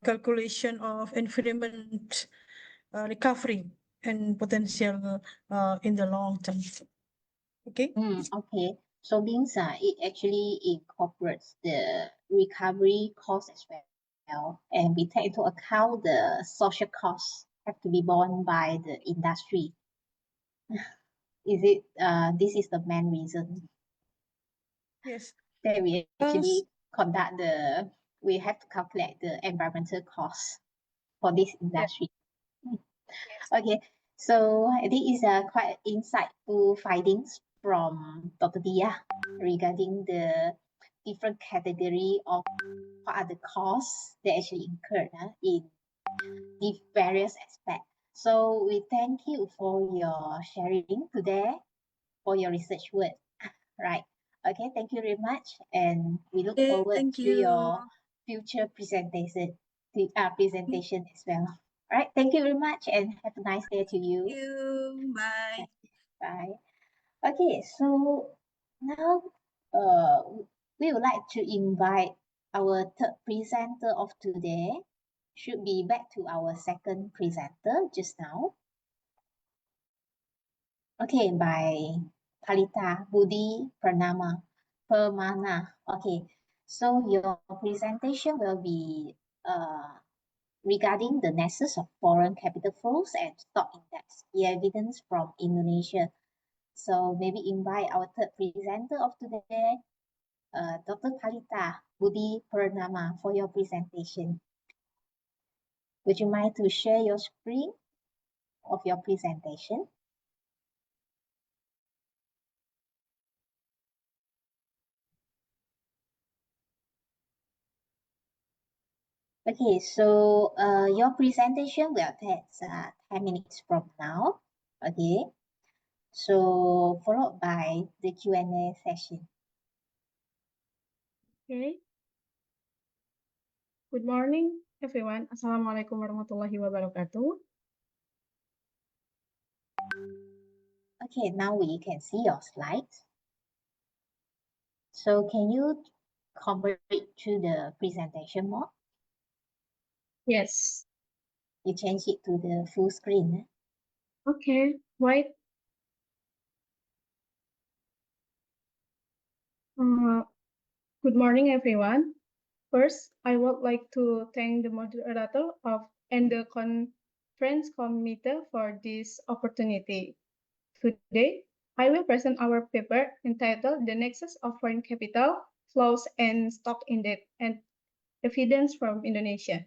calculation of environment recovery and potential in the long term. Okay. Okay. So means it actually incorporates the recovery cost as well, and we take into account the social costs have to be borne by the industry. Is it? This is the main reason. Yes. That we actually conduct the. We have to calculate the environmental costs for this industry. Okay. So this is quite insightful findings from Dr. Dia regarding the different category of what are the costs that actually incurred in the various aspects. So we thank you for your sharing today, for your research work. Right. Okay. Thank you very much, and we look forward to your future presentation as well. All right. Thank you very much, and have a nice day to you. Thank you. Bye. Bye. Okay, so now we would like to invite our third presenter of today. Should be back to our second presenter just now. Okay, by Palita Budi Permana. Okay, so your presentation will be regarding the nexus of foreign capital flows and stock index, the evidence from Indonesia. So maybe invite our third presenter of today, Dr. Palita Budi Purnama, for your presentation. Would you mind to share your screen? of your presentation. Okay, so your presentation will take 10 minutes from now. Okay, so followed by the Q&A session. Okay. Good morning, everyone. Assalamualaikum warahmatullahi wabarakatuh. Okay, now we can see your slides. So can you convert it to the presentation mode? Yes. You change it to the full screen. Okay, wait. Good morning, everyone. First, I would like to thank the moderator and the conference committee for this opportunity. Today, I will present our paper entitled The Nexus of Foreign Capital Flows and Stock Index and Evidence from Indonesia.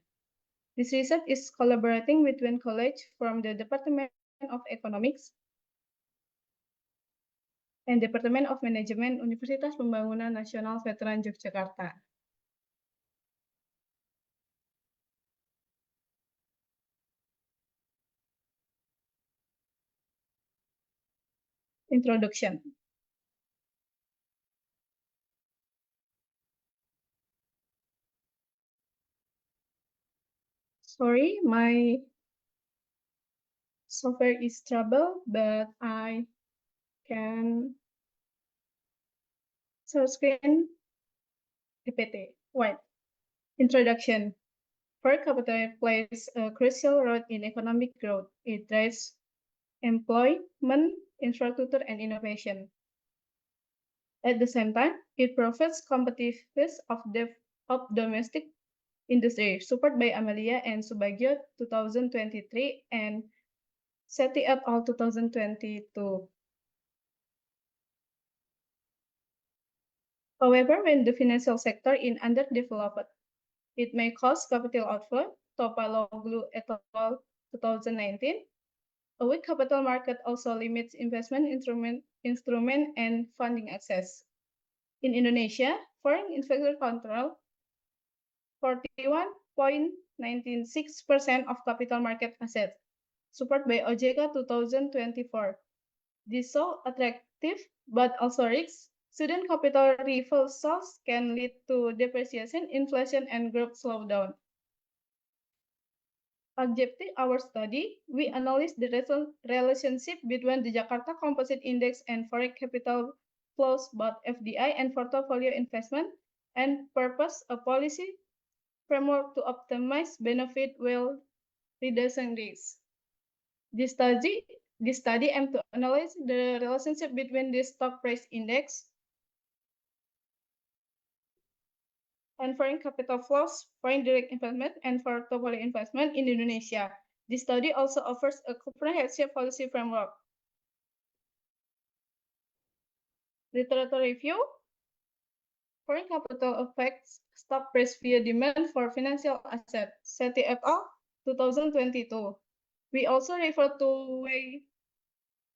This research is collaborating between colleagues from the Department of Economics and Department of Management Universitas Pembangunan Nasional Veteran Yogyakarta. Introduction. Sorry, my software is trouble, but I can share screen PPT. Right. Introduction. Per capital plays a crucial role in economic growth. It drives employment, infrastructure, and innovation. At the same time, it provides competitiveness of domestic industry, supported by Amelia and Subagio 2023 and Sethi et al. 2022. However, when the financial sector is underdeveloped, it may cause capital outflow, Topaloglu et al. 2019. A weak capital market also limits investment instrument and funding access. In Indonesia, foreign investor control 41.96% of capital market assets, supported by OJK 2024. This is so attractive, but also risks. Sudden capital reversals can lead to depreciation, inflation, and growth slowdown. Objective our study, we analyze the relationship between the Jakarta Composite Index and foreign capital flows, both FDI and portfolio investment, and purpose a policy framework to optimize benefit while reducing risk. This study aims to analyze the relationship between the stock price index and foreign capital flows, foreign direct investment, and portfolio investment in Indonesia. This study also offers a comprehensive policy framework. Literature review. Foreign capital affects stock price via demand for financial assets. Sethi et al. 2022. We also refer to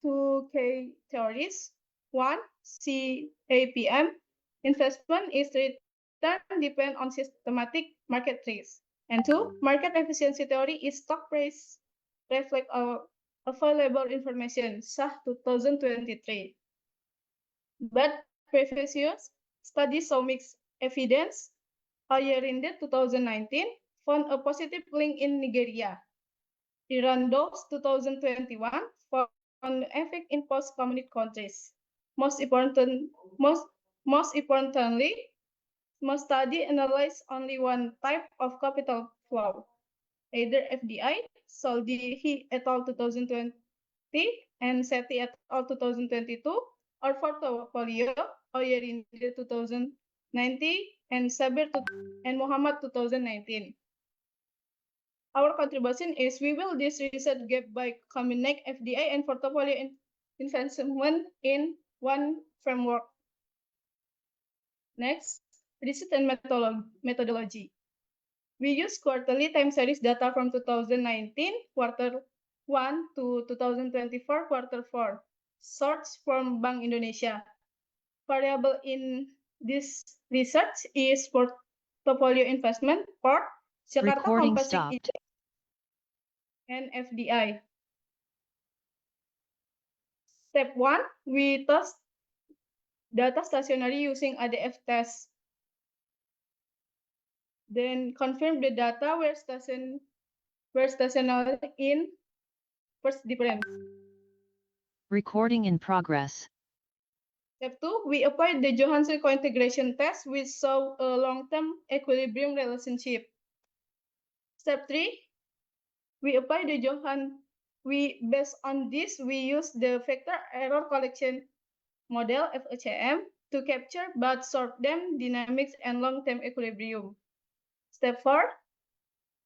two key theories. One, CAPM. Investment is return depend on systematic market risk. And two, market efficiency theory is stock price reflect available information, SAH 2023. But previous years, studies saw mixed evidence. Ayerinde 2019 found a positive link in Nigeria. Irandos 2021 found an effect in post-communist countries. Most importantly, most study analyze only one type of capital flow, either FDI, Soldi et al. 2020, and Sethi et al. 2022, or portfolio, Oyerinde 2090, and Sabir and Muhammad 2019. Our contribution is we will this research gap by combining FDI and portfolio investment in one framework. Next, research and methodology. We use quarterly time series data from 2019 quarter 1 to 2024 quarter 4. Source from Bank Indonesia. Variable in this research is portfolio investment for Jakarta Recording Composite stopped. Index and FDI. Step 1, we test data stationary using ADF test. Then confirm the data were stationary in first difference. Recording in progress. Step 2, we applied the Johansson co-integration test, which saw a long-term equilibrium relationship. Step 3, we apply the based on this, we use the vector error collection model FECM to capture both short-term dynamics and long-term equilibrium. Step 4,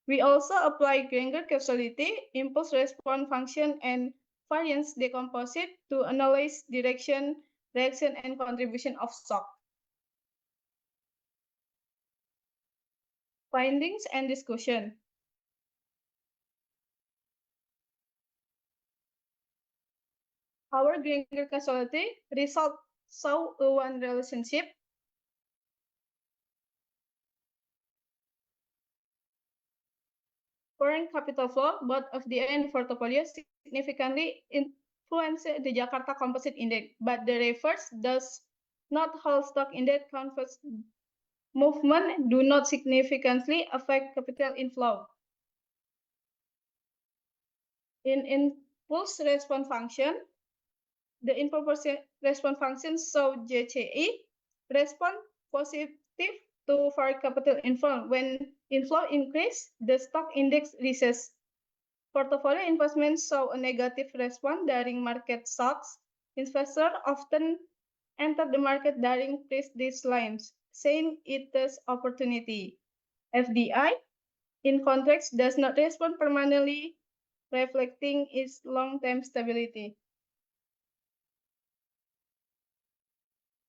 we also apply Granger causality, impulse response function, and variance decomposite to analyze direction, reaction, and contribution of shock. Findings and discussion. Our Granger causality result saw a one relationship foreign capital flow, both FDI and portfolio significantly influence the Jakarta Composite Index, but the reverse does not hold stock index converse movement do not significantly affect capital inflow. In impulse response function, the impulse response function show JCE respond positive to foreign capital inflow. When inflow increase, the stock index rises. Portfolio investments show a negative response during market shocks. Investors often enter the market during these lines, saying it is opportunity. FDI, in contrast, does not respond permanently, reflecting its long-term stability.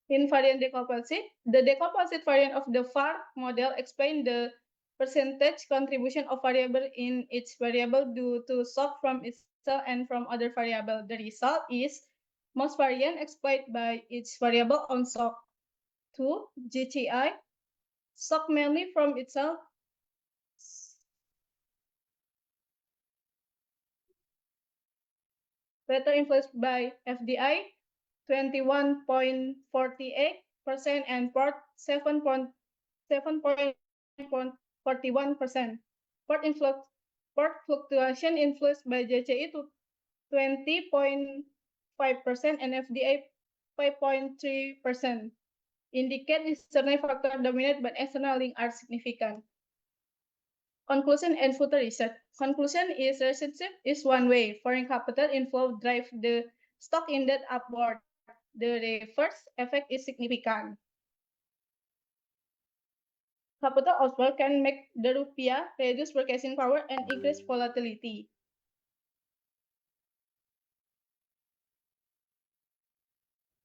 In variant decomposite, the decomposite variant of the VAR model explains the percentage contribution of variable in each variable due to shock from itself and from other variable. The result is most variant explained by each variable on shock. 2. GTI, shock mainly from itself. Better influenced by FDI, 21.48% and port 7.41%. Port fluctuation influenced by JCE to 20.5% and FDI 5.3%. Indicate external factor dominate but external link are significant. Conclusion and future research. Conclusion is relationship is one way. Foreign capital inflow drive the stock index upward. The reverse effect is significant. Capital outflow can make the rupiah reduce purchasing power and increase volatility.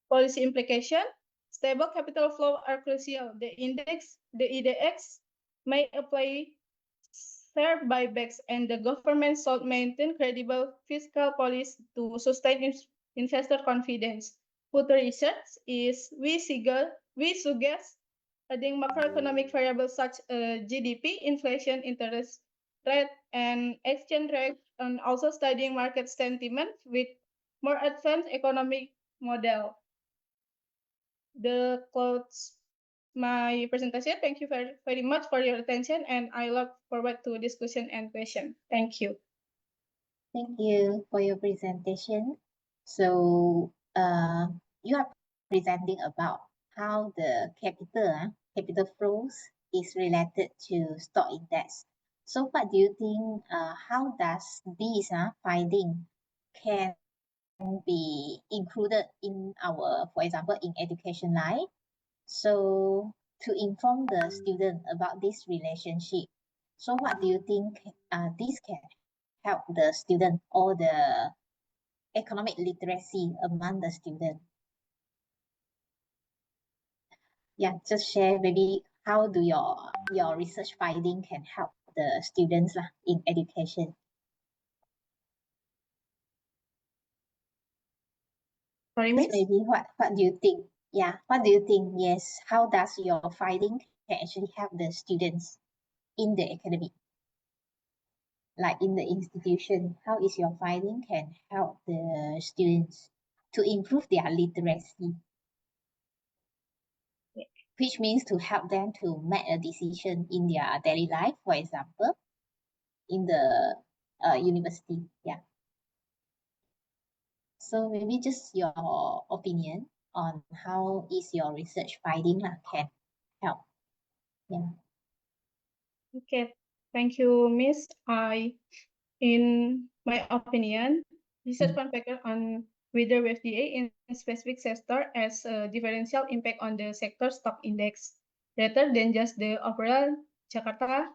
Policy implication. Stable capital flow are crucial. The IDX may apply share buybacks, and the government should maintain credible fiscal policy to sustain investor confidence. Future research is we suggest adding macroeconomic variables such as GDP, inflation, interest rate, and exchange rate, and also studying market sentiment with more advanced economic model. The close my presentation. Thank you very much for your attention, and I look forward to discussion and question. Thank you. Thank you for your presentation. So you are presenting about how the capital flows is related to stock index. So what do you think, how does these finding can be included in our, for example, in education line? So to inform the student about this relationship, so what do you think this can help the student or the economic literacy among the student? Yeah, just share maybe how do your research finding can help the students in education. Sorry, Just Miss? maybe what do you think? Yeah, what do you think? Yes, how does your finding can actually help the students in the academy? Like in the institution, how is your finding can help the students to improve their literacy, which means to help them to make a decision in their daily life, for example, in the university. Yeah. So maybe just your opinion on how is your research finding can help. Yeah. Okay, thank you, Miss. In my opinion, research can factor on whether WFDA in specific sector has a differential impact on the sector stock index rather than just the overall Jakarta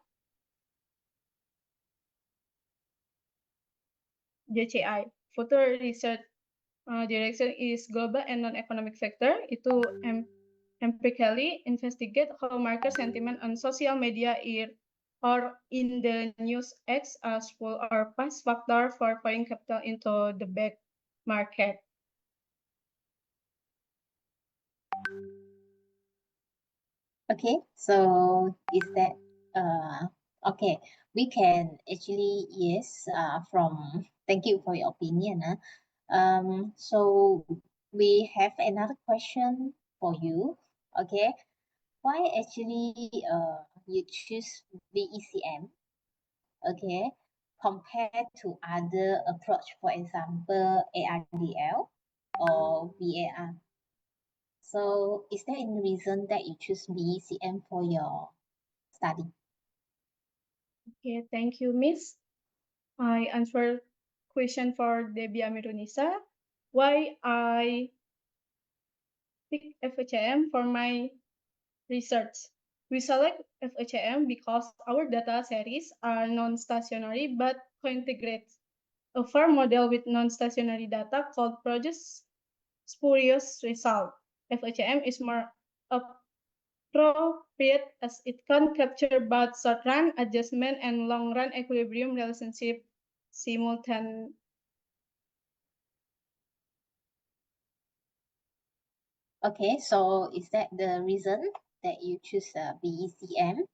JCI. Further research direction is global and non-economic factor. Itu empirically investigate how market sentiment on social media or in the news acts as full or past factor for pouring capital into the back market. Okay, so is that okay? We can actually yes from thank you for your opinion. So we have another question for you. Okay, why actually you choose VECM? Okay, compared to other approach, for example, ARDL or VAR. So is there any reason that you choose VECM for your study? Okay, thank you, Miss. I answer question for Debbie Amirunisa. Why I pick FHM for my research? We select FHM because our data series are non-stationary but co-integrate. A FAR model with non-stationary data called produce spurious result. FHM is more appropriate as it can capture both short-run adjustment and long-run equilibrium relationship simultaneously. Okay, so is that the reason that you choose VECM?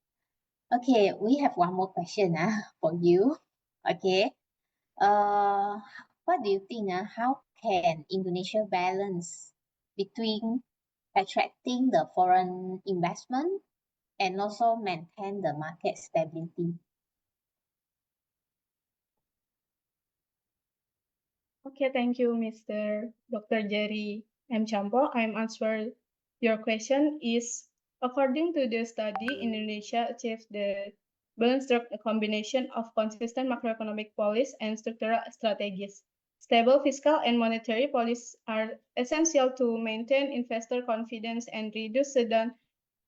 Okay, we have one more question for you. Okay, what do you think? How can Indonesia balance between attracting the foreign investment and also maintain the market stability? Okay, thank you, Mr. Dr. Jerry M. Champo. I'm answering your question is, according to the study, Indonesia achieved the balanced combination of consistent macroeconomic policy and structural strategies. Stable fiscal and monetary policies are essential to maintain investor confidence and reduce sudden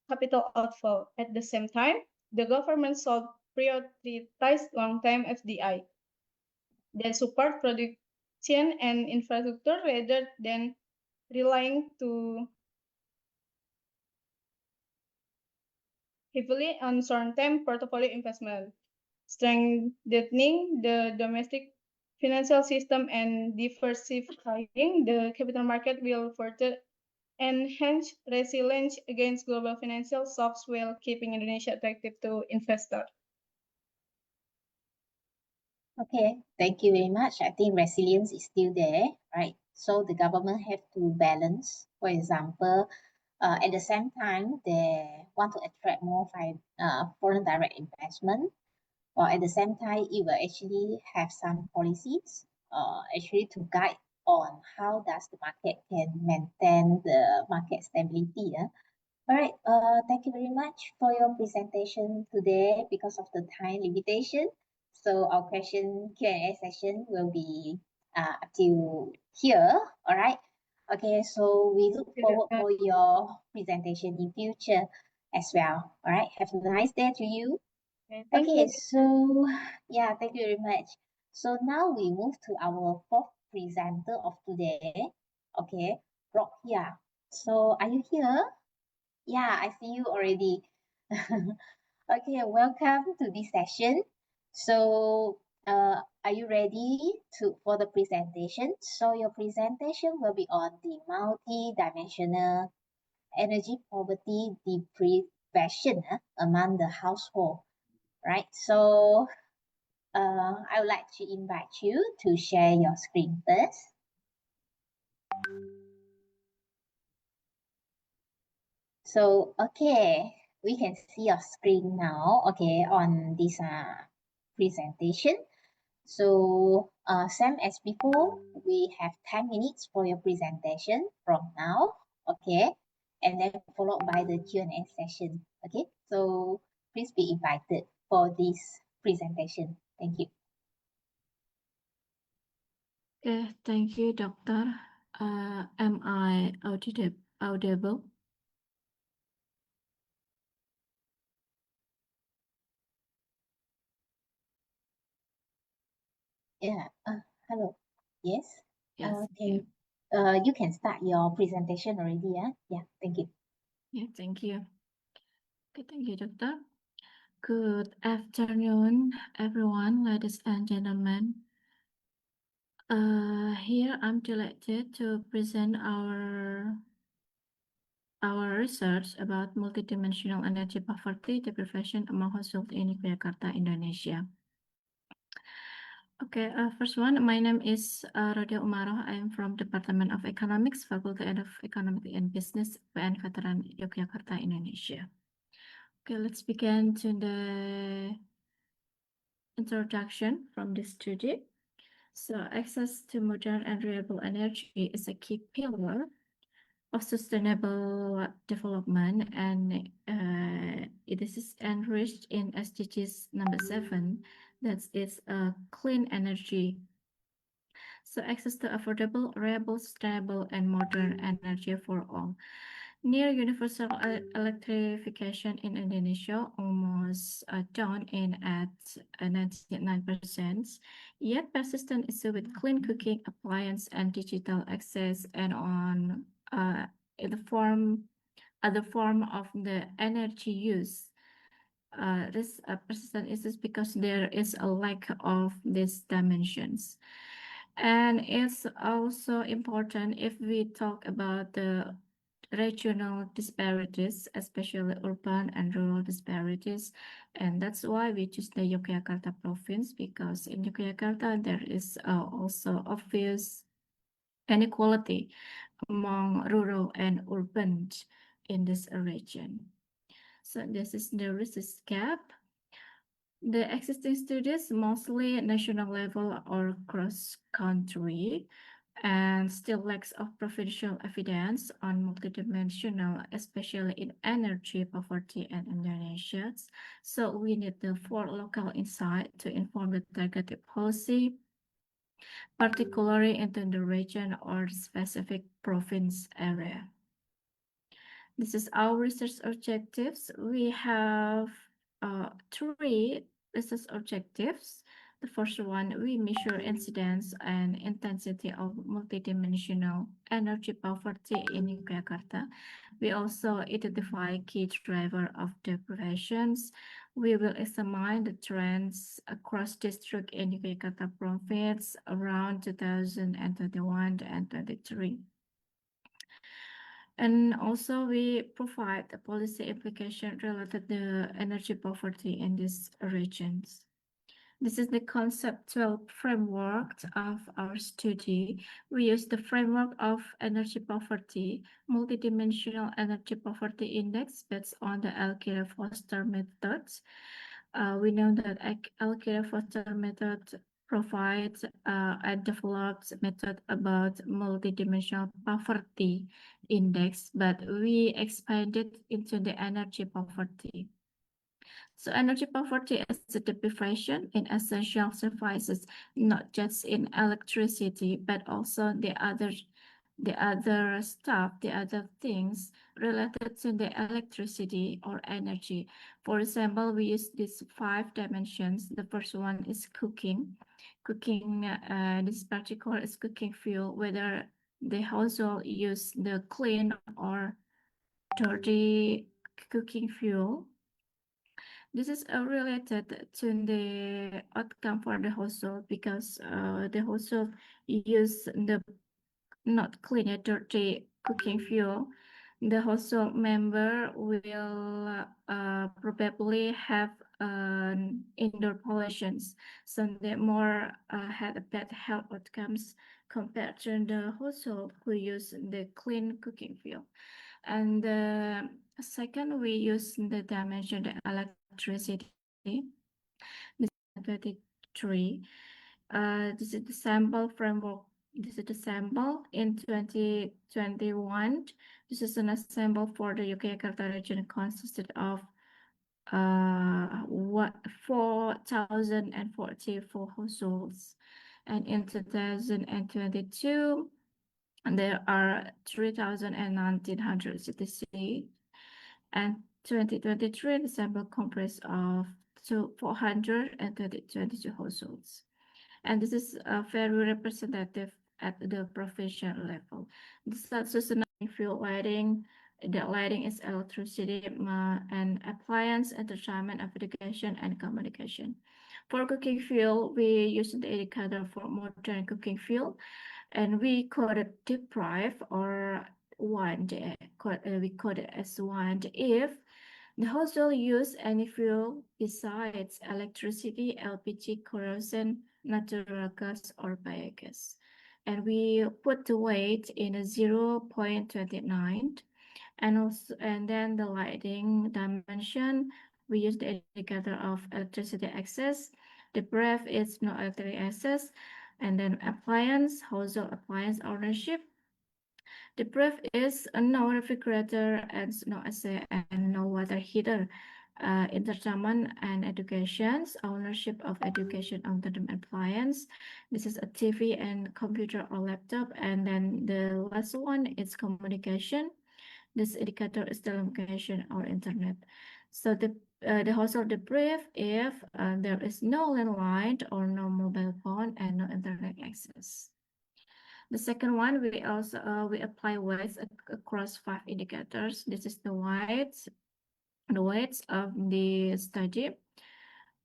capital outflow. At the same time, the government should prioritize long-term FDI that support production and infrastructure rather than relying too heavily on short-term portfolio investment. Strengthening the domestic financial system and diversifying the capital market will further enhance resilience against global financial shocks while keeping Indonesia attractive to investors. Okay, thank you very much. I think resilience is still there, right? So the government have to balance. For example, at the same time, they want to attract more foreign direct investment, or at the same time, it will actually have some policies, actually to guide on how does the market can maintain the market stability. All right, thank you very much for your presentation today because of the time limitation. So our question Q&A session will be till here. All right. Okay, so we look forward for your presentation in future as well. All right. Have a nice day to you. Thank Okay, you. so yeah, thank you very much. So now we move to our fourth presenter of today. Okay, Rokia. So are you here? Yeah, I see you already. Okay, welcome to this session. So Are you ready for the presentation? So your presentation will be on the multi-dimensional energy poverty deprivation among the household, right? So I would like to invite you to share your screen first. So, okay, we can see your screen now, okay, on this presentation. So, same as before, we have 10 minutes for your presentation from now, okay, and then followed by the Q&A session, okay? So, please be invited for this presentation. Thank you. Okay, thank you, Doctor. Am I audible? Yeah, hello. Yes. Yes, Okay. You can start your presentation already, yeah? Yeah, thank you. yeah, thank you. Okay, thank you, Doctor. Good afternoon, everyone, ladies and gentlemen. Here I'm delighted to present our research about multidimensional energy poverty deprivation among households in Yogyakarta, Indonesia. Okay, first one, my name is Rodia Umaroh. I am from Department of Economics, Faculty of Economics and Business, PN Veteran Yogyakarta, Indonesia. Okay, let's begin to the introduction from this study. So, access to modern and renewable energy is a key pillar of sustainable development, and it is enriched in SDGs number 7, that is clean energy. So access to affordable, reliable, stable, and modern energy for all. Near universal electrification in Indonesia, almost down in at 99%, yet persistent issue with clean cooking appliance and digital access, and on in the form other form of the energy use. This persistent issues because there is a lack of these dimensions. And it's also important if we talk about the regional disparities, especially urban and rural disparities. And that's why we choose the Yogyakarta province, because in Yogyakarta there is also obvious inequality among rural and urban in this region. So this is the resource gap. The existing studies mostly national level or cross-country, and still lacks of provincial evidence on multidimensional, especially in energy poverty in Indonesia. So we need the for local insight to inform the targeted policy, particularly into the region or specific province area. This is our research objectives. We have 3 research objectives. The first one, we measure incidence and intensity of multidimensional energy poverty in Yogyakarta. We also identify key driver of deprivations. We will examine the trends across district in Yogyakarta province around 2021 and 23. And also we provide a policy implication related to energy poverty in these regions. This is the conceptual framework of our study. We use the framework of energy poverty, multidimensional energy poverty index based on the Alkira-Foster methods. We know that Alkira-Foster method provides and develops method about multidimensional poverty index, but we expanded into the energy poverty. So energy poverty is the deprivation in essential services, not just in electricity, but also the other stuff, the other things related to the electricity or energy. For example, we use these 5 dimensions. The first one is cooking. This particular is cooking fuel, whether the household use the clean or dirty cooking fuel. This is related to the outcome for the household because the household use the not clean and dirty cooking fuel. The household member will probably have indoor pollutions, so they more had bad health outcomes compared to the household who use the clean cooking fuel. And second, we use the dimension the electricity. This is 23. This is the sample framework. This is the sample in 2021. This is an sample for the Yogyakarta region consisted of 4,044 households, and in 2022 there are 3,193, and 2023 the sample comprised of 422 households. And this is very representative at the provincial level. This is sustainable fuel lighting. The lighting is electricity and appliance, entertainment, education, and communication. For cooking fuel, we use the indicator for modern cooking fuel, and we code it deprive or one. We code it as one if the household use any fuel besides electricity, LPG, kerosene, natural gas, or biogas. And we put the weight in a 0.29. And then the lighting dimension, we use the indicator of electricity access. The brief is no electricity access. And then appliance, household appliance ownership. The brief is no refrigerator and no AC and no water heater. Entertainment and education, ownership of education on the appliance. This is a TV and computer or laptop. And then the last one is communication. This indicator is telecommunication or internet. So the household the brief if there is no landline or no mobile phone and no internet access. The second one, we also we apply weights across 5 indicators. This is the weights of the study.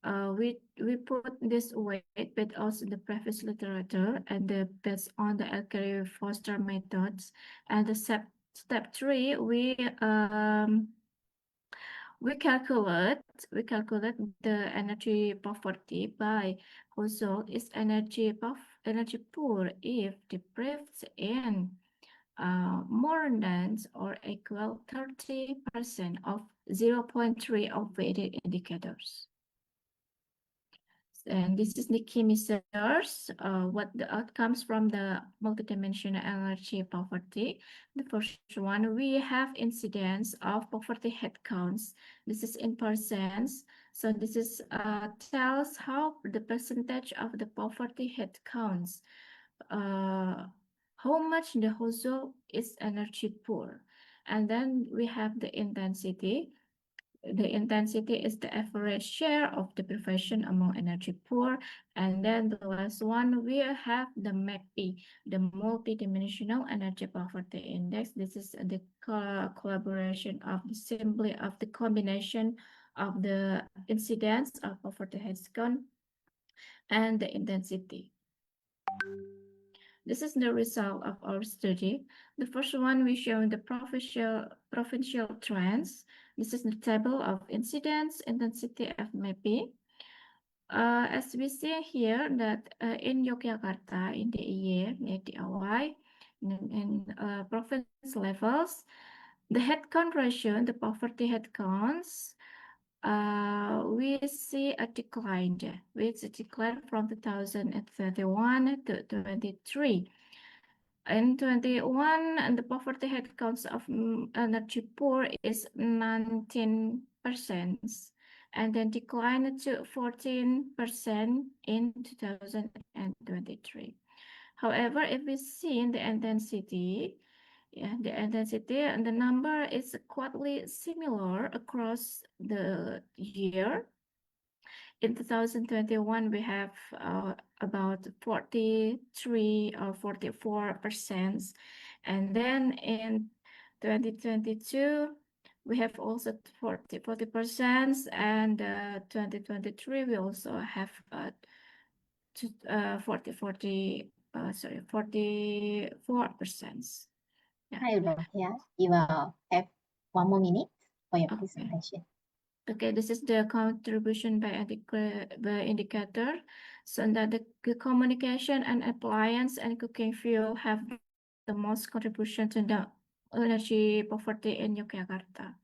We put this weight but also the previous literature and based on the Elkery Foster methods. And the step 3, we calculate the energy poverty by household is energy poor if the briefs in more than or equal 30% of 0.3 of weighted indicators. And this is the key measures, what the outcomes from the multidimensional energy poverty. The first one, we have incidence of poverty headcounts. This is in percents. So this is tells how the percentage of the poverty headcounts, how much the household is energy poor. And then we have the intensity. The intensity is the average share of deprivation among energy poor. And then the last one, we have the MACP, the multidimensional energy poverty index. This is the collaboration of simply of the combination of the incidence of poverty headcount and the intensity. This is the result of our study. The first one, we show the provincial trends. This is the table of incidence, intensity of MAPI. As we see here that in Yogyakarta, in the year, the OI, in province levels, the headcount ratio, the poverty headcounts, we see a decline there. It's a decline from 2031 to 23. In 21, and the poverty headcounts of energy poor is 19%, and then declined to 14% in 2023. However, if we see in the intensity, the intensity and the number is quite similar across the year. In 2021, we have about 43 or 44%. And then in 2022, We have also 40%, and 2023 we also have 44%. Yeah. Hi, Rohia. You will have 1 more minute for your Okay. presentation. Okay, this is the contribution by indicator. So that the communication and appliance and cooking fuel have the most contribution to the energy poverty in Yogyakarta.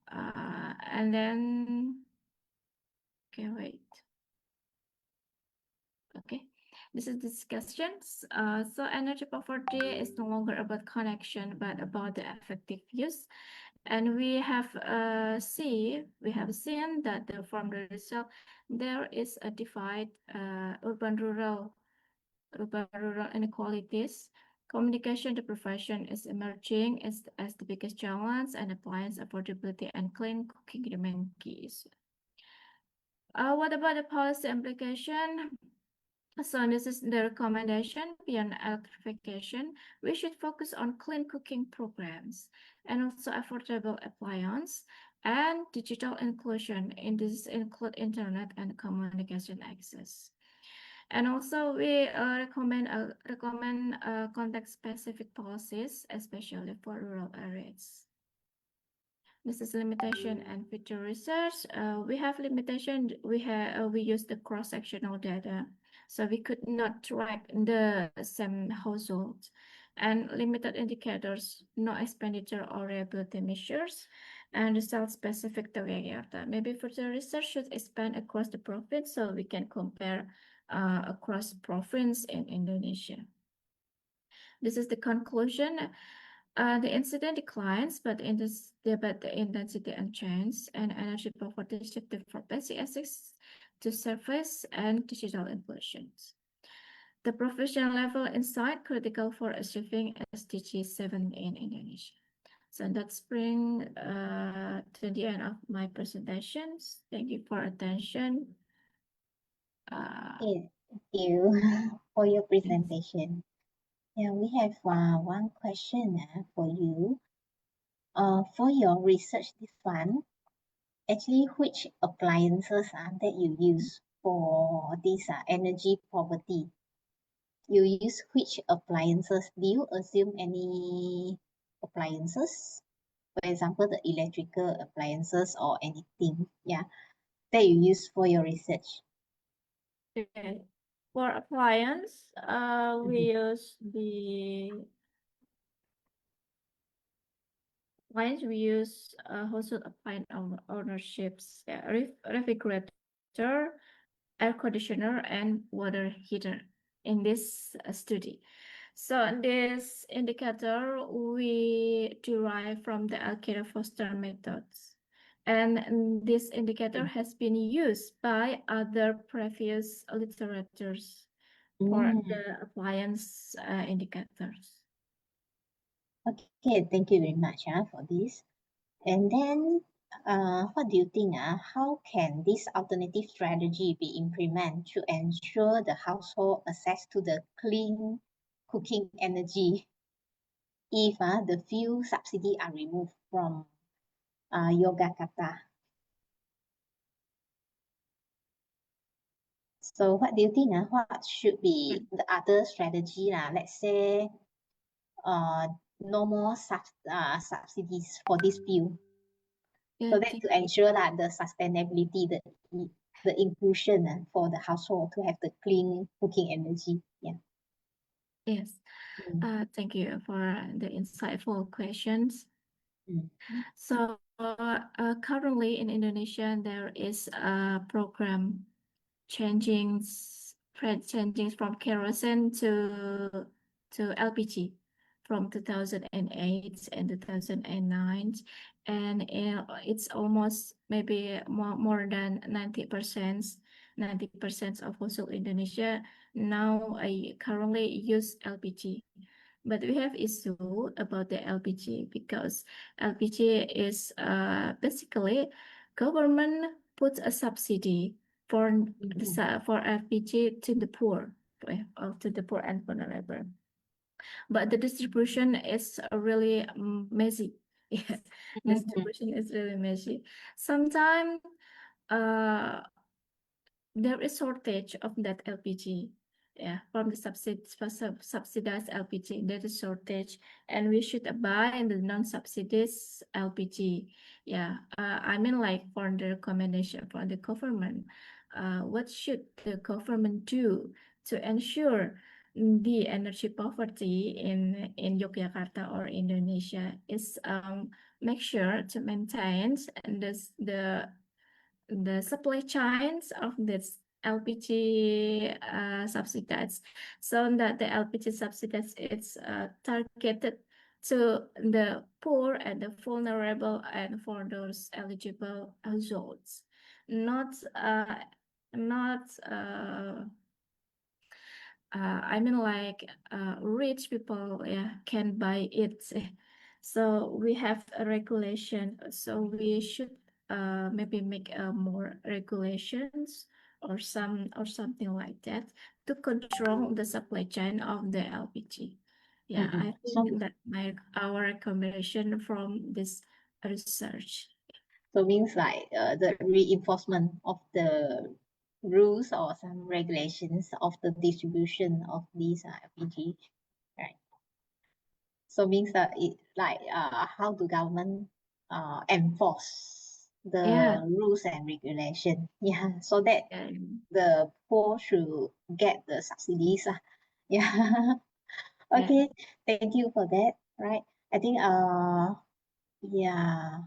And then, okay, wait. Okay, this is discussions. So energy poverty is no longer about connection, but about the effective use. And we have seen that from the result there is a divide, urban-rural inequalities. Communication deprivation is emerging as the biggest challenge, and appliance affordability and clean cooking remain keys. What about the policy implication? So this is the recommendation. Beyond electrification, we should focus on clean cooking programs and also affordable appliance and digital inclusion. In this include internet and communication access. And also we recommend context-specific policies, especially for rural areas. This is limitation and future research. We have limitation. We use the cross-sectional data, so we could not track the same households, and limited indicators, no expenditure or reliability measures, and result specific to Yogyakarta. Maybe further research should expand across the province, so we can compare across province in Indonesia. This is the conclusion. The incident declines, but the intensity unchanged, and energy poverty shifted from basic access to service and digital inclusions. The professional level insight critical for achieving SDG 7 in Indonesia. So that's bring to the end of my presentations. Thank you for attention. Okay, thank you for your presentation. Yeah, we have one question for you. For your research this one, actually, which appliances that you use for this energy poverty? You use which appliances? Do you assume any appliances? For example, the electrical appliances or anything, yeah, that you use for your research? Okay. For appliance, we use the appliance. We use household appliance ownerships, refrigerator, air conditioner, and water heater in this study. So this indicator we derive from the Alkira-Foster methods. And this indicator has been used by other previous literatures for the appliance indicators. Okay, thank you very much for this. And then, what do you think? How can this alternative strategy be implemented to ensure the household access to the clean cooking energy if the fuel subsidy are removed from Yogyakarta? So what do you think? What should be the other strategy? Let's say no more subsidies for this fuel. So that to ensure that the sustainability, the inclusion for the household to have the clean cooking energy. Yeah. Yes. Thank you for the insightful questions. So currently in Indonesia, there is a program changing from kerosene to LPG from 2008 and 2009, and it's almost maybe more than 90% of household Indonesia now currently use LPG. But we have issue about the LPG because LPG is basically government puts a subsidy for LPG to the poor, and vulnerable. But the distribution is really messy Yeah, distribution is really messy. Sometimes there is shortage of that LPG. Yeah, from the subsidized LPG, there is shortage, and we should buy the non-subsidized LPG. Yeah, I mean, like, for the recommendation for the government, what should the government do to ensure the energy poverty in Yogyakarta or Indonesia is make sure to maintain the supply chains of this LPG subsidies, so that the LPG subsidies is targeted to the poor and the vulnerable and for those eligible households, not not I mean, like, rich people, yeah, can buy it. So we have a regulation. So we should maybe make more regulations or something like that to control the supply chain of the LPG. Yeah, I So, think that our recommendation from this research. so means like the reinforcement of the rules or some regulations of the distribution of these LPG, right? So means that it like how the government enforce the Yeah, rules and regulation, yeah, so that and the poor should get the subsidies. Yeah. yeah, Okay, thank you for that. Right. I think yeah,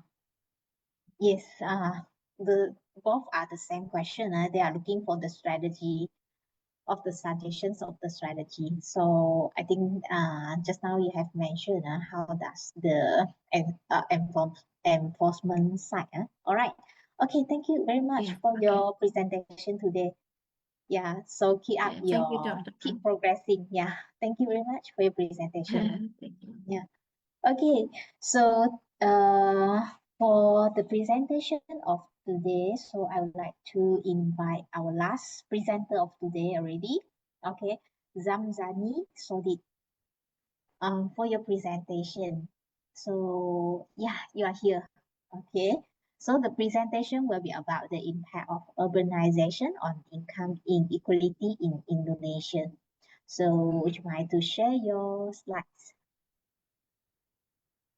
yes, the both are the same question. They are looking for the strategy of the suggestions of the strategy. So I think just now you have mentioned how does the enforcement side. All right. Okay, thank you very much yeah. for Okay. your presentation today. Yeah, so keep up Yeah, thank you, your Dr. keep progressing. Yeah, thank you very much for your presentation. Thank you. Yeah. Okay, so for the presentation of today, so I would like to invite our last presenter of today already. Okay, Zamzani Sodit, for your presentation. So yeah, you are here. Okay, so the presentation will be about the impact of urbanization on income inequality in Indonesia. So would you mind to share your slides?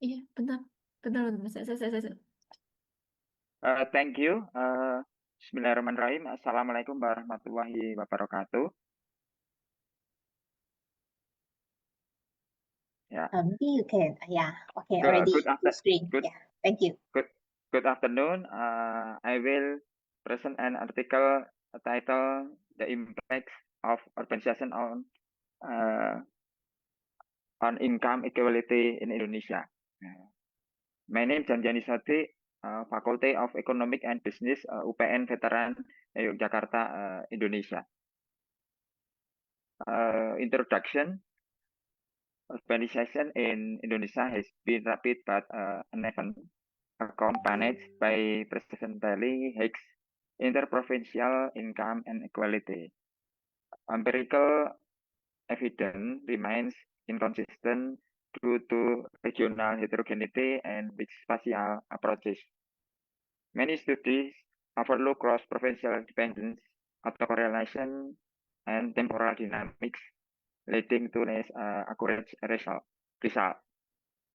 Iya, bentar, bentar. Saya. Thank you. Bismillahirrahmanirrahim. Assalamualaikum warahmatullahi wabarakatuh. Yeah. Maybe you can. Yeah. Okay. Already full screen. Good. Yeah. Thank you. Good afternoon. I will present an article titled "The Impact of Urbanization on Income Equality in Indonesia." My name is Janjani Sati, Faculty of Economic and Business, UPN Veteran, Yogyakarta, Indonesia. Introduction. Urbanization in Indonesia has been rapid but uneven, accompanied by persistently high interprovincial income inequality. Empirical evidence remains inconsistent due to regional heterogeneity and mixed spatial approaches. Many studies overlook cross-provincial dependence, autocorrelation, and temporal dynamics, leading to less accurate result.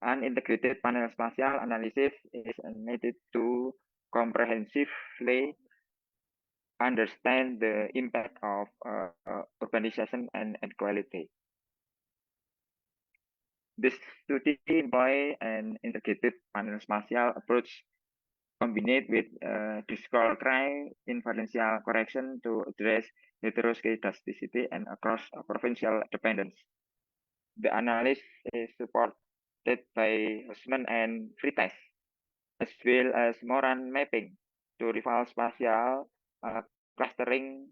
An integrated panel spatial analysis is needed to comprehensively understand the impact of urbanization and inequality. This study employs an integrated panel spatial approach combined with discrete inferential correction to address heteroscedasticity and across-provincial dependence. The analysis is supported by Hussman and Frites, as well as Moran mapping to rival spatial clustering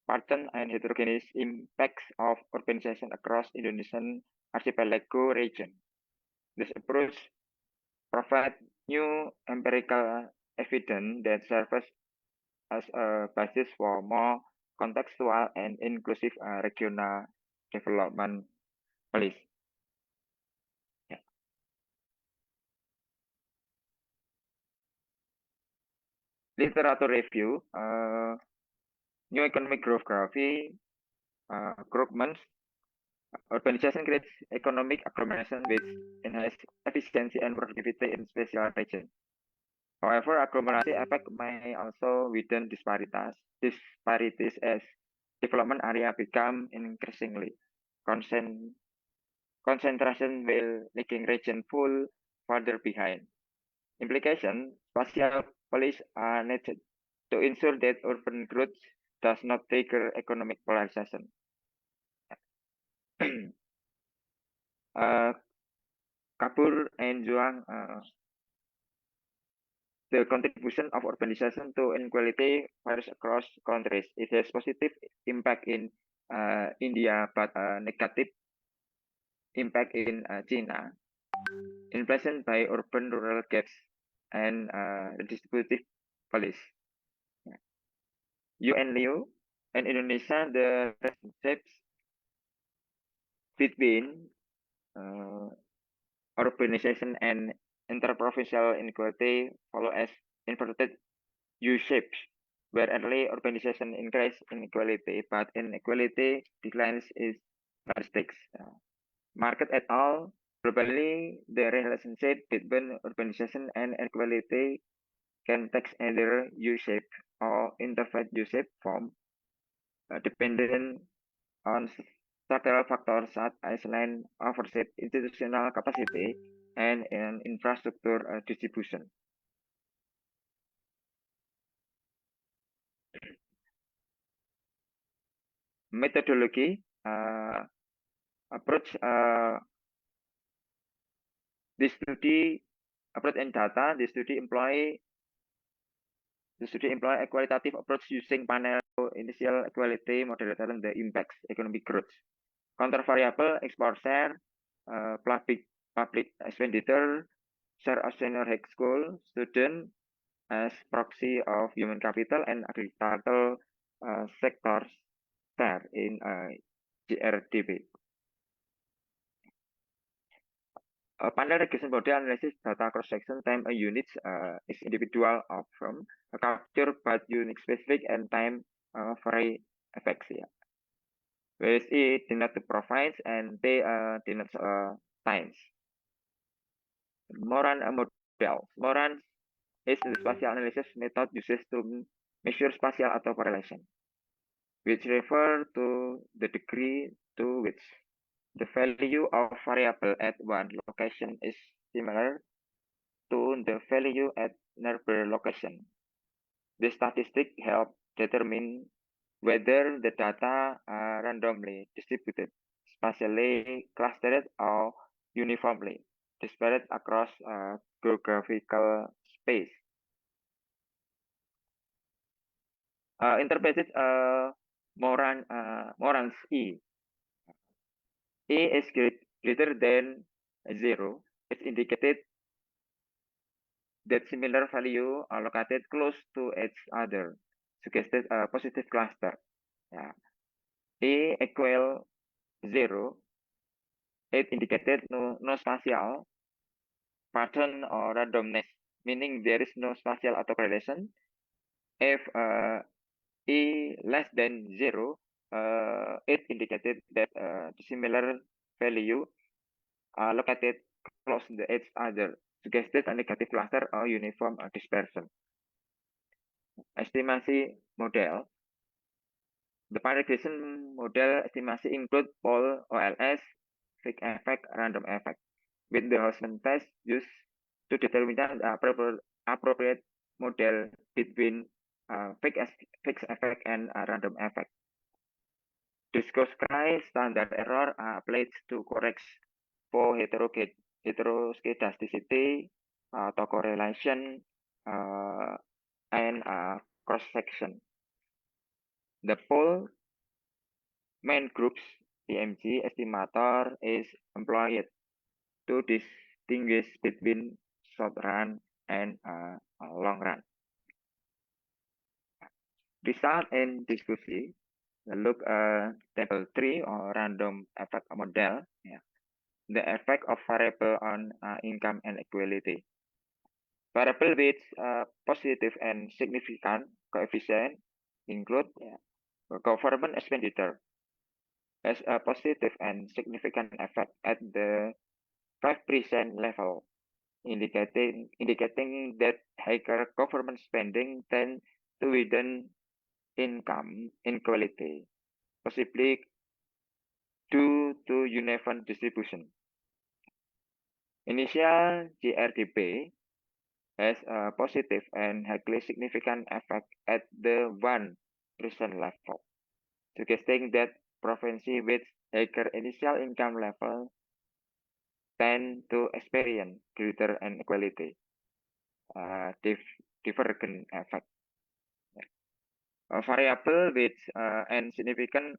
pattern and heterogeneous impacts of urbanization across Indonesian archipelago region. This approach provides new empirical evidence that serves as a basis for more contextual and inclusive regional development policy. Yeah. Literature review, new economic growth graphy, Krugman's urbanization creates economic agglomeration which enhance efficiency and productivity in special regions. However, agglomeration effect may also widen disparities as development area become increasingly concentration will making region fall further behind. Implication, spatial policies are needed to ensure that urban growth does not trigger economic polarization. Kapur and Zhuang, the contribution of urbanization to inequality varies across countries. It has positive impact in India, but negative impact in China. Inflation by urban-rural gaps and redistributive policy. UN Liu and Indonesia, the relationships between urbanization and interprovincial inequality follow as inverted U-shapes, where early urbanization increases inequality, but inequality declines is statistics. Market et al. Globally, the relationship between urbanization and inequality can take either U-shape or inverted U-shape form, depending on several factors such as land ownership, institutional capacity, and infrastructure distribution. Methodology approach the study approach and data. The study employ a qualitative approach using panel initial equality model the impacts economic growth. Counter variable export share, public expenditure, share of senior high school student as proxy of human capital and agricultural sectors share in GRDP. Panel regression model analysis data cross-section time a unit is individual outcome capture but unique specific and time vary effects. Yeah. Whereas E denotes the profiles and T denotes times. Moran model. Moran is the spatial analysis method used to measure spatial autocorrelation, which refer to the degree to which the value of variable at one location is similar to the value at nearby location. The statistic help determine whether the data are randomly distributed, spatially clustered, or uniformly dispersed across geographical space. Interpreted Moran's E. E is greater than 0. It's indicated that similar value are located close to each other, suggested a positive cluster. Yeah. E equal 0. It indicated no spatial pattern or randomness, meaning there is no spatial autocorrelation. If E less than 0, it indicated that the similar value are located close to each other, suggested a negative cluster or uniform dispersion. Estimasi model. The regression model estimasi include poll, OLS, fixed effect, random effect, with the Houseman test used to determine the appropriate model between fixed effect and random effect. Discrete standard error are applied to correct for heteroscedasticity, autocorrelation, and cross-section. The poll main groups PMG estimator is employed to distinguish between short run and long run. Result and discussion. Look table 3 or random effect model. Yeah. The effect of variable on income and equality. Variable with positive and significant coefficient include government expenditure has a positive and significant effect at the 5% level, indicating that higher government spending tend to widen income inequality, possibly due to uneven distribution. Initial GRDP has a positive and highly significant effect at the 1% level, suggesting that provinces with higher initial income level tend to experience greater inequality, divergent effect. A variable with and significant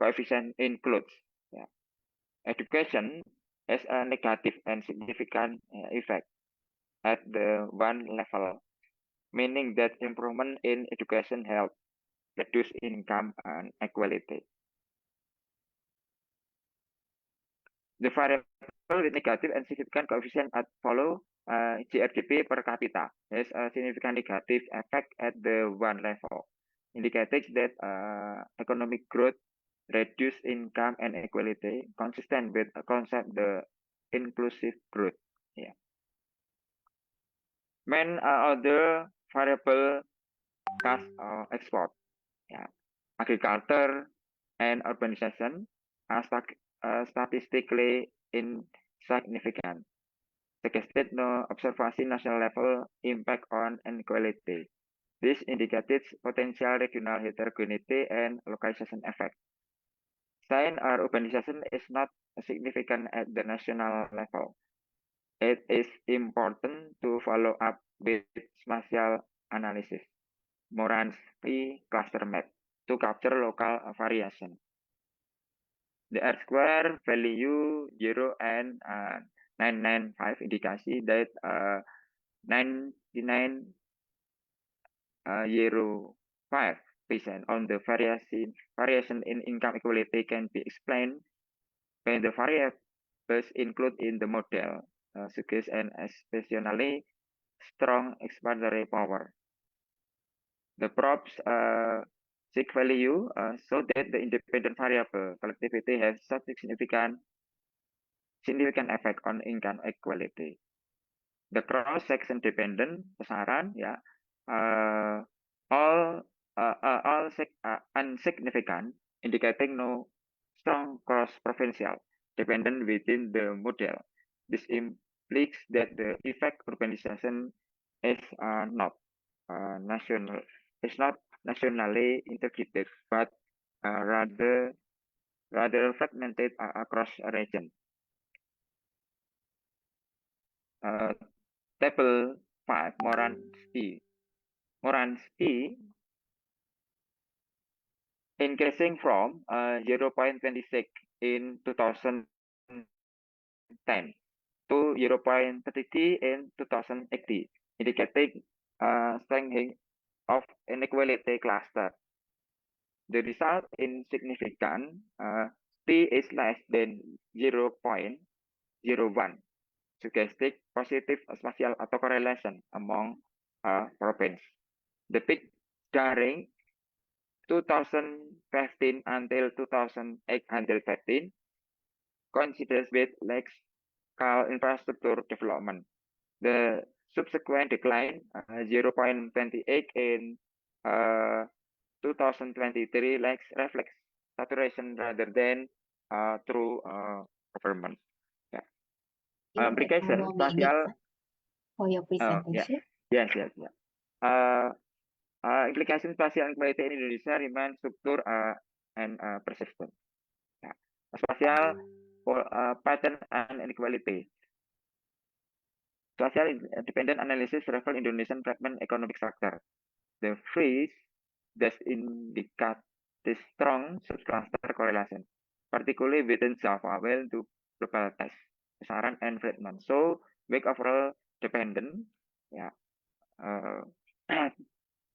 coefficient includes education has a negative and significant effect at the 1 level, meaning that improvement in education help reduce income inequality. The variable with negative and significant coefficient at follow GRDP per capita has a significant negative effect at the 1 level, indicating that economic growth reduce income and inequality, consistent with a concept the inclusive growth. Main other variable cash export, agriculture and urbanization are statistically insignificant, suggested no observation national level impact on inequality. This indicates potential regional heterogeneity and localization effect. Since urbanization is not significant at the national level, it is important to follow up with spatial analysis, Moran's P cluster map, to capture local variation. The R-square value 0 and 995 indicate that 99.05% on the variation in income equality can be explained when the variables included in the model suggest an especially strong explanatory power. The props sig value show that the independent variable collectivity has such significant effect on income equality. The cross-section dependent besaran all insignificant, indicating no strong cross-provincial dependent within the model. This implies that the effect urbanization is not nationally integrated, but rather fragmented across a region. Table 5, Moran's P increasing from 0.26 in 2010 to 0.33 in 2018, indicating strengthening of inequality cluster. The result in significant P is less than 0.01, suggesting positive spatial autocorrelation among provinces. The peak during 2015 until 2015 coincides with large-scale infrastructure development. The subsequent decline, 0.28 in 2023, reflects saturation rather than through government. Application spatial for your presentation. Yes. Implication spatial inequality in Indonesia remains structural and persistent. Spatial pattern and inequality. Spatial dependent analysis reveals Indonesian fragment economic structure. The phrase thus indicate the strong subcluster correlation, particularly within Java, well to localize besaran and fragment. So weak overall dependent,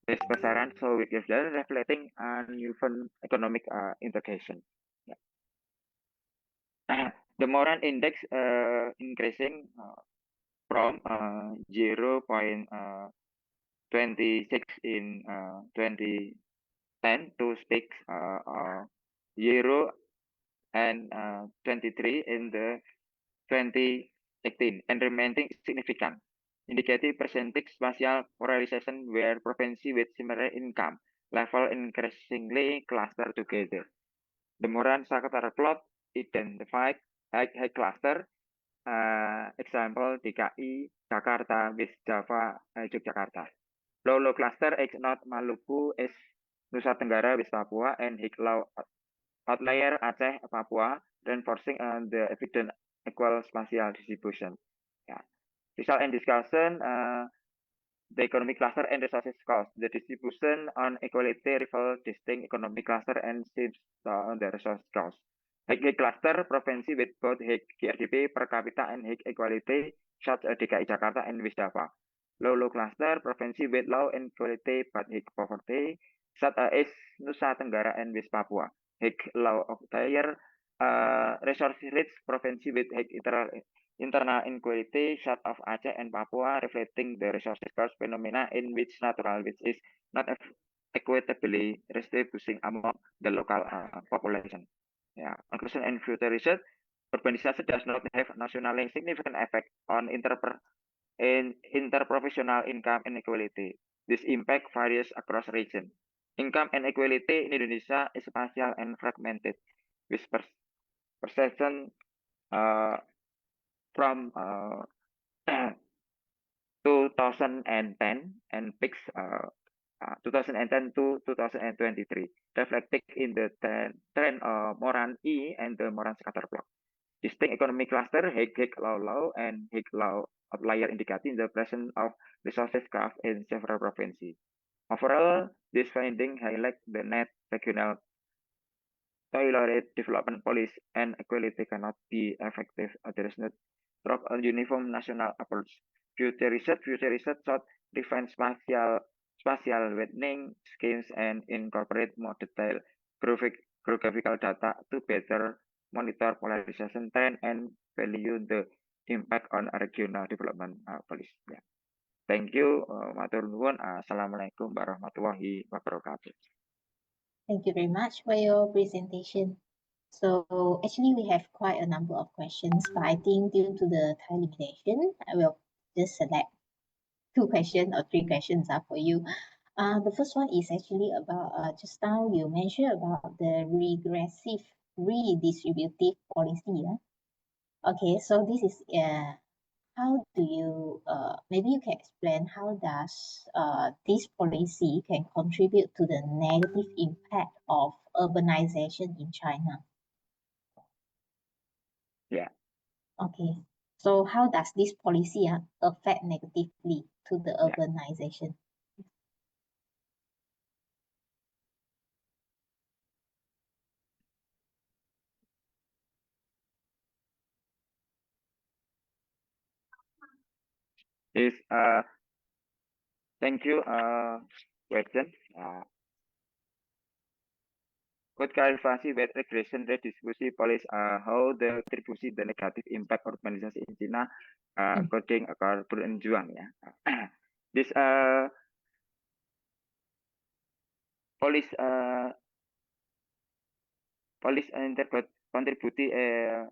this besaran so weak is reflecting uneven economic integration. The Moran index increasing from 0.26 in 2010 to 0 and 23 in the 2018 and remaining significant, indicating percentage spatial polarization where provinces with similar income level increasingly cluster together. The Moran Scatter plot identified high cluster, example DKI, Jakarta with Java, Yogyakarta. Low cluster is not Maluku is Nusa Tenggara with Papua and low outlier Aceh, Papua, reinforcing the evident equal spatial distribution. Yeah. Result and discussion, the economic cluster and resources cost. The distribution on equality reveals distinct economic cluster and shifts on the resource cost. High cluster provinsi with both high GDP per capita and high equality, such as DKI Jakarta and West Java. Low cluster provinsi with low inequality but high poverty, such as Nusa Tenggara and West Papua. High low outlier resource rich provinsi with high internal inequality, such of Aceh and Papua, reflecting the resources cost phenomena in which natural which is not equitably distributing among the local population. Yeah. Conclusion and future research: urbanization does not have nationally significant effect on interprofessional income inequality. This impact varies across region. Income inequality in Indonesia is spatial and fragmented, with perception from 2010 and peaks 2010 to 2023, reflected in the trend Moran E and the Moran scatter plot. Distinct economic cluster, high, low, and high, low outlier indicating the presence of resources graph in several provinces. Overall, this finding highlight the net regional tailored development policy and equality cannot be effective addressed through a uniform national approach. Future research should define spatial weighting schemes and incorporate more detailed geographical data to better monitor polarization trend and value the impact on regional development policy. Yeah. Thank you. Matur nuwun. Assalamualaikum warahmatullahi wabarakatuh. Thank you very much for your presentation. So actually we have quite a number of questions, but I think due to the time limitation, I will just select 2 questions or 3 questions for you. The first one is actually about just now you mentioned about the regressive redistributive policy. Okay, so this is how do you maybe you can explain how does this policy can contribute to the negative impact of urbanization in China? Yeah. Okay, so how does this policy affect negatively to the urbanization? Is thank you question. Could klarifikasi with regression redistribution policy how the distribution the negative impact urbanization in China according to Brun Juang ya. This policy contribute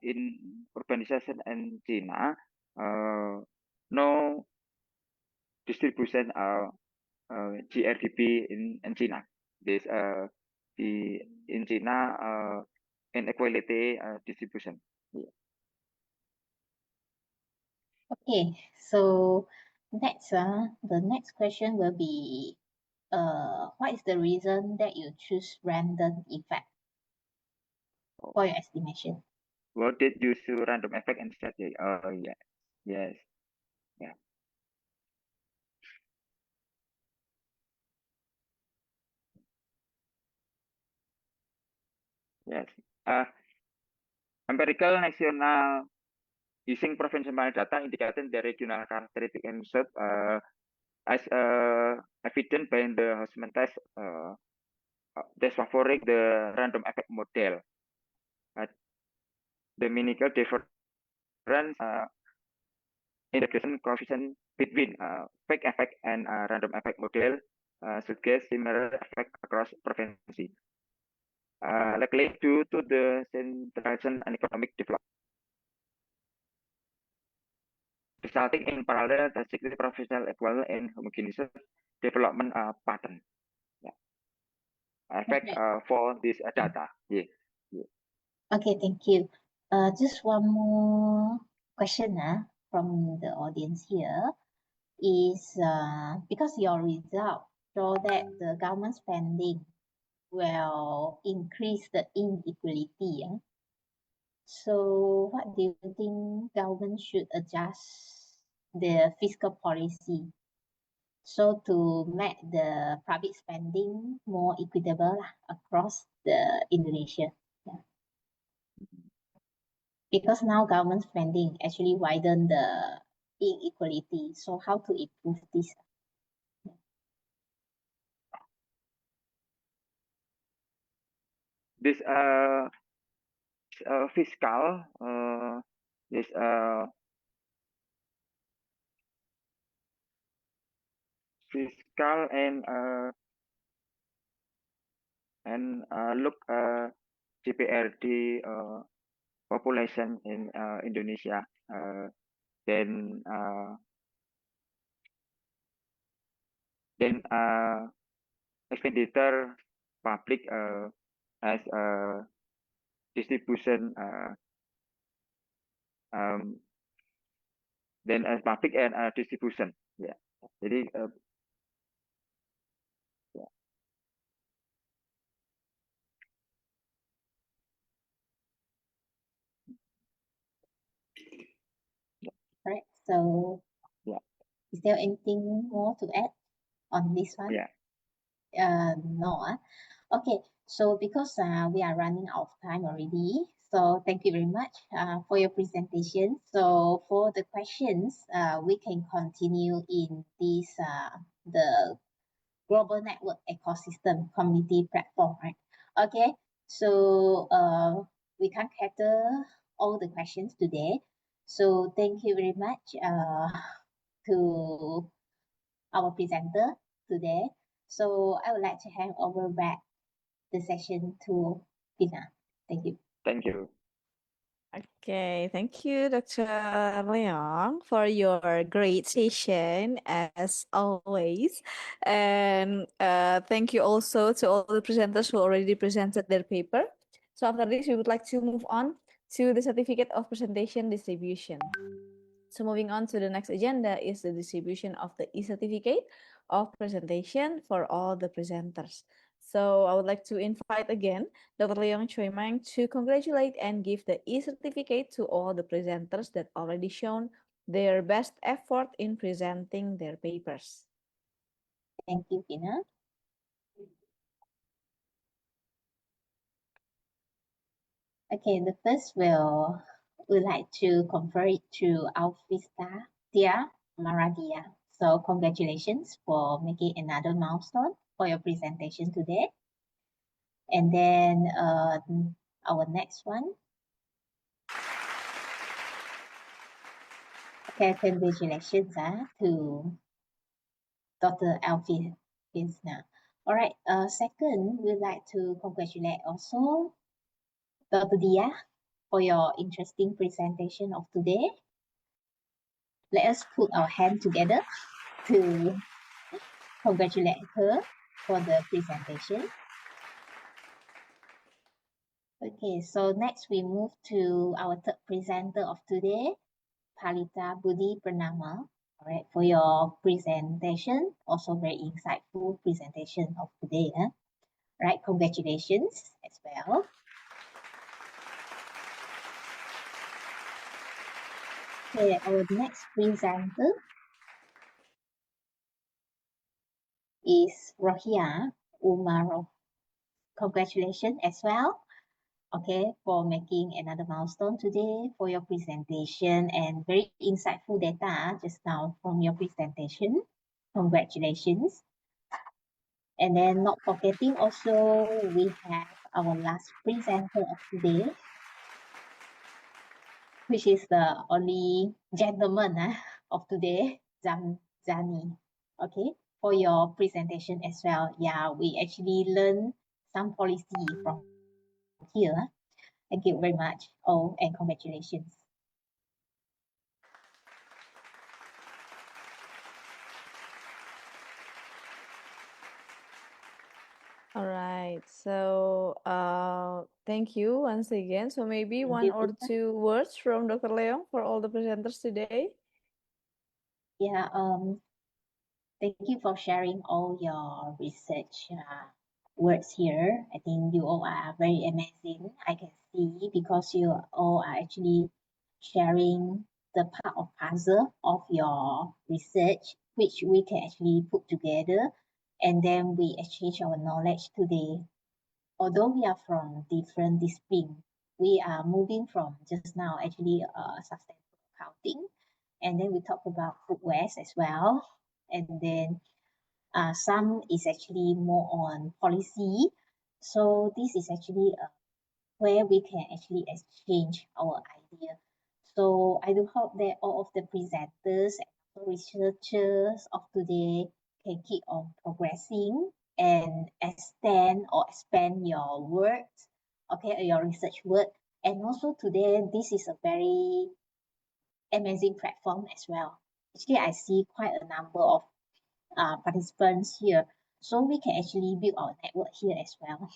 in urbanization in China no distribution GRDP in China. This in China inequality distribution. Yeah. Okay, so next the next question will be what is the reason that you choose random effect for your estimation? What did you choose random effect and strategy? Oh yeah, yes, yeah. Yes. Empirical national using provincial data indicating the regional characteristic and result as evident by the Houseman test favoring the random effect model. The minimal difference integration coefficient between fake effect and random effect model suggest similar effect across provinces. Likely due to the centralization and economic development, resulting in parallel trajectory professional equal and homogeneous development pattern. Yeah. Effect for this data. Yeah. Okay, thank you. Just one more question from the audience here is because your result show that the government spending will increase the inequality. So what do you think government should adjust the fiscal policy so to make the public spending more equitable across the Indonesia? Yeah. Because now government spending actually widen the inequality. So how to improve this? This fiscal this fiscal and look GPRD population in Indonesia. Then expenditure public as distribution then as public and distribution. Yeah. Jadi yeah. Right. So yeah. Is there anything more to add on this one? Yeah. No. Okay. So because we are running out of time already, so thank you very much for your presentation. So for the questions, we can continue in this the global network ecosystem community platform, right? Okay. So we can't cater all the questions today. So thank you very much to our presenter today. So I would like to hand over back the session to Tina. Thank you. Thank you. Okay, thank you, Dr. Leong, for your great session as always. And thank you also to all the presenters who already presented their paper. So after this, we would like to move on to the certificate of presentation distribution. So moving on to the next agenda is the distribution of the e-certificate of presentation for all the presenters. So I would like to invite again Dr. Leong Choi Mang to congratulate and give the e-certificate to all the presenters that already shown their best effort in presenting their papers. Thank you, Tina. Okay, the first we'd like to confer it to Alfista Tia Maradia. So congratulations for making another milestone for your presentation today. And then our next one. Okay, congratulations to Dr. Alfie Kinsner. All right, second, we'd like to congratulate also Dr. Dia for your interesting presentation of today. Let us put our hand together to congratulate her for the presentation. Okay, so next we move to our third presenter of today, Palita Budi Purnama. All right, for your presentation, also very insightful presentation of today. Right, congratulations as well. Okay, our next presenter is Rohia Umaro. Congratulations as well. Okay, for making another milestone today for your presentation and very insightful data just now from your presentation. Congratulations. And then not forgetting also, we have our last presenter of today, which is the only gentleman of today, Zani, okay, for your presentation as well. Yeah, we actually learn some policy from here. Thank you very much. Oh, and congratulations. All right. So thank you once again. So maybe Thank one you, or Tina. two words from Dr. Leong for all the presenters today. Yeah, thank you for sharing all your research words here. I think you all are very amazing. I can see because you all are actually sharing the part of puzzle of your research, which we can actually put together, and then we exchange our knowledge today. Although we are from different disciplines, we are moving from just now actually sustainable accounting, and then we talk about food waste as well, and then some is actually more on policy. So this is actually where we can actually exchange our idea. So I do hope that all of the presenters and researchers of today can keep on progressing and extend or expand your works, okay, your research work. And also today, this is a very amazing platform as well. Actually, I see quite a number of participants here. So we can actually build our network here as well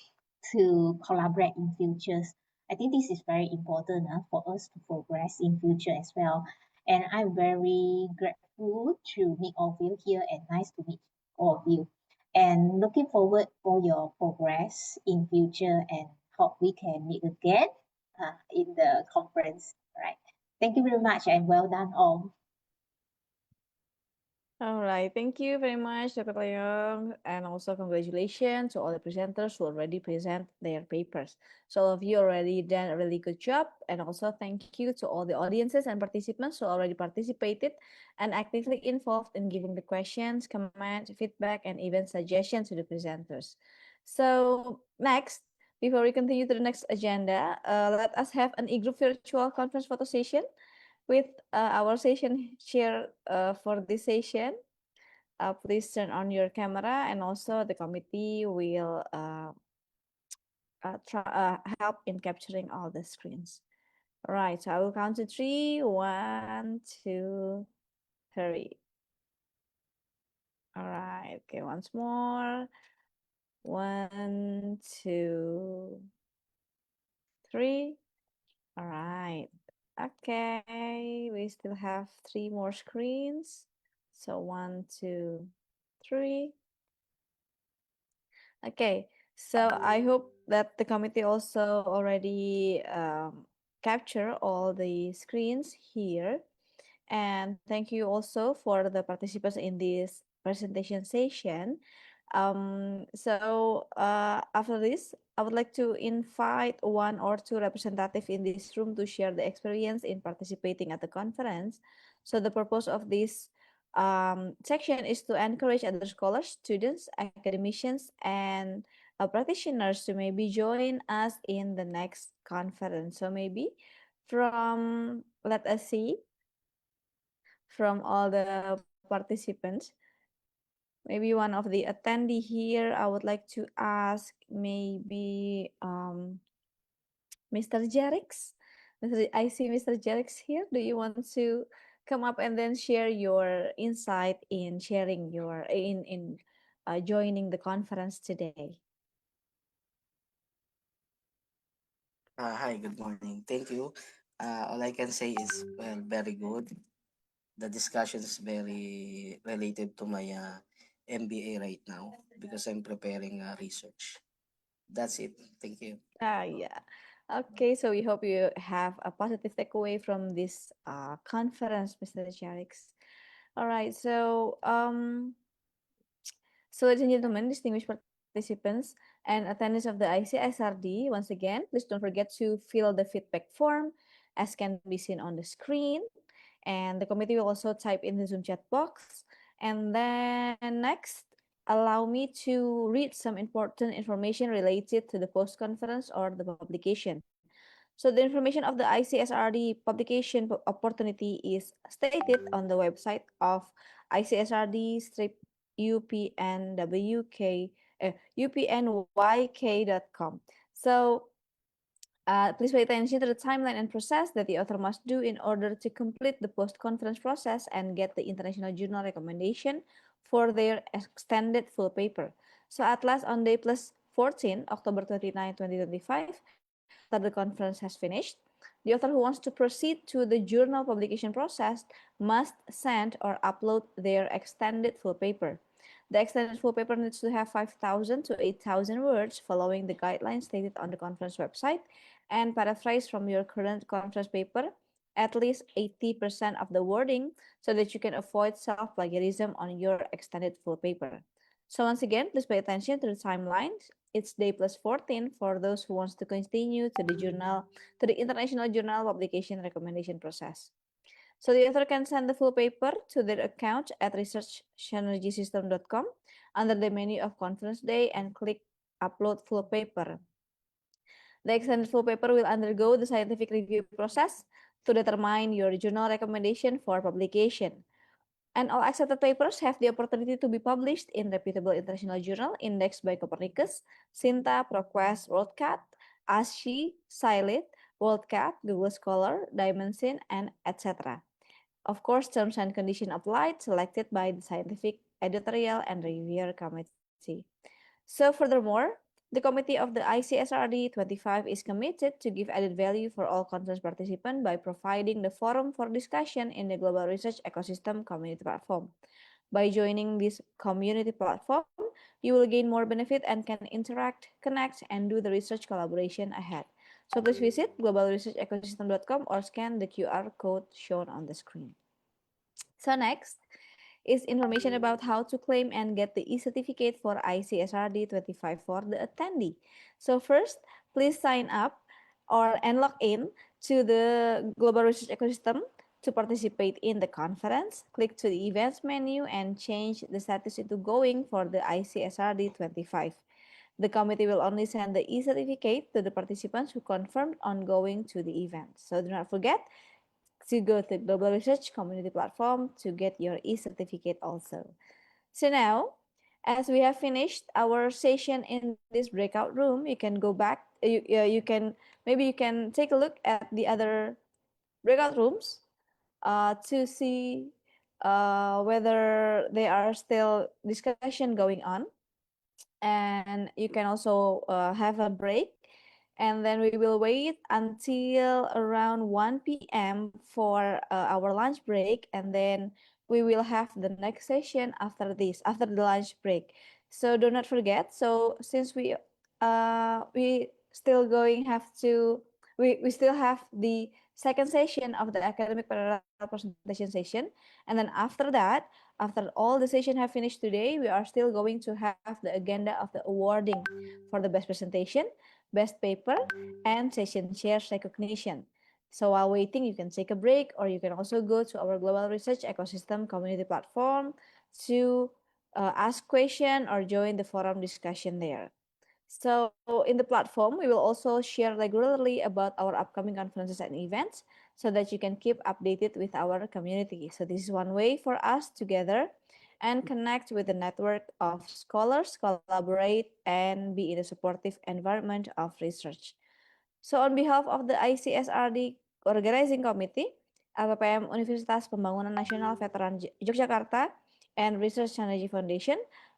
to collaborate in futures. I think this is very important for us to progress in future as well. And I'm very grateful to meet all of you here and nice to meet all of you. And looking forward for your progress in future and hope we can meet again in the conference. All right. Thank you very much and well done all. All right, thank you very much, Dr. Leong, and also congratulations to all the presenters who already present their papers. So all of you already done a really good job, and also thank you to all the audiences and participants who already participated and actively involved in giving the questions, comments, feedback, and even suggestions to the presenters. So next, before we continue to the next agenda, let us have an e-group virtual conference photo session with our session chair for this session. Please turn on your camera, and also the committee will help in capturing all the screens. All right, so I will count to 3. 1, 2, 3. All right, okay, once more. 1, 2, 3. All right. Okay, we still have 3 more screens. So 1, 2, 3. Okay, so I hope that the committee also already capture all the screens here. And thank you also for the participants in this presentation session. After this, I would like to invite 1 or 2 representatives in this room to share the experience in participating at the conference. So the purpose of this section is to encourage other scholars, students, academicians, and practitioners to maybe join us in the next conference. So maybe let us see, from all the participants, maybe one of the attendee here, I would like to ask maybe Mr. Jerix. I see Mr. Jerix here. Do you want to come up and then share your insight in sharing your in joining the conference today? Hi, good morning. Thank you. All I can say is, well, very good. The discussion is very related to my MBA right now because I'm preparing research. That's it. Thank you. Yeah. Okay, so we hope you have a positive takeaway from this conference, Mr. Jarix. All right, so ladies and gentlemen, distinguished participants and attendees of the ICSRD, once again, please don't forget to fill the feedback form as can be seen on the screen. And the committee will also type in the Zoom chat box. And then next, allow me to read some important information related to the post-conference or the publication. So the information of the ICSRD publication opportunity is stated on the website of ICSRD-UPNYK.com. So please pay attention to the timeline and process that the author must do in order to complete the post-conference process and get the international journal recommendation for their extended full paper. So at last, on day plus 14, October 29, 2025, after the conference has finished, the author who wants to proceed to the journal publication process must send or upload their extended full paper. The extended full paper needs to have 5,000 to 8,000 words following the guidelines stated on the conference website and paraphrase from your current conference paper at least 80% of the wording so that you can avoid self-plagiarism on your extended full paper. So once again, please pay attention to the timelines. It's day plus 14 for those who wants to continue to the international journal publication recommendation process. So the author can send the full paper to their account at researchsynergysystem.com under the menu of conference day and click upload full paper. The extended full paper will undergo the scientific review process to determine your journal recommendation for publication. And all accepted papers have the opportunity to be published in reputable international journal indexed by Copernicus, Sinta, ProQuest, WorldCat, ASCII, Scilite, WorldCat, Google Scholar, Dimension, and etc. Of course, terms and conditions applied, selected by the scientific, editorial, and reviewer committee. So furthermore, the committee of the ICSRD-25 is committed to give added value for all conference participants by providing the forum for discussion in the global research ecosystem community platform. By joining this community platform, you will gain more benefit and can interact, connect, and do the research collaboration ahead. So please visit globalresearchecosystem.com or scan the QR code shown on the screen. So next is information about how to claim and get the e-certificate for ICSRD-25 for the attendee. So first, please sign up and log in to the Global Research Ecosystem to participate in the conference. Click to the events menu and change the status into going for the ICSRD-25. The committee will only send the e-certificate to the participants who confirmed on going to the event. So do not forget to go to Global Research Community Platform to get your e-certificate also. So now, as we have finished our session in this breakout room, you can go back, you can take a look at the other breakout rooms to see whether there are still discussion going on. And you can also have a break, and then we will wait until around 1 p.m. for our lunch break, and then we will have the next session after the lunch break. So do not forget. So since we still have the second session of the academic parallel presentation session, and then after that, after all the session have finished today, we are still going to have the agenda of the awarding for the best presentation, best paper, and session shares recognition. So while waiting, you can take a break, or you can also go to our Global Research Ecosystem community platform to ask question or join the forum discussion there. So in the platform, we will also share regularly about our upcoming conferences and events so that you can keep updated with our community. So this is one way for us to gather and connect with the network of scholars, collaborate, and be in a supportive environment of research. So on behalf of the ICSRD Organizing Committee, LPPM Universitas Pembangunan Nasional Veteran Yogyakarta, and Research Synergy Foundation,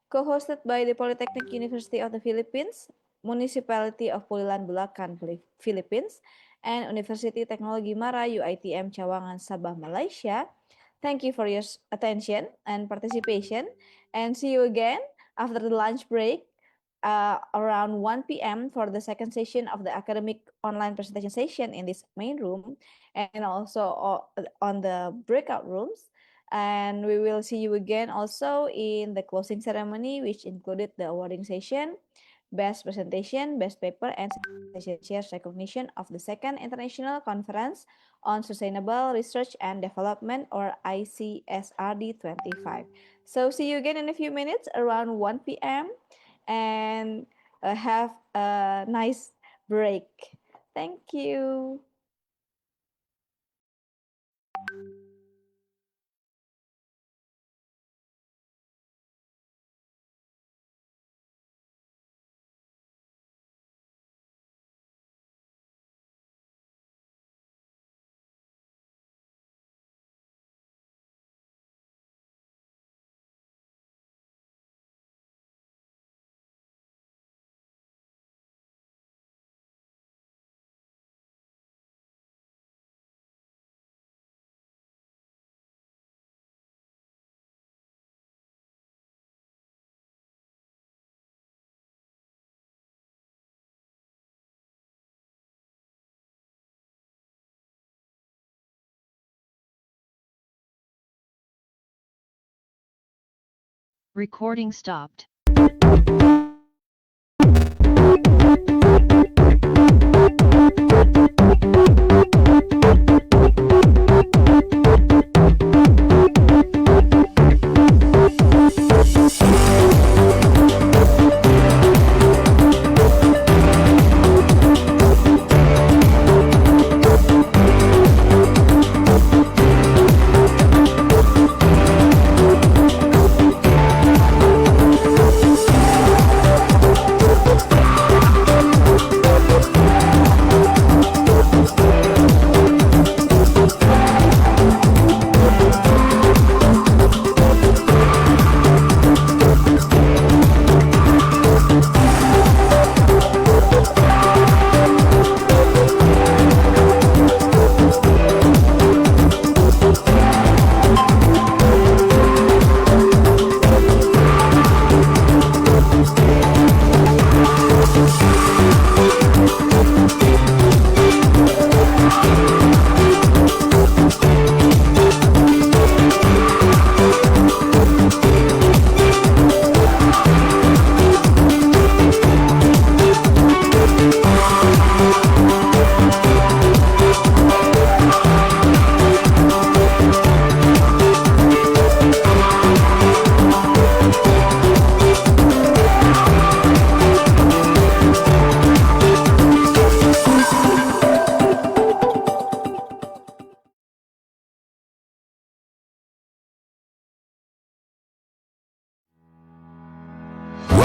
co-hosted by the Polytechnic University of the Philippines, Municipality of Pulilan, Bulacan, Philippines, and Universiti Teknologi MARA, UiTM Cawangan Sabah Malaysia. Thank you for your attention and participation, and see you again after the lunch break around 1 p.m. for the second session of the academic online presentation session in this main room, and also on the breakout rooms. And we will see you again also in the closing ceremony, which included the awarding session, best presentation, best paper, and session shares recognition of the second international conference on sustainable research and development, or ICSRD-25. So see you again in a few minutes around 1 p.m. and have a nice break. Thank you. Recording stopped.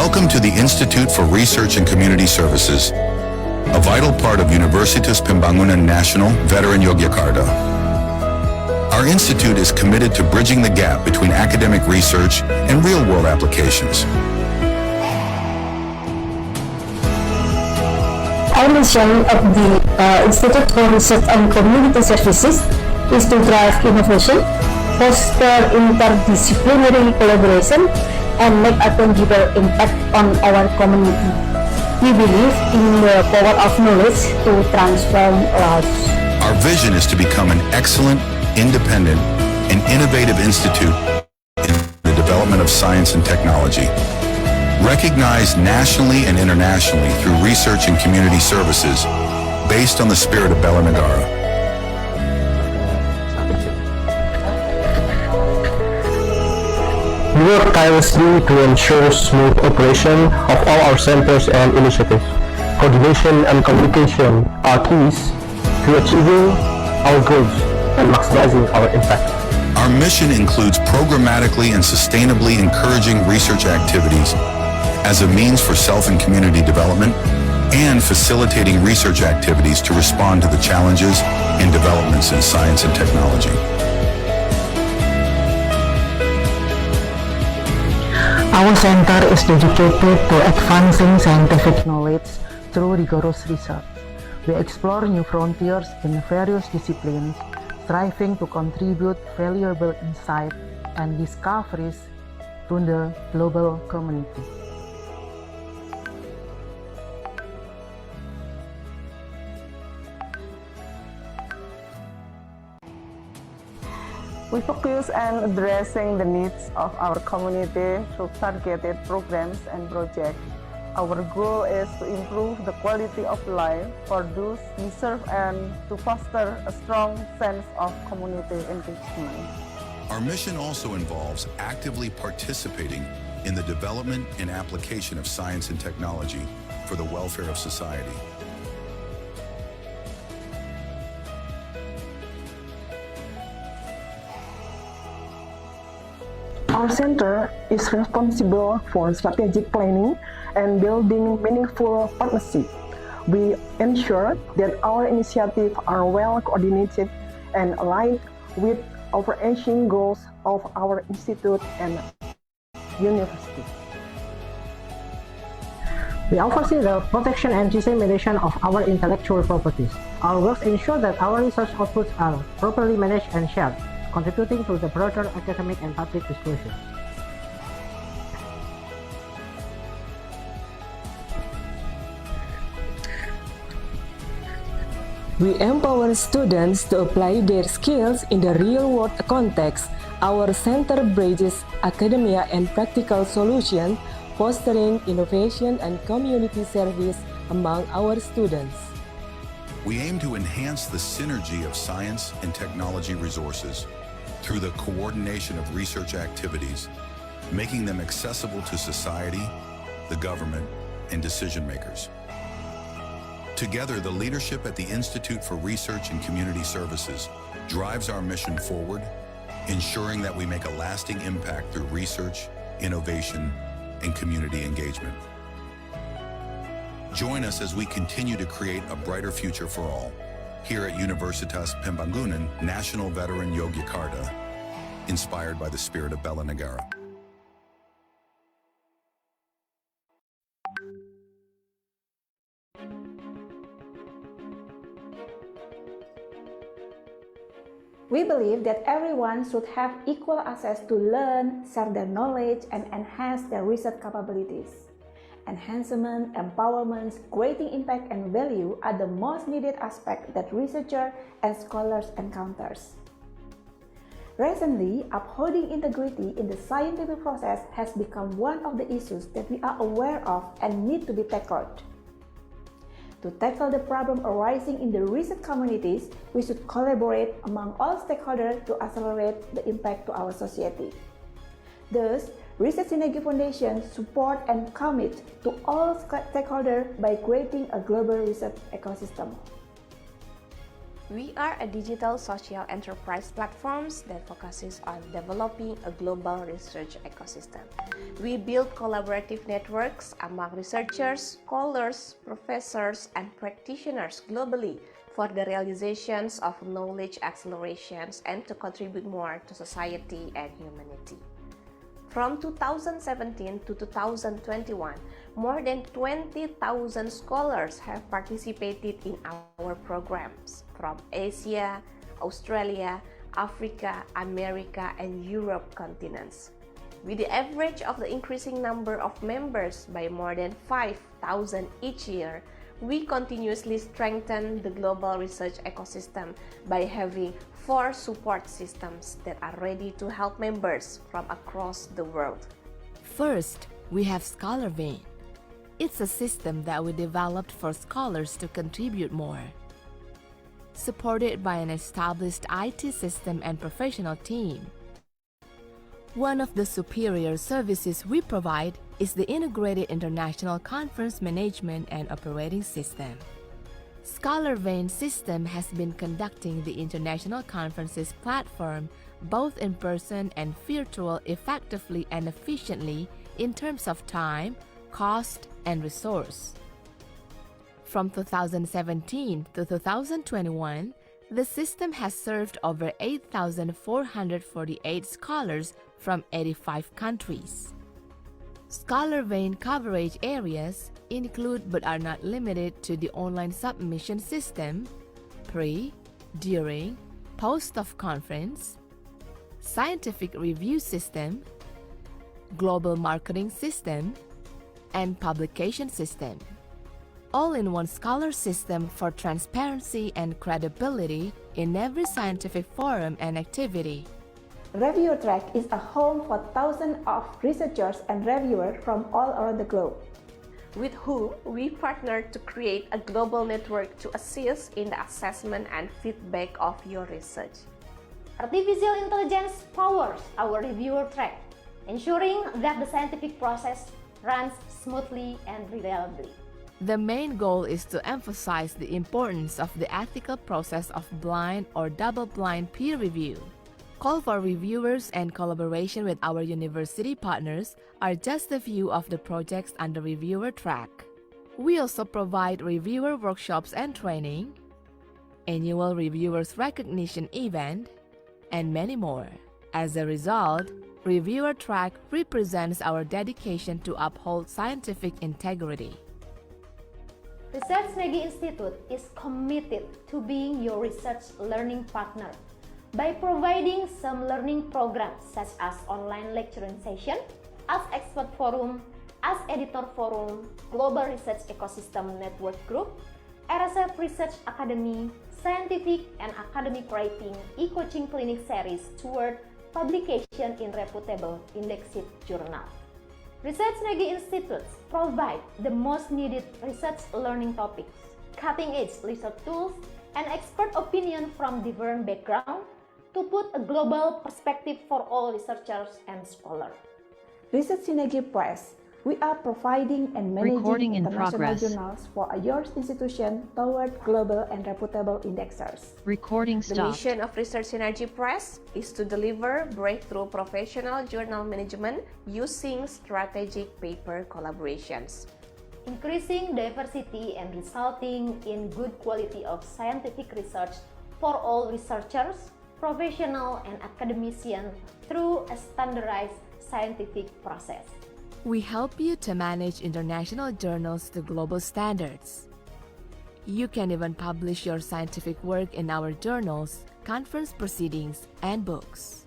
Welcome to the Institute for Research and Community Services, a vital part of Universitas Pembangunan Nasional, Veteran Yogyakarta. Our institute is committed to bridging the gap between academic research and real-world applications. Our mission of the Institute for Research and Community Services is to drive innovation, foster interdisciplinary collaboration, and make a tangible impact on our community. We believe in the power of knowledge to transform lives. Our vision is to become an excellent, independent, and innovative institute in the development of science and technology. Recognized nationally and internationally through research and community services based on the spirit of Bela Negara. We work tirelessly to ensure smooth operation of all our centers and initiatives. Coordination and communication are keys to achieving our goals and maximizing our impact. Our mission includes programmatically and sustainably encouraging research activities as a means for self and community development and facilitating research activities to respond to the challenges and developments in science and technology. Our center is dedicated to advancing scientific knowledge through rigorous research. We explore new frontiers in various disciplines, striving to contribute valuable insight and discoveries to the global community. We focus on addressing the needs of our community through targeted programs and projects. Our goal is to improve the quality of life for those we serve and to foster a strong sense of community engagement. Our mission also involves actively participating in the development and application of science and technology for the welfare of society. Our center is responsible for strategic planning and building meaningful partnership. We ensure that our initiatives are well coordinated and aligned with overarching goals of our institute and university. We oversee the protection and dissemination of our intellectual properties. Our works ensure that our research outputs are properly managed and shared, contributing to the broader academic and public disclosure. We empower students to apply their skills in the real-world context. Our center bridges academia and practical solutions, fostering innovation and community service among our students. We aim to enhance the synergy of science and technology resources through the coordination of research activities, making them accessible to society, the government, and decision makers. Together, the leadership at the Institute for Research and Community Services drives our mission forward, ensuring that we make a lasting impact through research, innovation, and community engagement. Join us as we continue to create a brighter future for all, here at Universitas Pembangunan, National Veteran Yogyakarta, inspired by the spirit of Bela Negara. We believe that everyone should have equal access to learn, share their knowledge, and enhance their research capabilities. Enhancement, empowerment, creating impact and value are the most needed aspects that researchers and scholars encounters. Recently, upholding integrity in the scientific process has become one of the issues that we are aware of and need to be tackled. To tackle the problem arising in the research communities, we should collaborate among all stakeholders to accelerate the impact to our society. Thus, Research Synergy Foundation support and commit to all stakeholders by creating a global research ecosystem. We are a digital social enterprise platform that focuses on developing a global research ecosystem. We build collaborative networks among researchers, scholars, professors, and practitioners globally for the realizations of knowledge accelerations and to contribute more to society and humanity. From 2017 to 2021, more than 20,000 scholars have participated in our programs from Asia, Australia, Africa, America, and Europe continents. With the average of the increasing number of members by more than 5,000 each year, we continuously strengthen the global research ecosystem by having 4 support systems that are ready to help members from across the world. First, we have ScholarVein. It's a system that we developed for scholars to contribute more. Supported by an established IT system and professional team. One of the superior services we provide is the Integrated International Conference Management and Operating System. ScholarVein system has been conducting the international conferences platform both in person and virtual effectively and efficiently in terms of time, cost, and resource. From 2017 to 2021, the system has served over 8,448 scholars from 85 countries. ScholarVein coverage areas include but are not limited to the online submission system, pre, during, post of conference, scientific review system, global marketing system, and publication system. All-in-one scholar system for transparency and credibility in every scientific forum and activity. Reviewer Track is a home for thousands of researchers and reviewers from all around the globe, with whom we partner to create a global network to assist in the assessment and feedback of your research. Artificial intelligence powers our reviewer track, ensuring that the scientific process runs smoothly and reliably. The main goal is to emphasize the importance of the ethical process of blind or double-blind peer review. Call for reviewers and collaboration with our university partners are just a few of the projects under reviewer track. We also provide reviewer workshops and training, annual reviewers recognition event, and many more. As a result, reviewer track represents our dedication to uphold scientific integrity. Research Synergy Institute is committed to being your research learning partner by providing some learning programs such as online lecturing session, as expert forum, as editor forum, global research ecosystem network group, RSF Research Academy, scientific and academic writing, e-coaching clinic series toward publication in reputable indexed journal. Research Synergy Institutes provide the most needed research learning topics, cutting-edge research tools, and expert opinion from different backgrounds to put a global perspective for all researchers and scholars. Research Synergy Press, we are providing and managing Recording in international progress. journals for your institution toward global and reputable indexers. Recording The stopped. mission of Research Synergy Press is to deliver breakthrough professional journal management using strategic paper collaborations, Increasing diversity and resulting in good quality of scientific research for all researchers, professional and academicians through a standardized scientific process. We help you to manage international journals to global standards. You can even publish your scientific work in our journals, conference proceedings, and books.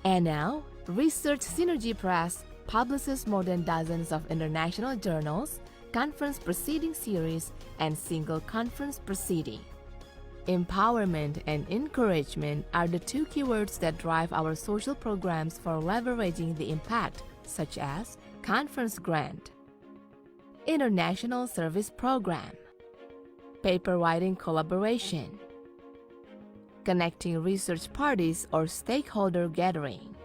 And now, Research Synergy Press publishes more than dozens of international journals, conference proceeding series, and single conference proceeding. Empowerment and encouragement are the two keywords that drive our social programs for leveraging the impact, such as Conference Grant, International Service Program, Paper Writing Collaboration, Connecting Research Parties or Stakeholder Gathering,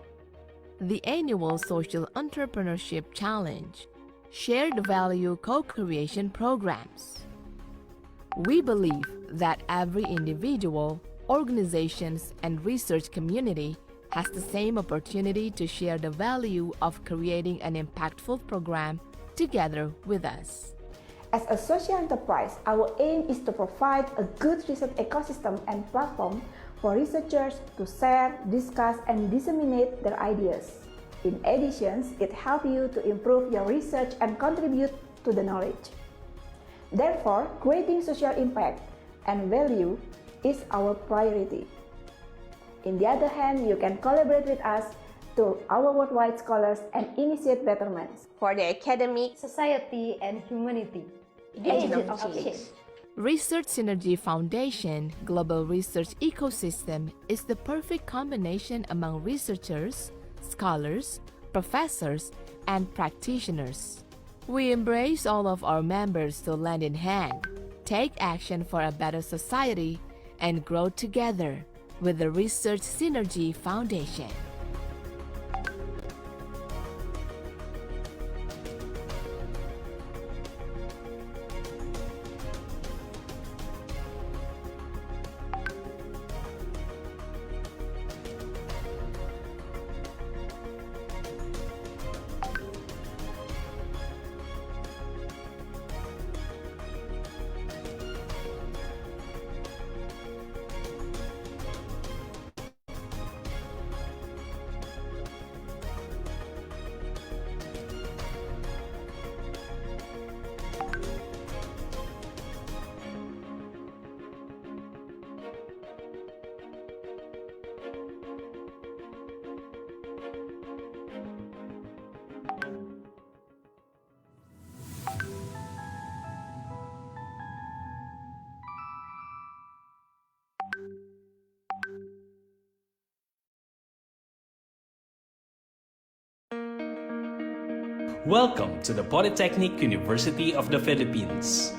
the Annual Social Entrepreneurship Challenge, Shared Value Co-Creation Programs. We believe that every individual, organizations, and research community has the same opportunity to share the value of creating an impactful program together with us. As a social enterprise, our aim is to provide a good research ecosystem and platform for researchers to share, discuss, and disseminate their ideas. In addition, it helps you to improve your research and contribute to the knowledge. Therefore, creating social impact and value is our priority. On the other hand, you can collaborate with us to our worldwide scholars and initiate betterments for the academic, society, and humanity. The agent of change. change. Research Synergy Foundation Global Research Ecosystem is the perfect combination among researchers, scholars, professors, and practitioners. We embrace all of our members to lend in hand, take action for a better society, and grow together with the Research Synergy Foundation. Welcome to the Polytechnic University of the Philippines.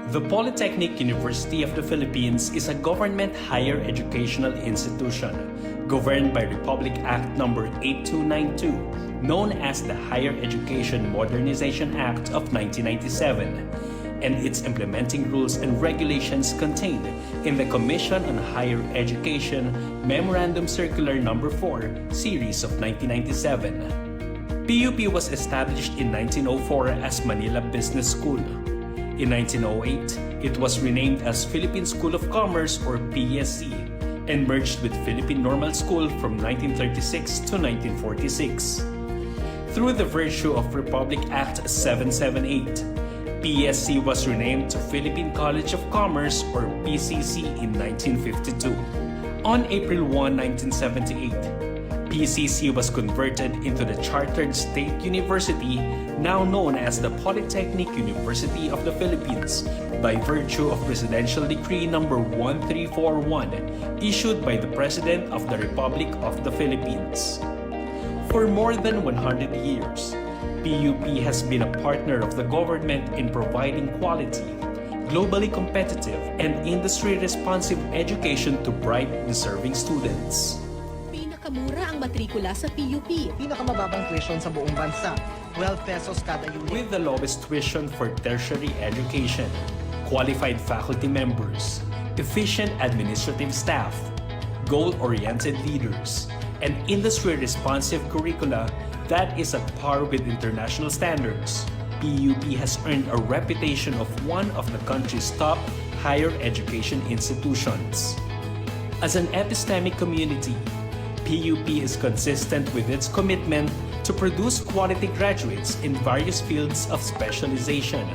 The Polytechnic University of the Philippines is a government higher educational institution governed by Republic Act No. 8292, known as the Higher Education Modernization Act of 1997. and its implementing rules and regulations contained in the Commission on Higher Education Memorandum Circular No. 4, Series of 1997. PUP was established in 1904 as Manila Business School. In 1908, it was renamed as Philippine School of Commerce or PSC and merged with Philippine Normal School from 1936 to 1946. Through the virtue of Republic Act 778, PSC was renamed to Philippine College of Commerce or PCC in 1952. On April 1, 1978, PCC was converted into the Chartered State University, now known as the Polytechnic University of the Philippines, by virtue of Presidential Decree No. 1341, issued by the President of the Republic of the Philippines. For more than 100 years, PUP has been a partner of the government in providing quality, globally competitive, and industry-responsive education to bright, deserving students. Pinakamura ang matrikula sa PUP. Pinakamababang tuition sa buong bansa, 12 pesos kada unit. With the lowest tuition for tertiary education, qualified faculty members, efficient administrative staff, goal-oriented leaders, and industry-responsive curricula that is at par with international standards, PUP has earned a reputation of one of the country's top higher education institutions. As an epistemic community, PUP is consistent with its commitment to produce quality graduates in various fields of specialization,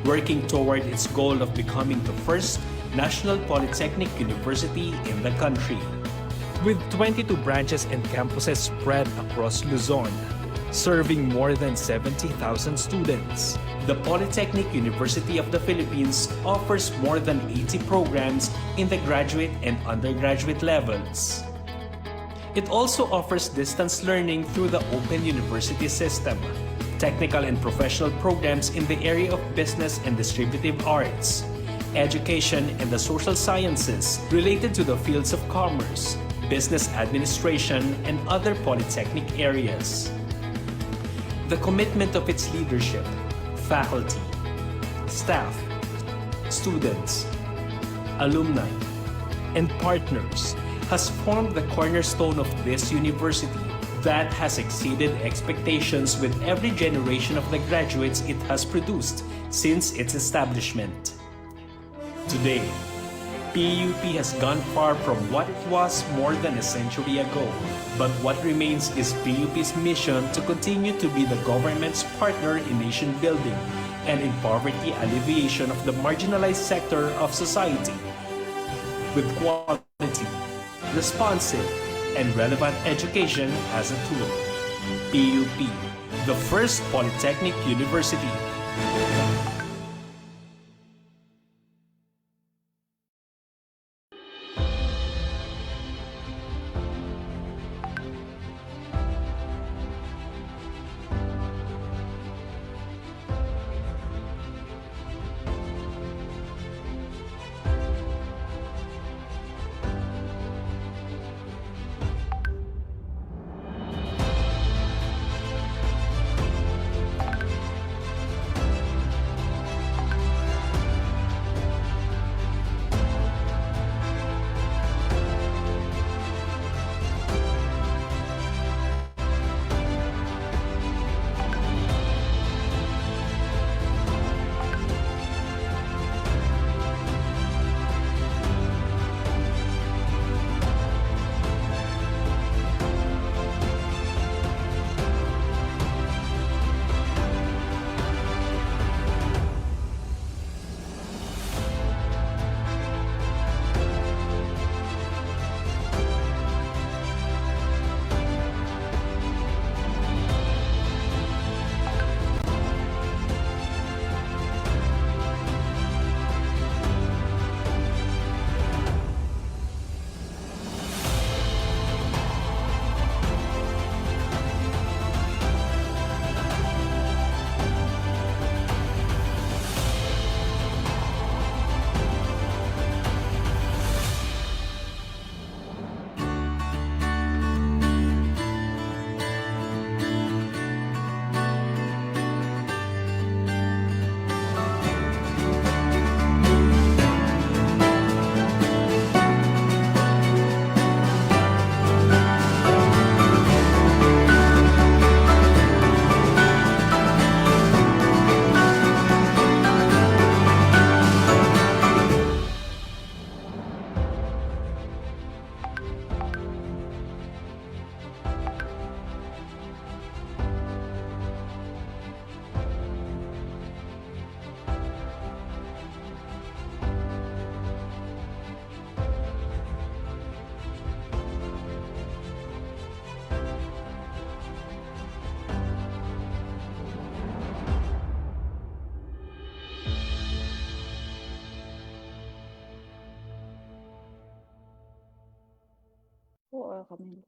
working toward its goal of becoming the first national polytechnic university in the country. With 22 branches and campuses spread across Luzon, serving more than 70,000 students, the Polytechnic University of the Philippines offers more than 80 programs in the graduate and undergraduate levels. It also offers distance learning through the Open University system, technical and professional programs in the area of business and distributive arts, education and the social sciences related to the fields of commerce, business administration, and other polytechnic areas. The commitment of its leadership, faculty, staff, students, alumni, and partners has formed the cornerstone of this university that has exceeded expectations with every generation of the graduates it has produced since its establishment. Today, PUP has gone far from what it was more than a century ago, but what remains is PUP's mission to continue to be the government's partner in nation building and in poverty alleviation of the marginalized sector of society. With quality, responsive, and relevant education as a tool. PUP, the first polytechnic university. comment.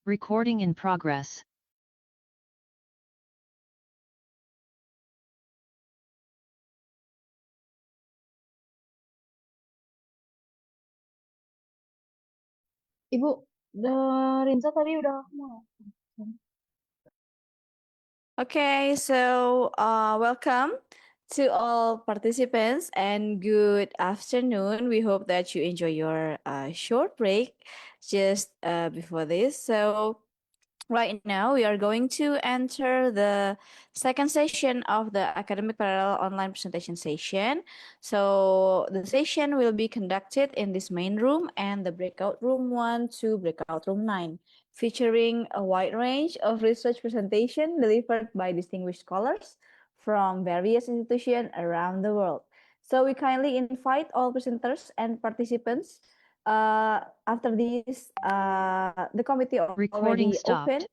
Recording in progress. Ibu, Rinza tadi udah mau. Okay, so welcome to all participants and good afternoon. We hope that you enjoy your short break just before this. So right now, we are going to enter the second session of the academic parallel online presentation session. So the session will be conducted in this main room and the breakout room 1 to breakout room 9, featuring a wide range of research presentation delivered by distinguished scholars from various institutions around the world. So we kindly invite all presenters and participants. After this, the committee Recording already stopped. opened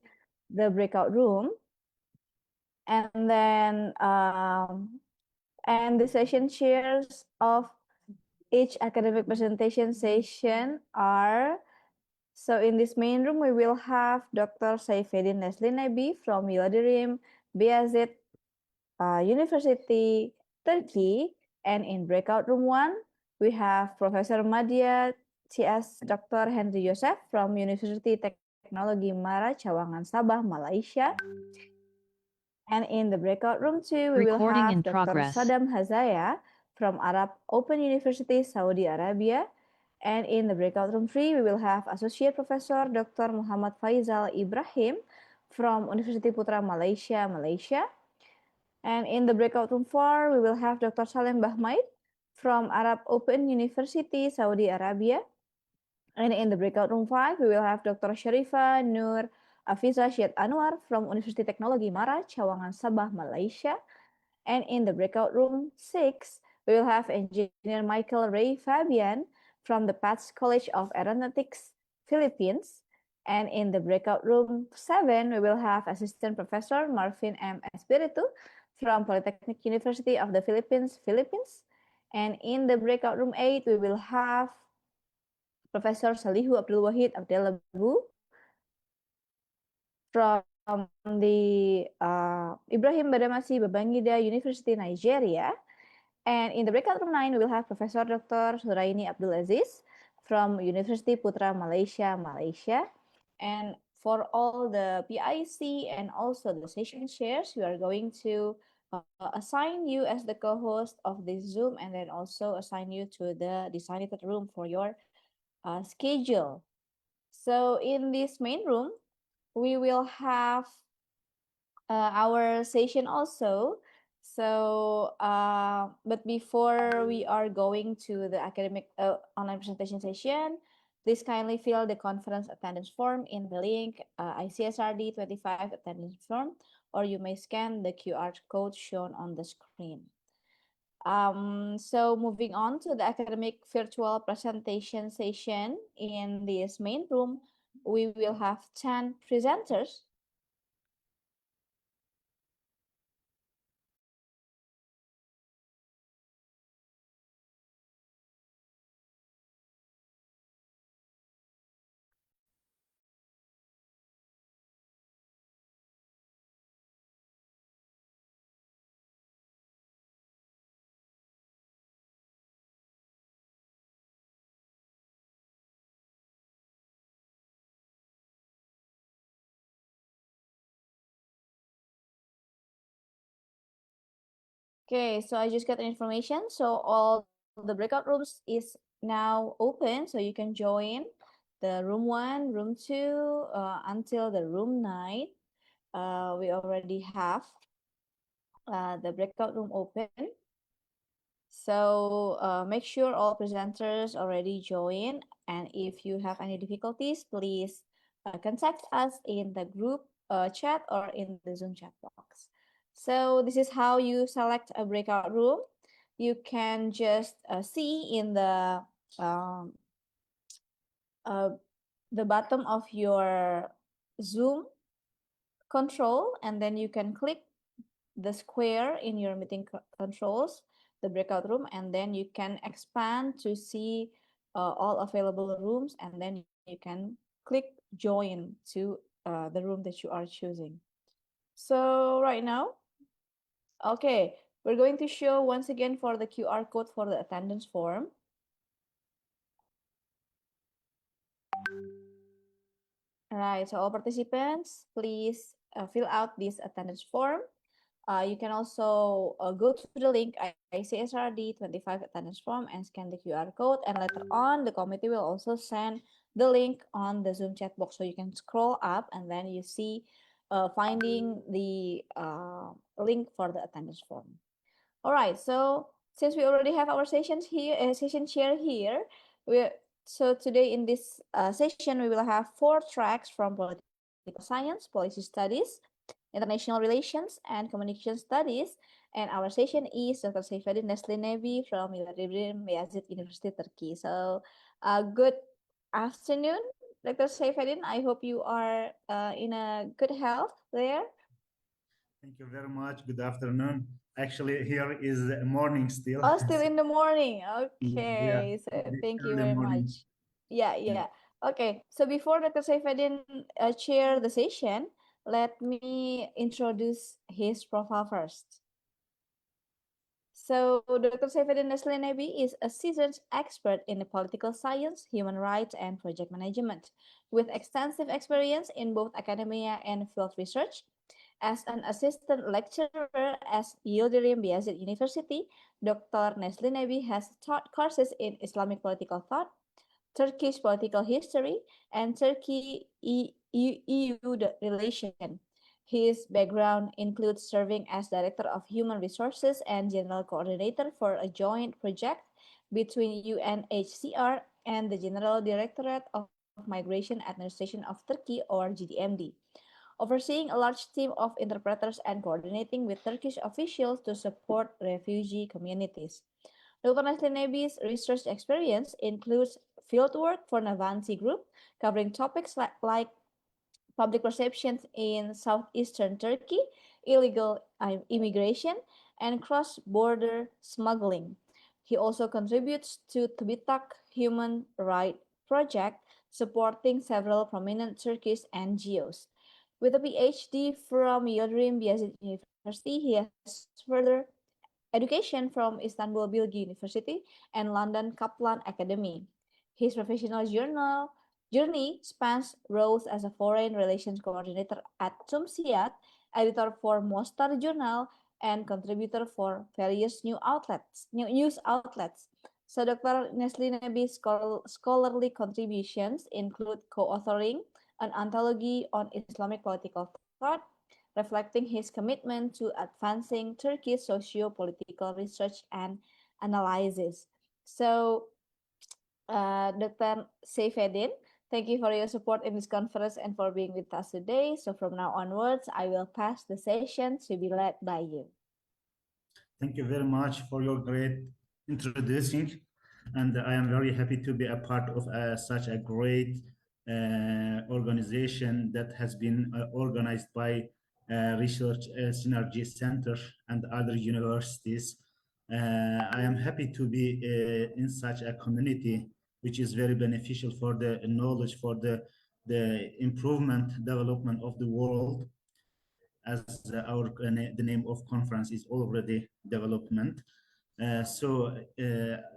the breakout room, and then and the session chairs of each academic presentation session are, so in this main room we will have Dr. Saifeddin Neslin Nabi from UiTM Beyazit University Turkey, and in breakout room 1 we have Professor Madya CS Dr. Henry Yosef from Universiti Teknologi MARA Cawangan Sabah Malaysia. And in the breakout room 2, we will Recording have in Dr. progress. Sadam Hazaya from Arab Open University, Saudi Arabia. And in the breakout room 3, we will have Associate Professor Dr. Muhammad Faizal Ibrahim from Universiti Putra Malaysia, Malaysia. And in the breakout room 4, we will have Dr. Salem Bahmaid from Arab Open University, Saudi Arabia. And in the breakout room 5, we will have Dr. Sharifa Nur Afiza Syed Anwar from Universiti Teknologi MARA, Cawangan Sabah, Malaysia. And in the breakout room 6, we will have Engineer Michael Ray Fabian from the PATS College of Aeronautics, Philippines. And in the breakout room 7, we will have Assistant Professor Marvin M. Espiritu from Polytechnic University of the Philippines, Philippines. And in the breakout room 8, we will have Professor Salihu Abdul Wahid Abdelabu from the Ibrahim Badamasi Babangida University, Nigeria. And in the breakout room 9, we will have Professor Dr. Suraini Abdul Aziz from Universiti Putra Malaysia, Malaysia. And for all the PIC and also the session chairs, we are going to assign you as the co-host of this Zoom, and then also assign you to the designated room for your schedule. So in this main room, we will have our session also. So, but before we are going to the academic online presentation session, please kindly fill the conference attendance form in the link ICSRD-25 attendance form, or you may scan the QR code shown on the screen. So moving on to the academic virtual presentation session, in this main room, we will have 10 presenters. Okay, so I just got the information. So all the breakout rooms is now open, so you can join the room 1, room 2, until the room 9. We already have the breakout room open. So make sure all presenters already join, and if you have any difficulties, please contact us in the group chat or in the Zoom chat box. So this is how you select a breakout room. You can just see in the bottom of your Zoom control, and then you can click the square in your meeting controls, the breakout room, and then you can expand to see all available rooms, and then you can click join to the room that you are choosing. So right now, okay, we're going to show once again for the QR code for the attendance form. All right, so all participants, please fill out this attendance form. You can also go to the link ICSRD-25 attendance form and scan the QR code, and later on the committee will also send the link on the Zoom chat box, so you can scroll up and then you see finding the link for the attendance form. All right, so since we already have our sessions here, session chair here, so today in this session we will have 4 tracks from political science, policy studies, international relations, and communication studies. And our session is Dr. Seyfedin Neslinebi from University Turkey. So good afternoon, Dr. Seyfedin. I hope you are in a good health there. Thank you very much. Good afternoon. Actually, here is morning still. Oh, still in the morning. Okay, Yeah, so thank you early very morning. much. Yeah. Okay, so before Dr. Seyfedin chair the session, let me introduce his profile first. So Dr. Seyfedin Neslinebi is a seasoned expert in political science, human rights, and project management, with extensive experience in both academia and field research. As an assistant lecturer at Yildirim Beyazit University, Dr. Neslinebi has taught courses in Islamic political thought, Turkish political history, and Turkey-EU relation. His background includes serving as Director of Human Resources and General Coordinator for a joint project between UNHCR and the General Directorate of Migration Administration of Turkey, or GDMD, overseeing a large team of interpreters and coordinating with Turkish officials to support refugee communities. Dr. Neslinebi's research experience includes fieldwork for Navansi Group, covering topics like public perceptions in southeastern Turkey, illegal immigration, and cross-border smuggling. He also contributes to Tbitak Human Rights Project, supporting several prominent Turkish NGOs. With a PhD from Yildirim Beyazit University, he has further education from Istanbul Bilgi University and London Kaplan Academy. His professional journey spans roles as a foreign relations coordinator at Tumsiat, editor for Mostar Journal, and contributor for various news outlets. So Dr. Neslinebi's scholarly contributions include co-authoring an anthology on Islamic political thought, reflecting his commitment to advancing Turkey's socio-political research and analysis. So, Dr. Seyfedin, thank you for your support in this conference and for being with us today. So from now onwards, I will pass the session to be led by you. Thank you very much for your great introducing. And I am very happy to be a part of such a great organization that has been organized by Research Synergy Center and other universities. I am happy to be in such a community, which is very beneficial for the knowledge, for the improvement, development of the world, as the name of conference is already development. So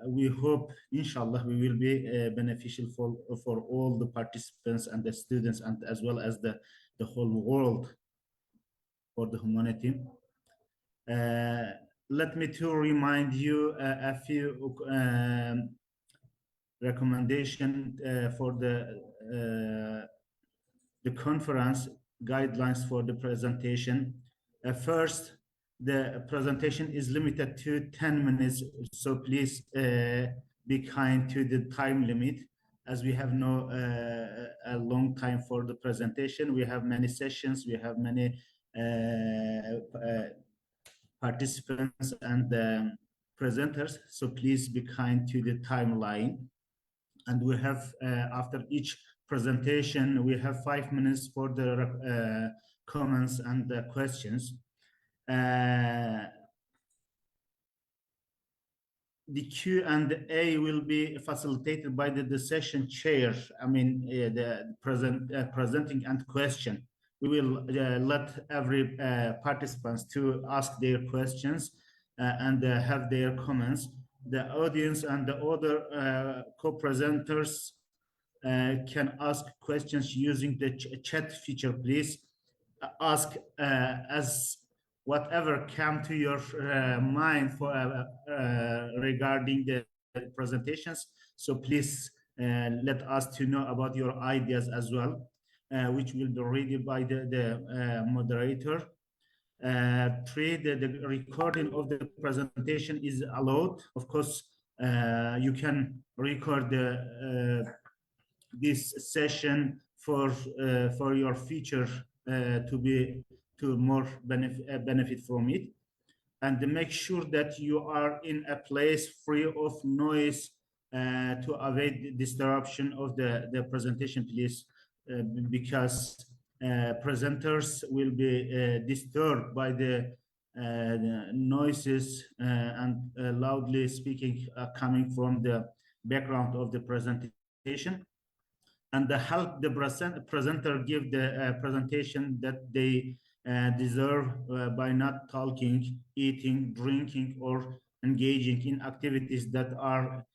we hope, inshallah, we will be beneficial for all the participants and the students, and as well as the whole world, for the humanity. Let me to remind you a few recommendation for the conference guidelines for the presentation. First, the presentation is limited to 10 minutes, so please be kind to the time limit, as we have no a long time for the presentation. We have many sessions, we have many participants and presenters, so please be kind to the timeline. And we have, after each presentation, we have 5 minutes for the comments and the questions. The Q&A will be facilitated by the session chair. I mean, the presenting and question. We will let every participants to ask their questions and have their comments. The audience and the other co-presenters can ask questions using the chat feature. Please ask as whatever come to your mind for regarding the presentations. So please let us to know about your ideas as well, which will be read by the moderator. 3, the recording of the presentation is allowed. Of course, you can record this session for your future to more benefit from it, and make sure that you are in a place free of noise to avoid disruption of the presentation, please, because presenters will be disturbed by the noises and loudly speaking coming from the background of the presentation, and help the presenter give the presentation that they deserve by not talking, eating, drinking, or engaging in activities that are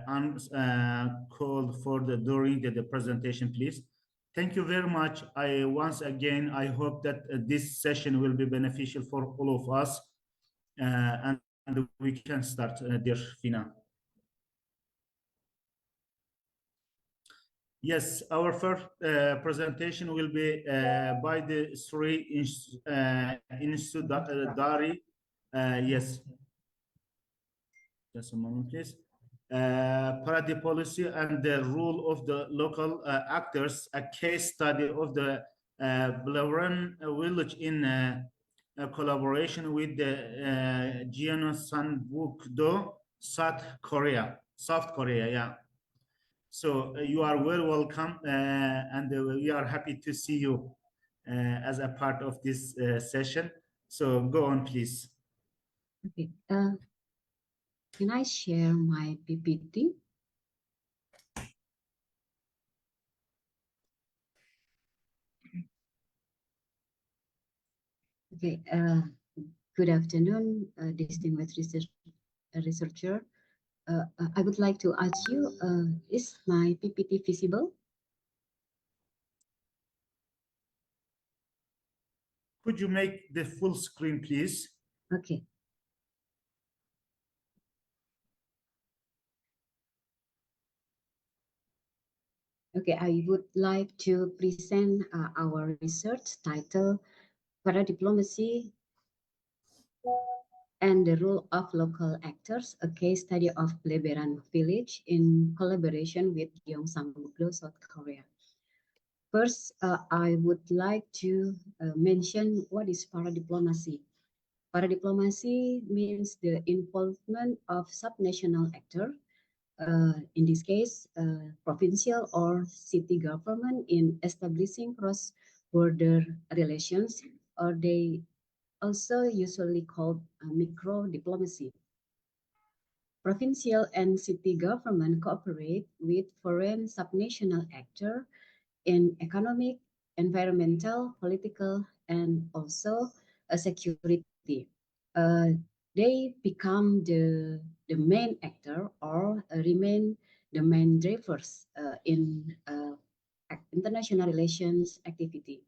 uncalled for during the presentation, please. Thank you very much. Once again, I hope that this session will be beneficial for all of us, and we can start, dear Fina. Yes, our first presentation will be by the three Institutari. Yes. Just a moment, please. Parity policy and the role of the local actors, a case study of the Bulacan village in collaboration with the Gyeongsang-buk-do, South Korea, yeah. So you are very welcome, and we are happy to see you as a part of this session. So go on, please. Okay. Can I share my PPT? Okay. Good afternoon, distinguished researcher. I would like to ask you, is my PPT visible? Could you make the full screen, please? Okay. Okay, I would like to present our research title, Paradiplomacy and the Role of Local Actors, a case study of Bulacan Village in collaboration with Gyeongsang-buk-do, South Korea. First, I would like to mention what is paradiplomacy. Paradiplomacy means the involvement of subnational actors, in this case, provincial or city government, in establishing cross-border relations, or they also usually called micro diplomacy. Provincial and city government cooperate with foreign subnational actors in economic, environmental, political, and also security. They become the main actor or remain the main drivers in international relations activity.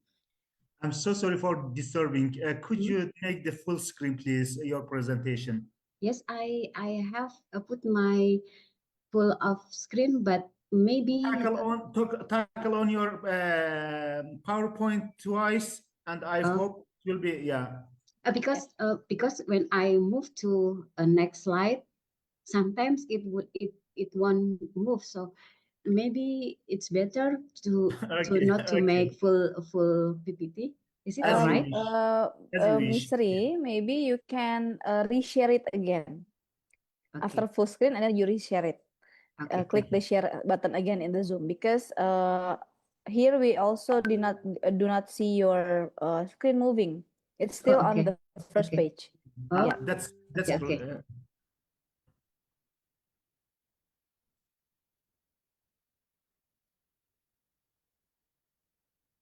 I'm so sorry for disturbing. Could you make the full screen, please, your presentation? Yes, I have put my full of screen, but maybe tackle on your PowerPoint twice, and I hope it will be, yeah. Because when I move to a next slide, sometimes it won't move. So maybe it's better to not to make full PPT. Is it all right? Miss Ri, maybe you can reshare it again after full screen, and then you reshare it. Click the share button again in the Zoom, because here we also do not see your screen moving. It's still on the first page. Yeah. That's okay. good.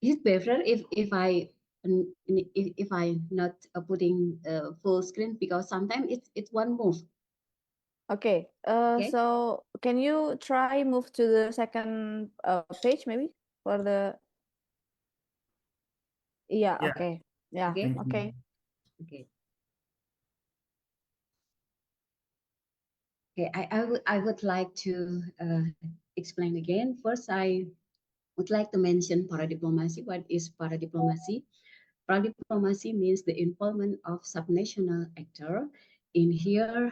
Is it better if I not putting full screen, because sometimes it won't move. Okay. So can you try move to the second page maybe for the? Yeah. Okay. Yeah. Okay. Okay. Okay. Okay. I would like to explain again. First, I would like to mention paradiplomacy. What is paradiplomacy? Paradiplomacy means the involvement of subnational actor. In here,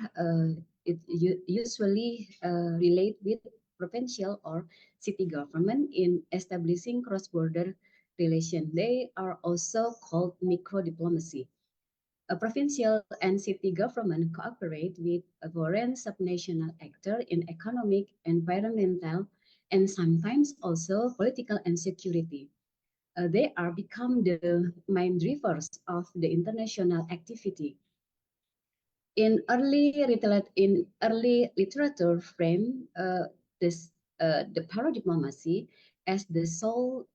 it usually relate with provincial or city government in establishing cross-border relation. They are also called micro-diplomacy. A provincial and city government cooperate with a foreign subnational actor in economic, environmental, and sometimes also political and security. They are become the main drivers of the international activity. In early literature frame the paradiplomacy as the sole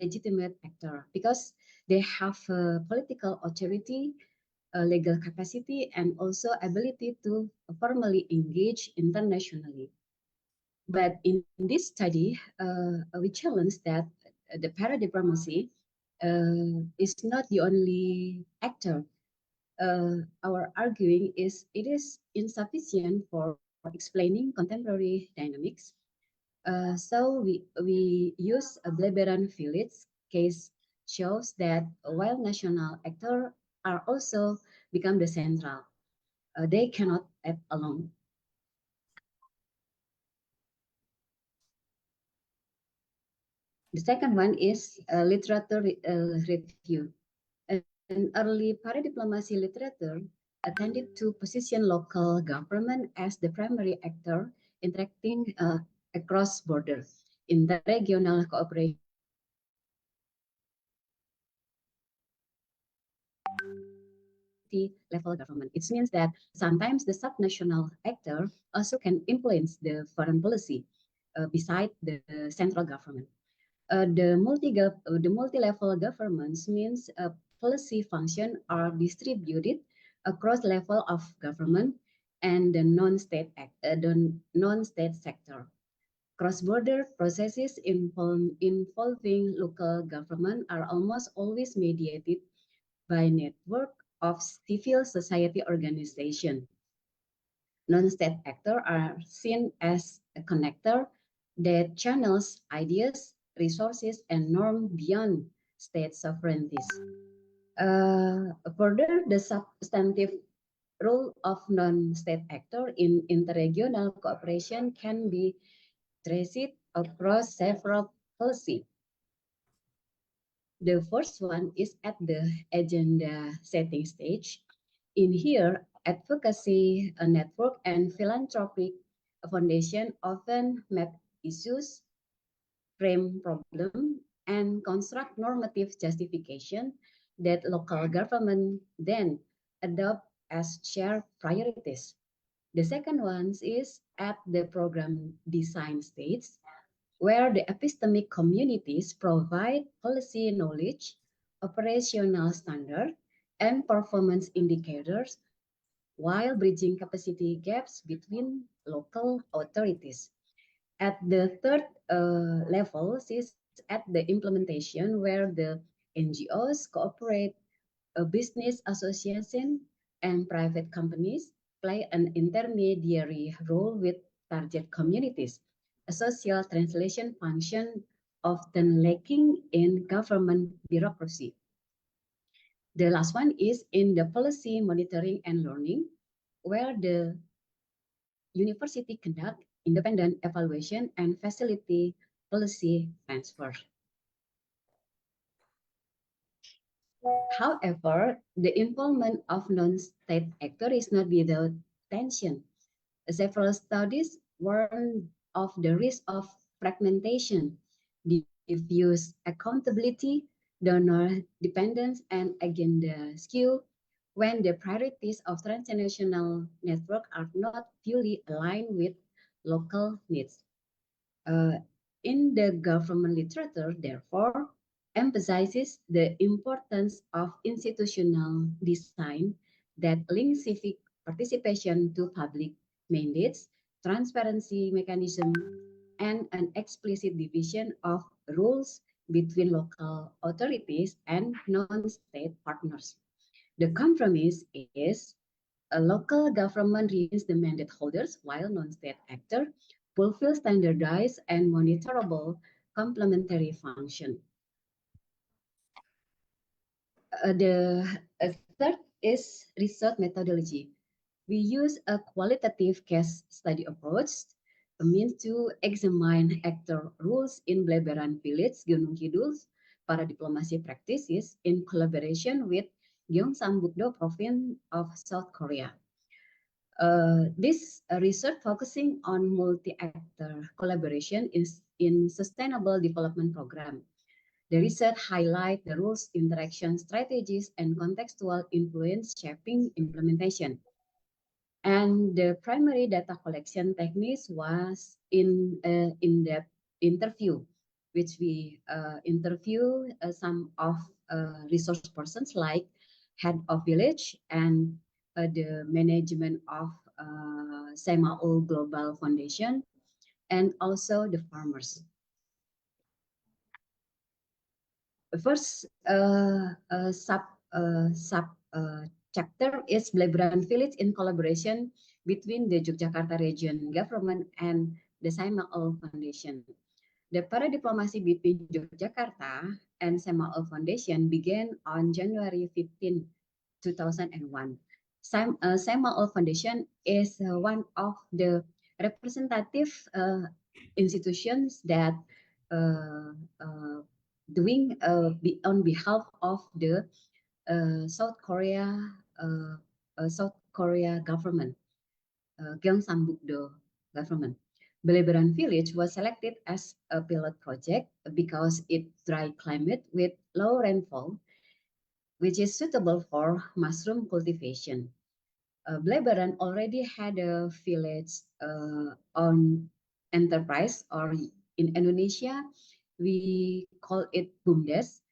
legitimate actor, because they have political authority, legal capacity, and also ability to formally engage internationally. But in this study, we challenge that the paradiplomacy is not the only actor. Our arguing is it is insufficient for explaining contemporary dynamics. So we use a Bleberan village case shows that while national actors are also become the central, they cannot act alone. The second one is literature review. An early paradiplomacy literature tended to position local government as the primary actor interacting across borders. In the regional cooperation level government, it means that sometimes the subnational actor also can influence the foreign policy beside the central government. The multi-level governments means policy functions are distributed across level of government and the non-state sector. Cross-border processes involving local government are almost always mediated by network of civil society organization. Non-state actors are seen as a connector that channels ideas, resources, and norms beyond state sovereignties. Further, the substantive role of non-state actor in interregional cooperation can be traced across several policies. The first one is at the agenda setting stage. In here, advocacy, a network, and philanthropic foundation often map issues, frame problem, and construct normative justification that local government then adopt as shared priorities. The second one is at the program design stage, where the epistemic communities provide policy knowledge, operational standard, and performance indicators while bridging capacity gaps between local authorities. At the third level is at the implementation, where the NGOs cooperate, a business association and private companies play an intermediary role with target communities. A social translation function often lacking in government bureaucracy. The last one is in the policy monitoring and learning, where the university conduct independent evaluation and facility policy transfer. However, the involvement of non-state actors is not without tension. Several studies warn of the risk of fragmentation, diffuse accountability, donor dependence, and agenda skew when the priorities of transnational network are not fully aligned with local needs. In the government literature, therefore, emphasizes the importance of institutional design that links civic participation to public mandates, transparency mechanism, and an explicit division of roles between local authorities and non-state partners. The compromise is a local government remains the mandate holders while non-state actors fulfill standardized and monitorable complementary function. The third is research methodology. We use a qualitative case study approach, a means to examine actor roles in Bleberan Village, Gunung Kidul, para diplomasi practices in collaboration with Gyeongsang-buk-do Province of South Korea. This research focusing on multi-actor collaboration in sustainable development program. The research highlight the rules, interaction strategies, and contextual influence shaping implementation. And the primary data collection techniques was in-depth interview, which we interview some of resource persons like head of village and the management of Semaul Global Foundation, and also the farmers. The first chapter is Bleberan Village in collaboration between the Yogyakarta region government and the Semaul Foundation. The para-diplomacy between Yogyakarta and Semaul Foundation began on January 15, 2001. Semaul Foundation is one of the representative institutions that doing on behalf of the South Korea government, Gyeongsang-buk-do government. Bleberan Village was selected as a pilot project because it dry climate with low rainfall, which is suitable for mushroom cultivation. Bleberan already had a village on enterprise, or in Indonesia, we call it BUMDes,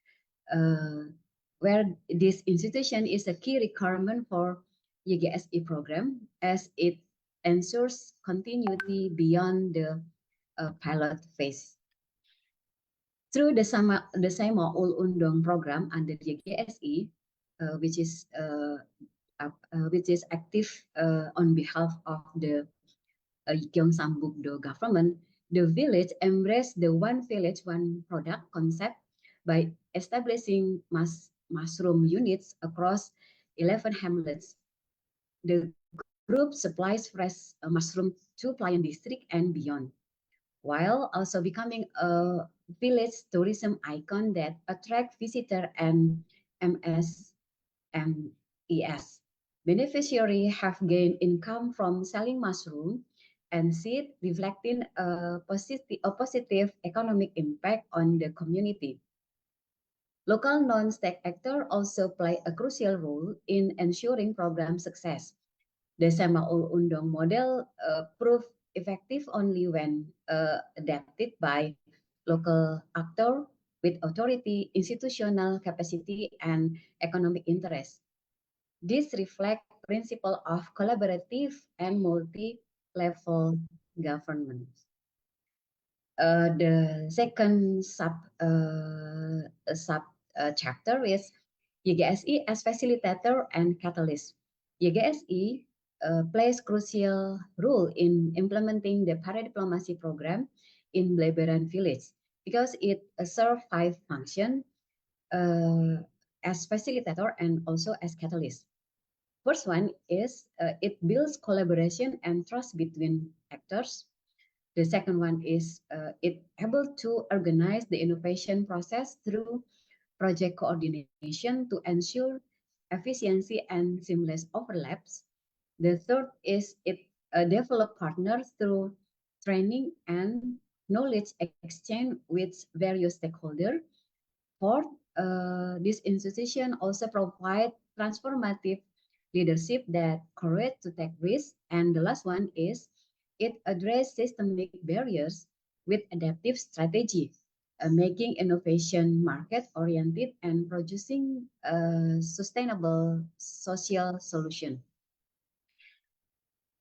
where this institution is a key requirement for YGSE program as it ensures continuity beyond the pilot phase. Through the Semaul Undong program under YGSE, which is active on behalf of the Gyeongsang-buk-do government, the village embraced the one village, one product concept by establishing mushroom units across 11 hamlets. The group supplies fresh mushroom to Playan district and beyond, while also becoming a village tourism icon that attract visitor and MSMEs. Beneficiaries have gained income from selling mushroom and seed, reflecting a positive economic impact on the community. Local non-state actors also play a crucial role in ensuring program success. The Semaul Undong model proved effective only when adapted by local actors with authority, institutional capacity, and economic interest. This reflects principle of collaborative and multi-level government. The second chapter is YGSE as facilitator and catalyst. YGSE plays crucial role in implementing the para-diplomacy program in Bleberan Village because it serves 5 functions: as facilitator and also as catalyst. First one is it builds collaboration and trust between actors. The second one is it able to organize the innovation process through project coordination to ensure efficiency and seamless overlaps. The third is it develop partners through training and knowledge exchange with various stakeholders. Fourth, this institution also provide transformative leadership that courage to take risks. And the last one is it address systemic barriers with adaptive strategy, making innovation market oriented and producing sustainable social solution.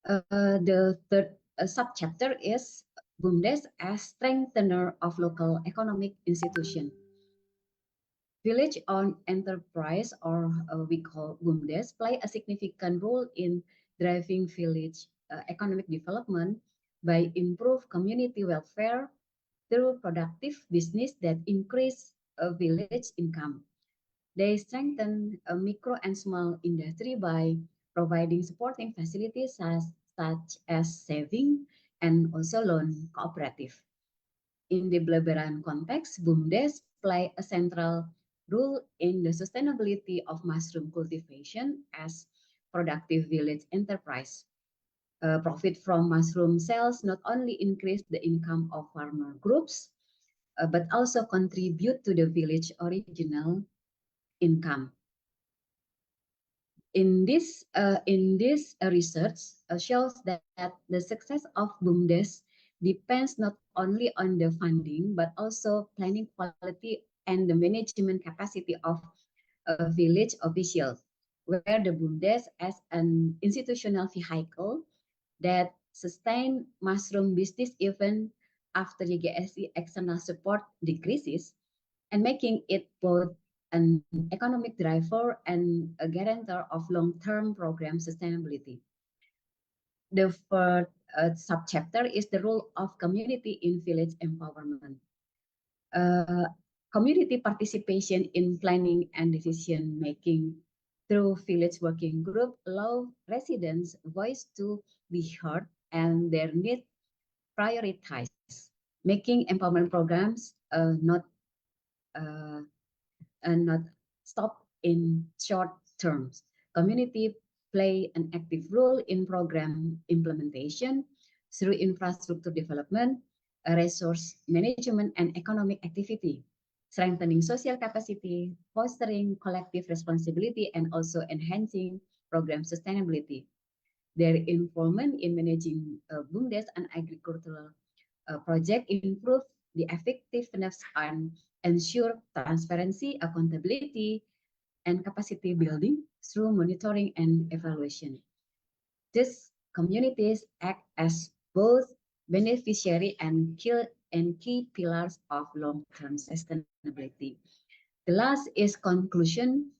The third subchapter is BUMDES as strengthener of local economic institution. Village-owned enterprise, or we call BUMDES, play a significant role in driving village economic development by improve community welfare through productive business that increase village income. They strengthen a micro and small industry by providing supporting facilities such as saving and also loan cooperative. In the Bulacan context, BUMDES play a central role in the sustainability of mushroom cultivation as productive village enterprise. Profit from mushroom sales not only increase the income of farmer groups, but also contribute to the village original income. In this research shows that the success of BUMDES depends not only on the funding, but also planning quality and the management capacity of village officials, where the BUMDES as an institutional vehicle that sustain mushroom business even after YGSE external support decreases, and making it both an economic driver and a guarantor of long-term program sustainability. The third subchapter is the role of community in village empowerment. Community participation in planning and decision making through village working group allow residents' voice to be heard and their needs prioritized, making empowerment programs not stop in short terms. Community play an active role in program implementation through infrastructure development, resource management, and economic activity, strengthening social capacity, fostering collective responsibility, and also enhancing program sustainability. Their involvement in managing BUMDES and agricultural project improve the effectiveness and ensure transparency, accountability, and capacity building through monitoring and evaluation. These communities act as both beneficiary and key pillars of long-term sustainability. The last is conclusion.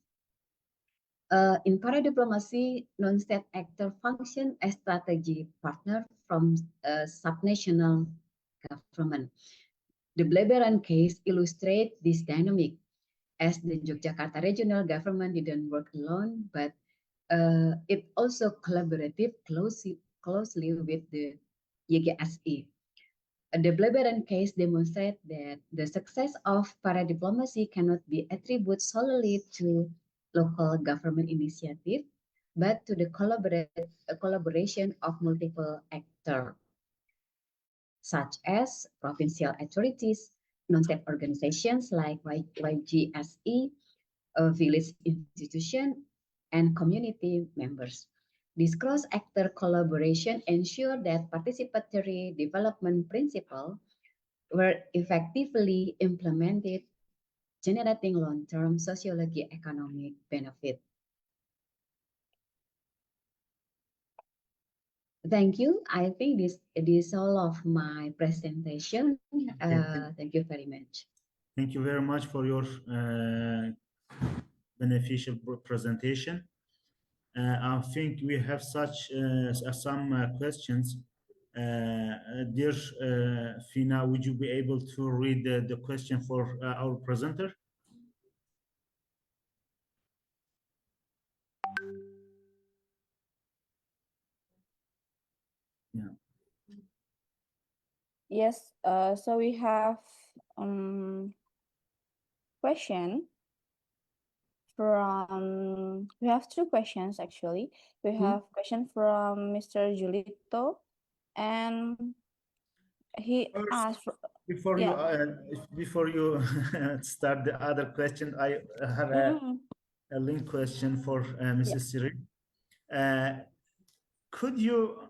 In para-diplomacy, non-state actor function as strategy partner from subnational government. The Bulacan case illustrates this dynamic, as the Yogyakarta regional government didn't work alone, but it also collaborated closely with the YGSE. The Bulacan case demonstrates that the success of para-diplomacy cannot be attributed solely to local government initiative, but to the collaboration of multiple actors, such as provincial authorities, non-state organizations like YGSE, village institution, and community members. This cross-actor collaboration ensure that participatory development principles were effectively implemented, generating long-term socio-economic benefit. Thank you. I think this is all of my presentation. Thank you very much. Thank you very much for your beneficial presentation. I think we have some questions. Dear Fina, would you be able to read the question for our presenter? Yeah. Yes, so we have question from, we have two questions actually. We have question from Mr. Julito, and he asked for, Before you start the other question, I have a link question for Mrs. Siri. Could you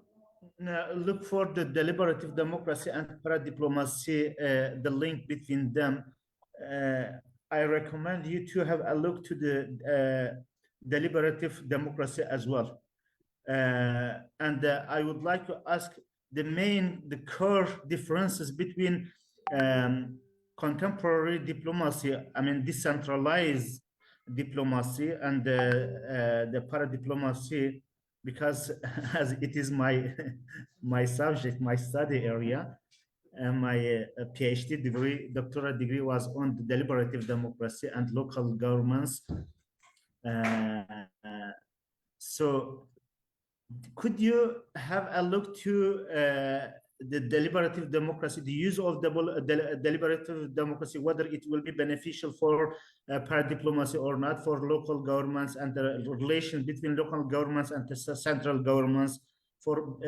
look for the deliberative democracy and para-diplomacy, the link between them? I recommend you to have a look to the deliberative democracy as well. And I would like to ask the core differences between contemporary diplomacy, I mean decentralized diplomacy, and the para-diplomacy, because as it is my subject, my study area, and my PhD degree, doctoral degree was on deliberative democracy and local governments. So could you have a look to the deliberative democracy, the use of deliberative democracy, whether it will be beneficial for para-diplomacy or not, for local governments, and the relation between local governments and the central governments for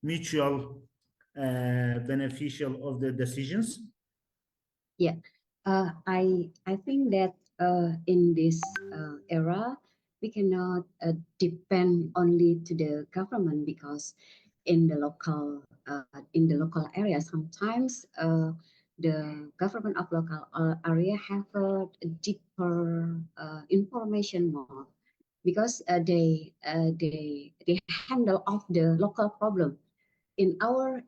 mutual beneficial of the decisions? Yeah, I think that in this era, we cannot depend only to the government, because in the local area, sometimes the government of local area have a deeper information more, because they handle of the local problem in our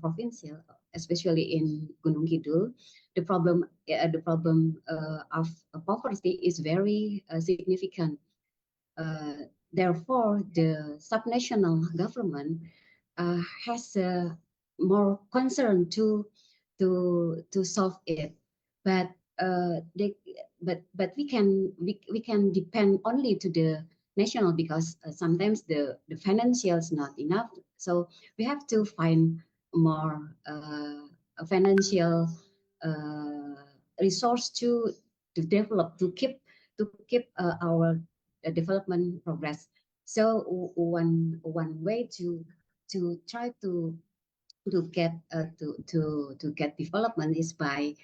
provincial, especially in Gunung Kidul. The problem of poverty is very significant. Therefore, the subnational government has more concern to solve it, but we can depend only to the national, because sometimes the financial is not enough. So we have to find more financial resource to develop, to keep our development progress. So one way to try to get development is by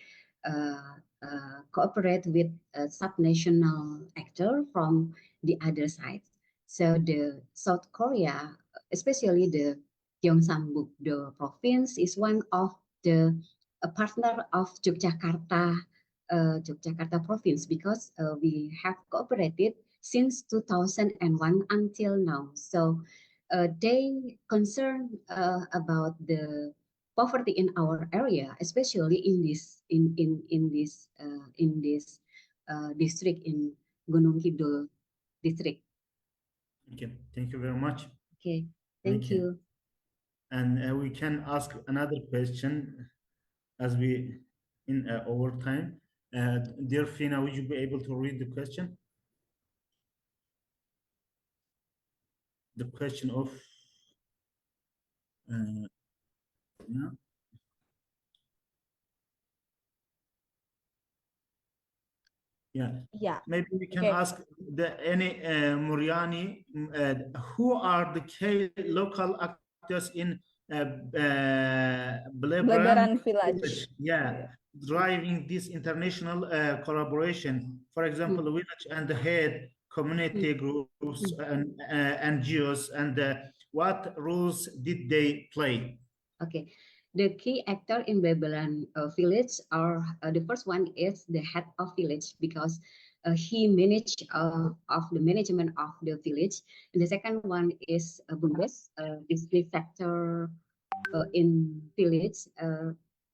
cooperate with a subnational actor from the other side. So the South Korea, especially the Gyeongsangbuk-do province, is one of the partner of Yogyakarta province, because we have cooperated since 2001 until now. So they concern about the poverty in our area, especially in this district, in Gunung Kidul district. Okay, thank you very much. Okay, thank you. And we can ask another question as we in overtime. Dear Fina, would you be able to read the question? The question of yeah. Yeah. Maybe we can ask any Muriani, who are the key local actors in Bulacan village? Yeah, driving this international collaboration. For example, the village and the head community groups and NGOs, and what roles did they play? Okay. The key actor in Bulacan village are the first one is the head of village, because he managed of the management of the village. And the second one is Bundes, district sector in village.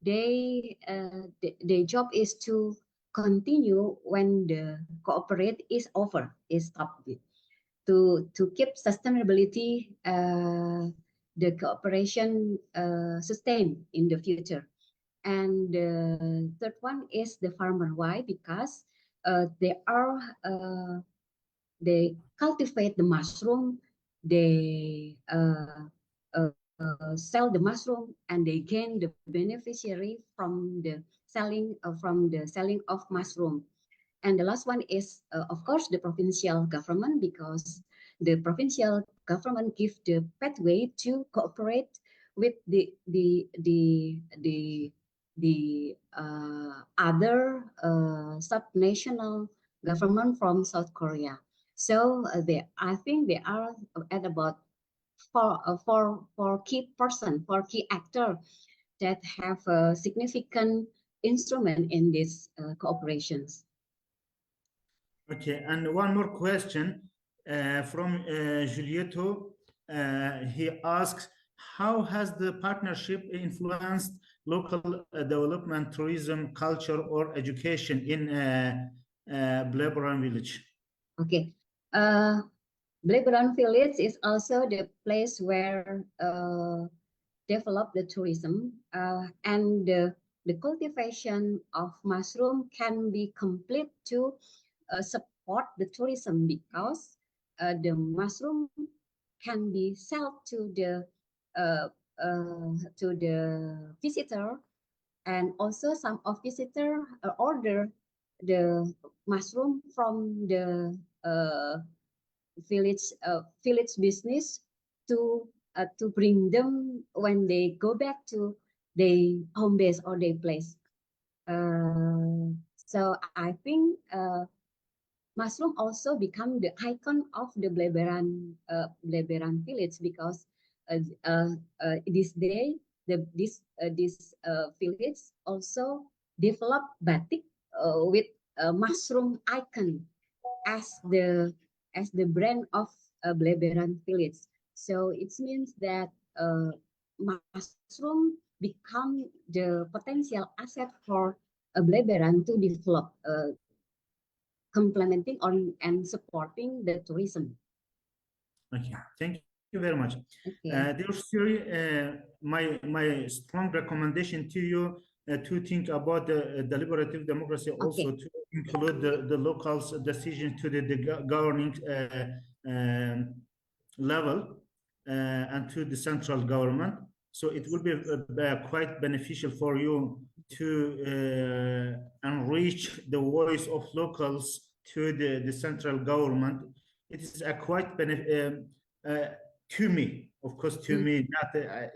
Their job is to continue when the cooperate is over, is stopped, to keep sustainability. The cooperation sustain in the future. And the third one is the farmer. Why? Because they cultivate the mushroom they sell the mushroom and they gain the beneficiary from the selling of mushroom. And the last one is, of course, the provincial government, because the provincial government give the pathway to cooperate with the other subnational government from South Korea. So I think they are at about four key actors that have a significant instrument in these cooperations. Okay, and one more question from Giulietto. He asks, how has the partnership influenced local development, tourism, culture, or education in Bleberan village? Okay. Bleberan village is also the place where develop the tourism and the cultivation of mushroom can be complete to support the tourism, because the mushroom can be sold to the visitor, and also some of visitor order the mushroom from the village business to bring them when they go back to their home base or their place. So I think mushroom also become the icon of the Bleberan village, because this day this village also develop batik with a mushroom icon as the brand of Bleberan village. So it means that mushroom become the potential asset for Bleberan to develop, complementing on and supporting the tourism. Okay, thank you very much. Okay. Dear Siri, my strong recommendation to you to think about the deliberative democracy, also to include the locals' decision to the governing level and to the central government. So it will be quite beneficial for you to enrich the voice of locals to the central government. It is a quite to me, of course, to me,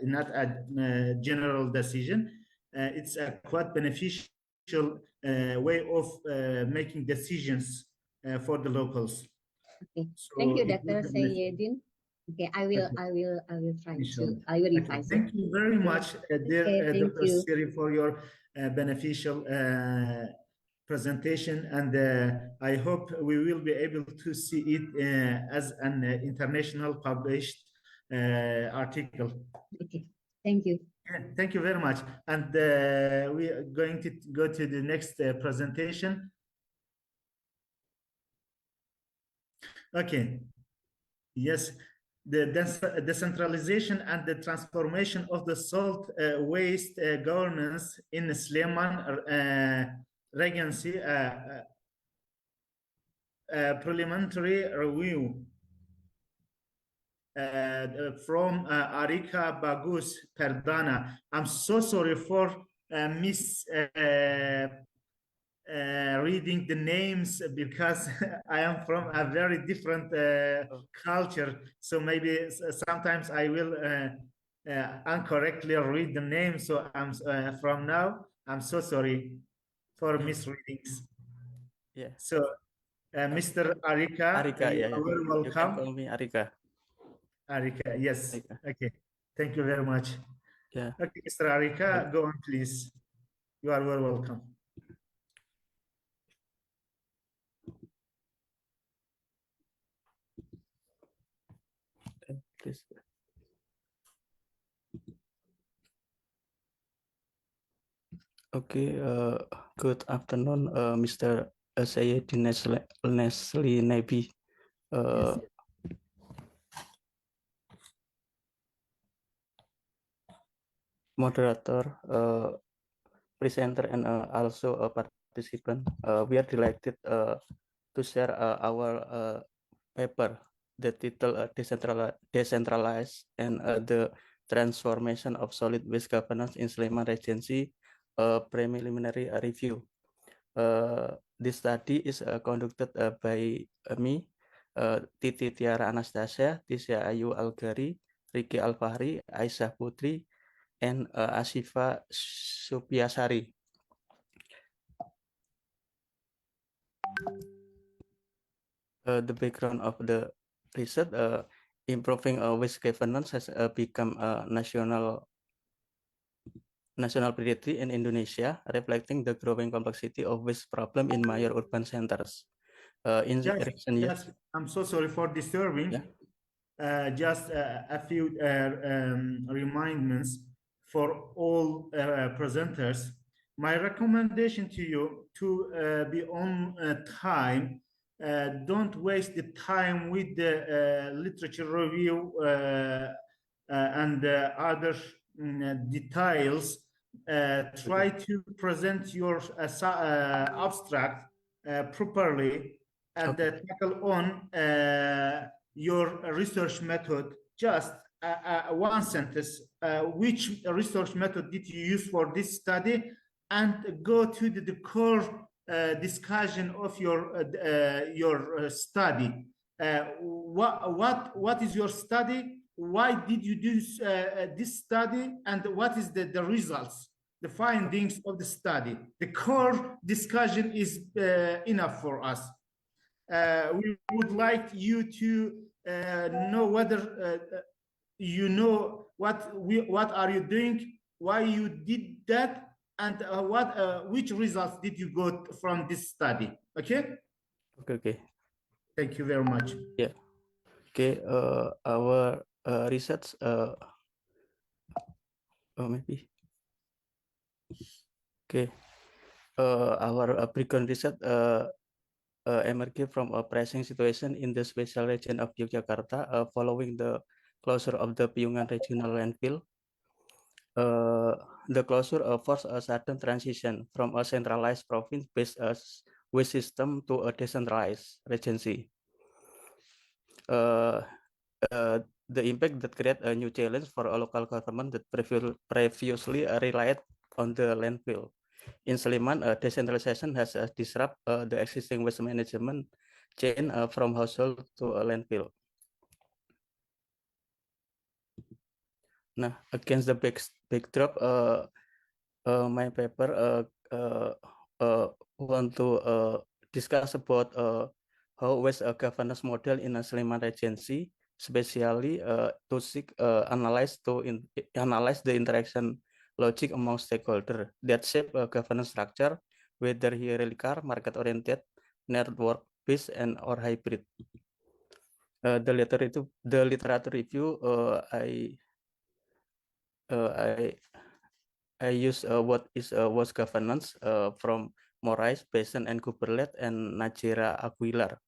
not a general decision. It's a quite beneficial way of making decisions for the locals. Okay. So Thank you, Dr. Sayedin. Okay, I will try to. I will revise. Thank you very much, dear thank Dr. you. Siri, for your beneficial presentation, and I hope we will be able to see it as an international published article. Okay, thank you. Thank you very much. And we are going to go to the next presentation. Okay. Yes, the decentralization and the transformation of the salt waste governance in Sleman Regency preliminary review from Arika Bagus Perdana. I'm so sorry for reading the names, because I am from a very different culture, so maybe sometimes I will incorrectly read the name. So I'm from now I'm so sorry for misreadings. Yeah. So Mr. Arika, yeah. very welcome. You can call me Arika. Arika, yes. Arika. Okay, thank you very much. Yeah. Okay, Mr. Arika, go on, please. You are very welcome. Please. Okay, good afternoon, Mr. Sayedin Nesli Nabi, Yes. moderator, presenter, and also a participant. We are delighted to share our paper the title decentralized and the transformation of solid waste governance in Sleman Regency, preliminary review. This study is conducted by me, Titi Tiara Anastasia, Tisha Ayu Algari, Riki Alfahri, Aisyah Putri, and Asifa Supiasari. The background of the research, improving waste governance has become a national priority in Indonesia, reflecting the growing complexity of waste problem in major urban centers. In recent years, I'm so sorry for disturbing. Yeah. Just a few reminders for all presenters. My recommendation to you to be on time. Don't waste the time with the literature review and other details. Try to present your abstract properly and tackle on your research method. Just one sentence. Which research method did you use for this study? And go to the core discussion of your study. What is your study? Why did you do this study? And what is the results, the findings of the study? The core discussion is enough for us. We would like you to know whether you know what are you doing, why you did that, and which results did you got from this study. Okay. Okay. Thank you very much. Yeah. Okay. Our research. Maybe. Okay. Our background research emerged from a pressing situation in the special region of Yogyakarta following the closure of the Piungan regional landfill. The closure forced a sudden transition from a centralized province-based waste system to a decentralized regency. The impact that created a new challenge for a local government that previously relied on the landfill. In Sleman, decentralization has disrupted the existing waste management chain from household to a landfill. Now, against the backdrop, my paper want to discuss about how waste governance model in a Sleman Regency, especially to seek analyze the interaction logic among stakeholders that shape governance structure, whether hierarchical, market-oriented, network-based, and or hybrid. The literature review I use what is waste governance from Moraes, Besson, and Kuberlet, and Najera Aguilar.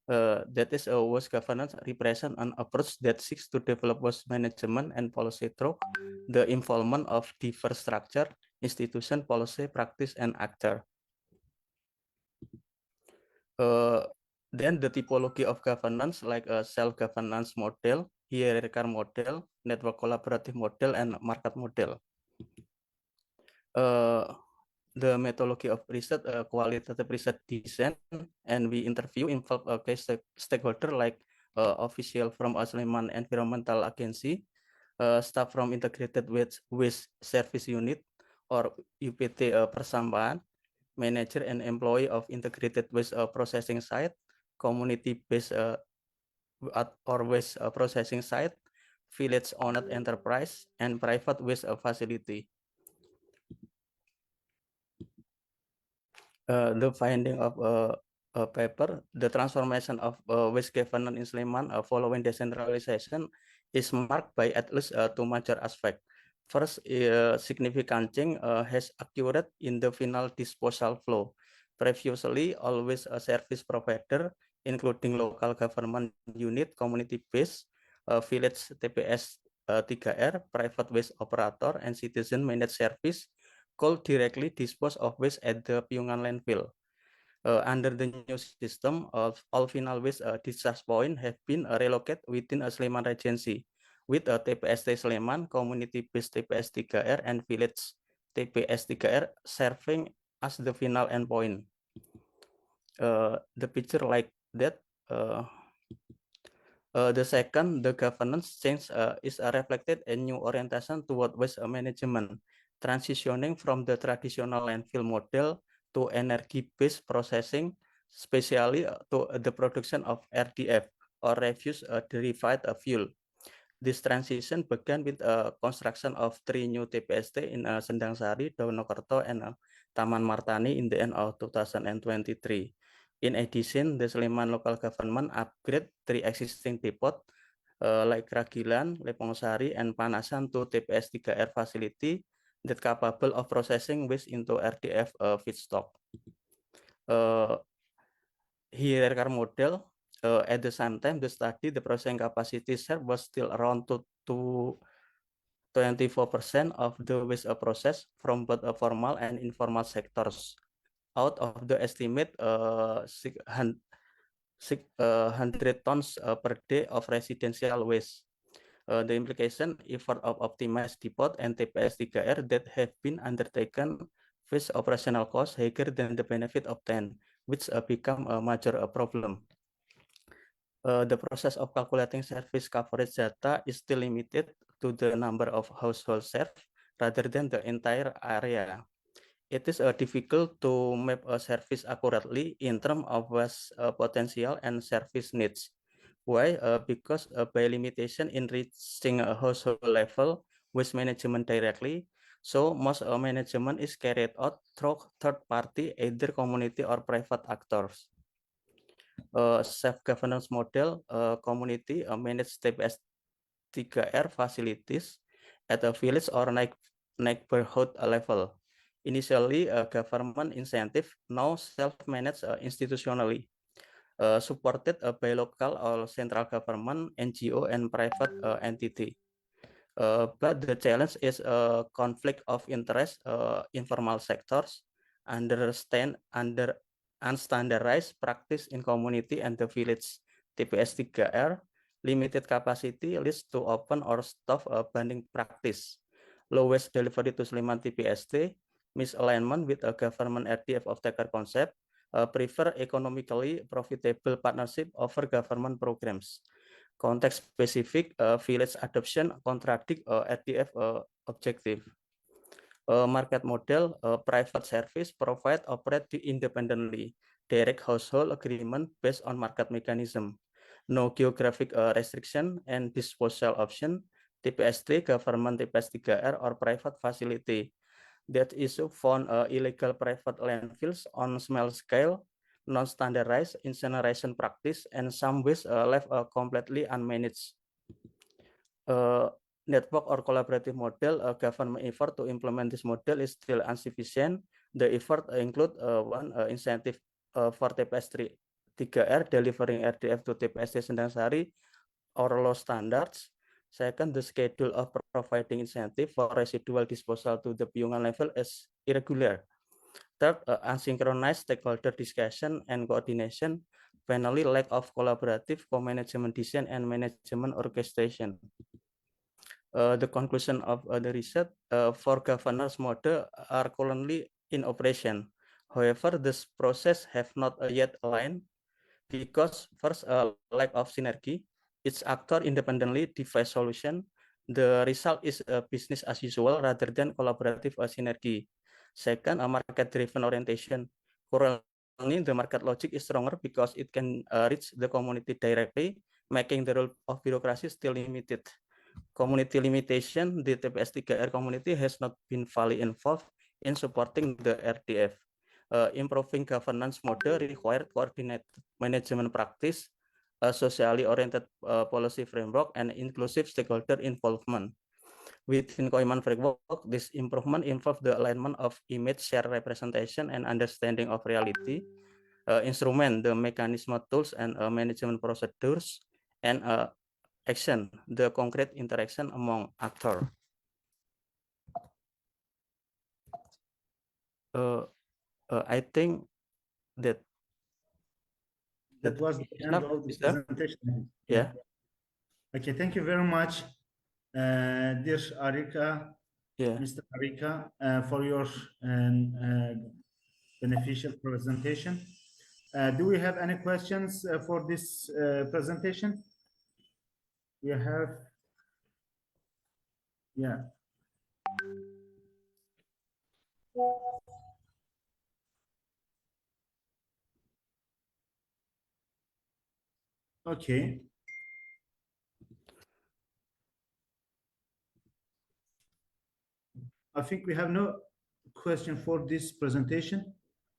That is waste governance represent an approach that seeks to develop waste management and policy through the involvement of diverse structure, institution, policy, practice, and actor. Then the typology of governance, like a self-governance model, hierarchical model, network collaborative model, and market model. The methodology of research, qualitative research design, and we interview involve case stakeholder like official from Sleman Environmental Agency, staff from Integrated Waste Service Unit or UPT Persampahan, manager and employee of Integrated Waste Processing Site, community-based or waste processing site, village-owned enterprise, and private waste facility. The finding of a paper, the transformation of waste governance in Sleman following decentralization is marked by at least two major aspects. First, significant change has occurred in the final disposal flow. Previously, always a service provider, including local government unit, community-based, village TPS 3R, private waste operator, and citizen managed service, could directly dispose of waste at the Piungan landfill. Under the new system, all final waste discharge points have been relocated within a Sleman Regency, with TPST Sleman, community-based TPS 3R, and village TPS 3R serving as the final endpoint. The picture like that. The second, the governance change is reflected in new orientation toward waste management, transitioning from the traditional landfill model to energy-based processing, especially to the production of RDF or refuse-derived fuel. This transition began with construction of 3 new TPST in Sendang Sari, Donokerto, and Taman Martani in the end of 2023. In addition, the Sleman local government upgrade 3 existing depot like Ragilan, Lepongsari, and Panasan to TPS 3R facility that capable of processing waste into RDF feedstock. Hierarchical model, at the same time, the processing capacity share was still around to 24% of the waste process from both formal and informal sectors. Out of the estimate 600 tons per day of residential waste. The implication effort of optimized depot and TPS 3R that have been undertaken face operational costs higher than the benefit obtained, which become a major problem. The process of calculating service coverage data is still limited to the number of households served rather than the entire area. It is difficult to map a service accurately in terms of waste potential and service needs. Why? Because by limitation in reaching a household level waste management directly, so most management is carried out through third party, either community or private actors. Self-governance model, community manage TPS 3R facilities at a village or neighborhood level. Initially, government incentive, now self-managed institutionally, supported by local or central government, NGO, and private entity. But the challenge is a conflict of interest, informal sectors, unstandardized practice in community and the village. TPS 3R, limited capacity leads to open or stop banning practice. Lowest delivery to Sleman TPST, misalignment with a government RDF off-taker concept, prefer economically profitable partnership over government programs. Context-specific village adoption contradict RDF objective. Market model, private service provide operate independently, direct household agreement based on market mechanism. No geographic restriction and disposal option, TPS3, government TPS 3R, or private facility. That is found illegal private landfills on small scale, non-standardized incineration practice, and some waste left completely unmanaged. Network or collaborative model, government effort to implement this model is still insufficient. The effort include one, incentive for TPS 3R delivering RDF to TPS Sendang Sari or low standards. Second, the schedule of providing incentive for residual disposal to the Piungan level is irregular. Third, asynchronized stakeholder discussion and coordination. Finally, lack of collaborative co-management design and management orchestration. The conclusion of the research, for governance model are currently in operation. However, this process have not yet aligned because first, lack of synergy. Each actor independently devise solution. The result is business as usual rather than collaborative synergy. Second, a market-driven orientation. Currently, the market logic is stronger because it can reach the community directly, making the role of bureaucracy still limited. Community limitation, the TPS 3R community has not been fully involved in supporting the RDF. Improving governance model required coordinated management practice, a socially oriented policy framework, and inclusive stakeholder involvement. Within Koiman framework, this improvement involves the alignment of image, share representation, and understanding of reality, instrument, the mechanism, tools, and management procedures, and action, the concrete interaction among actors. I think that That was the end of the presentation. Yeah. Okay, thank you very much, dear Arika, Yeah. Mr. Arika, for your beneficial presentation. Do we have any questions for this presentation? We have, yeah. Okay. I think we have no question for this presentation.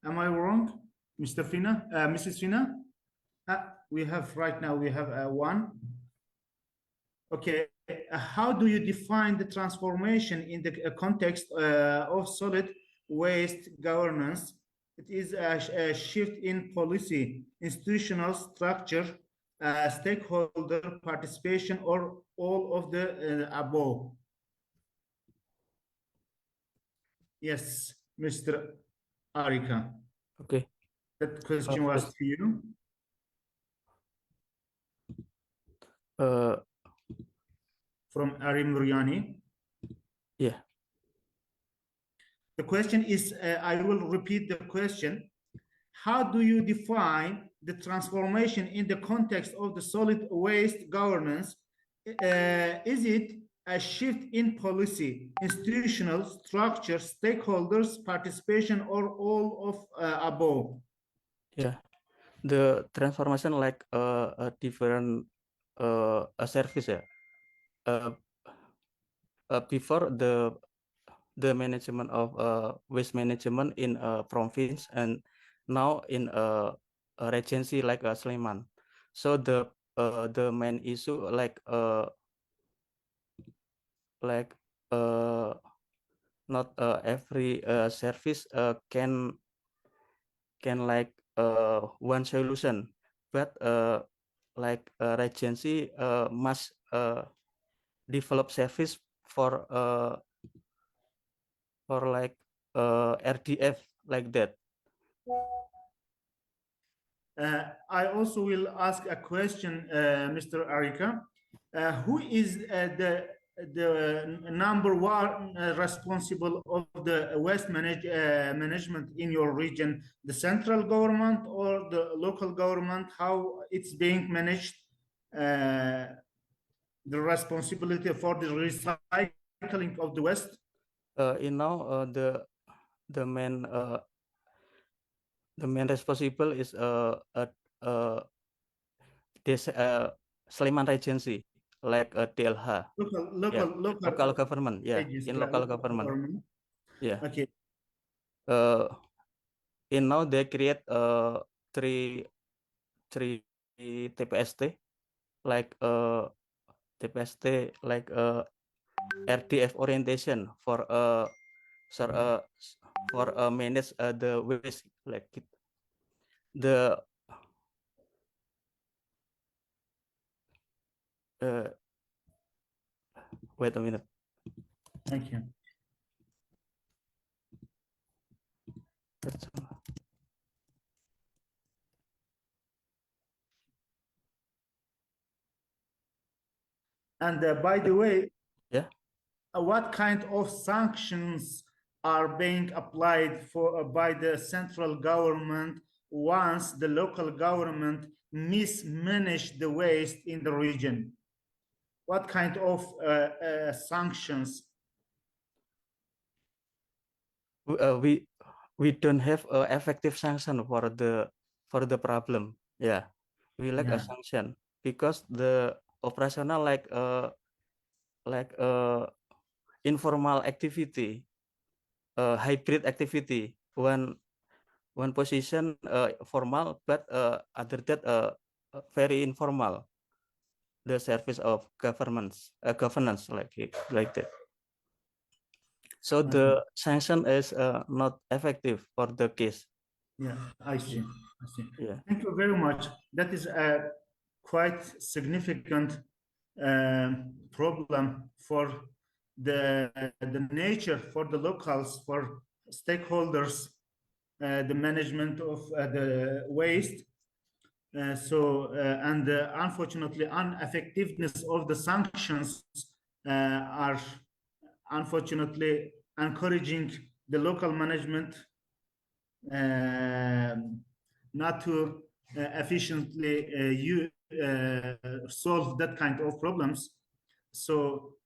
Am I wrong, Mr. Fina? Mrs. Fina? We have right now, we have one. Okay, how do you define the transformation in the context of solid waste governance? It is a shift in policy, institutional structure, stakeholder participation, or all of the above? Yes, Mr. Arika. Okay. That question was to you. From Ari Muriani. Yeah. The question is, I will repeat the question. How do you define the transformation in the context of the solid waste governance? Is it a shift in policy, institutional structure, stakeholders, participation, or all of above? Yeah, the transformation like a different a service. Yeah. Before the management of waste management in province, and now in a regency like Sleman. So the main issue like not every service can like one solution, but like regency must develop service for like RDF like that. I also will ask a question, Mr. Arika. Who is the number one responsible of the waste management in your region? The central government or the local government? How it's being managed? The responsibility for the recycling of the waste? The main responsible is this Sleman Regency, like DLH. Local government. Yeah, in local government. Yeah. Okay. In now they create three TPST, like TPST like RDF orientation for manage the waste like it. Wait a minute. Thank you. And by the way, yeah, what kind of sanctions are being applied for by the central government once the local government mismanage the waste in the region? What kind of sanctions? We don't have effective sanction for the problem. Yeah, we lack a sanction because the operational like informal activity, hybrid activity. One position formal, but other that very informal. The service of governance like that. So the sanction is not effective for the case. Yeah, I see. I see. Yeah. Thank you very much. That is a quite significant problem for the nature, for the locals, for stakeholders, the management of the waste. Unfortunately, ineffectiveness of the sanctions are unfortunately encouraging the local management not to efficiently solve that kind of problems. So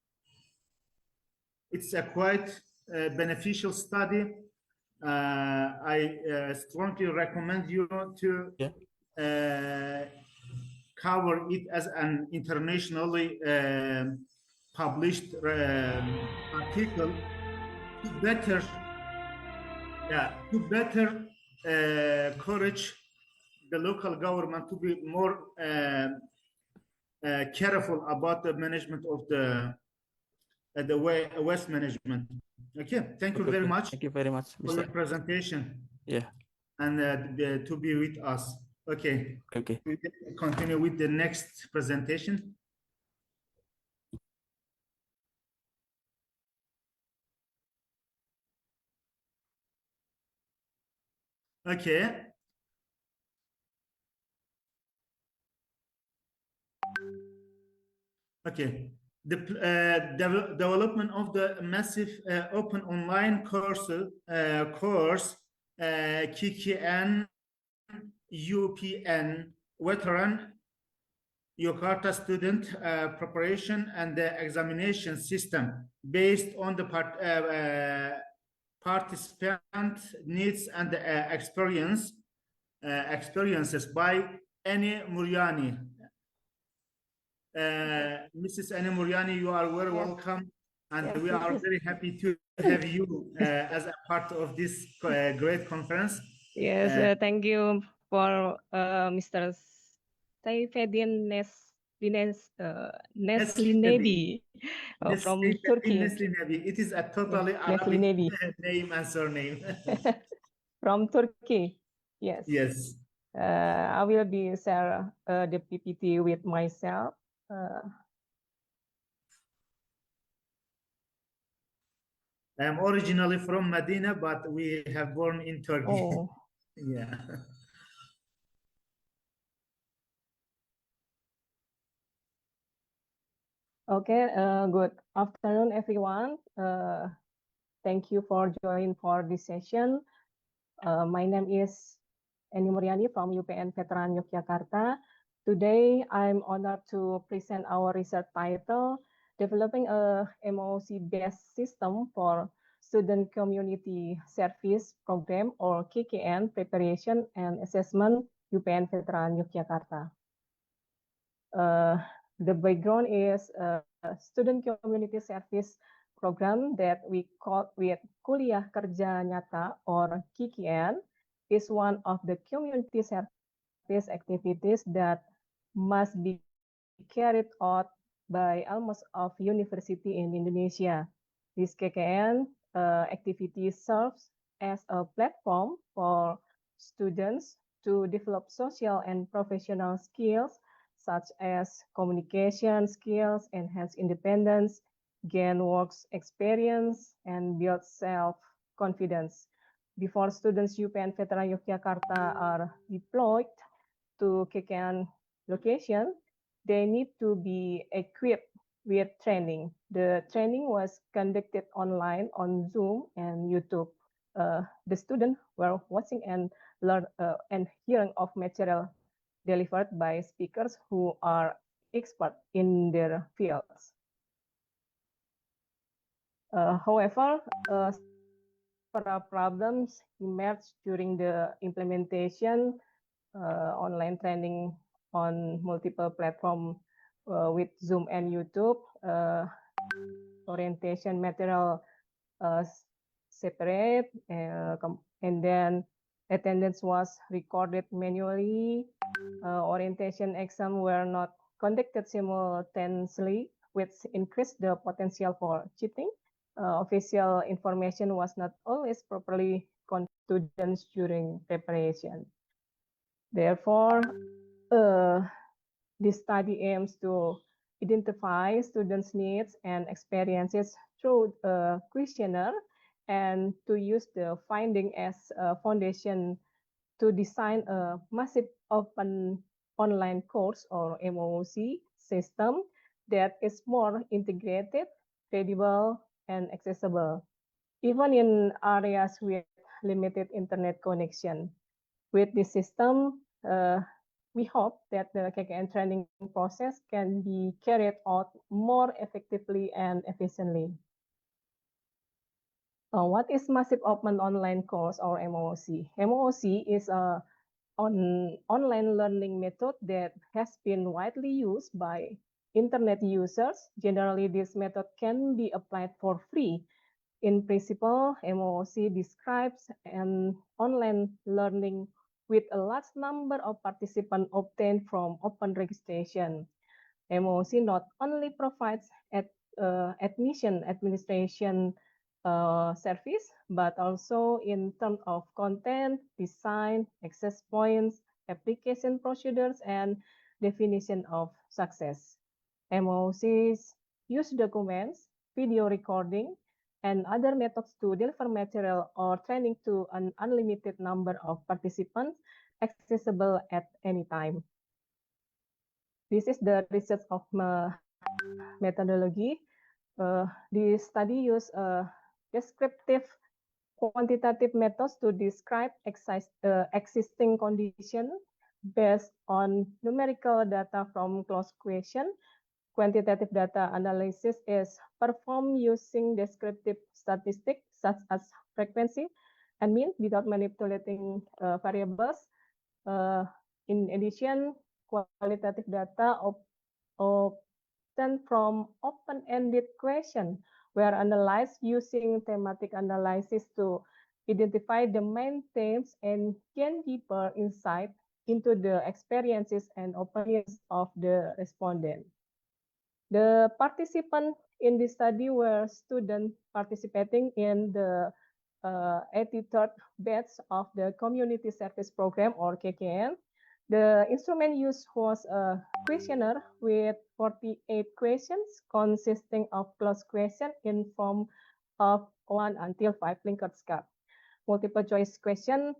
it's a quite beneficial study. I strongly recommend you to cover it as an internationally published article to better encourage the local government to be more careful about the management of the waste management. Okay, thank you very much. Thank you very much, for your presentation. Yeah. And to be with us. Okay. Okay. We continue with the next presentation. Okay. Okay. The development of the massive open online course KKN UPN veteran Yogyakarta student preparation and the examination system based on the participant needs and experiences by Annie Muriani. Mrs. Annie Muriani, you are very welcome, and we are very happy to have you as a part of this great conference. Yes, thank you for Mr. Saifeddin Neslinebi from Turkey. It is a totally Arabic name and surname. From Turkey, yes. Yes. I will be share the PPT with myself. I am originally from Medina, but we have born in Turkey. Oh. Yeah. Okay, good afternoon, everyone. Thank you for joining for this session. My name is Annie Muriani from UPN Veteran Yogyakarta. Today, I'm honored to present our research title, Developing a MOC-based System for Student Community Service Program, or KKN, Preparation and Assessment, UPN Veteran Yogyakarta. The background is a student community service program that we call with Kuliah Kerja Nyata, or KKN, is one of the community service activities that must be carried out by almost all university in Indonesia. This KKN activity serves as a platform for students to develop social and professional skills such as communication skills, enhance independence, gain work experience, and build self-confidence. Before students UPN Veteran Yogyakarta are deployed to KKN location, they need to be equipped with training. The training was conducted online on Zoom and YouTube. The students were watching and learn and hearing of material delivered by speakers who are expert in their fields. However, several problems emerged during the implementation online training on multiple platforms with Zoom and YouTube. Orientation material separate, and then attendance was recorded manually. Orientation exams were not conducted simultaneously, which increased the potential for cheating. Official information was not always properly conveyed to students during preparation. Therefore, this study aims to identify students' needs and experiences through a questionnaire and to use the finding as a foundation to design a massive open online course or MOOC system that is more integrated, credible, and accessible, even in areas with limited internet connection. With this system, we hope that the KKN training process can be carried out more effectively and efficiently. What is Massive Open Online Course or MOOC? MOOC is an online learning method that has been widely used by internet users. Generally, this method can be applied for free. In principle, MOOC describes an online learning with a large number of participants obtained from open registration. MOOC not only provides admission administration service, but also in terms of content, design, access points, application procedures, and definition of success. MOOCs use documents, video recording, and other methods to deliver material or training to an unlimited number of participants accessible at any time. This is the research of methodology. The study used descriptive quantitative methods to describe existing conditions based on numerical data from closed question. Quantitative data analysis is performed using descriptive statistics such as frequency and mean without manipulating variables. In addition, qualitative data obtained from open-ended questions were analyzed using thematic analysis to identify the main themes and gain deeper insight into the experiences and opinions of the respondent. The participants in this study were students participating in the 83rd batch of the Community Service Program or KKN. The instrument used was a questionnaire with 48 questions consisting of closed questions in form of 1 until 5 Likert scar, multiple choice question,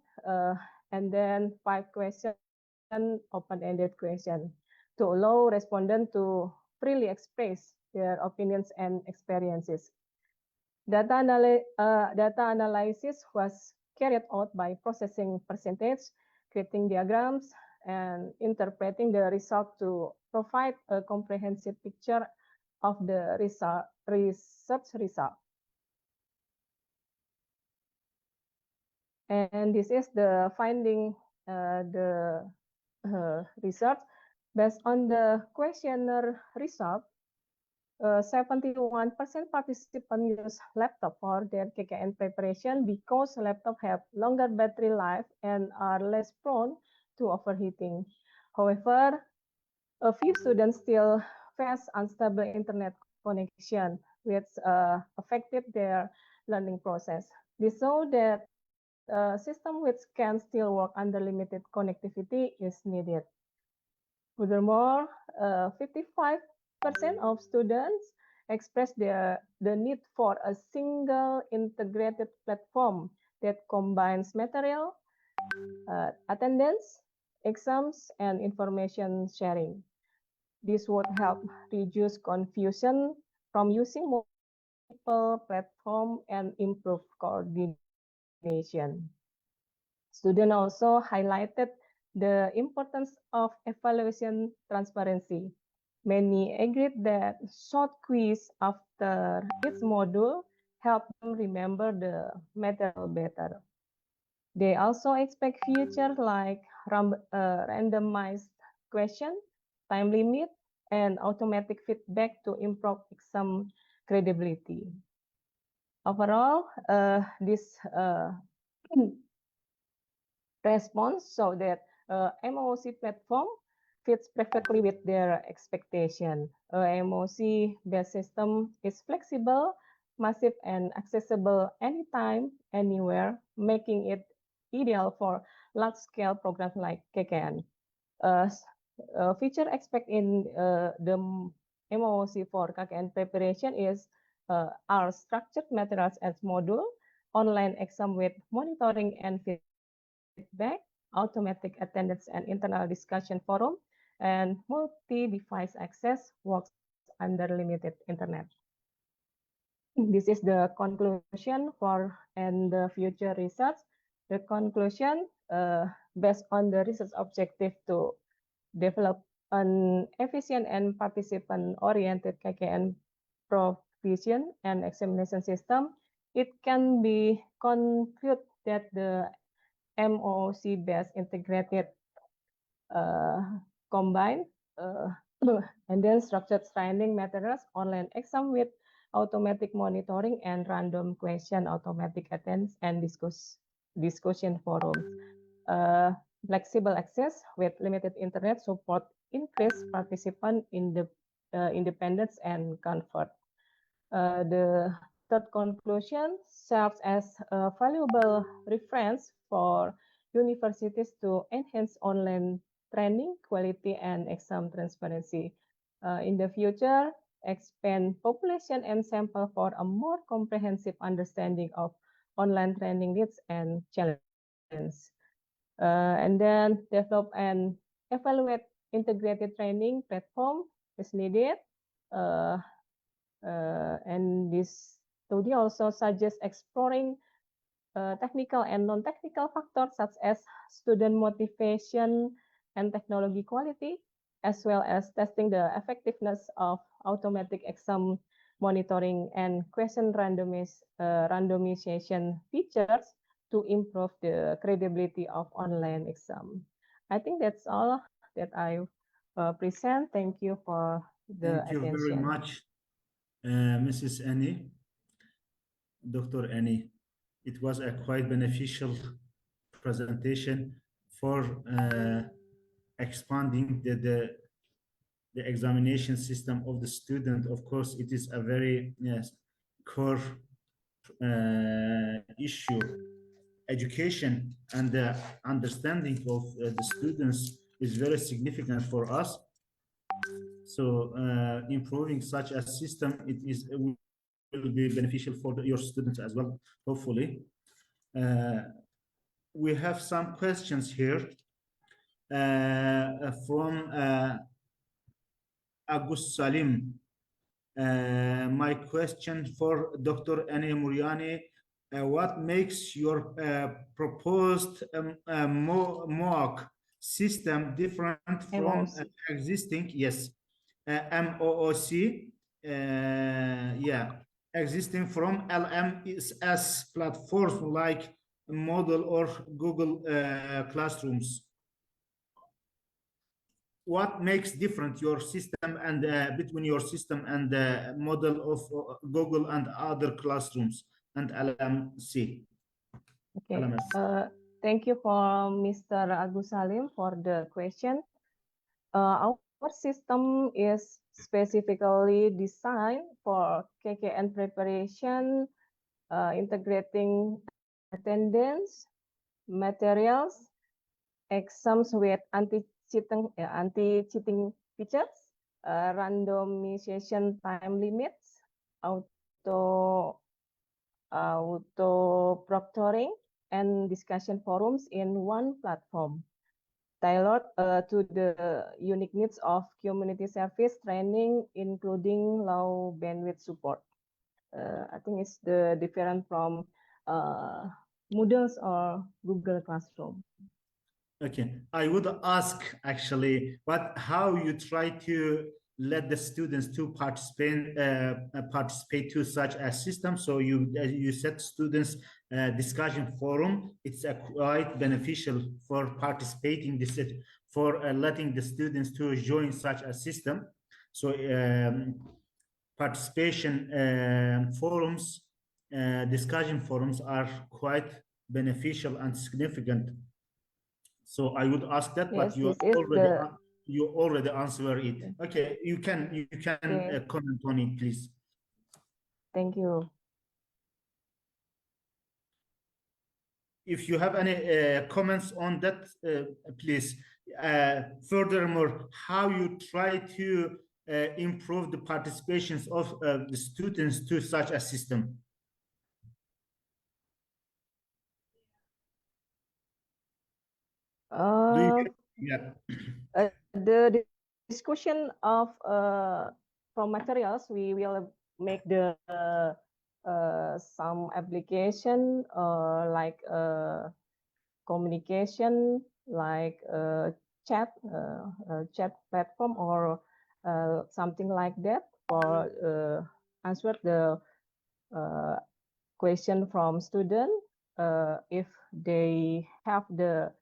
and then 5 questions, open-ended question, to allow respondents to freely express their opinions and experiences. Data analysis was carried out by processing percentage, creating diagrams, and interpreting the result to provide a comprehensive picture of the research result. And this is the finding, the research. Based on the questionnaire result, 71% participants use laptop for their KKN preparation because laptops have longer battery life and are less prone to overheating. However, a few students still face unstable internet connection, which affected their learning process. This shows that a system which can still work under limited connectivity is needed. Furthermore, 55% of students express the need for a single integrated platform that combines material, attendance, exams, and information sharing. This would help reduce confusion from using multiple platforms and improve coordination. Students also highlighted the importance of evaluation transparency. Many agreed that short quiz after each module help them remember the material better. They also expect features like randomized question, time limit, and automatic feedback to improve exam credibility. Overall, this response so that MOOC platform fits perfectly with their expectation. MOOC-based system is flexible, massive, and accessible anytime, anywhere, making it ideal for large-scale programs like KKN. Feature expect in the MOOC for KKN preparation is our structured materials as module, online exam with monitoring and feedback, automatic attendance and internal discussion forum, and multi-device access works under limited internet. This is the conclusion for and the future research. The conclusion based on the research objective to develop an efficient and participant-oriented KKN provision and examination system, it can be concluded that the MOOC-based integrated combined and then structured training materials, online exam with automatic monitoring and random question, automatic attendance, and discussion forums. Flexible access with limited internet support increase participant in the independence and comfort. The third conclusion serves as a valuable reference for universities to enhance online training quality and exam transparency. In the future, expand population and sample for a more comprehensive understanding of online training needs and challenges. And then develop and evaluate integrated training platform is needed. And this study also suggests exploring technical and non-technical factors such as student motivation and technology quality, as well as testing the effectiveness of automatic exam monitoring and question randomization features to improve the credibility of online exam. I think that's all that I present. Thank you for the Thank you attention. very much, Mrs. Annie, Dr. Annie. It was a quite beneficial presentation for expanding the examination system of the student. Of course, it is a very core issue. Education and the understanding of the students is very significant for us. So improving such a system, will be beneficial for your students as well, hopefully. We have some questions here from Agus Salim. My question for Dr. Annie Muriani, what makes your proposed MOOC system different from existing, yes, MOOC, existing from LMS platforms like Moodle or Google Classrooms? What makes different your system and between your system and the model of Google and other classrooms and LMC? Okay. Thank you for Mr. Agus Salim for the question. Our system is specifically designed for KKN preparation, integrating attendance, materials, exams with anti-cheating features, randomization time limits, auto proctoring, and discussion forums in one platform, tailored to the unique needs of community service training, including low bandwidth support. I think it's the different from Moodles or Google Classroom. Okay, I would ask actually, how you try to let the students to participate to such a system. So you set students discussion forum. It's quite beneficial for participating this, for letting the students to join such a system. So participation forums, discussion forums are quite beneficial and significant. So I would ask that, yes, but you already answered it. Okay, you can comment on it, please. Thank you. If you have any comments on that, please. Furthermore, how you try to improve the participations of the students to such a system? the discussion of from materials, we will make the some application like communication, like chat platform or something like that for answer the question from student if they have the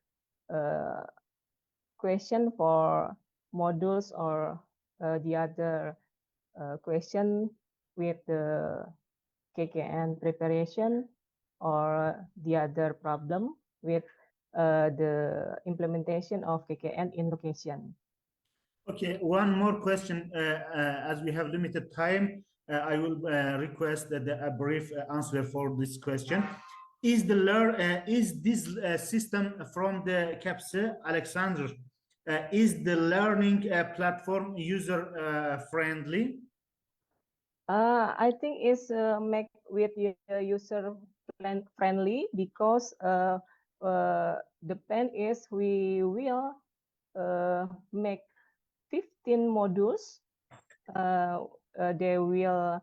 question for modules or the other question with the KKN preparation or the other problem with the implementation of KKN in location. Okay, one more question. As we have limited time, I will request a brief answer for this question. Is this system from the CAPSE, Alexander, is the learning platform user friendly? I think it's make with user friendly because the plan is we will make 15 modules. They will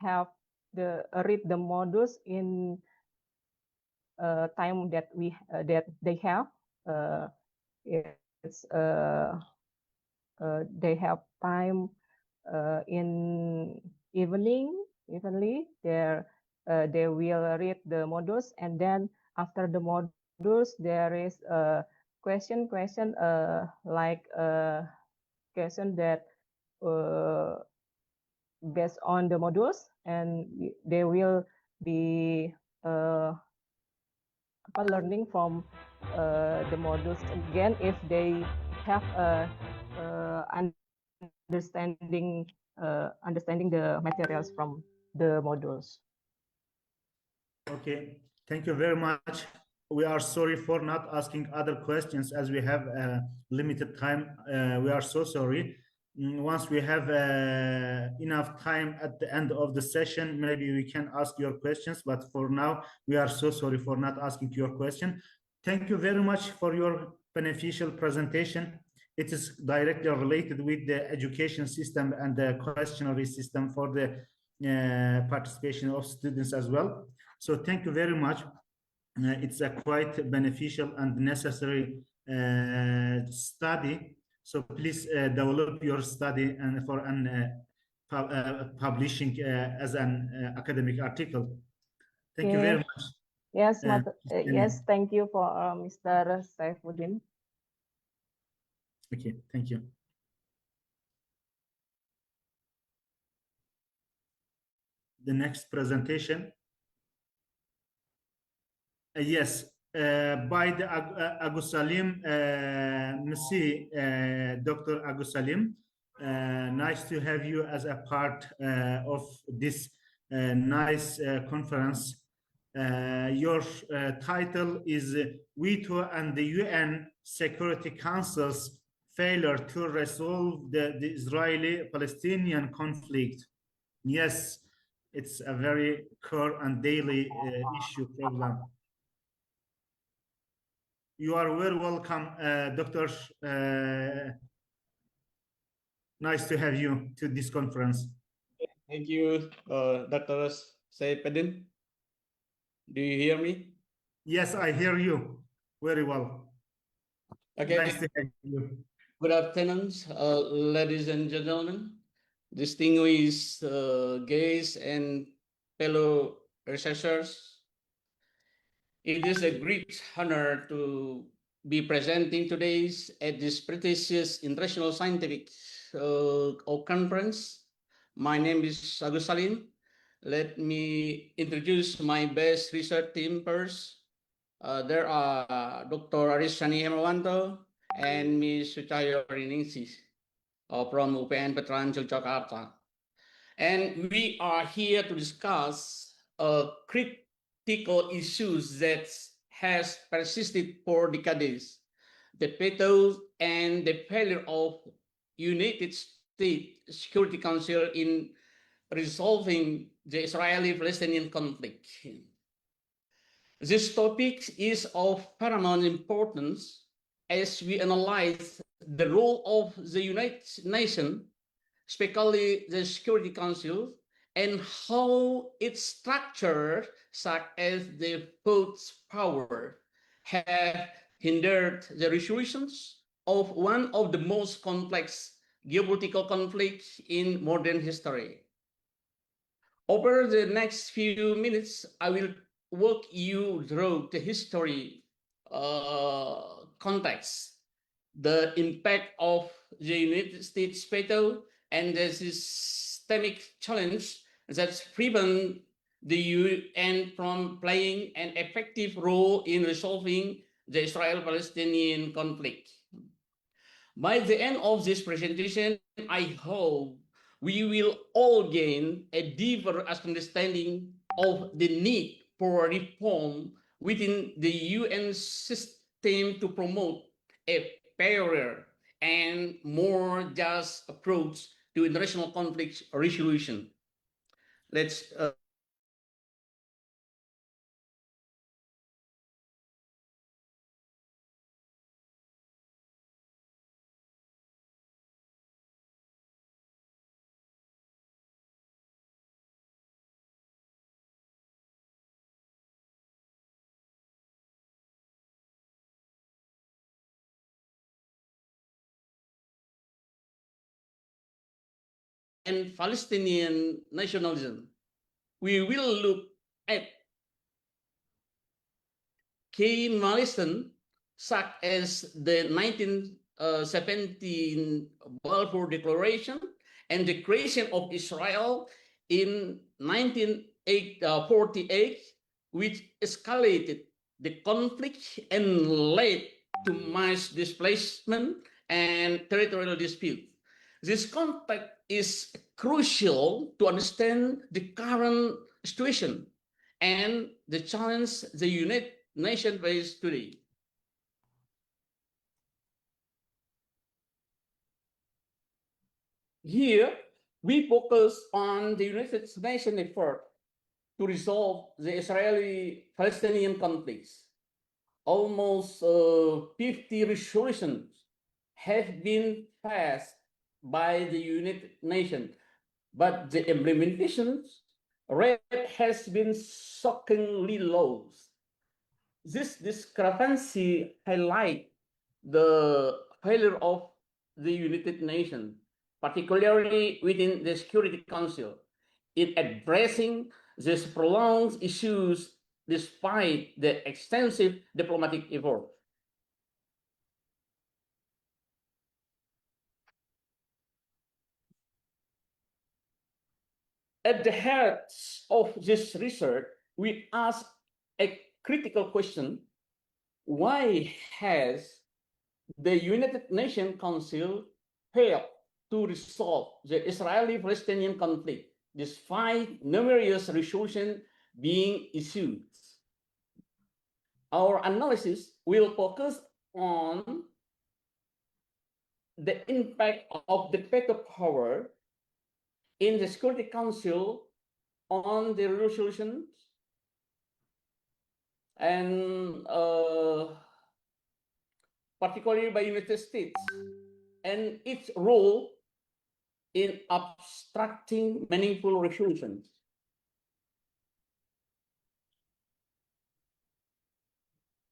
have read the modules in time that that they have. It's they have time in evenly. They will read the modules, and then after the modules there is a question like question that based on the modules, and they will be learning from the modules again if they have understanding the materials from the modules. Okay, thank you very much. We are sorry for not asking other questions as we have limited time. We are so sorry. Once we have enough time at the end of the session, maybe we can ask your questions, but for now, we are so sorry for not asking your question. Thank you very much for your beneficial presentation. It is directly related with the education system and the questionnaire system for the participation of students as well. So thank you very much. It's a quite beneficial and necessary study. So please develop your study and for publishing as an academic article. Thank you very much. Yes, yes, thank you for Mr. Saifuddin. Okay, thank you. The next presentation. Yes, by the Agus Salim, Messi, Dr. Agus Salim. Nice to have you as a part of this nice conference. Your title is WITO and the UN Security Council's failure to resolve the Israeli-Palestinian conflict. Yes, it's a very core and daily issue problem. You are very welcome, Doctor. Nice to have you to this conference. Thank you, Dr. Saifuddin. Do you hear me? Yes, I hear you very well. Okay. Nice to have you. Good afternoon, ladies and gentlemen, distinguished guests and fellow researchers. It is a great honor to be presenting today at this prestigious international scientific conference. My name is Agus Salim. Let me introduce my best research team first. There are Dr. Arisani Hemawanto and Ms. Suchayo Riningsi from UPN Veteran Yogyakarta. And we are here to discuss critical issues that has persisted for decades. The veto and the failure of United States Security Council in resolving the Israeli-Palestinian conflict. This topic is of paramount importance as we analyze the role of the United Nations, especially the Security Council, and how its structure, such as the votes power, have hindered the resolutions of one of the most complex geopolitical conflicts in modern history. Over the next few minutes, I will walk you through the history, context, the impact of the United States veto, and the systemic challenge that prevent the UN from playing an effective role in resolving the Israel-Palestinian conflict. By the end of this presentation, I hope we will all gain a deeper understanding of the need for reform within the UN system to promote a fairer and more just approach to international conflict resolution. Let's and Palestinian nationalism. We will look at key milestones such as the 1917 Balfour Declaration and the creation of Israel in 1948, which escalated the conflict and led to mass displacement and territorial dispute. This context is crucial to understand the current situation and the challenge the United Nations face today. Here, we focus on the United Nations effort to resolve the Israeli-Palestinian conflicts. Almost 50 resolutions have been passed by the United Nations, but the implementation rate has been shockingly low. This discrepancy highlights the failure of the United Nations, particularly within the Security Council, in addressing these prolonged issues despite the extensive diplomatic effort. At the heart of this research, we ask a critical question: why has the United Nations Council failed to resolve the Israeli-Palestinian conflict despite numerous resolutions being issued? Our analysis will focus on the impact of the veto power in the Security Council on the resolutions and particularly by United States and its role in obstructing meaningful resolutions.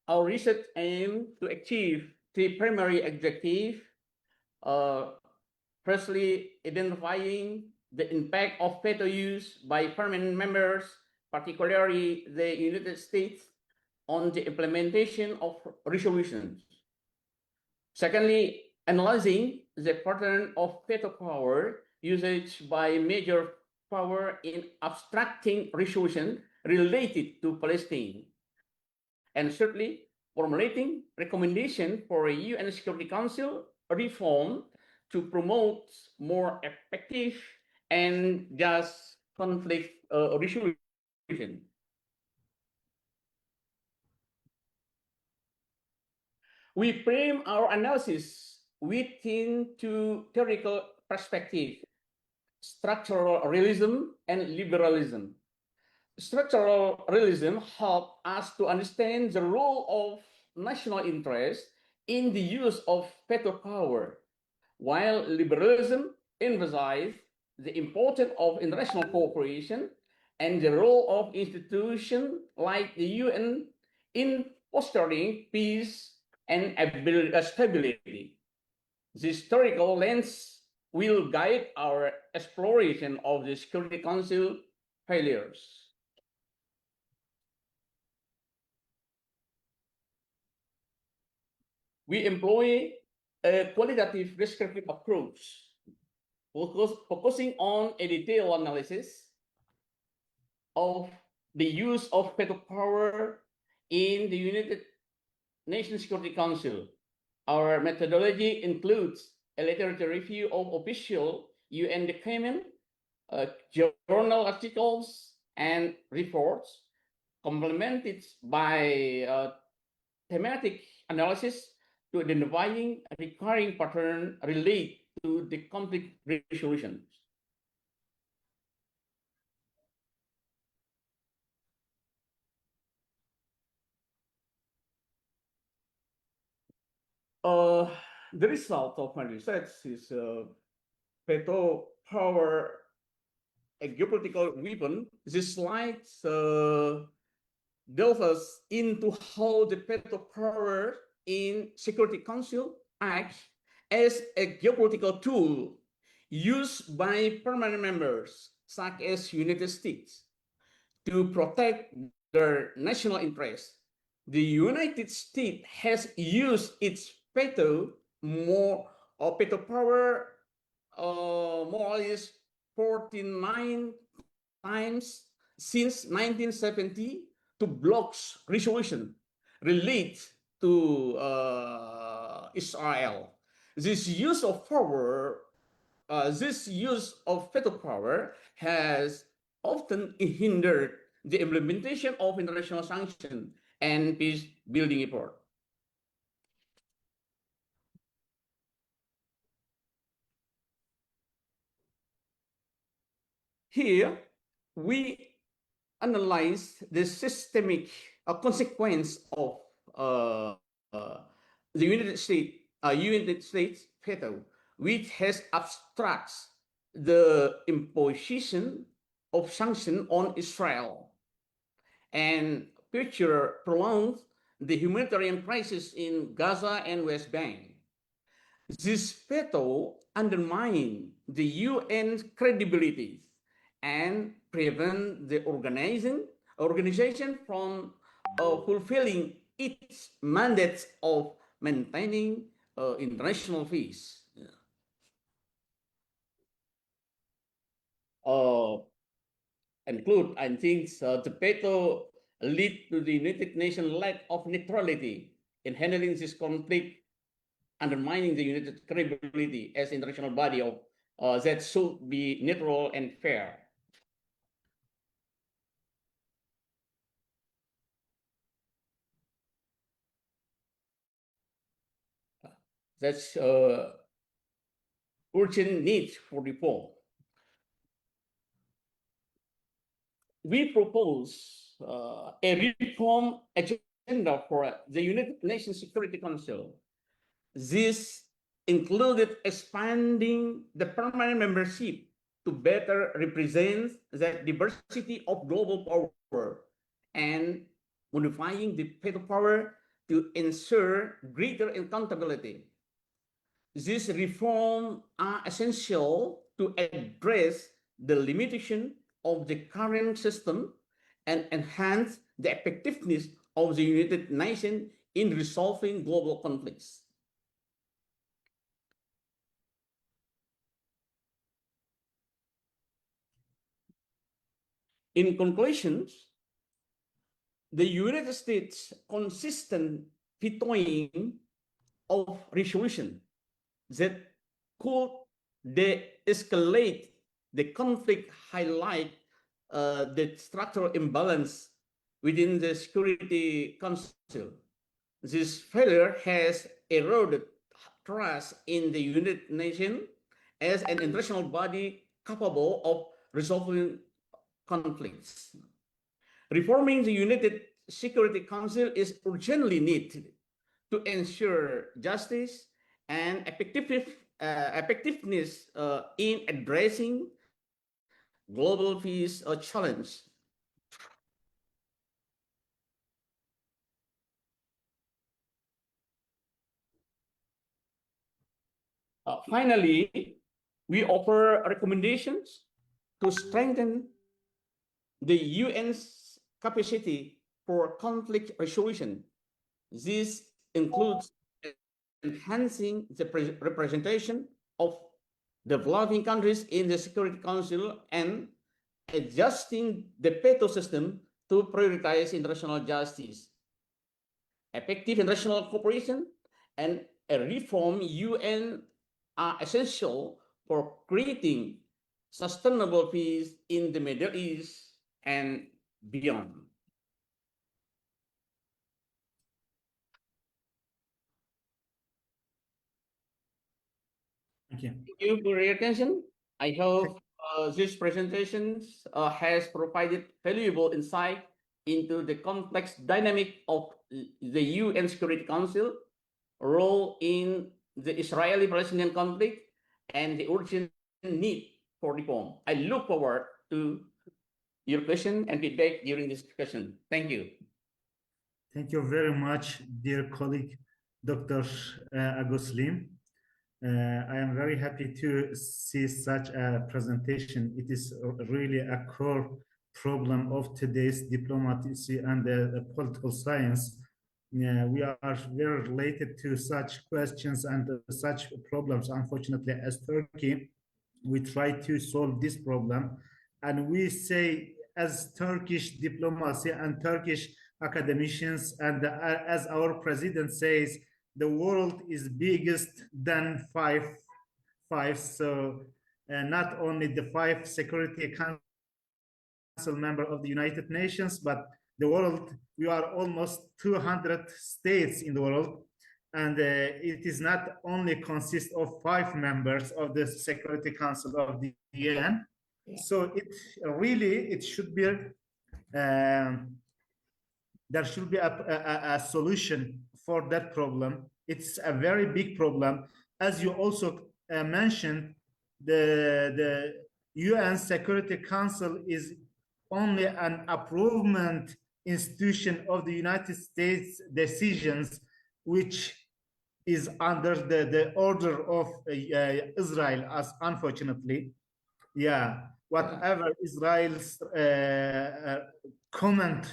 Our research aims to achieve three primary objectives. Firstly, identifying the impact of veto use by permanent members, particularly the United States, on the implementation of resolutions. Secondly, analyzing the pattern of veto power usage by major power in obstructing resolution related to Palestine. And thirdly, formulating recommendation for a UN Security Council reform to promote more effective and just conflict resolution. We frame our analysis within two theoretical perspectives: structural realism and liberalism. Structural realism helps us to understand the role of national interest in the use of veto power, while liberalism emphasizes the importance of international cooperation and the role of institutions like the UN in fostering peace and stability. The historical lens will guide our exploration of the Security Council failures. We employ a qualitative descriptive approach, focusing on a detailed analysis of the use of veto power in the United Nations Security Council. Our methodology includes a literature review of official UN documents, journal articles, and reports, complemented by thematic analysis to identifying a recurring pattern related to the conflict resolution. The result of my research is veto power, a geopolitical weapon. This slide delves us into how the veto power in Security Council acts as a geopolitical tool used by permanent members, such as United States, to protect their national interests. The United States has used its veto power more or less 49 times since 1970 to block resolution related to Israel. This use of veto power has often hindered the implementation of international sanctions and peace building effort. Here, we analyze the systemic consequence of the United States veto, which has abstracts the imposition of sanctions on Israel and future prolongs the humanitarian crisis in Gaza and West Bank. This veto undermines the UN's credibility and prevent the organization from fulfilling its mandate of maintaining international peace. I think the veto lead to the United Nations lack of neutrality in handling this conflict, undermining the United credibility as international body of that should be neutral and fair. That's urgent need for reform. We propose a reform agenda for the United Nations Security Council. This included expanding the permanent membership to better represent the diversity of global power and modifying the veto power to ensure greater accountability. These reforms are essential to address the limitation of the current system and enhance the effectiveness of the United Nations in resolving global conflicts. In conclusion, the United States' consistent vetoing of resolution that could de-escalate the conflict highlight the structural imbalance within the Security Council. This failure has eroded trust in the United Nations as an international body capable of resolving conflicts. Reforming the United Security Council is urgently needed to ensure justice and effectiveness in addressing global peace challenge. Finally, we offer recommendations to strengthen the UN's capacity for conflict resolution. This includes enhancing the representation of developing countries in the Security Council and adjusting the veto system to prioritize international justice. Effective international cooperation and a reform UN are essential for creating sustainable peace in the Middle East and beyond. Thank you. Thank you for your attention. I hope this presentation has provided valuable insight into the complex dynamic of the UN Security Council, role in the Israeli-Palestinian conflict, and the urgent need for reform. I look forward to your question and feedback during this discussion. Thank you. Thank you very much, dear colleague, Dr. Agus Lim. I am very happy to see such a presentation. It is really a core problem of today's diplomacy and political science. We are very related to such questions and such problems. Unfortunately, as Turkey, we try to solve this problem. And we say, as Turkish diplomacy and Turkish academicians, and as our president says, the world is biggest than five. So not only the 5 Security Council member of the United Nations, but the world, we are almost 200 states in the world. And it is not only consist of 5 members of the Security Council of the UN. Yeah. So it should be, there should be a solution for that problem. It's a very big problem. As you also mentioned, the UN Security Council is only an approvement institution of the United States decisions, which is under the order of Israel, as unfortunately. Yeah, whatever Israel's comment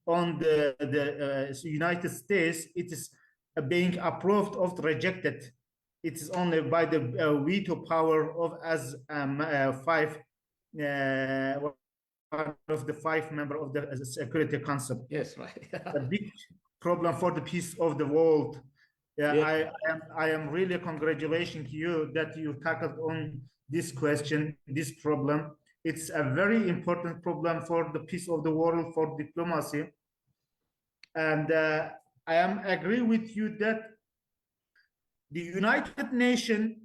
on the United States, it is being approved or rejected. It is only by the veto power of as 5 one of the 5 members of the Security Council. Yes, right. A big problem for the peace of the world. Yeah, yeah. I am really congratulating you that you tackled on this question, this problem. It's a very important problem for the peace of the world, for diplomacy. And I am agree with you that the United Nations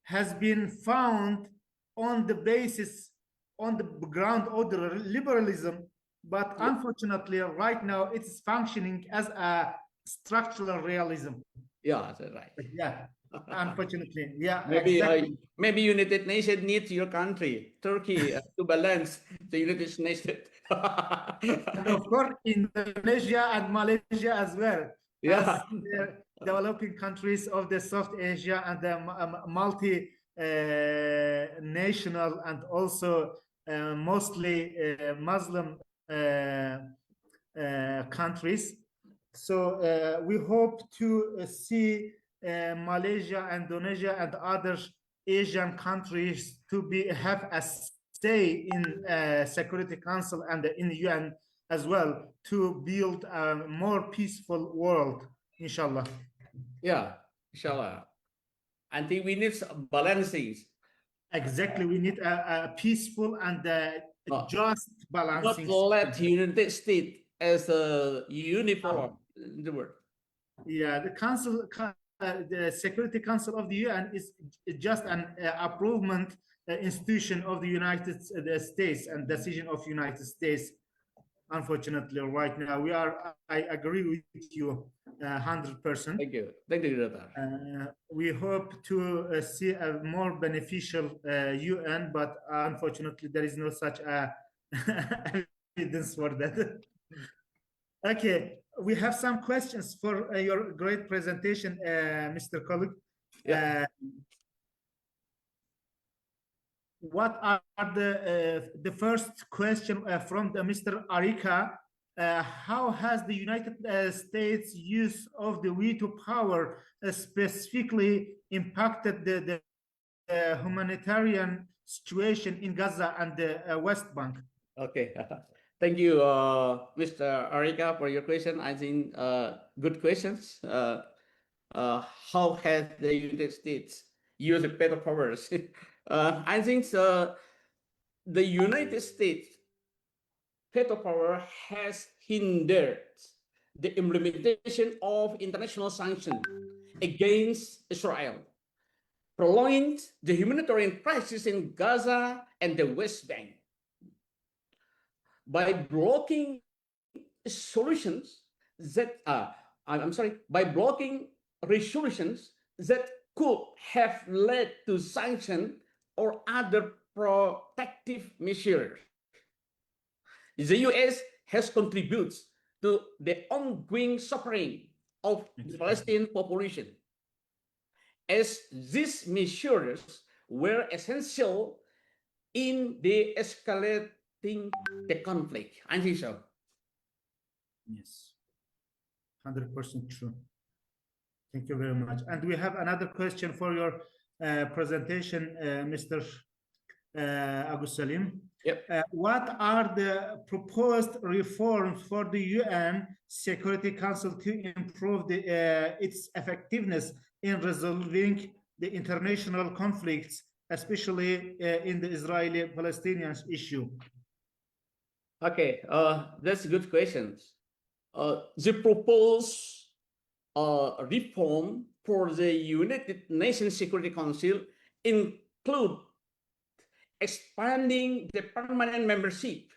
has been found on the basis, on the ground of the liberalism, but unfortunately right now it's functioning as a structural realism. Yeah, that's right. Yeah, unfortunately, yeah. Maybe exactly. Maybe United Nations needs your country, Turkey, to balance the United Nations. And of course, Indonesia and Malaysia as well. Yeah. As the developing countries of the South Asia and the multi-national and also mostly Muslim countries. So we hope to see Malaysia, Indonesia, and other Asian countries to have a say in Security Council and in the UN as well, to build a more peaceful world, inshallah. Yeah, inshallah. I think we need balancing. Exactly, we need a peaceful and just balancing. Not let United States as a uniform in the world. Yeah, the council, the Security Council of the UN is just an approvement institution of the United States and decision of United States. unfortunately, right now. I agree with you 100%. Thank you, Doctor. We hope to see a more beneficial UN, but unfortunately, there is no such evidence for that. Okay, we have some questions for your great presentation, Mr. Colleague. What are the first question from Mr. Arika? How has the United States use of the veto power specifically impacted the humanitarian situation in Gaza and the West Bank? Okay, thank you, Mr. Arika, for your question. I think good questions. How has the United States used the veto powers? I think the United States veto power has hindered the implementation of international sanctions against Israel, prolonging the humanitarian crisis in Gaza and the West Bank. By blocking solutions that by blocking resolutions that could have led to sanctions or other protective measures, the U.S. has contributed to the ongoing suffering of the Palestinian population, as these measures were essential in the escalating the conflict. I think so. Yes, 100% true. Thank you very much. And we have another question for your presentation, Mr. Agus Salim. What are the proposed reforms for the UN Security Council to improve its effectiveness in resolving the international conflicts, especially in the Israeli-Palestinian issue? Okay, that's a good question. The proposed reform for the United Nations Security Council include expanding the permanent membership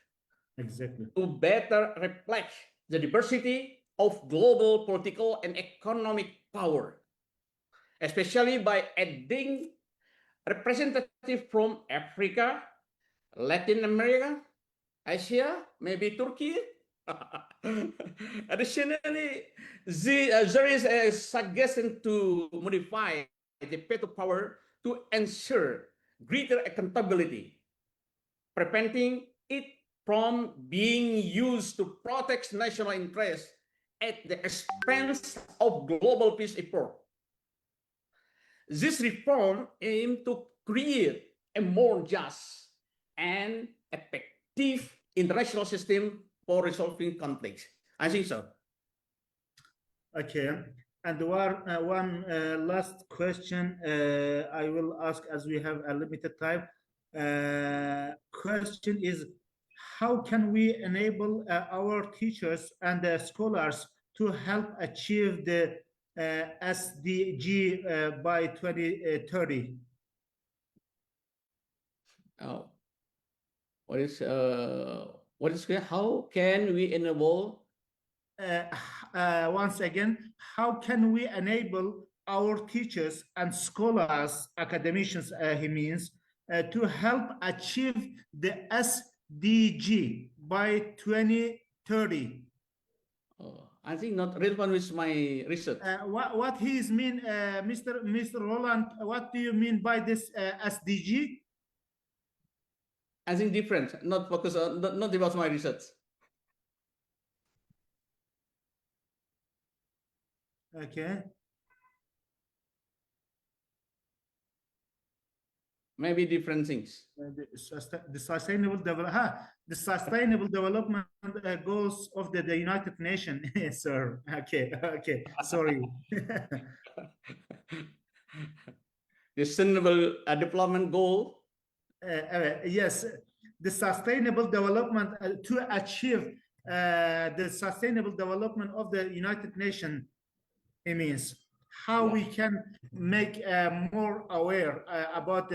to better reflect the diversity of global political and economic power, especially by adding representatives from Africa, Latin America, Asia, maybe Turkey. Additionally, there is a suggestion to modify the veto power to ensure greater accountability, preventing it from being used to protect national interests at the expense of global peace effort. This reform aims to create a more just and effective international system for resolving conflicts. I think so. Okay, and one last question I will ask, as we have a limited time. Question is, how can we enable our teachers and scholars to help achieve the SDG by 2030? What is how can we enable? Once again, how can we enable our teachers and scholars, academicians, he means, to help achieve the SDG by 2030? I think not relevant with my research. What he is mean, Mr. Roland? What do you mean by this SDG? I think different, not focus on, not about my research. Okay. Maybe different things. The sustainable development goals of the United Nations, sir. Okay, okay, sorry. The sustainable development goal. Yes, the sustainable development to achieve the sustainable development of the United Nations. It means how we can make more aware about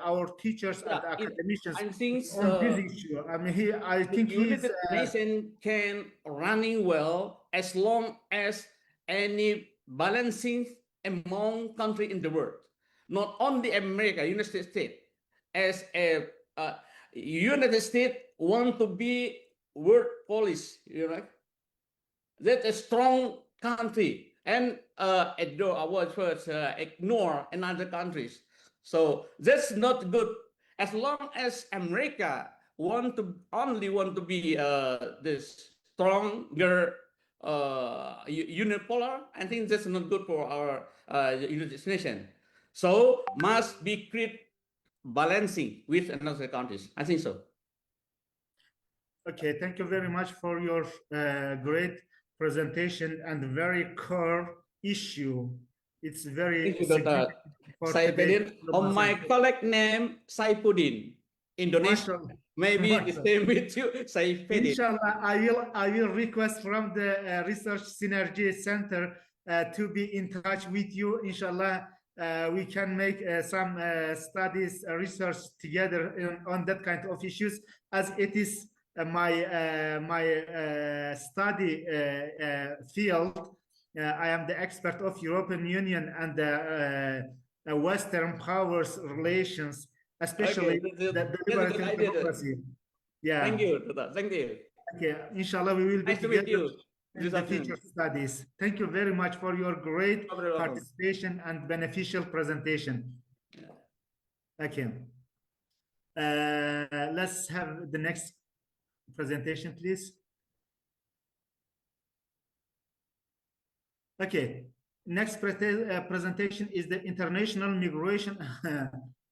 our teachers and academicians I think on this issue. I mean, I think the he's United Nation can running well as long as any balancing among countries in the world, not only America, United States. As a United States want to be world police, that's a strong country, and ignore another countries. So that's not good. As long as America only want to be this stronger unipolar, I think that's not good for our United Nation. So must be create balancing with another countries. I think so. Okay, thank you very much for your great presentation and very core issue. It's very significant for today's on my colleague name Saifuddin, Indonesia. Maybe the same with you, Saifuddin. Inshallah, I will request from the Research Synergy Center to be in touch with you. Inshallah, we can make some studies, research together on that kind of issues, as it is my study field. I am the expert of European Union and Western powers relations, especially the liberal democracy. Yeah. Thank you. Thank you. Okay. Inshallah, we will be Nice to meet together you. in the future studies. Thank you very much for your great You're welcome. participation and beneficial presentation. Okay. Let's have the next presentation, please. Okay, next presentation is the international migration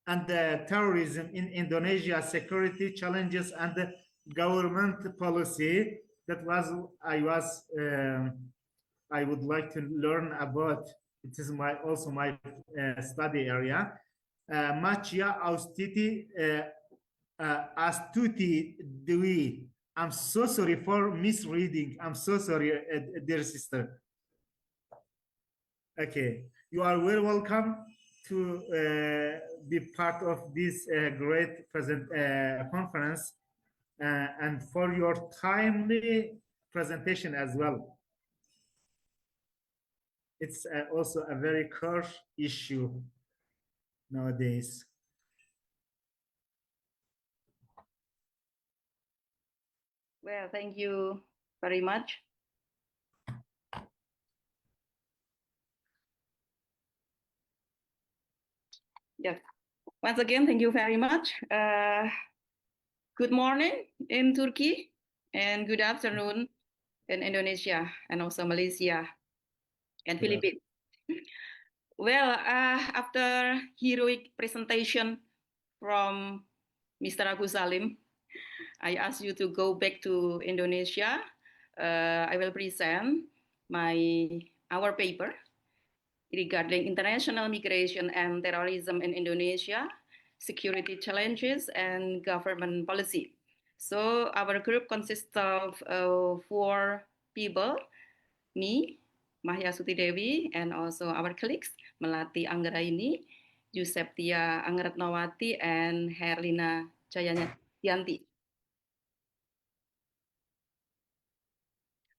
and terrorism in Indonesia, security challenges and the government policy. That was I would like to learn about. It is also my study area. Machia Austiti Astuti Dwi. I'm so sorry for misreading. I'm so sorry, dear sister. Okay, you are very welcome to be part of this great conference and for your timely presentation as well. It's also a very core issue nowadays. Well, thank you very much. Yes. Once again, thank you very much. Good morning in Turkey and good afternoon in Indonesia and also Malaysia and Philippines. Well, after heroic presentation from Mr. Agus Salim, I ask you to go back to Indonesia. I will present our paper regarding international migration and terrorism in Indonesia, security challenges and government policy. So our group consists of 4 people, me, Mahya Sutidewi, and also our colleagues, Melati Anggraini, Yuseptia Angratnawati, and Herlina Jayanti.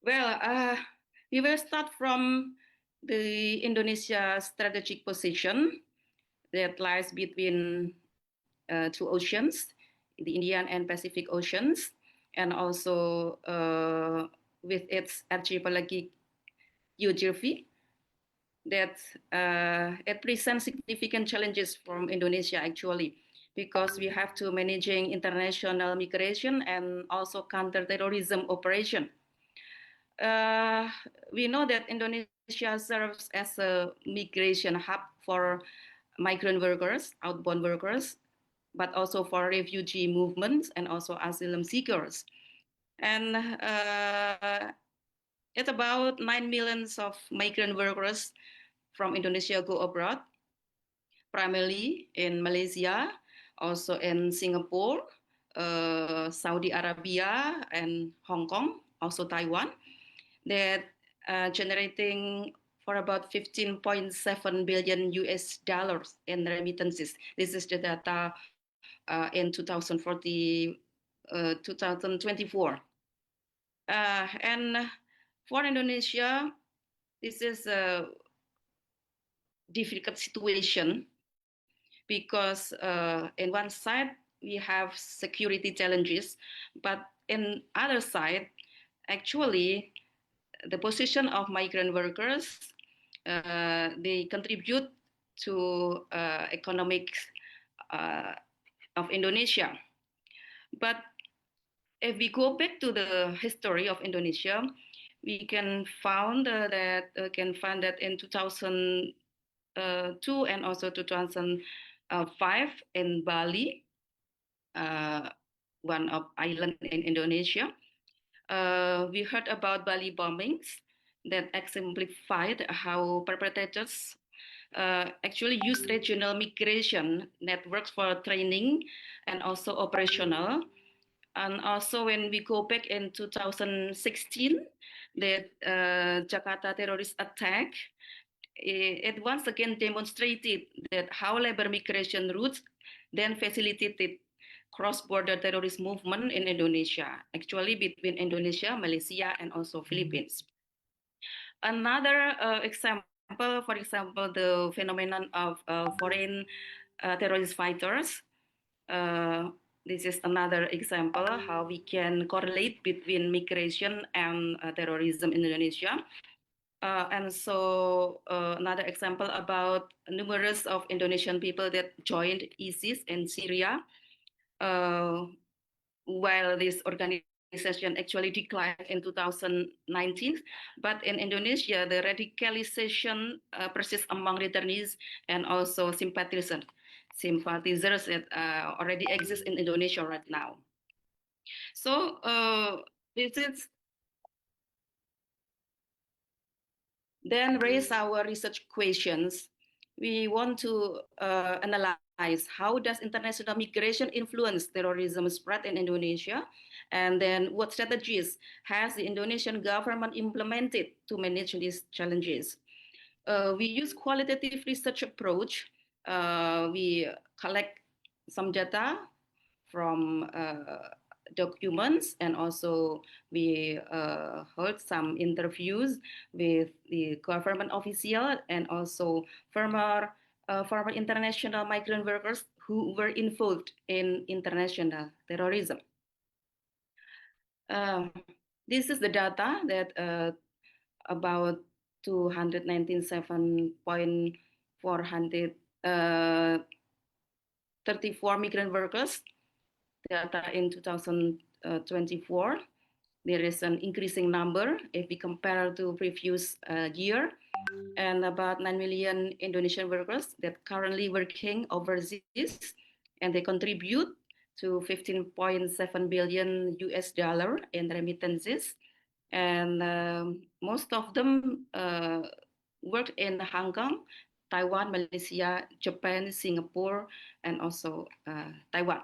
Well, we will start from the Indonesia strategic position that lies between 2 oceans, the Indian and Pacific Oceans, and also with its archipelagic geography, that it presents significant challenges from Indonesia actually, because we have to managing international migration and also counter-terrorism operation. We know that Indonesia serves as a migration hub for migrant workers, outbound workers, but also for refugee movements and also asylum seekers. And it's about 9 million of migrant workers from Indonesia go abroad, primarily in Malaysia, also in Singapore, Saudi Arabia, and Hong Kong, also Taiwan, that generating for about 15.7 billion US dollars in remittances. This is the data in 2024. And for Indonesia, this is a difficult situation because in one side we have security challenges, but in other side, actually, the position of migrant workers, they contribute to economic of Indonesia. But if we go back to the history of Indonesia, we can find that in 2002 and also 2005 in Bali, one of island in Indonesia. We heard about Bali bombings that exemplified how perpetrators actually use regional migration networks for training and also operational. And also when we go back in 2016, that Jakarta terrorist attack, it once again demonstrated that how labor migration routes then facilitated cross-border terrorist movement in Indonesia, actually between Indonesia, Malaysia, and also Philippines. Another example, for example, the phenomenon of foreign terrorist fighters. This is another example how we can correlate between migration and terrorism in Indonesia. And so another example about numerous of Indonesian people that joined ISIS in Syria, while this organization actually declined in 2019. But in Indonesia, the radicalization persists among returnees and also sympathizers that already exist in Indonesia right now. So this is then raise our research questions. We want to analyze how does international migration influence terrorism spread in Indonesia, and then what strategies has the Indonesian government implemented to manage these challenges. We use qualitative research approach. We collect some data from documents, and also we heard some interviews with the government official and also former international migrant workers who were involved in international terrorism. This is the data that about 297,434 migrant workers data in 2024. There is an increasing number if we compare to previous year, and about 9 million Indonesian workers that currently working overseas, and they contribute to 15.7 billion US dollar in remittances, and most of them work in Hong Kong, Taiwan, Malaysia, Japan, Singapore, and also Taiwan.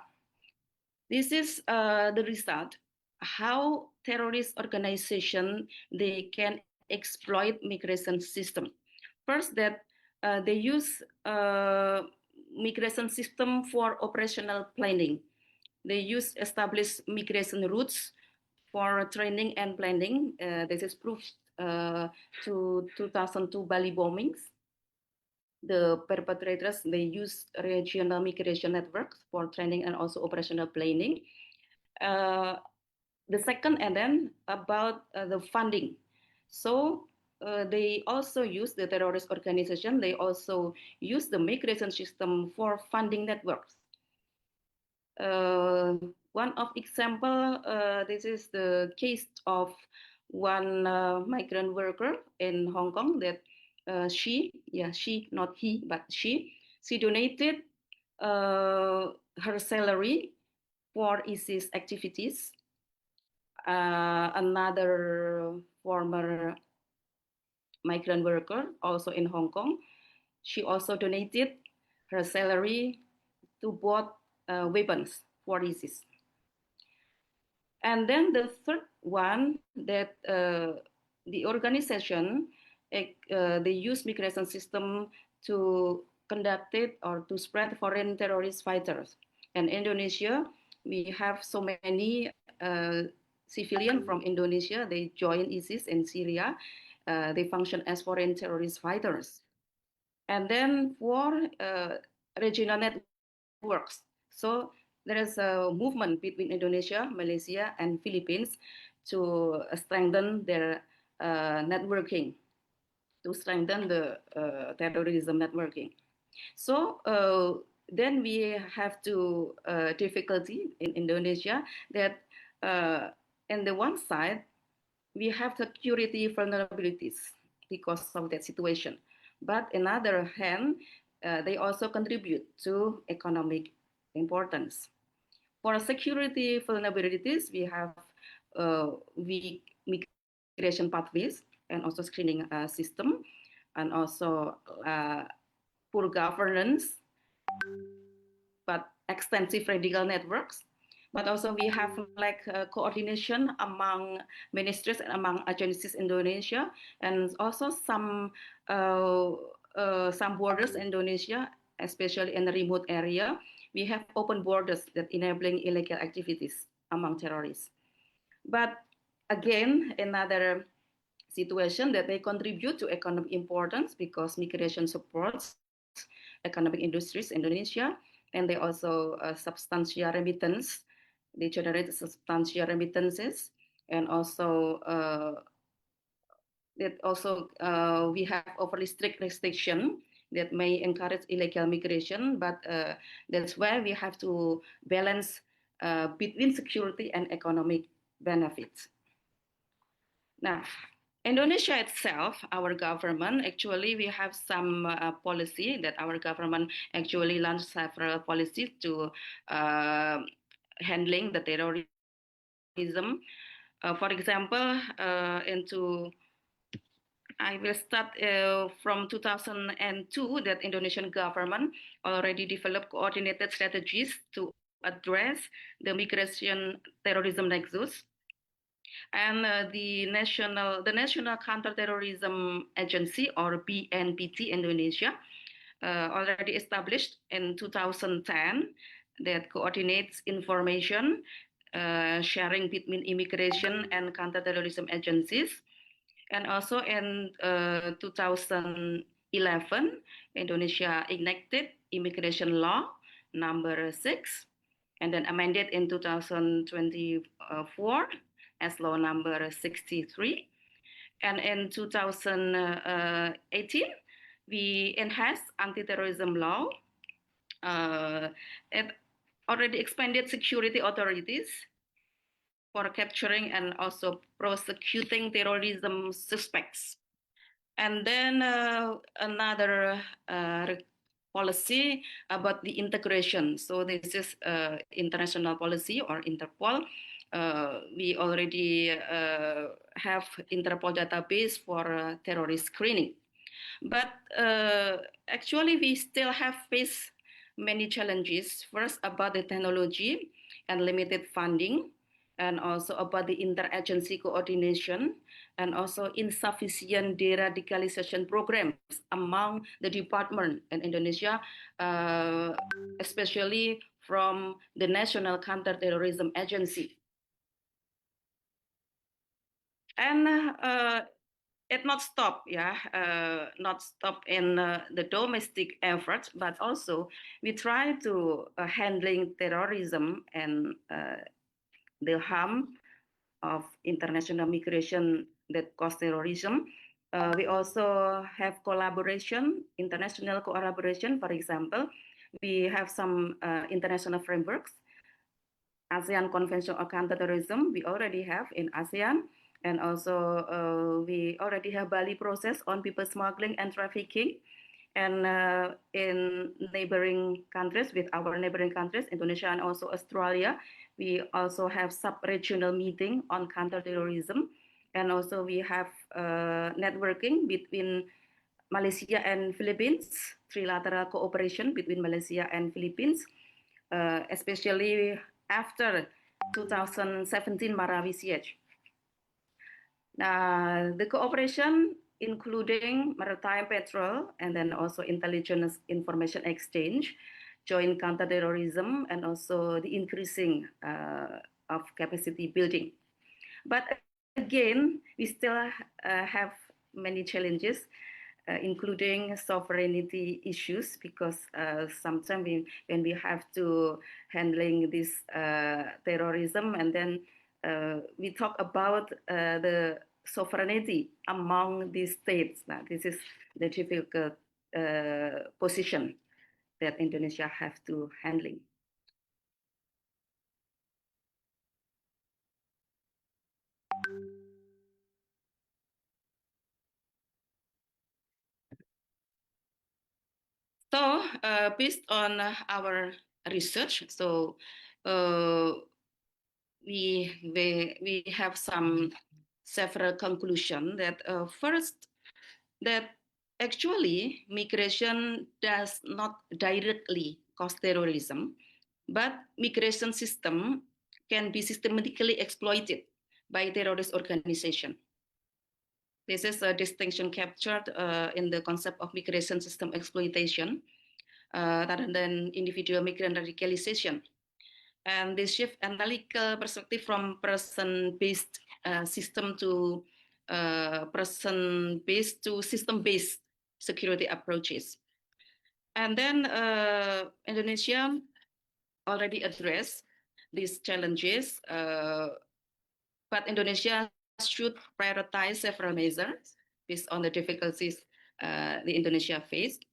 This is the result, how terrorist organization, they can exploit migration system. First, that they use migration system for operational planning. They use established migration routes for training and planning. This is proof to 2002 Bali bombings. The perpetrators, they use regional migration networks for training and also operational planning. The second, and then about the funding. So they also use the terrorist organization, they also use the migration system for funding networks. One of example, this is the case of one migrant worker in Hong Kong that she, not he, but she donated her salary for ISIS activities. Another former migrant worker, also in Hong Kong, she also donated her salary to bought weapons for ISIS. And then the third one, that the organization they use migration system to conduct it or to spread foreign terrorist fighters. And Indonesia, we have so many civilian from Indonesia. They join ISIS in Syria. They function as foreign terrorist fighters. And then for regional networks. So there is a movement between Indonesia, Malaysia, and Philippines to strengthen their networking, to strengthen the terrorism networking. So then we have to difficulty in Indonesia that on the one side, we have security vulnerabilities because of that situation. But on the other hand, they also contribute to economic importance. For security vulnerabilities, we have weak migration pathways and also screening system, and also poor governance, but extensive radical networks. But also we have like coordination among ministries and among agencies in Indonesia, and also some borders in Indonesia, especially in the remote area, we have open borders that enabling illegal activities among terrorists. But again, another situation that they contribute to economic importance because migration supports economic industries in Indonesia, and they also substantial remittance. They generate substantial remittances, and also we have overly strict restriction that may encourage illegal migration, but that's why we have to balance between security and economic benefits. Now, Indonesia itself, our government, actually we have some policy that our government actually launched several policies to handling the terrorism. For example, I will start from 2002 that Indonesian government already developed coordinated strategies to address the migration terrorism nexus. And the National Counterterrorism Agency, or BNPT Indonesia, already established in 2010 that coordinates information sharing between immigration and counterterrorism agencies. And also in 2011, Indonesia enacted immigration law number 6, and then amended in 2024 as law number 63. And in 2018, we enhanced anti-terrorism law. It already expanded security authorities for capturing and also prosecuting terrorism suspects. And then another policy about the integration. So this is international policy or Interpol. We already have Interpol database for terrorist screening. But actually we still have faced many challenges. First, about the technology and limited funding, and also about the interagency coordination, and also insufficient de-radicalization programs among the department in Indonesia, especially from the National Counterterrorism Agency. And it not stop, not stop in the domestic efforts, but also we try to handling terrorism and the harm of international migration that cause terrorism. We also have collaboration, international collaboration. For example, we have some international frameworks. ASEAN Convention on Counterterrorism, we already have in ASEAN. And also we already have Bali process on people smuggling and trafficking. And in neighboring countries, with our neighboring countries, Indonesia and also Australia, we also have sub-regional meeting on counterterrorism. And also we have networking between Malaysia and Philippines, trilateral cooperation between Malaysia and Philippines, especially after 2017 MARA VCH. The cooperation including maritime patrol and then also intelligence information exchange, joint counterterrorism, and also the increasing of capacity building. But again, we still have many challenges, including sovereignty issues, because sometimes when we have to handling this terrorism, and then we talk about the sovereignty among these states. Now, this is the difficult position that Indonesia have to handling. So based on our research, so we have several conclusions that first, that actually migration does not directly cause terrorism, but migration system can be systematically exploited by terrorist organization. This is a distinction captured in the concept of migration system exploitation rather than individual migrant radicalization. And this shift analytical perspective from person-based system to person-based to system-based security approaches. And then Indonesia already addressed these challenges, but Indonesia should prioritize several measures based on the difficulties the Indonesia faced.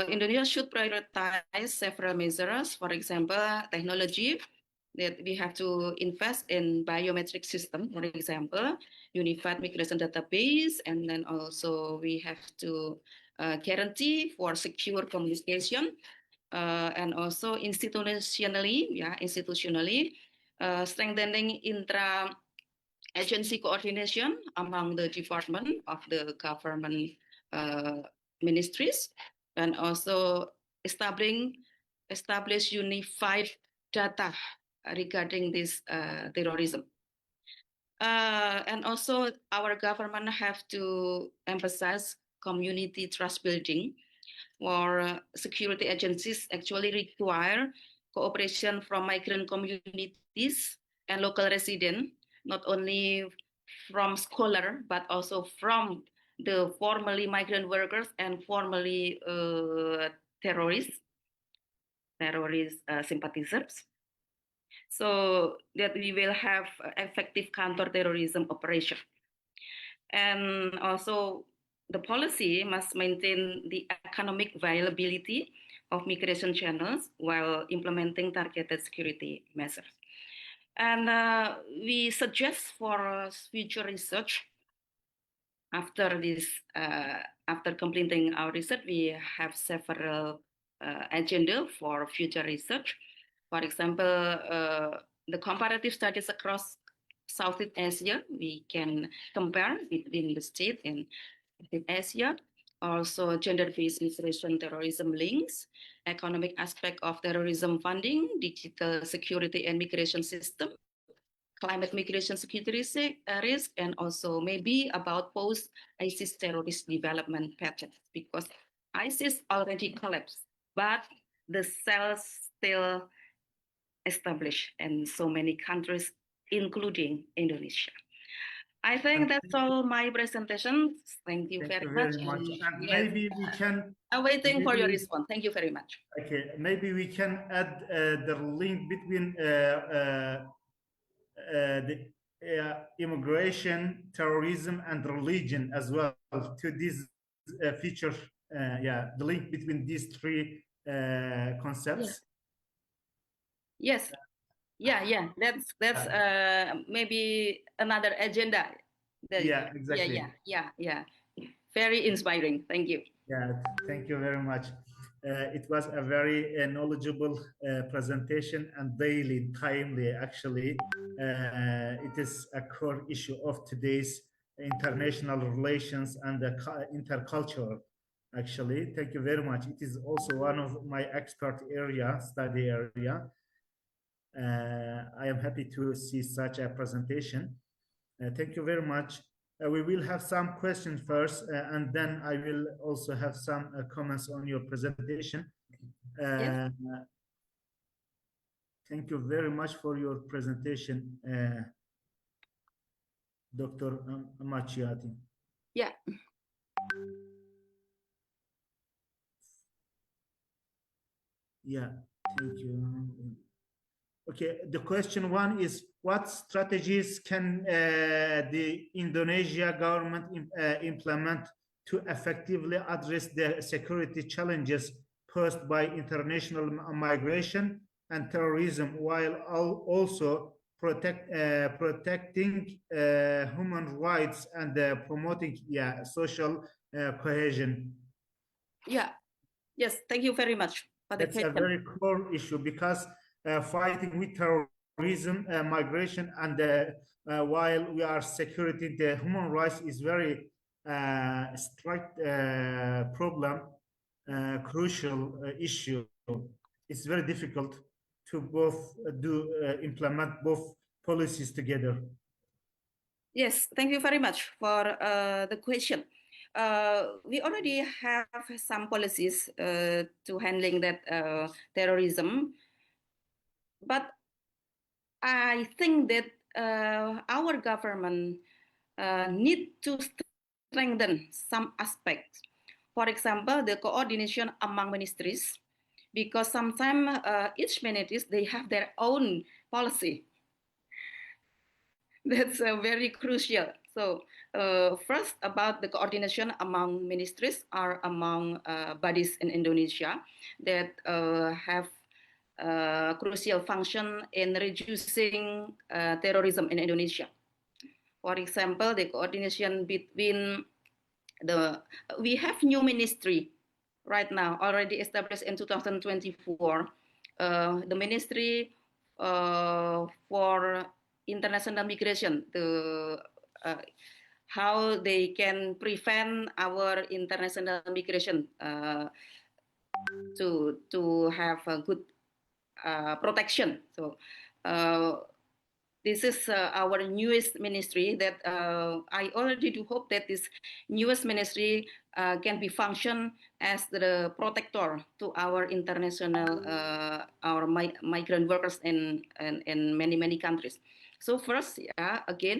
Indonesia should prioritize several measures, for example, technology, that we have to invest in biometric system, for example, unified migration database, and then also we have to guarantee for secure communication, and also institutionally, strengthening intra-agency coordination among the department of the government ministries, and also establish unified data regarding this terrorism. And also our government have to emphasize community trust building, or security agencies actually require cooperation from migrant communities and local residents, not only from scholar, but also from the formerly migrant workers and formerly terrorist sympathizers, so that we will have effective counter-terrorism operation. And also the policy must maintain the economic viability of migration channels while implementing targeted security measures. And we suggest for future research, after this, after completing our research, we have several agenda for future research. For example, the comparative studies across Southeast Asia, we can compare between the state and Asia. Also, gender-based migration terrorism links, economic aspect of terrorism funding, digital security and migration system, climate migration security risk, and also maybe about post-ISIS terrorist development patterns, because ISIS already collapsed, but the cells still established in so many countries, including Indonesia. I think that's all my presentation. Thank you very much. And yes, maybe we can. I'm waiting for your response. Thank you very much. Okay, maybe we can add the link between the immigration, terrorism, and religion as well to this feature. Yeah, the link between these three concepts. Yes. Yeah. That's maybe another agenda. Yeah, exactly. Yeah. Very inspiring. Thank you. Yeah, thank you very much. It was a very knowledgeable presentation and daily, timely, actually. It is a core issue of today's international relations and the intercultural, actually. Thank you very much. It is also one of my expert area, study area. I am happy to see such a presentation. Thank you very much. We will have some questions first, and then I will also have some comments on your presentation. Yes. Thank you very much for your presentation, Dr. Macchiati. Yeah. Yeah, thank you. Okay, the question one is, what strategies can the Indonesia government implement to effectively address the security challenges posed by international migration and terrorism, while also protecting human rights and promoting social cohesion? Yeah. Yes, thank you very much for the That's a question. very core issue, because fighting with terrorism, migration, and while we are security, the human rights is very strict problem, crucial issue. It's very difficult to both implement both policies together. Yes, thank you very much for the question. We already have some policies to handling that terrorism, but I think that our government need to strengthen some aspects. For example, the coordination among ministries, because sometimes each ministries, they have their own policy. That's very crucial. So first, about the coordination among ministries or among bodies in Indonesia that have crucial function in reducing terrorism in Indonesia. For example, the coordination between we have new ministry right now, already established in 2024, the Ministry for International Migration, how they can prevent our international migration to have a good protection. So this is our newest ministry that I already do hope that this newest ministry can be function as the protector to our international, our migrant workers in many countries. So first,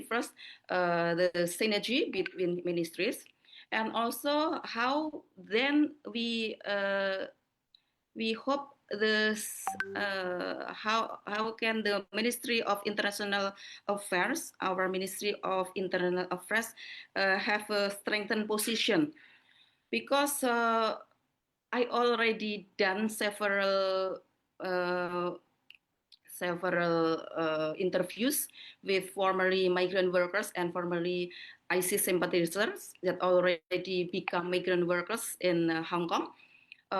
first, the synergy between ministries, and also how then we hope this how can the Ministry of International Affairs, our Ministry of Internal Affairs, have a strengthened position, because I already done several interviews with formerly migrant workers and formerly ISIS sympathizers that already become migrant workers in Hong Kong.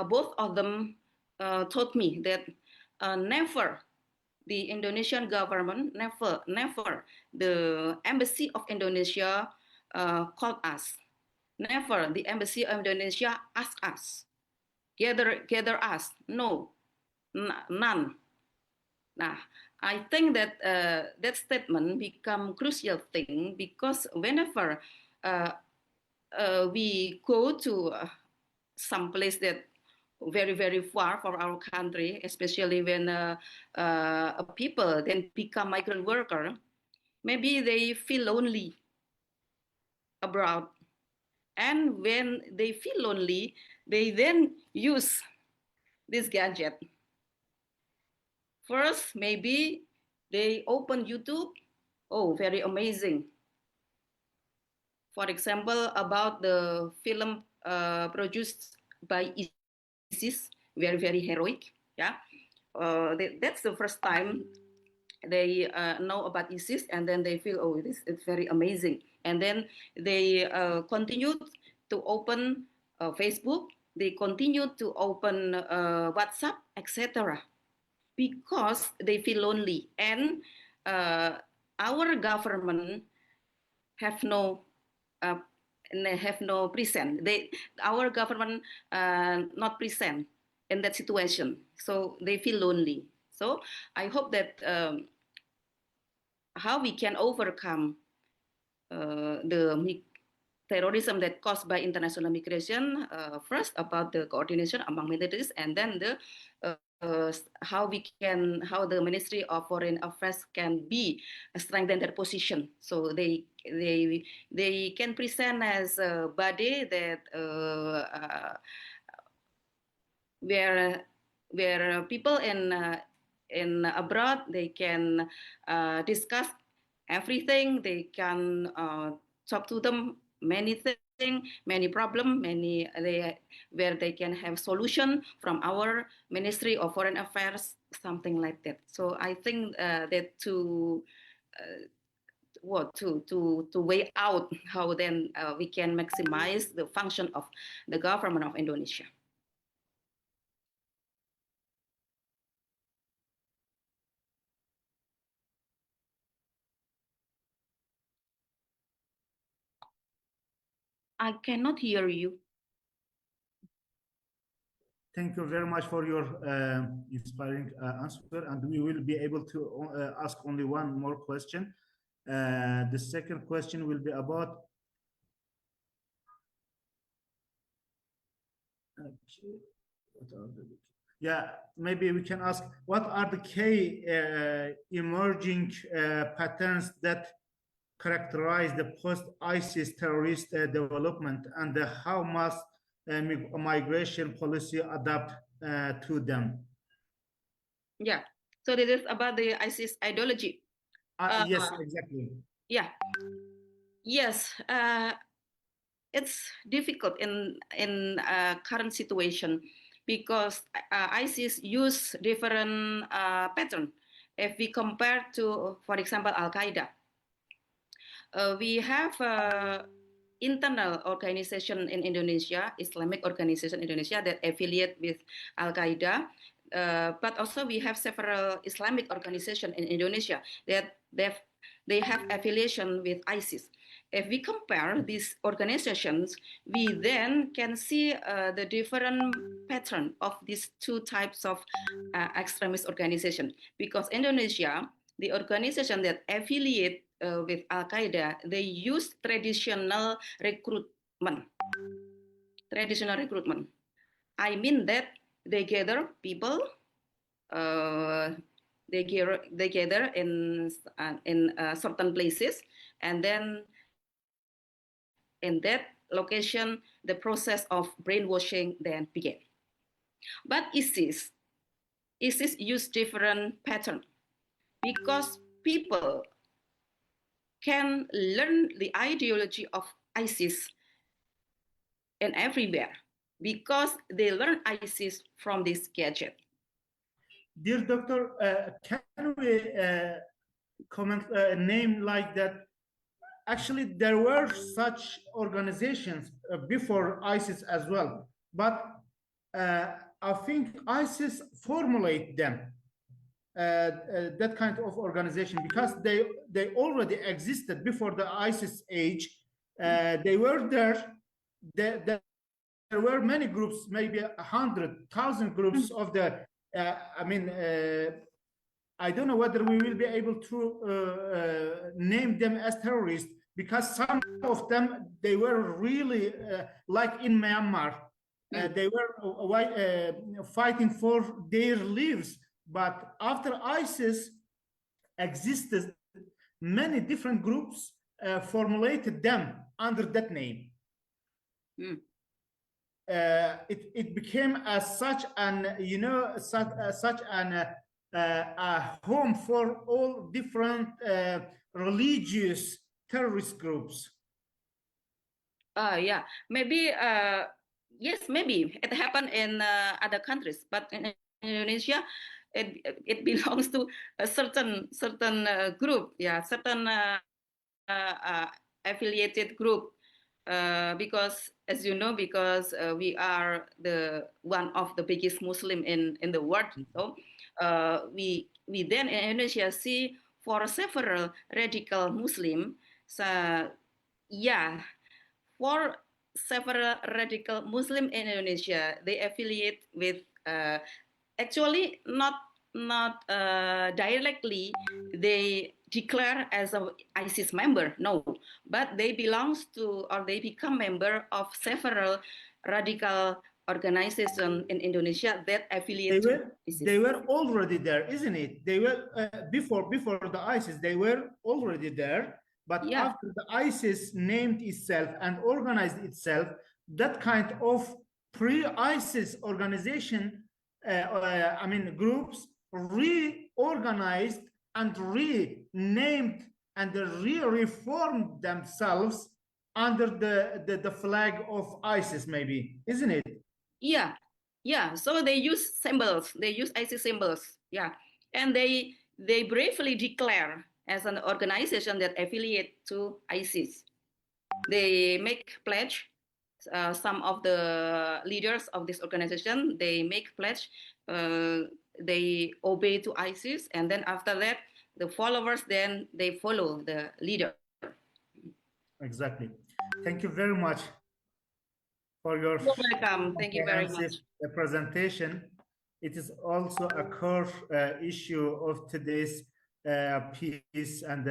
Both of them told me that never the Indonesian government, never the Embassy of Indonesia called us. Never the Embassy of Indonesia asked us, gather us. No, none. Nah, I think that that statement become crucial thing, because whenever we go to some place that very far from our country, especially when people then become migrant worker, maybe they feel lonely abroad, and when they feel lonely, they then use this gadget. First, maybe they open YouTube. Oh, very amazing. For example, about the film produced by ISIS, very heroic. Yeah, that's the first time they know about ISIS, and then they feel, oh, this is very amazing, and then they continue to open Facebook. They continue to open WhatsApp, etc., because they feel lonely, and our government have no present. Our government not present in that situation, so they feel lonely. So I hope that how we can overcome terrorism that caused by international migration. First, about the coordination among ministries, and then how the Ministry of Foreign Affairs can be strengthen their position, so they can present as a body that where people in abroad, they can discuss everything. They can talk to them many things, many problems, where they can have solution from our Ministry of Foreign Affairs, something like that. So I think that to weigh out how then we can maximize the function of the government of Indonesia. I cannot hear you. Thank you very much for your inspiring answer, and we will be able to ask only one more question. The second question will be about maybe we can ask, what are the key emerging patterns that characterize the post-ISIS terrorist development, and how must migration policy adapt to them? Yeah, so this is about the ISIS ideology. Yes, exactly. Yeah, yes, it's difficult in current situation, because ISIS use different pattern. If we compare to, for example, Al-Qaeda, we have internal organization in Indonesia, Islamic organization in Indonesia, that affiliate with Al-Qaeda, but also we have several Islamic organization in Indonesia that they have affiliation with ISIS. If we compare these organizations, we then can see the different pattern of these two types of extremist organization. Because Indonesia, the organization that affiliate with Al-Qaeda, they use traditional recruitment. Traditional recruitment. I mean that they gather people, they gather in certain places, and then in that location, the process of brainwashing then began. But ISIS use different pattern, because people can learn the ideology of ISIS and everywhere, because they learn ISIS from this gadget. Dear doctor, can we comment a name like that? Actually, there were such organizations before ISIS as well, but I think ISIS formulate them, that kind of organization, because they already existed before the ISIS age. They were there. There were many groups, maybe 100,000 groups of the. I don't know whether we will be able to name them as terrorists, because some of them, they were really like in Myanmar. They were fighting for their lives. But after ISIS existed, many different groups formulated them under that name. It became as such an, a home for all different religious terrorist groups. Yeah, maybe, yes, maybe it happened in other countries, but in Indonesia, it belongs to a certain group, yeah, certain affiliated group, because, as you know, because we are one of the biggest Muslim in the world, so we then in Indonesia see for several radical Muslim, yeah, for several radical Muslim in Indonesia, they affiliate with actually not directly, they declare as a ISIS member, no, but they belongs to or they become member of several radical organizations in Indonesia that affiliate to ISIS. They were already there, isn't it? They were before the ISIS. They were already there, but after the ISIS named itself and organized itself, that kind of pre-ISIS organization, groups reorganized and renamed and re-reformed themselves under the flag of ISIS, maybe, isn't it? Yeah. So they use symbols. They use ISIS symbols. Yeah, and they bravely declare as an organization that affiliate to ISIS. They make pledge. Some of the leaders of this organization, they make pledge. They obey to ISIS, and then after that, the followers then they follow the leader. Exactly. Thank you very much for your welcome. Thank you very much. Presentation. It is also a core issue of today's piece, and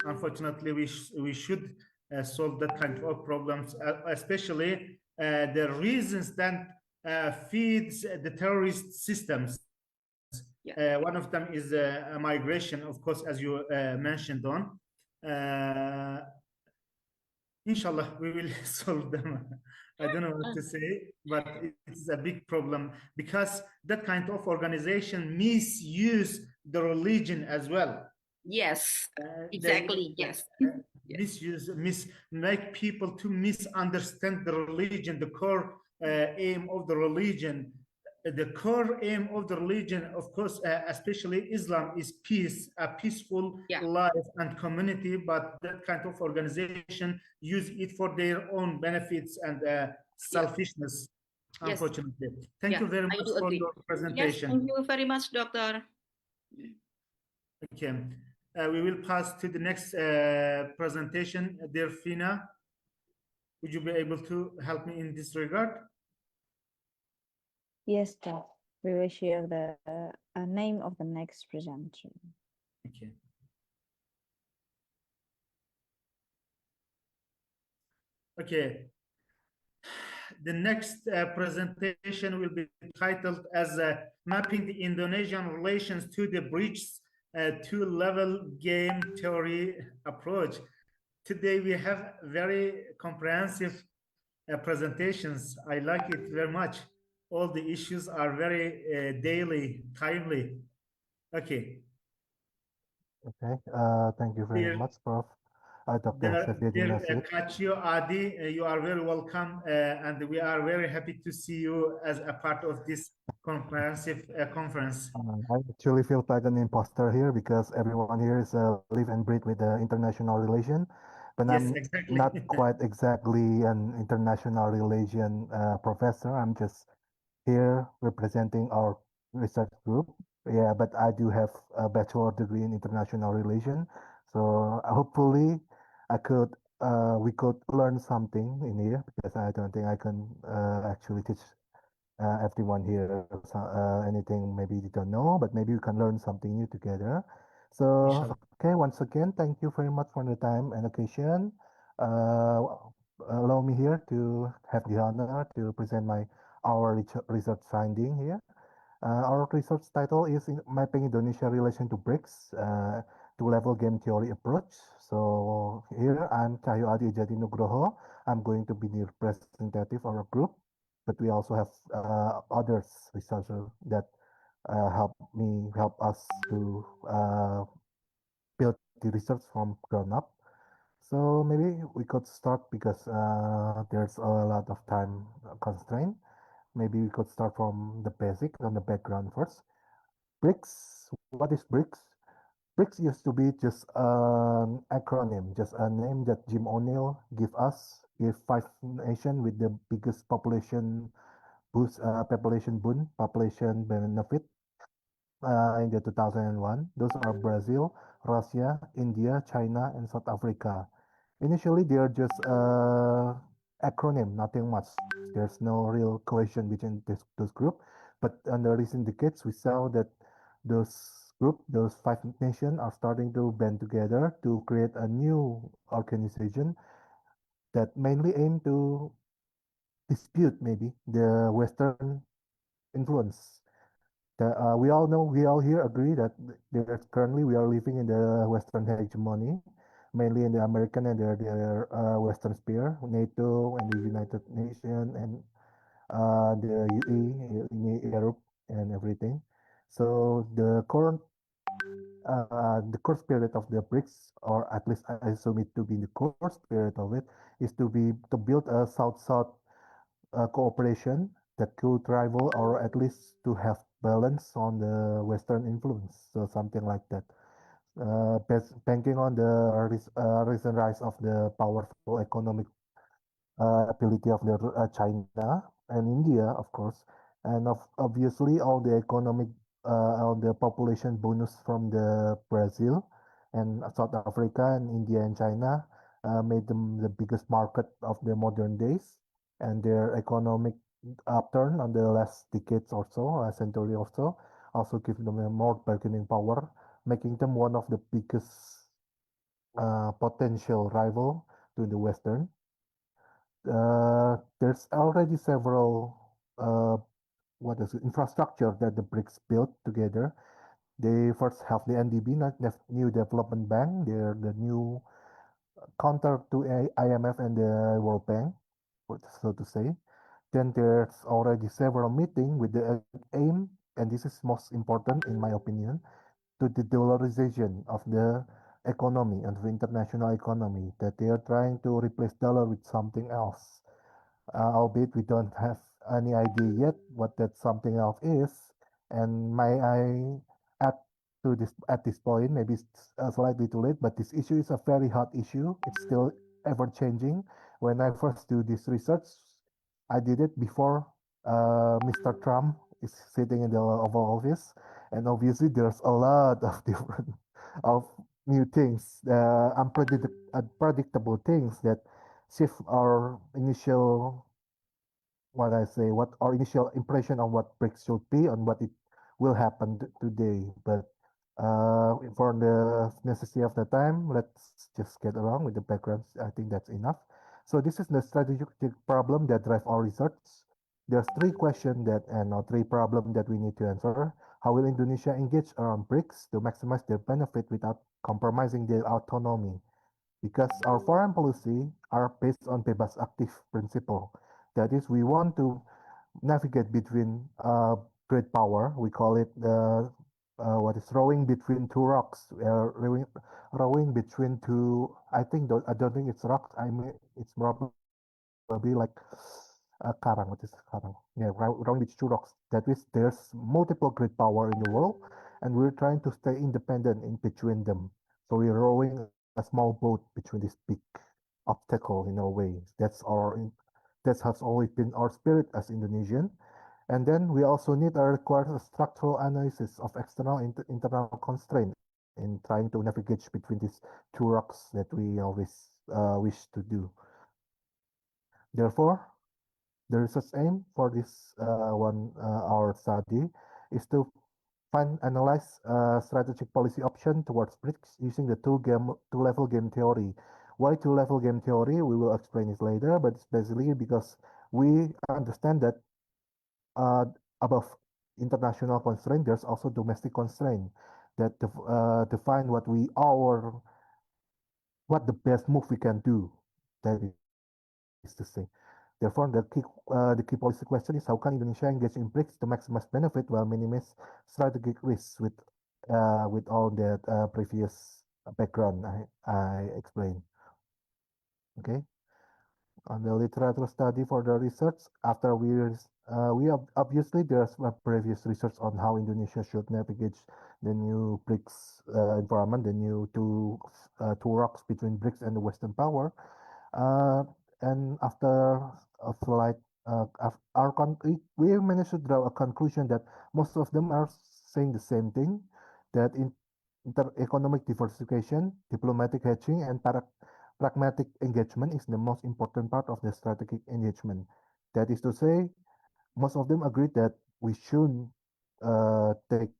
unfortunately, we should solve that kind of problems, especially the reasons that feeds the terrorist systems. One of them is migration, of course, as you mentioned on. Inshallah, we will solve them. I don't know what to say, but it's a big problem because that kind of organization misuse the religion as well. Yes, exactly. Make people to misunderstand the religion, the core aim of the religion. The core aim of the religion, of course, especially Islam, is peace, a peaceful life and community, but that kind of organization use it for their own benefits and selfishness, unfortunately. Thank you very much for your presentation. Yes, thank you very much, Doctor. Okay, we will pass to the next presentation. Dear Fina, would you be able to help me in this regard? Yes, Doc. We will share the name of the next presenter. Okay. Okay. The next presentation will be titled as Mapping the Indonesian Relations to the Bridges Two-Level Game Theory Approach. Today we have very comprehensive presentations. I like it very much. All the issues are very daily, timely. Okay. Okay. Thank you very much, Prof. Dr. Kachio Adi, you are very welcome, and we are very happy to see you as a part of this comprehensive conference. I actually feel like an imposter here because everyone here is live and breathe with the international relation, but I'm not quite exactly an international relation professor. I'm just here representing our research group. Yeah, but I do have a bachelor degree in international relation. So hopefully we could learn something in here because I don't think I can actually teach everyone here anything maybe you don't know, but maybe we can learn something new together. So, okay, once again, thank you very much for the time and occasion. Allow me here to have the honor to present our research finding here. Our research title is Mapping Indonesia Relation to BRICS, Two-Level Game Theory Approach. So here I'm Cahyo Adi Jati Nugroho. I'm going to be the representative of our group, but we also have others researchers that help us to build the research from ground up. So maybe we could start because there's a lot of time constraint. Maybe we could start from the basic, from the background first. BRICS, what is BRICS? BRICS used to be just an acronym, just a name that Jim O'Neill gave us, gave 5 nations with the biggest population benefit in the 2001. Those are Brazil, Russia, India, China, and South Africa. Initially, they are just acronym, nothing much. There's no real cohesion between those groups. But in the recent decades, we saw that those group, those 5 nations are starting to band together to create a new organization that mainly aim to dispute maybe the Western influence. We all know, we all here agree that there's currently we are living in the Western hegemony, mainly in the American and their Western sphere, NATO and the United Nations and the UE, in Europe and everything. So the core spirit of the BRICS, or at least I assume it to be the core spirit of it, is to build a South-South cooperation that could rival or at least to have balance on the Western influence, so something like that. Banking on the recent rise of the powerful economic ability of the China and India, of course, and obviously all the economic, all the population bonus from the Brazil and South Africa and India and China made them the biggest market of the modern days, and their economic upturn on the last decades or so, last century or so, also give them a more bargaining power, making them one of the biggest potential rival to the Western. There's already several infrastructure that the BRICS built together. They first have the NDB, New Development Bank. They're the new counter to IMF and the World Bank, so to say. Then there's already several meetings with the aim, and this is most important in my opinion, to the dollarization of the economy and the international economy, that they are trying to replace dollar with something else. Albeit we don't have any idea yet what that something else is. And may I add to this at this point, maybe it's slightly too late, but this issue is a very hot issue. It's still ever changing. When I first do this research, I did it before Mr. Trump is sitting in the Oval Office, and obviously there's a lot of different of new things, unpredictable things that shift our initial what our initial impression on what BRICS should be and what it will happen today. But for the necessity of the time, let's just get along with the backgrounds. I think that's enough. So this is the strategic problem that drive our research. There's three questions that and three problems that we need to answer. How will Indonesia engage around BRICS to maximize their benefit without compromising their autonomy? Because our foreign policy are based on bebas aktif principle. That is, we want to navigate between great power. We call it rowing between two rocks. Rowing between two. I don't think it's rocks. I mean, it's probably like karang. What is karang? Yeah, rowing between two rocks. That is, there's multiple great power in the world, and we're trying to stay independent in between them. So we're rowing a small boat between this big obstacle in a way. That has always been our spirit as Indonesian. And then we also require a structural analysis of external internal constraint in trying to navigate between these two rocks that we always wish to do. Therefore, the research aim for this our study is to analyze strategic policy option towards BRICS using the two-level game theory. Why two-level game theory? We will explain it later, but it's basically because we understand that above international constraint, there's also domestic constraint that define what the best move we can do. That is to say. Therefore, the key policy question is how can Indonesia engage in BRICS to maximize benefit while minimize strategic risks with all that previous background I explained. Okay. On the literature study for the research, after we obviously there's a previous research on how Indonesia should navigate the new BRICS environment, the new two rocks between BRICS and the Western power. And after a flight, we managed to draw a conclusion that most of them are saying the same thing, that economic diversification, diplomatic hedging, and pragmatic engagement is the most important part of the strategic engagement. That is to say, most of them agree that we should take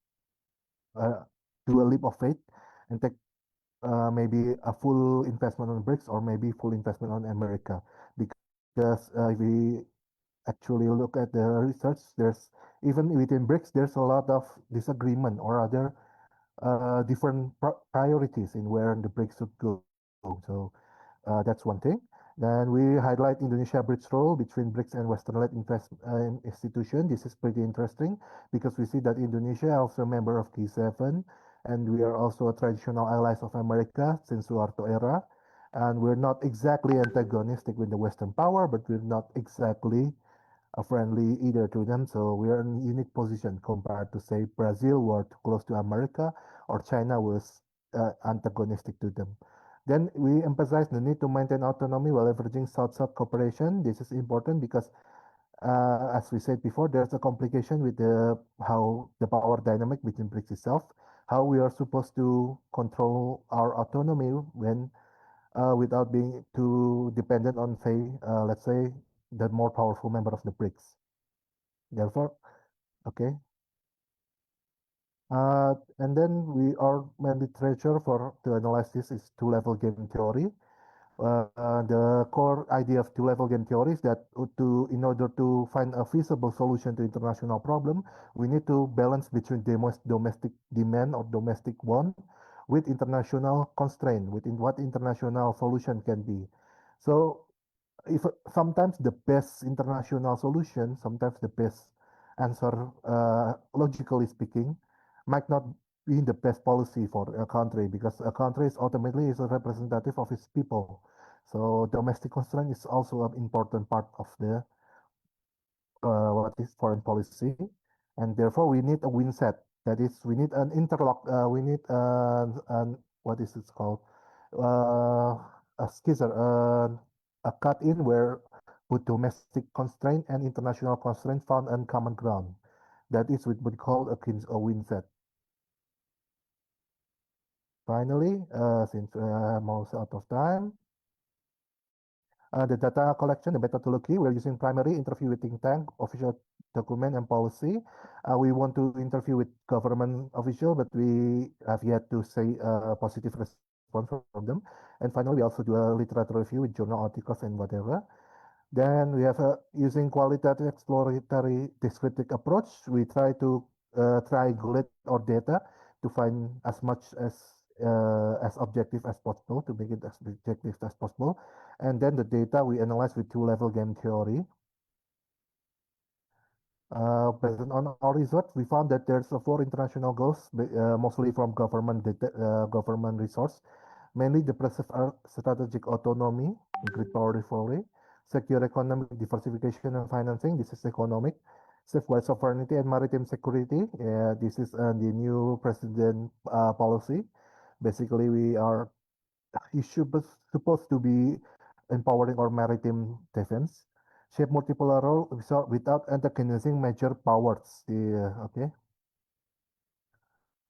do a leap of faith and take maybe a full investment on BRICS or maybe full investment on America. Because if we actually look at the research, there's even within BRICS, there's a lot of disagreement or other different priorities in where the BRICS should go. So that's one thing. Then we highlight Indonesia bridge role between BRICS and Western-led institution. This is pretty interesting because we see that Indonesia also a member of G7, and we are also a traditional allies of America since Suharto era. And we're not exactly antagonistic with the Western power, but we're not exactly friendly either to them. So we are in a unique position compared to, say, Brazil, who are close to America, or China was antagonistic to them. Then we emphasize the need to maintain autonomy while leveraging South-South cooperation. This is important because, as we said before, there's a complication with how the power dynamic between BRICS itself, how we are supposed to control our autonomy when without being too dependent on, say, let's say, the more powerful member of the BRICS. Therefore, okay. And then our main literature to analyze this is two-level game theory. The core idea of two-level game theory is that in order to find a feasible solution to international problem, we need to balance between domestic demand or domestic want with international constraint, within what international solution can be. So if sometimes the best international solution, sometimes the best answer, logically speaking, might not be the best policy for a country because a country is ultimately is a representative of its people. So domestic constraint is also an important part of the what is foreign policy, and therefore we need a win set. That is, we need an interlock. We need an what is it called? A scissor, a cut in where both domestic constraint and international constraint found on common ground. That is what we call a win set. Finally, since I'm also out of time, the data collection, the methodology, we're using primary interview with think tank, official document and policy. We want to interview with government official, but we have yet to say a positive response from them. And finally, we also do a literature review with journal articles and whatever. Then we have using qualitative exploratory descriptive approach. We try to triangulate our data to find as much as objective as possible, to make it as objective as possible. And then the data we analyze with two-level game theory. Based on our research, we found that there's 4 international goals, mostly from government resource, mainly the preserve strategic autonomy, grid power recovery, secure economic diversification and financing. This is economic. Safeguard sovereignty and maritime security. This is the new president policy. Basically, we are supposed to be empowering our maritime defense. Shape multipolar role without antagonizing major powers. Okay.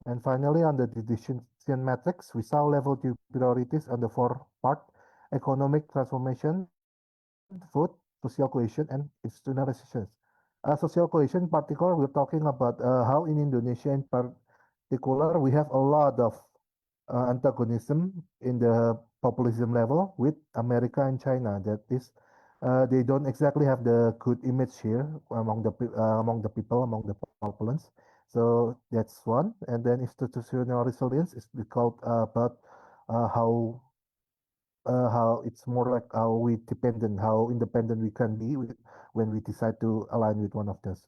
And finally, on the decision matrix, we saw level 2 priorities on the 4-part: economic transformation, food, social cohesion, and institutionalizations. Social cohesion in particular, we're talking about how in Indonesia in particular, we have a lot of antagonism in the populism level with America and China. That is, they don't exactly have the good image here among the people, among the populace. So that's one. And then institutional resilience is called about how it's more like how independent we can be when we decide to align with one of those.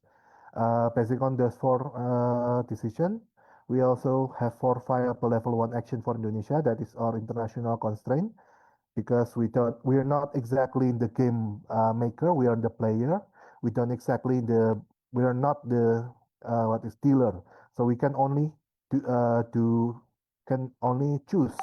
Based on those 4 decisions, we also have 4 viable level 1 action for Indonesia. That is our international constraint, because we're not exactly in the game maker. We are the player. We are not the dealer. So we can only choose.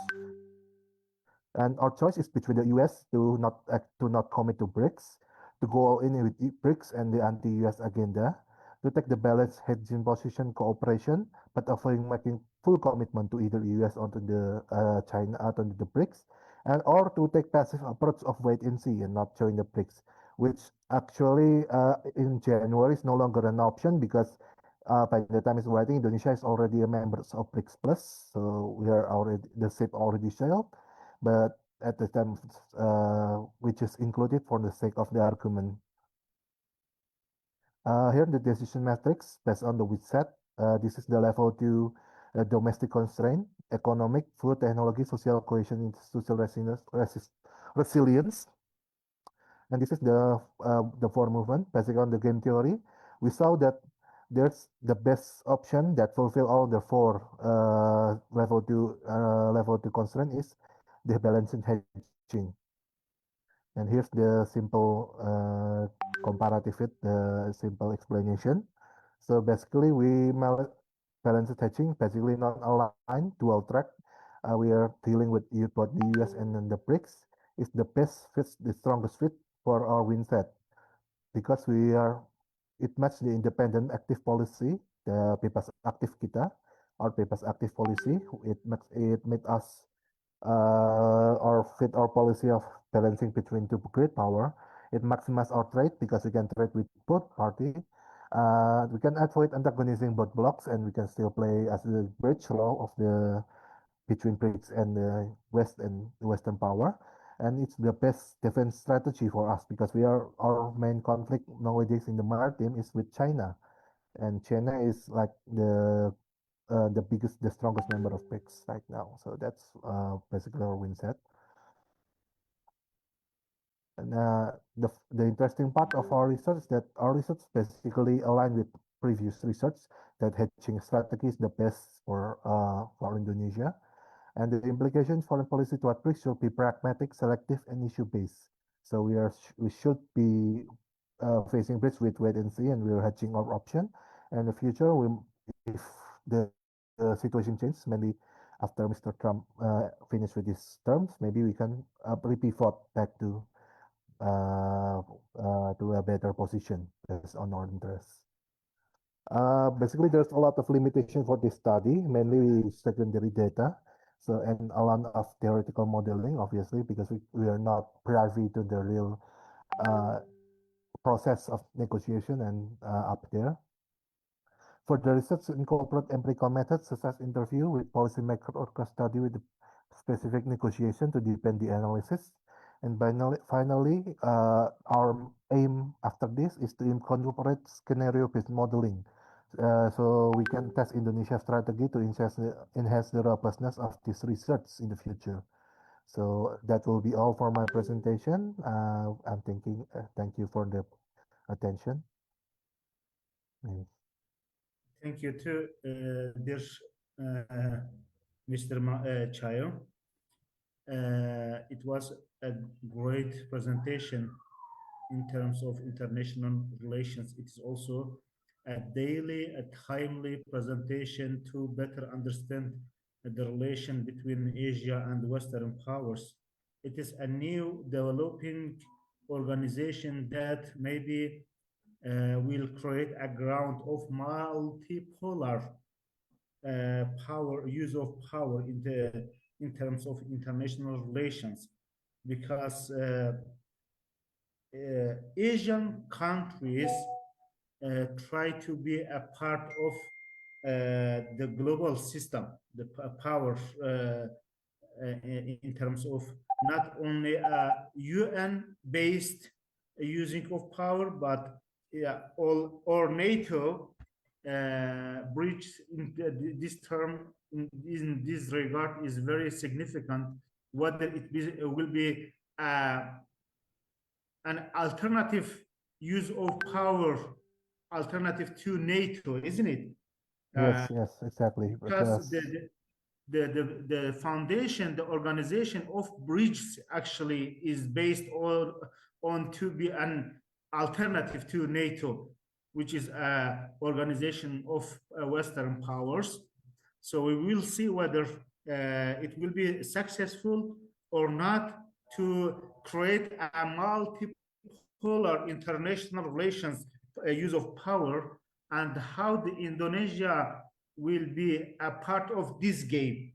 And our choice is between the U.S. to not commit to BRICS, to go all in with BRICS and the anti-U.S. agenda, to take the balanced hedging position cooperation, but offering making full commitment to either US or to the China or to the BRICS, or to take passive approach of wait and see and not join the BRICS, which actually in January is no longer an option because by the time it's writing, Indonesia is already a member of BRICS Plus, so we are already the ship already sailed, but at the time which is included for the sake of the argument. Here the decision matrix based on the WISET. This is the level 2 domestic constraint, economic, food, technology, social cohesion, institutional resilience. And this is the four movement based on the game theory. We saw that there's the best option that fulfill all the four level 2 constraint is the balancing hedging. And here's the simple comparative with the simple explanation. So basically, we balance hedging, basically not aligned, dual track. We are dealing with both the US and then the BRICS. It's the best fit, the strongest fit for our WinSet, because it matches the independent active policy, the bebas aktif kita, our bebas active policy. It made us or fit our policy of balancing between two great power. It maximizes our trade because we can trade with both parties. We can avoid antagonizing both blocks, and we can still play as the bridge role of the between BRICS and the West and the Western power. And it's the best defense strategy for us because our main conflict nowadays in the maritime is with China, and China is like the biggest, the strongest member of BRICS right now. So that's basically our WinSet. And the interesting part of our research is that our research basically aligned with previous research that hedging strategy is the best for Indonesia. And the implications for foreign policy toward BRICS should be pragmatic, selective, and issue-based. So we should be facing BRICS with wait and see, and we're hedging our option. And in the future, if the situation changes, maybe after Mr. Trump finished with his terms, maybe we can pivot back to a better position based on our interests. Basically, there's a lot of limitation for this study, mainly secondary data. So, and a lot of theoretical modeling, obviously, because we are not privy to the real process of negotiation and up there. For the research, incorporate empirical methods such as interview with policymakers or case study with the specific negotiation to deepen the analysis. And finally, our aim after this is to incorporate scenario-based modeling. So we can test Indonesia's strategy to enhance the robustness of this research in the future. So that will be all for my presentation. I'm thinking, thank you for the attention. Thank you too, dear Mr. Chayo. It was a great presentation in terms of international relations. It is also a timely presentation to better understand the relation between Asia and Western powers. It is a new developing organization that maybe will create a ground of multipolar use of power in terms of international relations, because Asian countries try to be a part of the global system, the power in terms of not only UN-based using of power, but all or NATO breach in this term in this regard is very significant. Whether it will be an alternative use of power, alternative to NATO, isn't it? Yes, exactly. Because the foundation, the organization of BRICS actually is based on to be an alternative to NATO, which is an organization of Western powers. So we will see whether it will be successful or not to create a multipolar international relations use of power, and how the Indonesia will be a part of this game,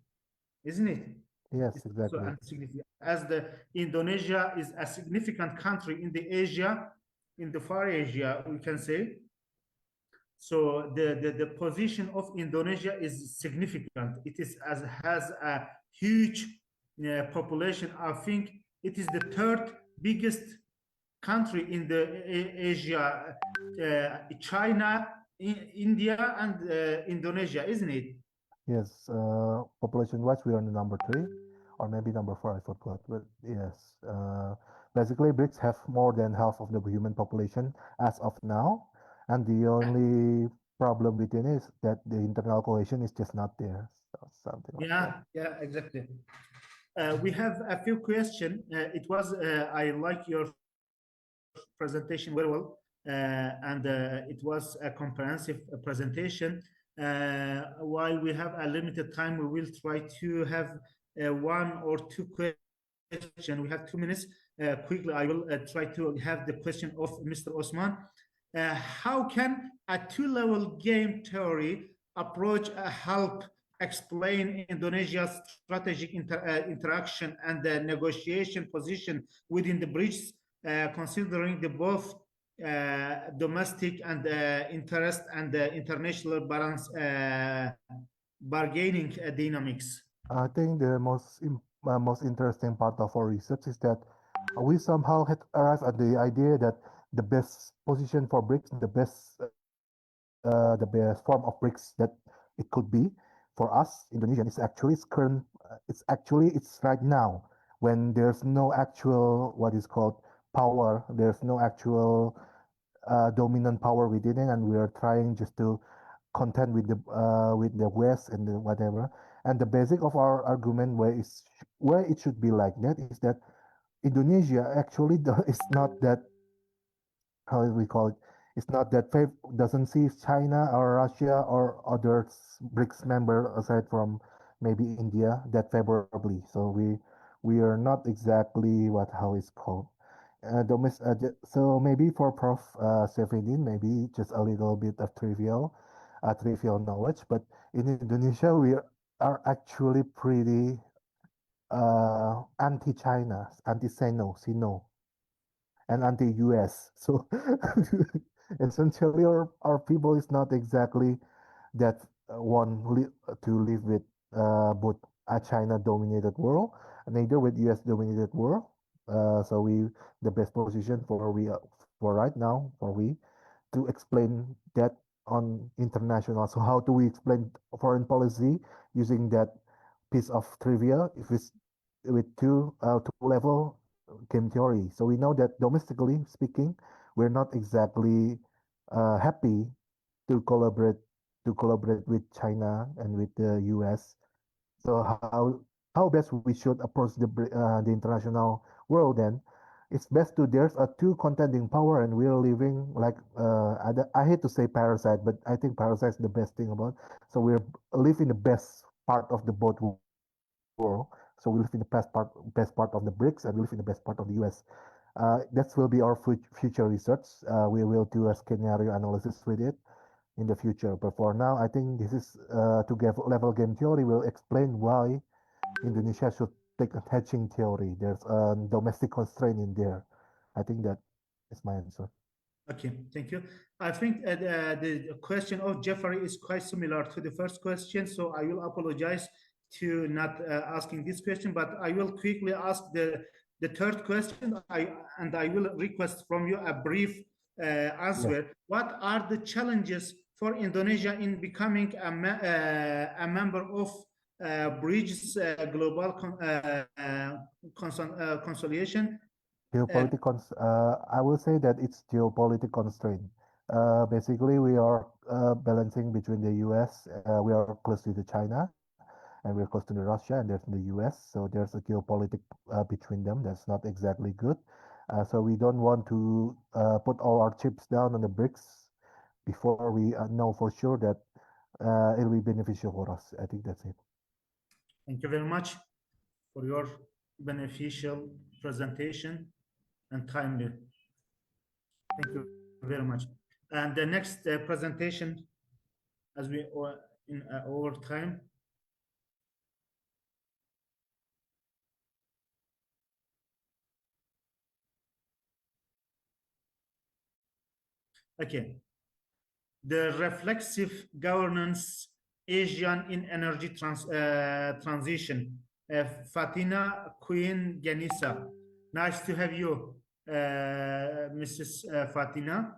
isn't it? Yes, exactly. So, as the Indonesia is a significant country in the Asia, in the Far Asia, we can say. So the position of Indonesia is significant. It has a huge population. I think it is the third biggest country in the Asia, China, India, and Indonesia, isn't it? Yes, population-wise, we are on number 3, or maybe number 4, I forgot. But yes, basically, BRICS have more than half of the human population as of now, and the only problem within is that the internal cohesion is just not there. So something like that. Yeah, exactly. We have a few questions. I like your presentation very well, and it was a comprehensive presentation. While we have a limited time, we will try to have one or two questions. We have 2 minutes. Quickly, I will try to have the question of Mr. Osman. How can a two-level game theory approach help explain Indonesia's strategic interaction and the negotiation position within the BRICS, considering the both domestic and interest and international balance bargaining dynamics? I think the most interesting part of our research is that we somehow had arrived at the idea that the best position for BRICS, the best form of BRICS that it could be for us, Indonesian, is actually its current. It's right now when there's no actual what is called power. There's no actual dominant power within it, and we are trying just to contend with the West and the whatever. And the basic of our argument where it should be like that is that Indonesia actually is not that, how do we call it? It's not that doesn't see China or Russia or other BRICS member aside from maybe India that favorably. So we are not exactly how it's called. So maybe for Prof. Sefidin, maybe just a little bit of trivial knowledge, but in Indonesia we are actually pretty anti-China, anti-Sino, and anti-US. So essentially, our people is not exactly that to live with both a China-dominated world, neither with US-dominated world. So the best position for right now for we to explain that on international. So how do we explain foreign policy using that piece of trivia if it's with two level game theory? So we know that domestically speaking, we're not exactly happy to collaborate with China and with the US. So how best we should approach the international world then? It's best to there's a two contending power and we're living like I hate to say parasite, but I think parasite is the best thing about. So we live in the best part of the both world. So we live in the best part of the BRICS and we live in the best part of the US. That will be our future research. We will do a scenario analysis with it in the future. But for now, I think this is to give level game theory will explain why Indonesia should take a hedging theory. There's a domestic constraint in there. I think that is my answer. Okay, thank you. I think the question of Jeffrey is quite similar to the first question, so I will apologize to not asking this question, but I will quickly ask the third question. I will request from you a brief answer. Yes. What are the challenges for Indonesia in becoming a member of BRICS global consolidation? I will say that it's geopolitical constraint. Basically, we are balancing between the US. We are close to the China, and we're close to the Russia, and there's the US. So there's a geopolitics between them that's not exactly good. So we don't want to put all our chips down on the BRICS before we know for sure that it'll be beneficial for us. I think that's it. Thank you very much for your beneficial presentation and timely. Thank you very much. And the next presentation, as we are in our time. Okay. the reflexive governance Asian in energy transition. Fatina Queen Ganisa. Nice to have you, Mrs. Fatina.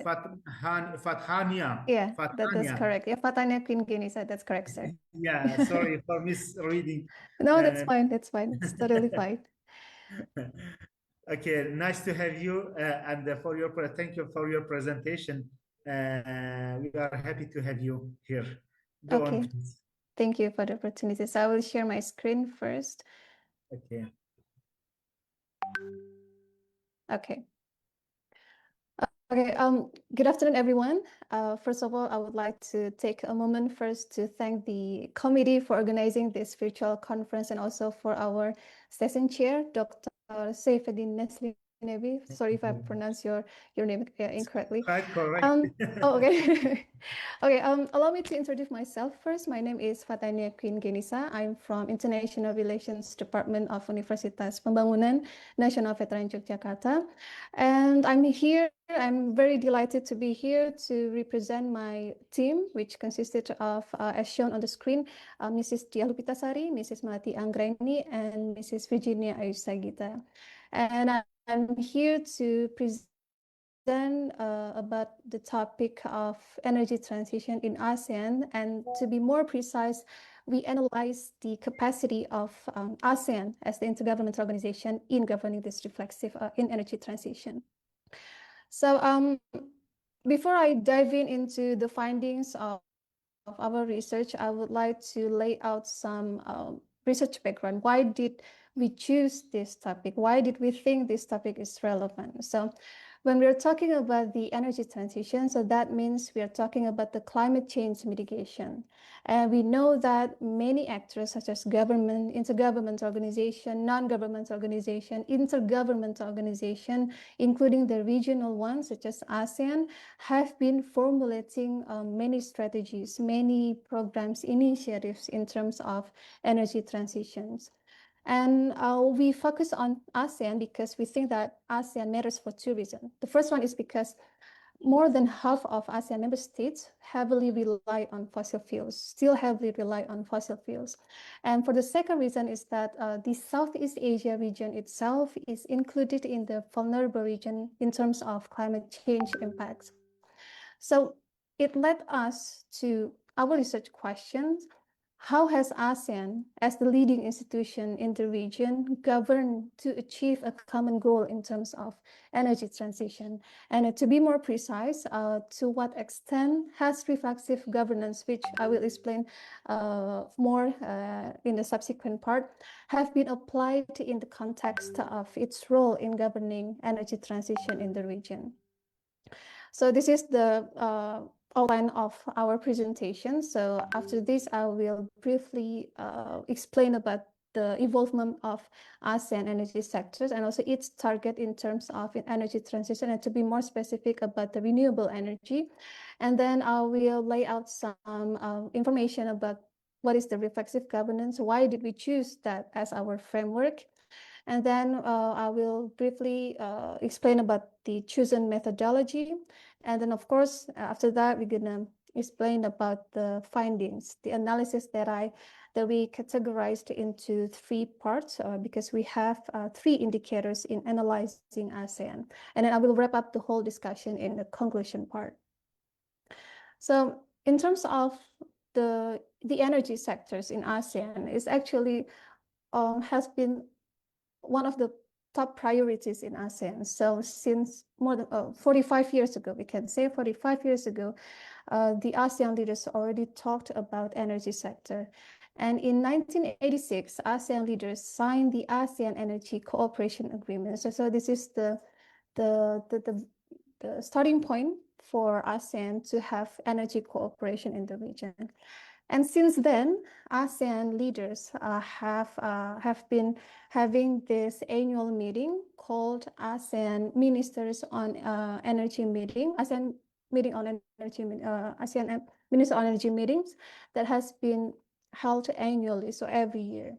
Fathania. Yeah, that's Fathania. correct. Yeah, Fatania Queen Genisa, that's correct, sir. Yeah, sorry for misreading. No, that's fine. That's fine. It's totally fine. Okay, nice to have you, and for your thank you for your presentation. We are happy to have you here. Go on, Okay. please. Thank you for the opportunity. So I will share my screen first. Okay. Okay. Okay, good afternoon, everyone. First of all, I would like to take a moment first to thank the committee for organizing this virtual conference and also for our session chair, Dr. Saifuddin Neslinevi. Sorry if I pronounce your name incorrectly. Quite correct. Oh, okay. Okay, allow me to introduce myself first. My name is Fatania Queen Genisa. I'm from International Relations Department of Universitas Pembangunan, Nasional Veteran Yogyakarta. And I'm very delighted to be here to represent my team, which consisted of, as shown on the screen, Mrs. Dia Lupitasari, Mrs. Melati Anggraini, and Mrs. Virginia Ayusagita. And I'm here to present about the topic of energy transition in ASEAN. And to be more precise, we analyze the capacity of ASEAN as the intergovernmental organization in governing this reflexive in energy transition. So before I dive into the findings of our research, I would like to lay out some research background. Why did we choose this topic? Why did we think this topic is relevant? So when we're talking about the energy transition, so that means we are talking about the climate change mitigation. And we know that many actors such as government, intergovernmental organization, non-governmental organization, intergovernmental organization, including the regional ones such as ASEAN, have been formulating many strategies, many programs, initiatives in terms of energy transitions. And we focus on ASEAN because we think that ASEAN matters for two reasons. The first one is because more than half of ASEAN member states heavily rely on fossil fuels, still heavily rely on fossil fuels. And for the second reason is that the Southeast Asia region itself is included in the vulnerable region in terms of climate change impacts. So it led us to our research questions. How has ASEAN, as the leading institution in the region, governed to achieve a common goal in terms of energy transition? And to be more precise, to what extent has reflexive governance, which I will explain more in the subsequent part, have been applied in the context of its role in governing energy transition in the region? So this is the outline of our presentation. So after this, I will briefly explain about the involvement of ASEAN energy sectors and also its target in terms of energy transition, and to be more specific about the renewable energy. And then I will lay out some information about what is the reflexive governance, why did we choose that as our framework. And then I will briefly explain about the chosen methodology. And then, of course, after that, we're gonna explain about the findings, the analysis that we categorized into three parts because we have three indicators in analyzing ASEAN. And then I will wrap up the whole discussion in the conclusion part. So in terms of the energy sectors in ASEAN, is actually has been one of the top priorities in ASEAN. So since more than 45 years ago, we can say 45 years ago, the ASEAN leaders already talked about energy sector. And in 1986, ASEAN leaders signed the ASEAN Energy Cooperation Agreement. So this is the starting point for ASEAN to have energy cooperation in the region. And since then, ASEAN leaders have been having this annual meeting called ASEAN Ministers on Energy Meeting, ASEAN Meeting on Energy, ASEAN Minister on Energy meetings that has been held annually, so every year.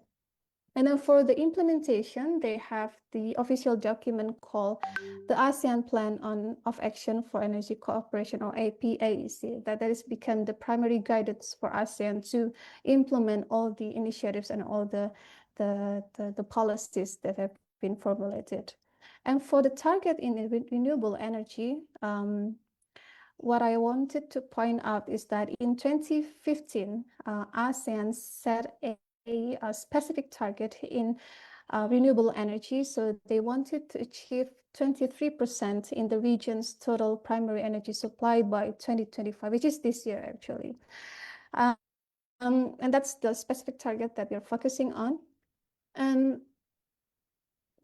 And then for the implementation, they have the official document called the ASEAN Plan of Action for Energy Cooperation, or APAEC, that has become the primary guidance for ASEAN to implement all the initiatives and all the policies that have been formulated. And for the target in renewable energy, what I wanted to point out is that in 2015, ASEAN set a specific target in renewable energy. So they wanted to achieve 23% in the region's total primary energy supply by 2025, which is this year actually. And that's the specific target that we're focusing on. And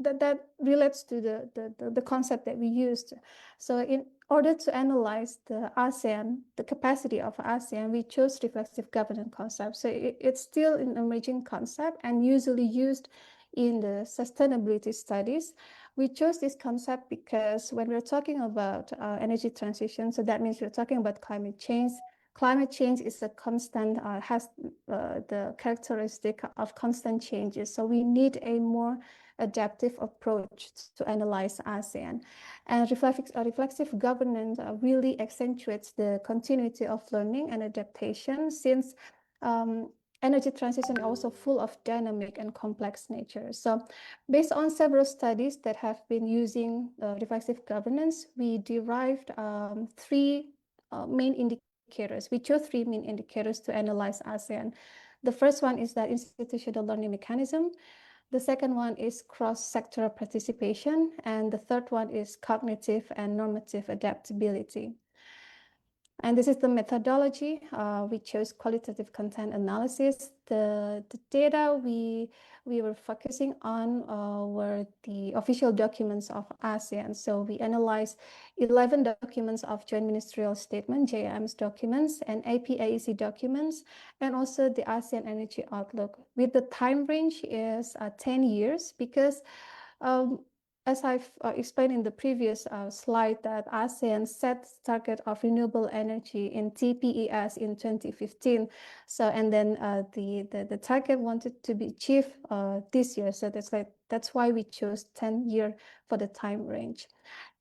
that relates to the concept that we used. So in order to analyze the ASEAN, the capacity of ASEAN, we chose reflexive governance concept. So it's still an emerging concept and usually used in the sustainability studies. We chose this concept because when we're talking about energy transition, so that means we're talking about climate change. Climate change is a constant, has the characteristic of constant changes. So we need a more adaptive approach to analyze ASEAN. And reflexive governance really accentuates the continuity of learning and adaptation, since energy transition is also full of dynamic and complex nature. So based on several studies that have been using reflexive governance, we derived three main indicators. We chose three main indicators to analyze ASEAN. The first one is that institutional learning mechanism. The second one is cross-sectoral participation. And the third one is cognitive and normative adaptability. And this is the methodology. We chose qualitative content analysis. The data we were focusing on were the official documents of ASEAN. So we analyzed 11 documents of Joint Ministerial Statement, JM's documents, and APAEC documents, and also the ASEAN Energy Outlook. With the time range is 10 years, because as I've explained in the previous slide, that ASEAN set target of renewable energy in TPES in 2015. So, and then the target wanted to be achieved this year. So that's why we chose 10 years for the time range.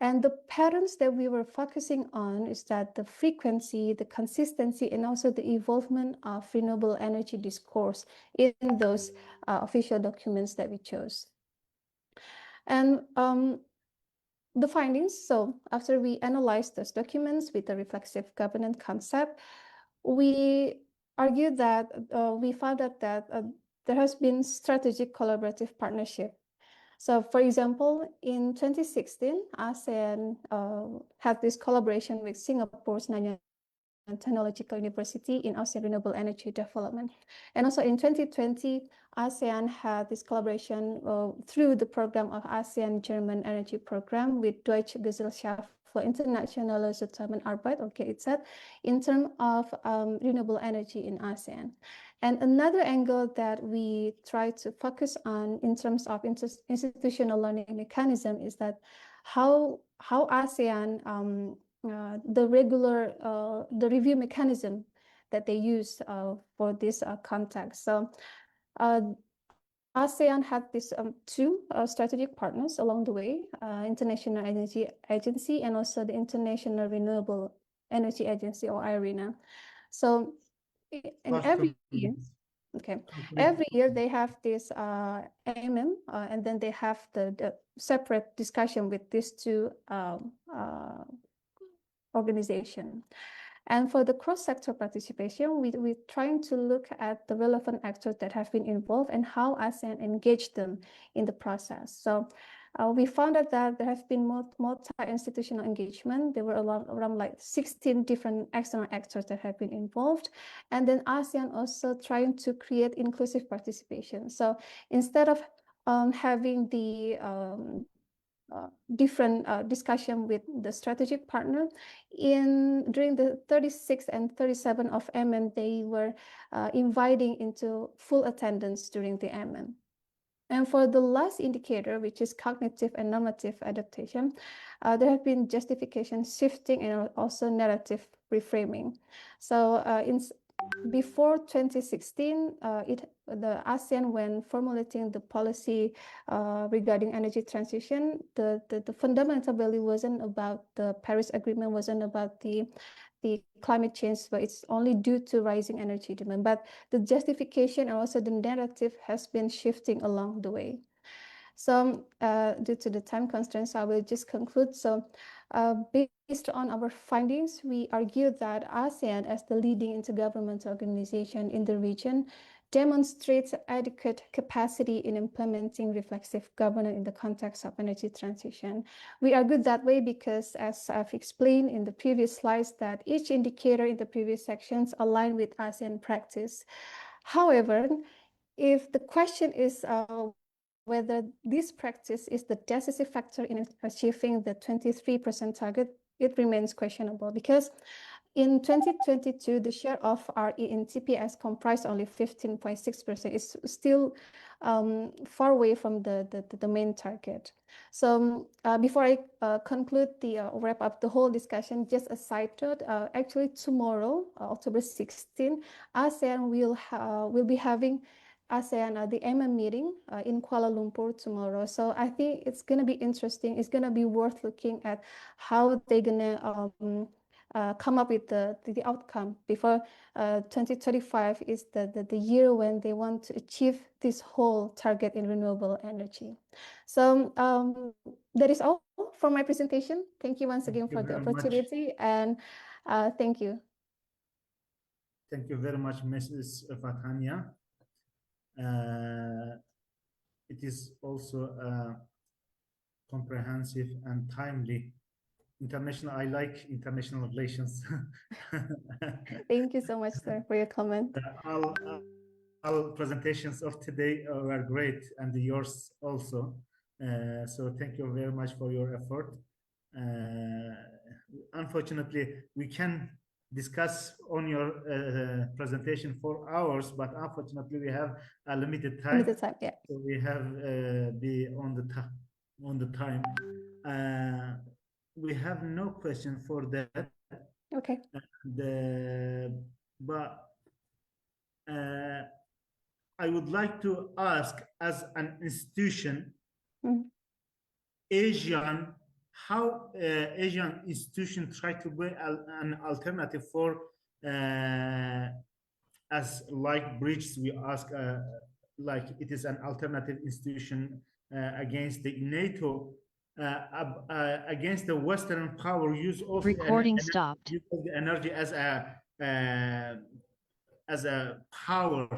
And the patterns that we were focusing on is that the frequency, the consistency, and also the evolvement of renewable energy discourse in those official documents that we chose. And the findings, so after we analyzed those documents with the reflexive governance concept, we argued that we found out that there has been strategic collaborative partnership. So for example, in 2016, ASEAN had this collaboration with Singapore's Nasional Technological University in ASEAN Renewable Energy Development. And also in 2020, ASEAN had this collaboration through the program of ASEAN German Energy Program with Deutsche Gesellschaft für internationale Zusammenarbeit, or GIZ, in terms of renewable energy in ASEAN. And another angle that we try to focus on in terms of institutional learning mechanism is that how ASEAN the review mechanism that they use for this context. So ASEAN had these two strategic partners along the way, International Energy Agency and also the International Renewable Energy Agency, or IRENA. So every year, every year they have this AMM, and then they have the separate discussion with these two organization. And for the cross-sector participation, we're trying to look at the relevant actors that have been involved and how ASEAN engaged them in the process. So we found out that there have been multi-institutional engagement. There were around like 16 different external actors that have been involved. And then ASEAN also trying to create inclusive participation. So instead of having the different discussion with the strategic partner, during the 36 and 37 of MM, they were inviting into full attendance during the MM. And for the last indicator, which is cognitive and normative adaptation, there have been justification shifting and also narrative reframing. So before 2016, the ASEAN, when formulating the policy regarding energy transition, the fundamental value wasn't about the Paris Agreement, wasn't about the climate change, but it's only due to rising energy demand. But the justification and also the narrative has been shifting along the way. So due to the time constraints, I will just conclude. So based on our findings, we argue that ASEAN, as the leading intergovernmental organization in the region, demonstrates adequate capacity in implementing reflexive governance in the context of energy transition. We argue that way because, as I've explained in the previous slides, that each indicator in the previous sections align with ASEAN practice. However, if the question is whether this practice is the decisive factor in achieving the 23% target, it remains questionable, because in 2022, the share of RE in TPS comprised only 15.6%. It's still far away from the main target. So before I conclude the wrap up the whole discussion, just a side note, actually tomorrow, October 16, ASEAN will be having ASEAN, the MM meeting in Kuala Lumpur tomorrow. So I think it's going to be interesting. It's going to be worth looking at how they're going to come up with the outcome before 2035 is the year when they want to achieve this whole target in renewable energy. So that is all for my presentation. Thank you once again for the opportunity, and thank you. Thank you very much, Mrs. Fathania. It is also comprehensive and timely. I like international relations. Thank you so much, sir, for your comment. All presentations of today were great, and yours also. So thank you very much for your effort. Unfortunately, we can discuss on your presentation for hours, but unfortunately we have a limited time. Limited time, yeah. So we have be on the time. We have no question for that. Okay. But I would like to ask, as an institution, how Asian institutions try to be an alternative for, as like bridges, we ask, like it is an alternative institution against the NATO, against the Western power use of energy as a power.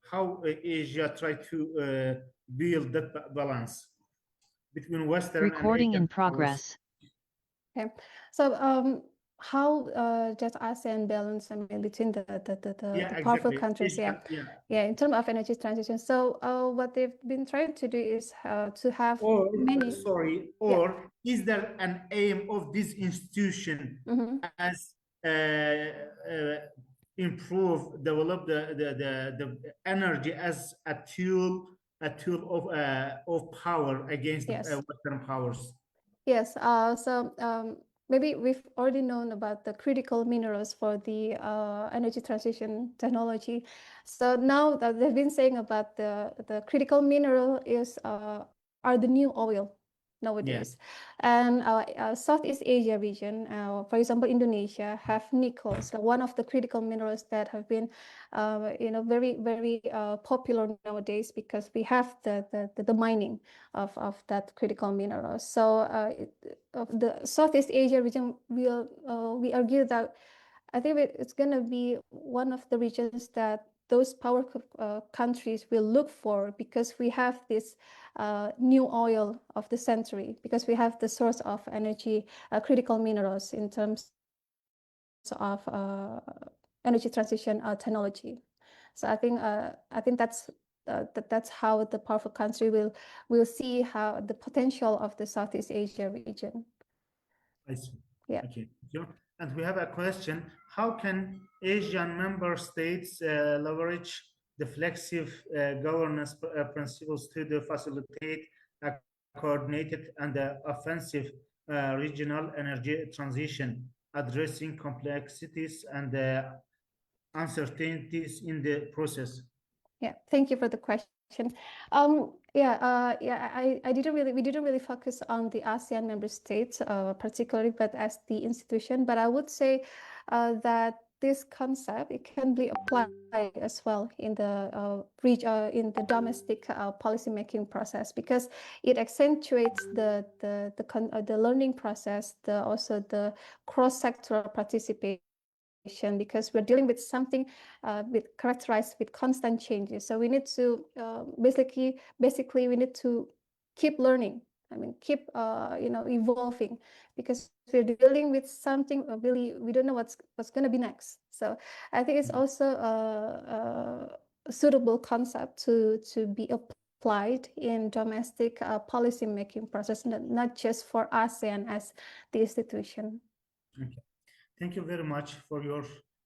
How Asia try to build that balance between Western and Asian in progress. Okay, so how does ASEAN balance, I mean, between the powerful countries? Yeah, in terms of energy transition. So what they've been trying to do is to have many. Is there an aim of this institution as develop the energy as a tool of power against Western powers? Yes. So maybe we've already known about the critical minerals for the energy transition technology. So now that they've been saying about the critical mineral are the new oil nowadays. And Southeast Asia region, for example, Indonesia, have nickel. So one of the critical minerals that have been, very, very popular nowadays, because we have the mining of that critical mineral. So the Southeast Asia region we argue that I think it's going to be one of the regions that those power countries will look for, because we have this new oil of the century, because we have the source of energy, critical minerals in terms of energy transition technology. So I think that's how the powerful country will see how the potential of the Southeast Asia region. I see. Yeah. Okay. Thank you. And we have a question: how can Asian member states leverage the flexible governance principles to facilitate a coordinated and offensive regional energy transition, addressing complexities and uncertainties in the process? Yeah, thank you for the question. We didn't really focus on the ASEAN member states, particularly, but as the institution. But I would say that this concept, it can be applied as well in the domestic policy making process, because it accentuates the learning process, also the cross-sectoral participation, because we're dealing with something characterized with constant changes. So we need to basically we need to keep learning. I mean, keep evolving, because we're dealing with something really we don't know what's going to be next. So I think it's also a suitable concept to be applied in domestic policy making process, not just for ASEAN as the institution. Okay. Thank you very much for your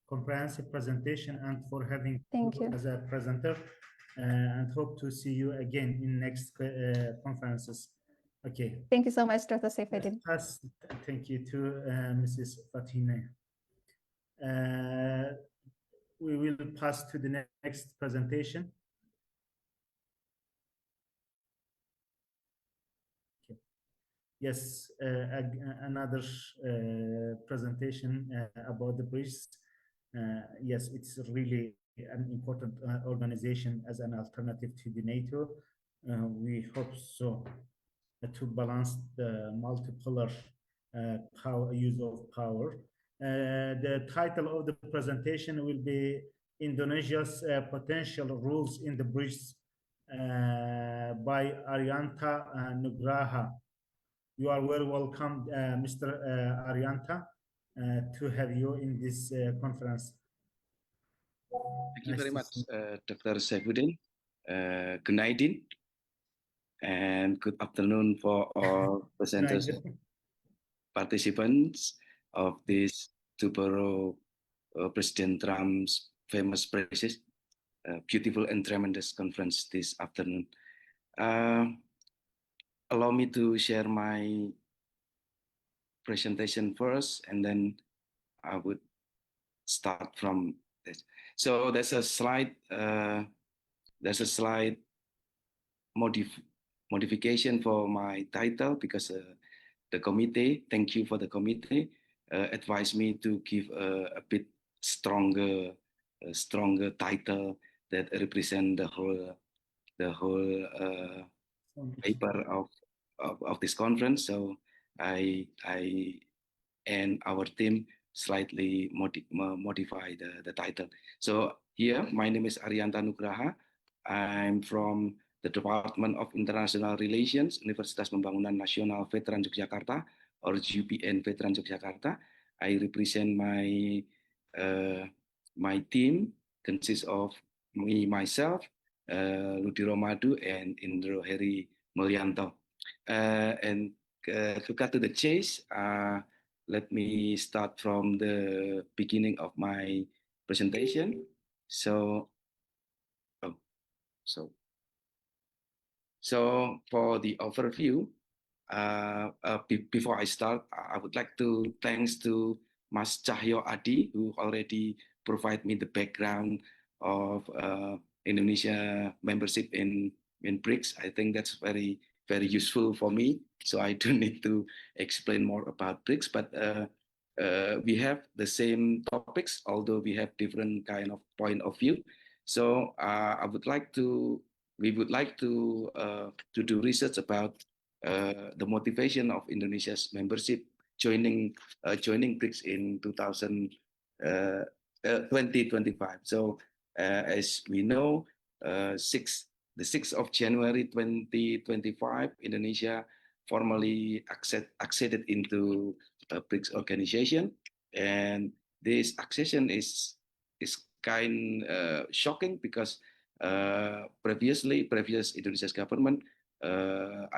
comprehensive presentation and for having Thank you as a presenter, and hope to see you again in next conferences. Okay. Thank you so much, Dr. Saifuddin. Thank you to Mrs. Fatine. We will pass to the next presentation. Okay. Yes, another presentation about the bridges. Yes, it's really an important organization as an alternative to the NATO. We hope so to balance the multipolar use of power. The title of the presentation will be Indonesia's Potential Rules in the Bridges by Arianta Nugraha. You are very welcome, Mr. Arianta, to have you in this conference. Thank you very much, Dr. Saifuddin. Good night, and good afternoon for all presenters, participants of this to borrow President Trump's famous phrases, beautiful and tremendous conference this afternoon. Allow me to share my presentation first, and then I would start from this. So there's a slide. Modification for my title, because the committee, thank you for the committee, advised me to give a bit stronger title that represent the whole paper of this conference. So I and our team slightly modify the title. So here, my name is Arianta Nugraha. I'm from the Department of International Relations, Universitas Pembangunan Nasional Veteran Yogyakarta, or UPN Veteran Yogyakarta. I represent my team, consists of myself, Rudi Romadu, and Indro Heri Mulyanto. And to cut to the chase, let me start from the beginning of my presentation. So for the overview, before I start, I would like to thanks to Mas Cahyo Adi, who already provide me the background of Indonesia membership in BRICS. I think that's very useful for me. So I don't need to explain more about BRICS, but we have the same topics, although we have different kind of point of view. So we would like to do research about the motivation of Indonesia's membership joining BRICS in 2025. So as we know, the 6th of January 2025, Indonesia formally acceded into a BRICS organization, and this accession is kind shocking, because previous Indonesia's government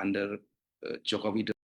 under Joko Widodo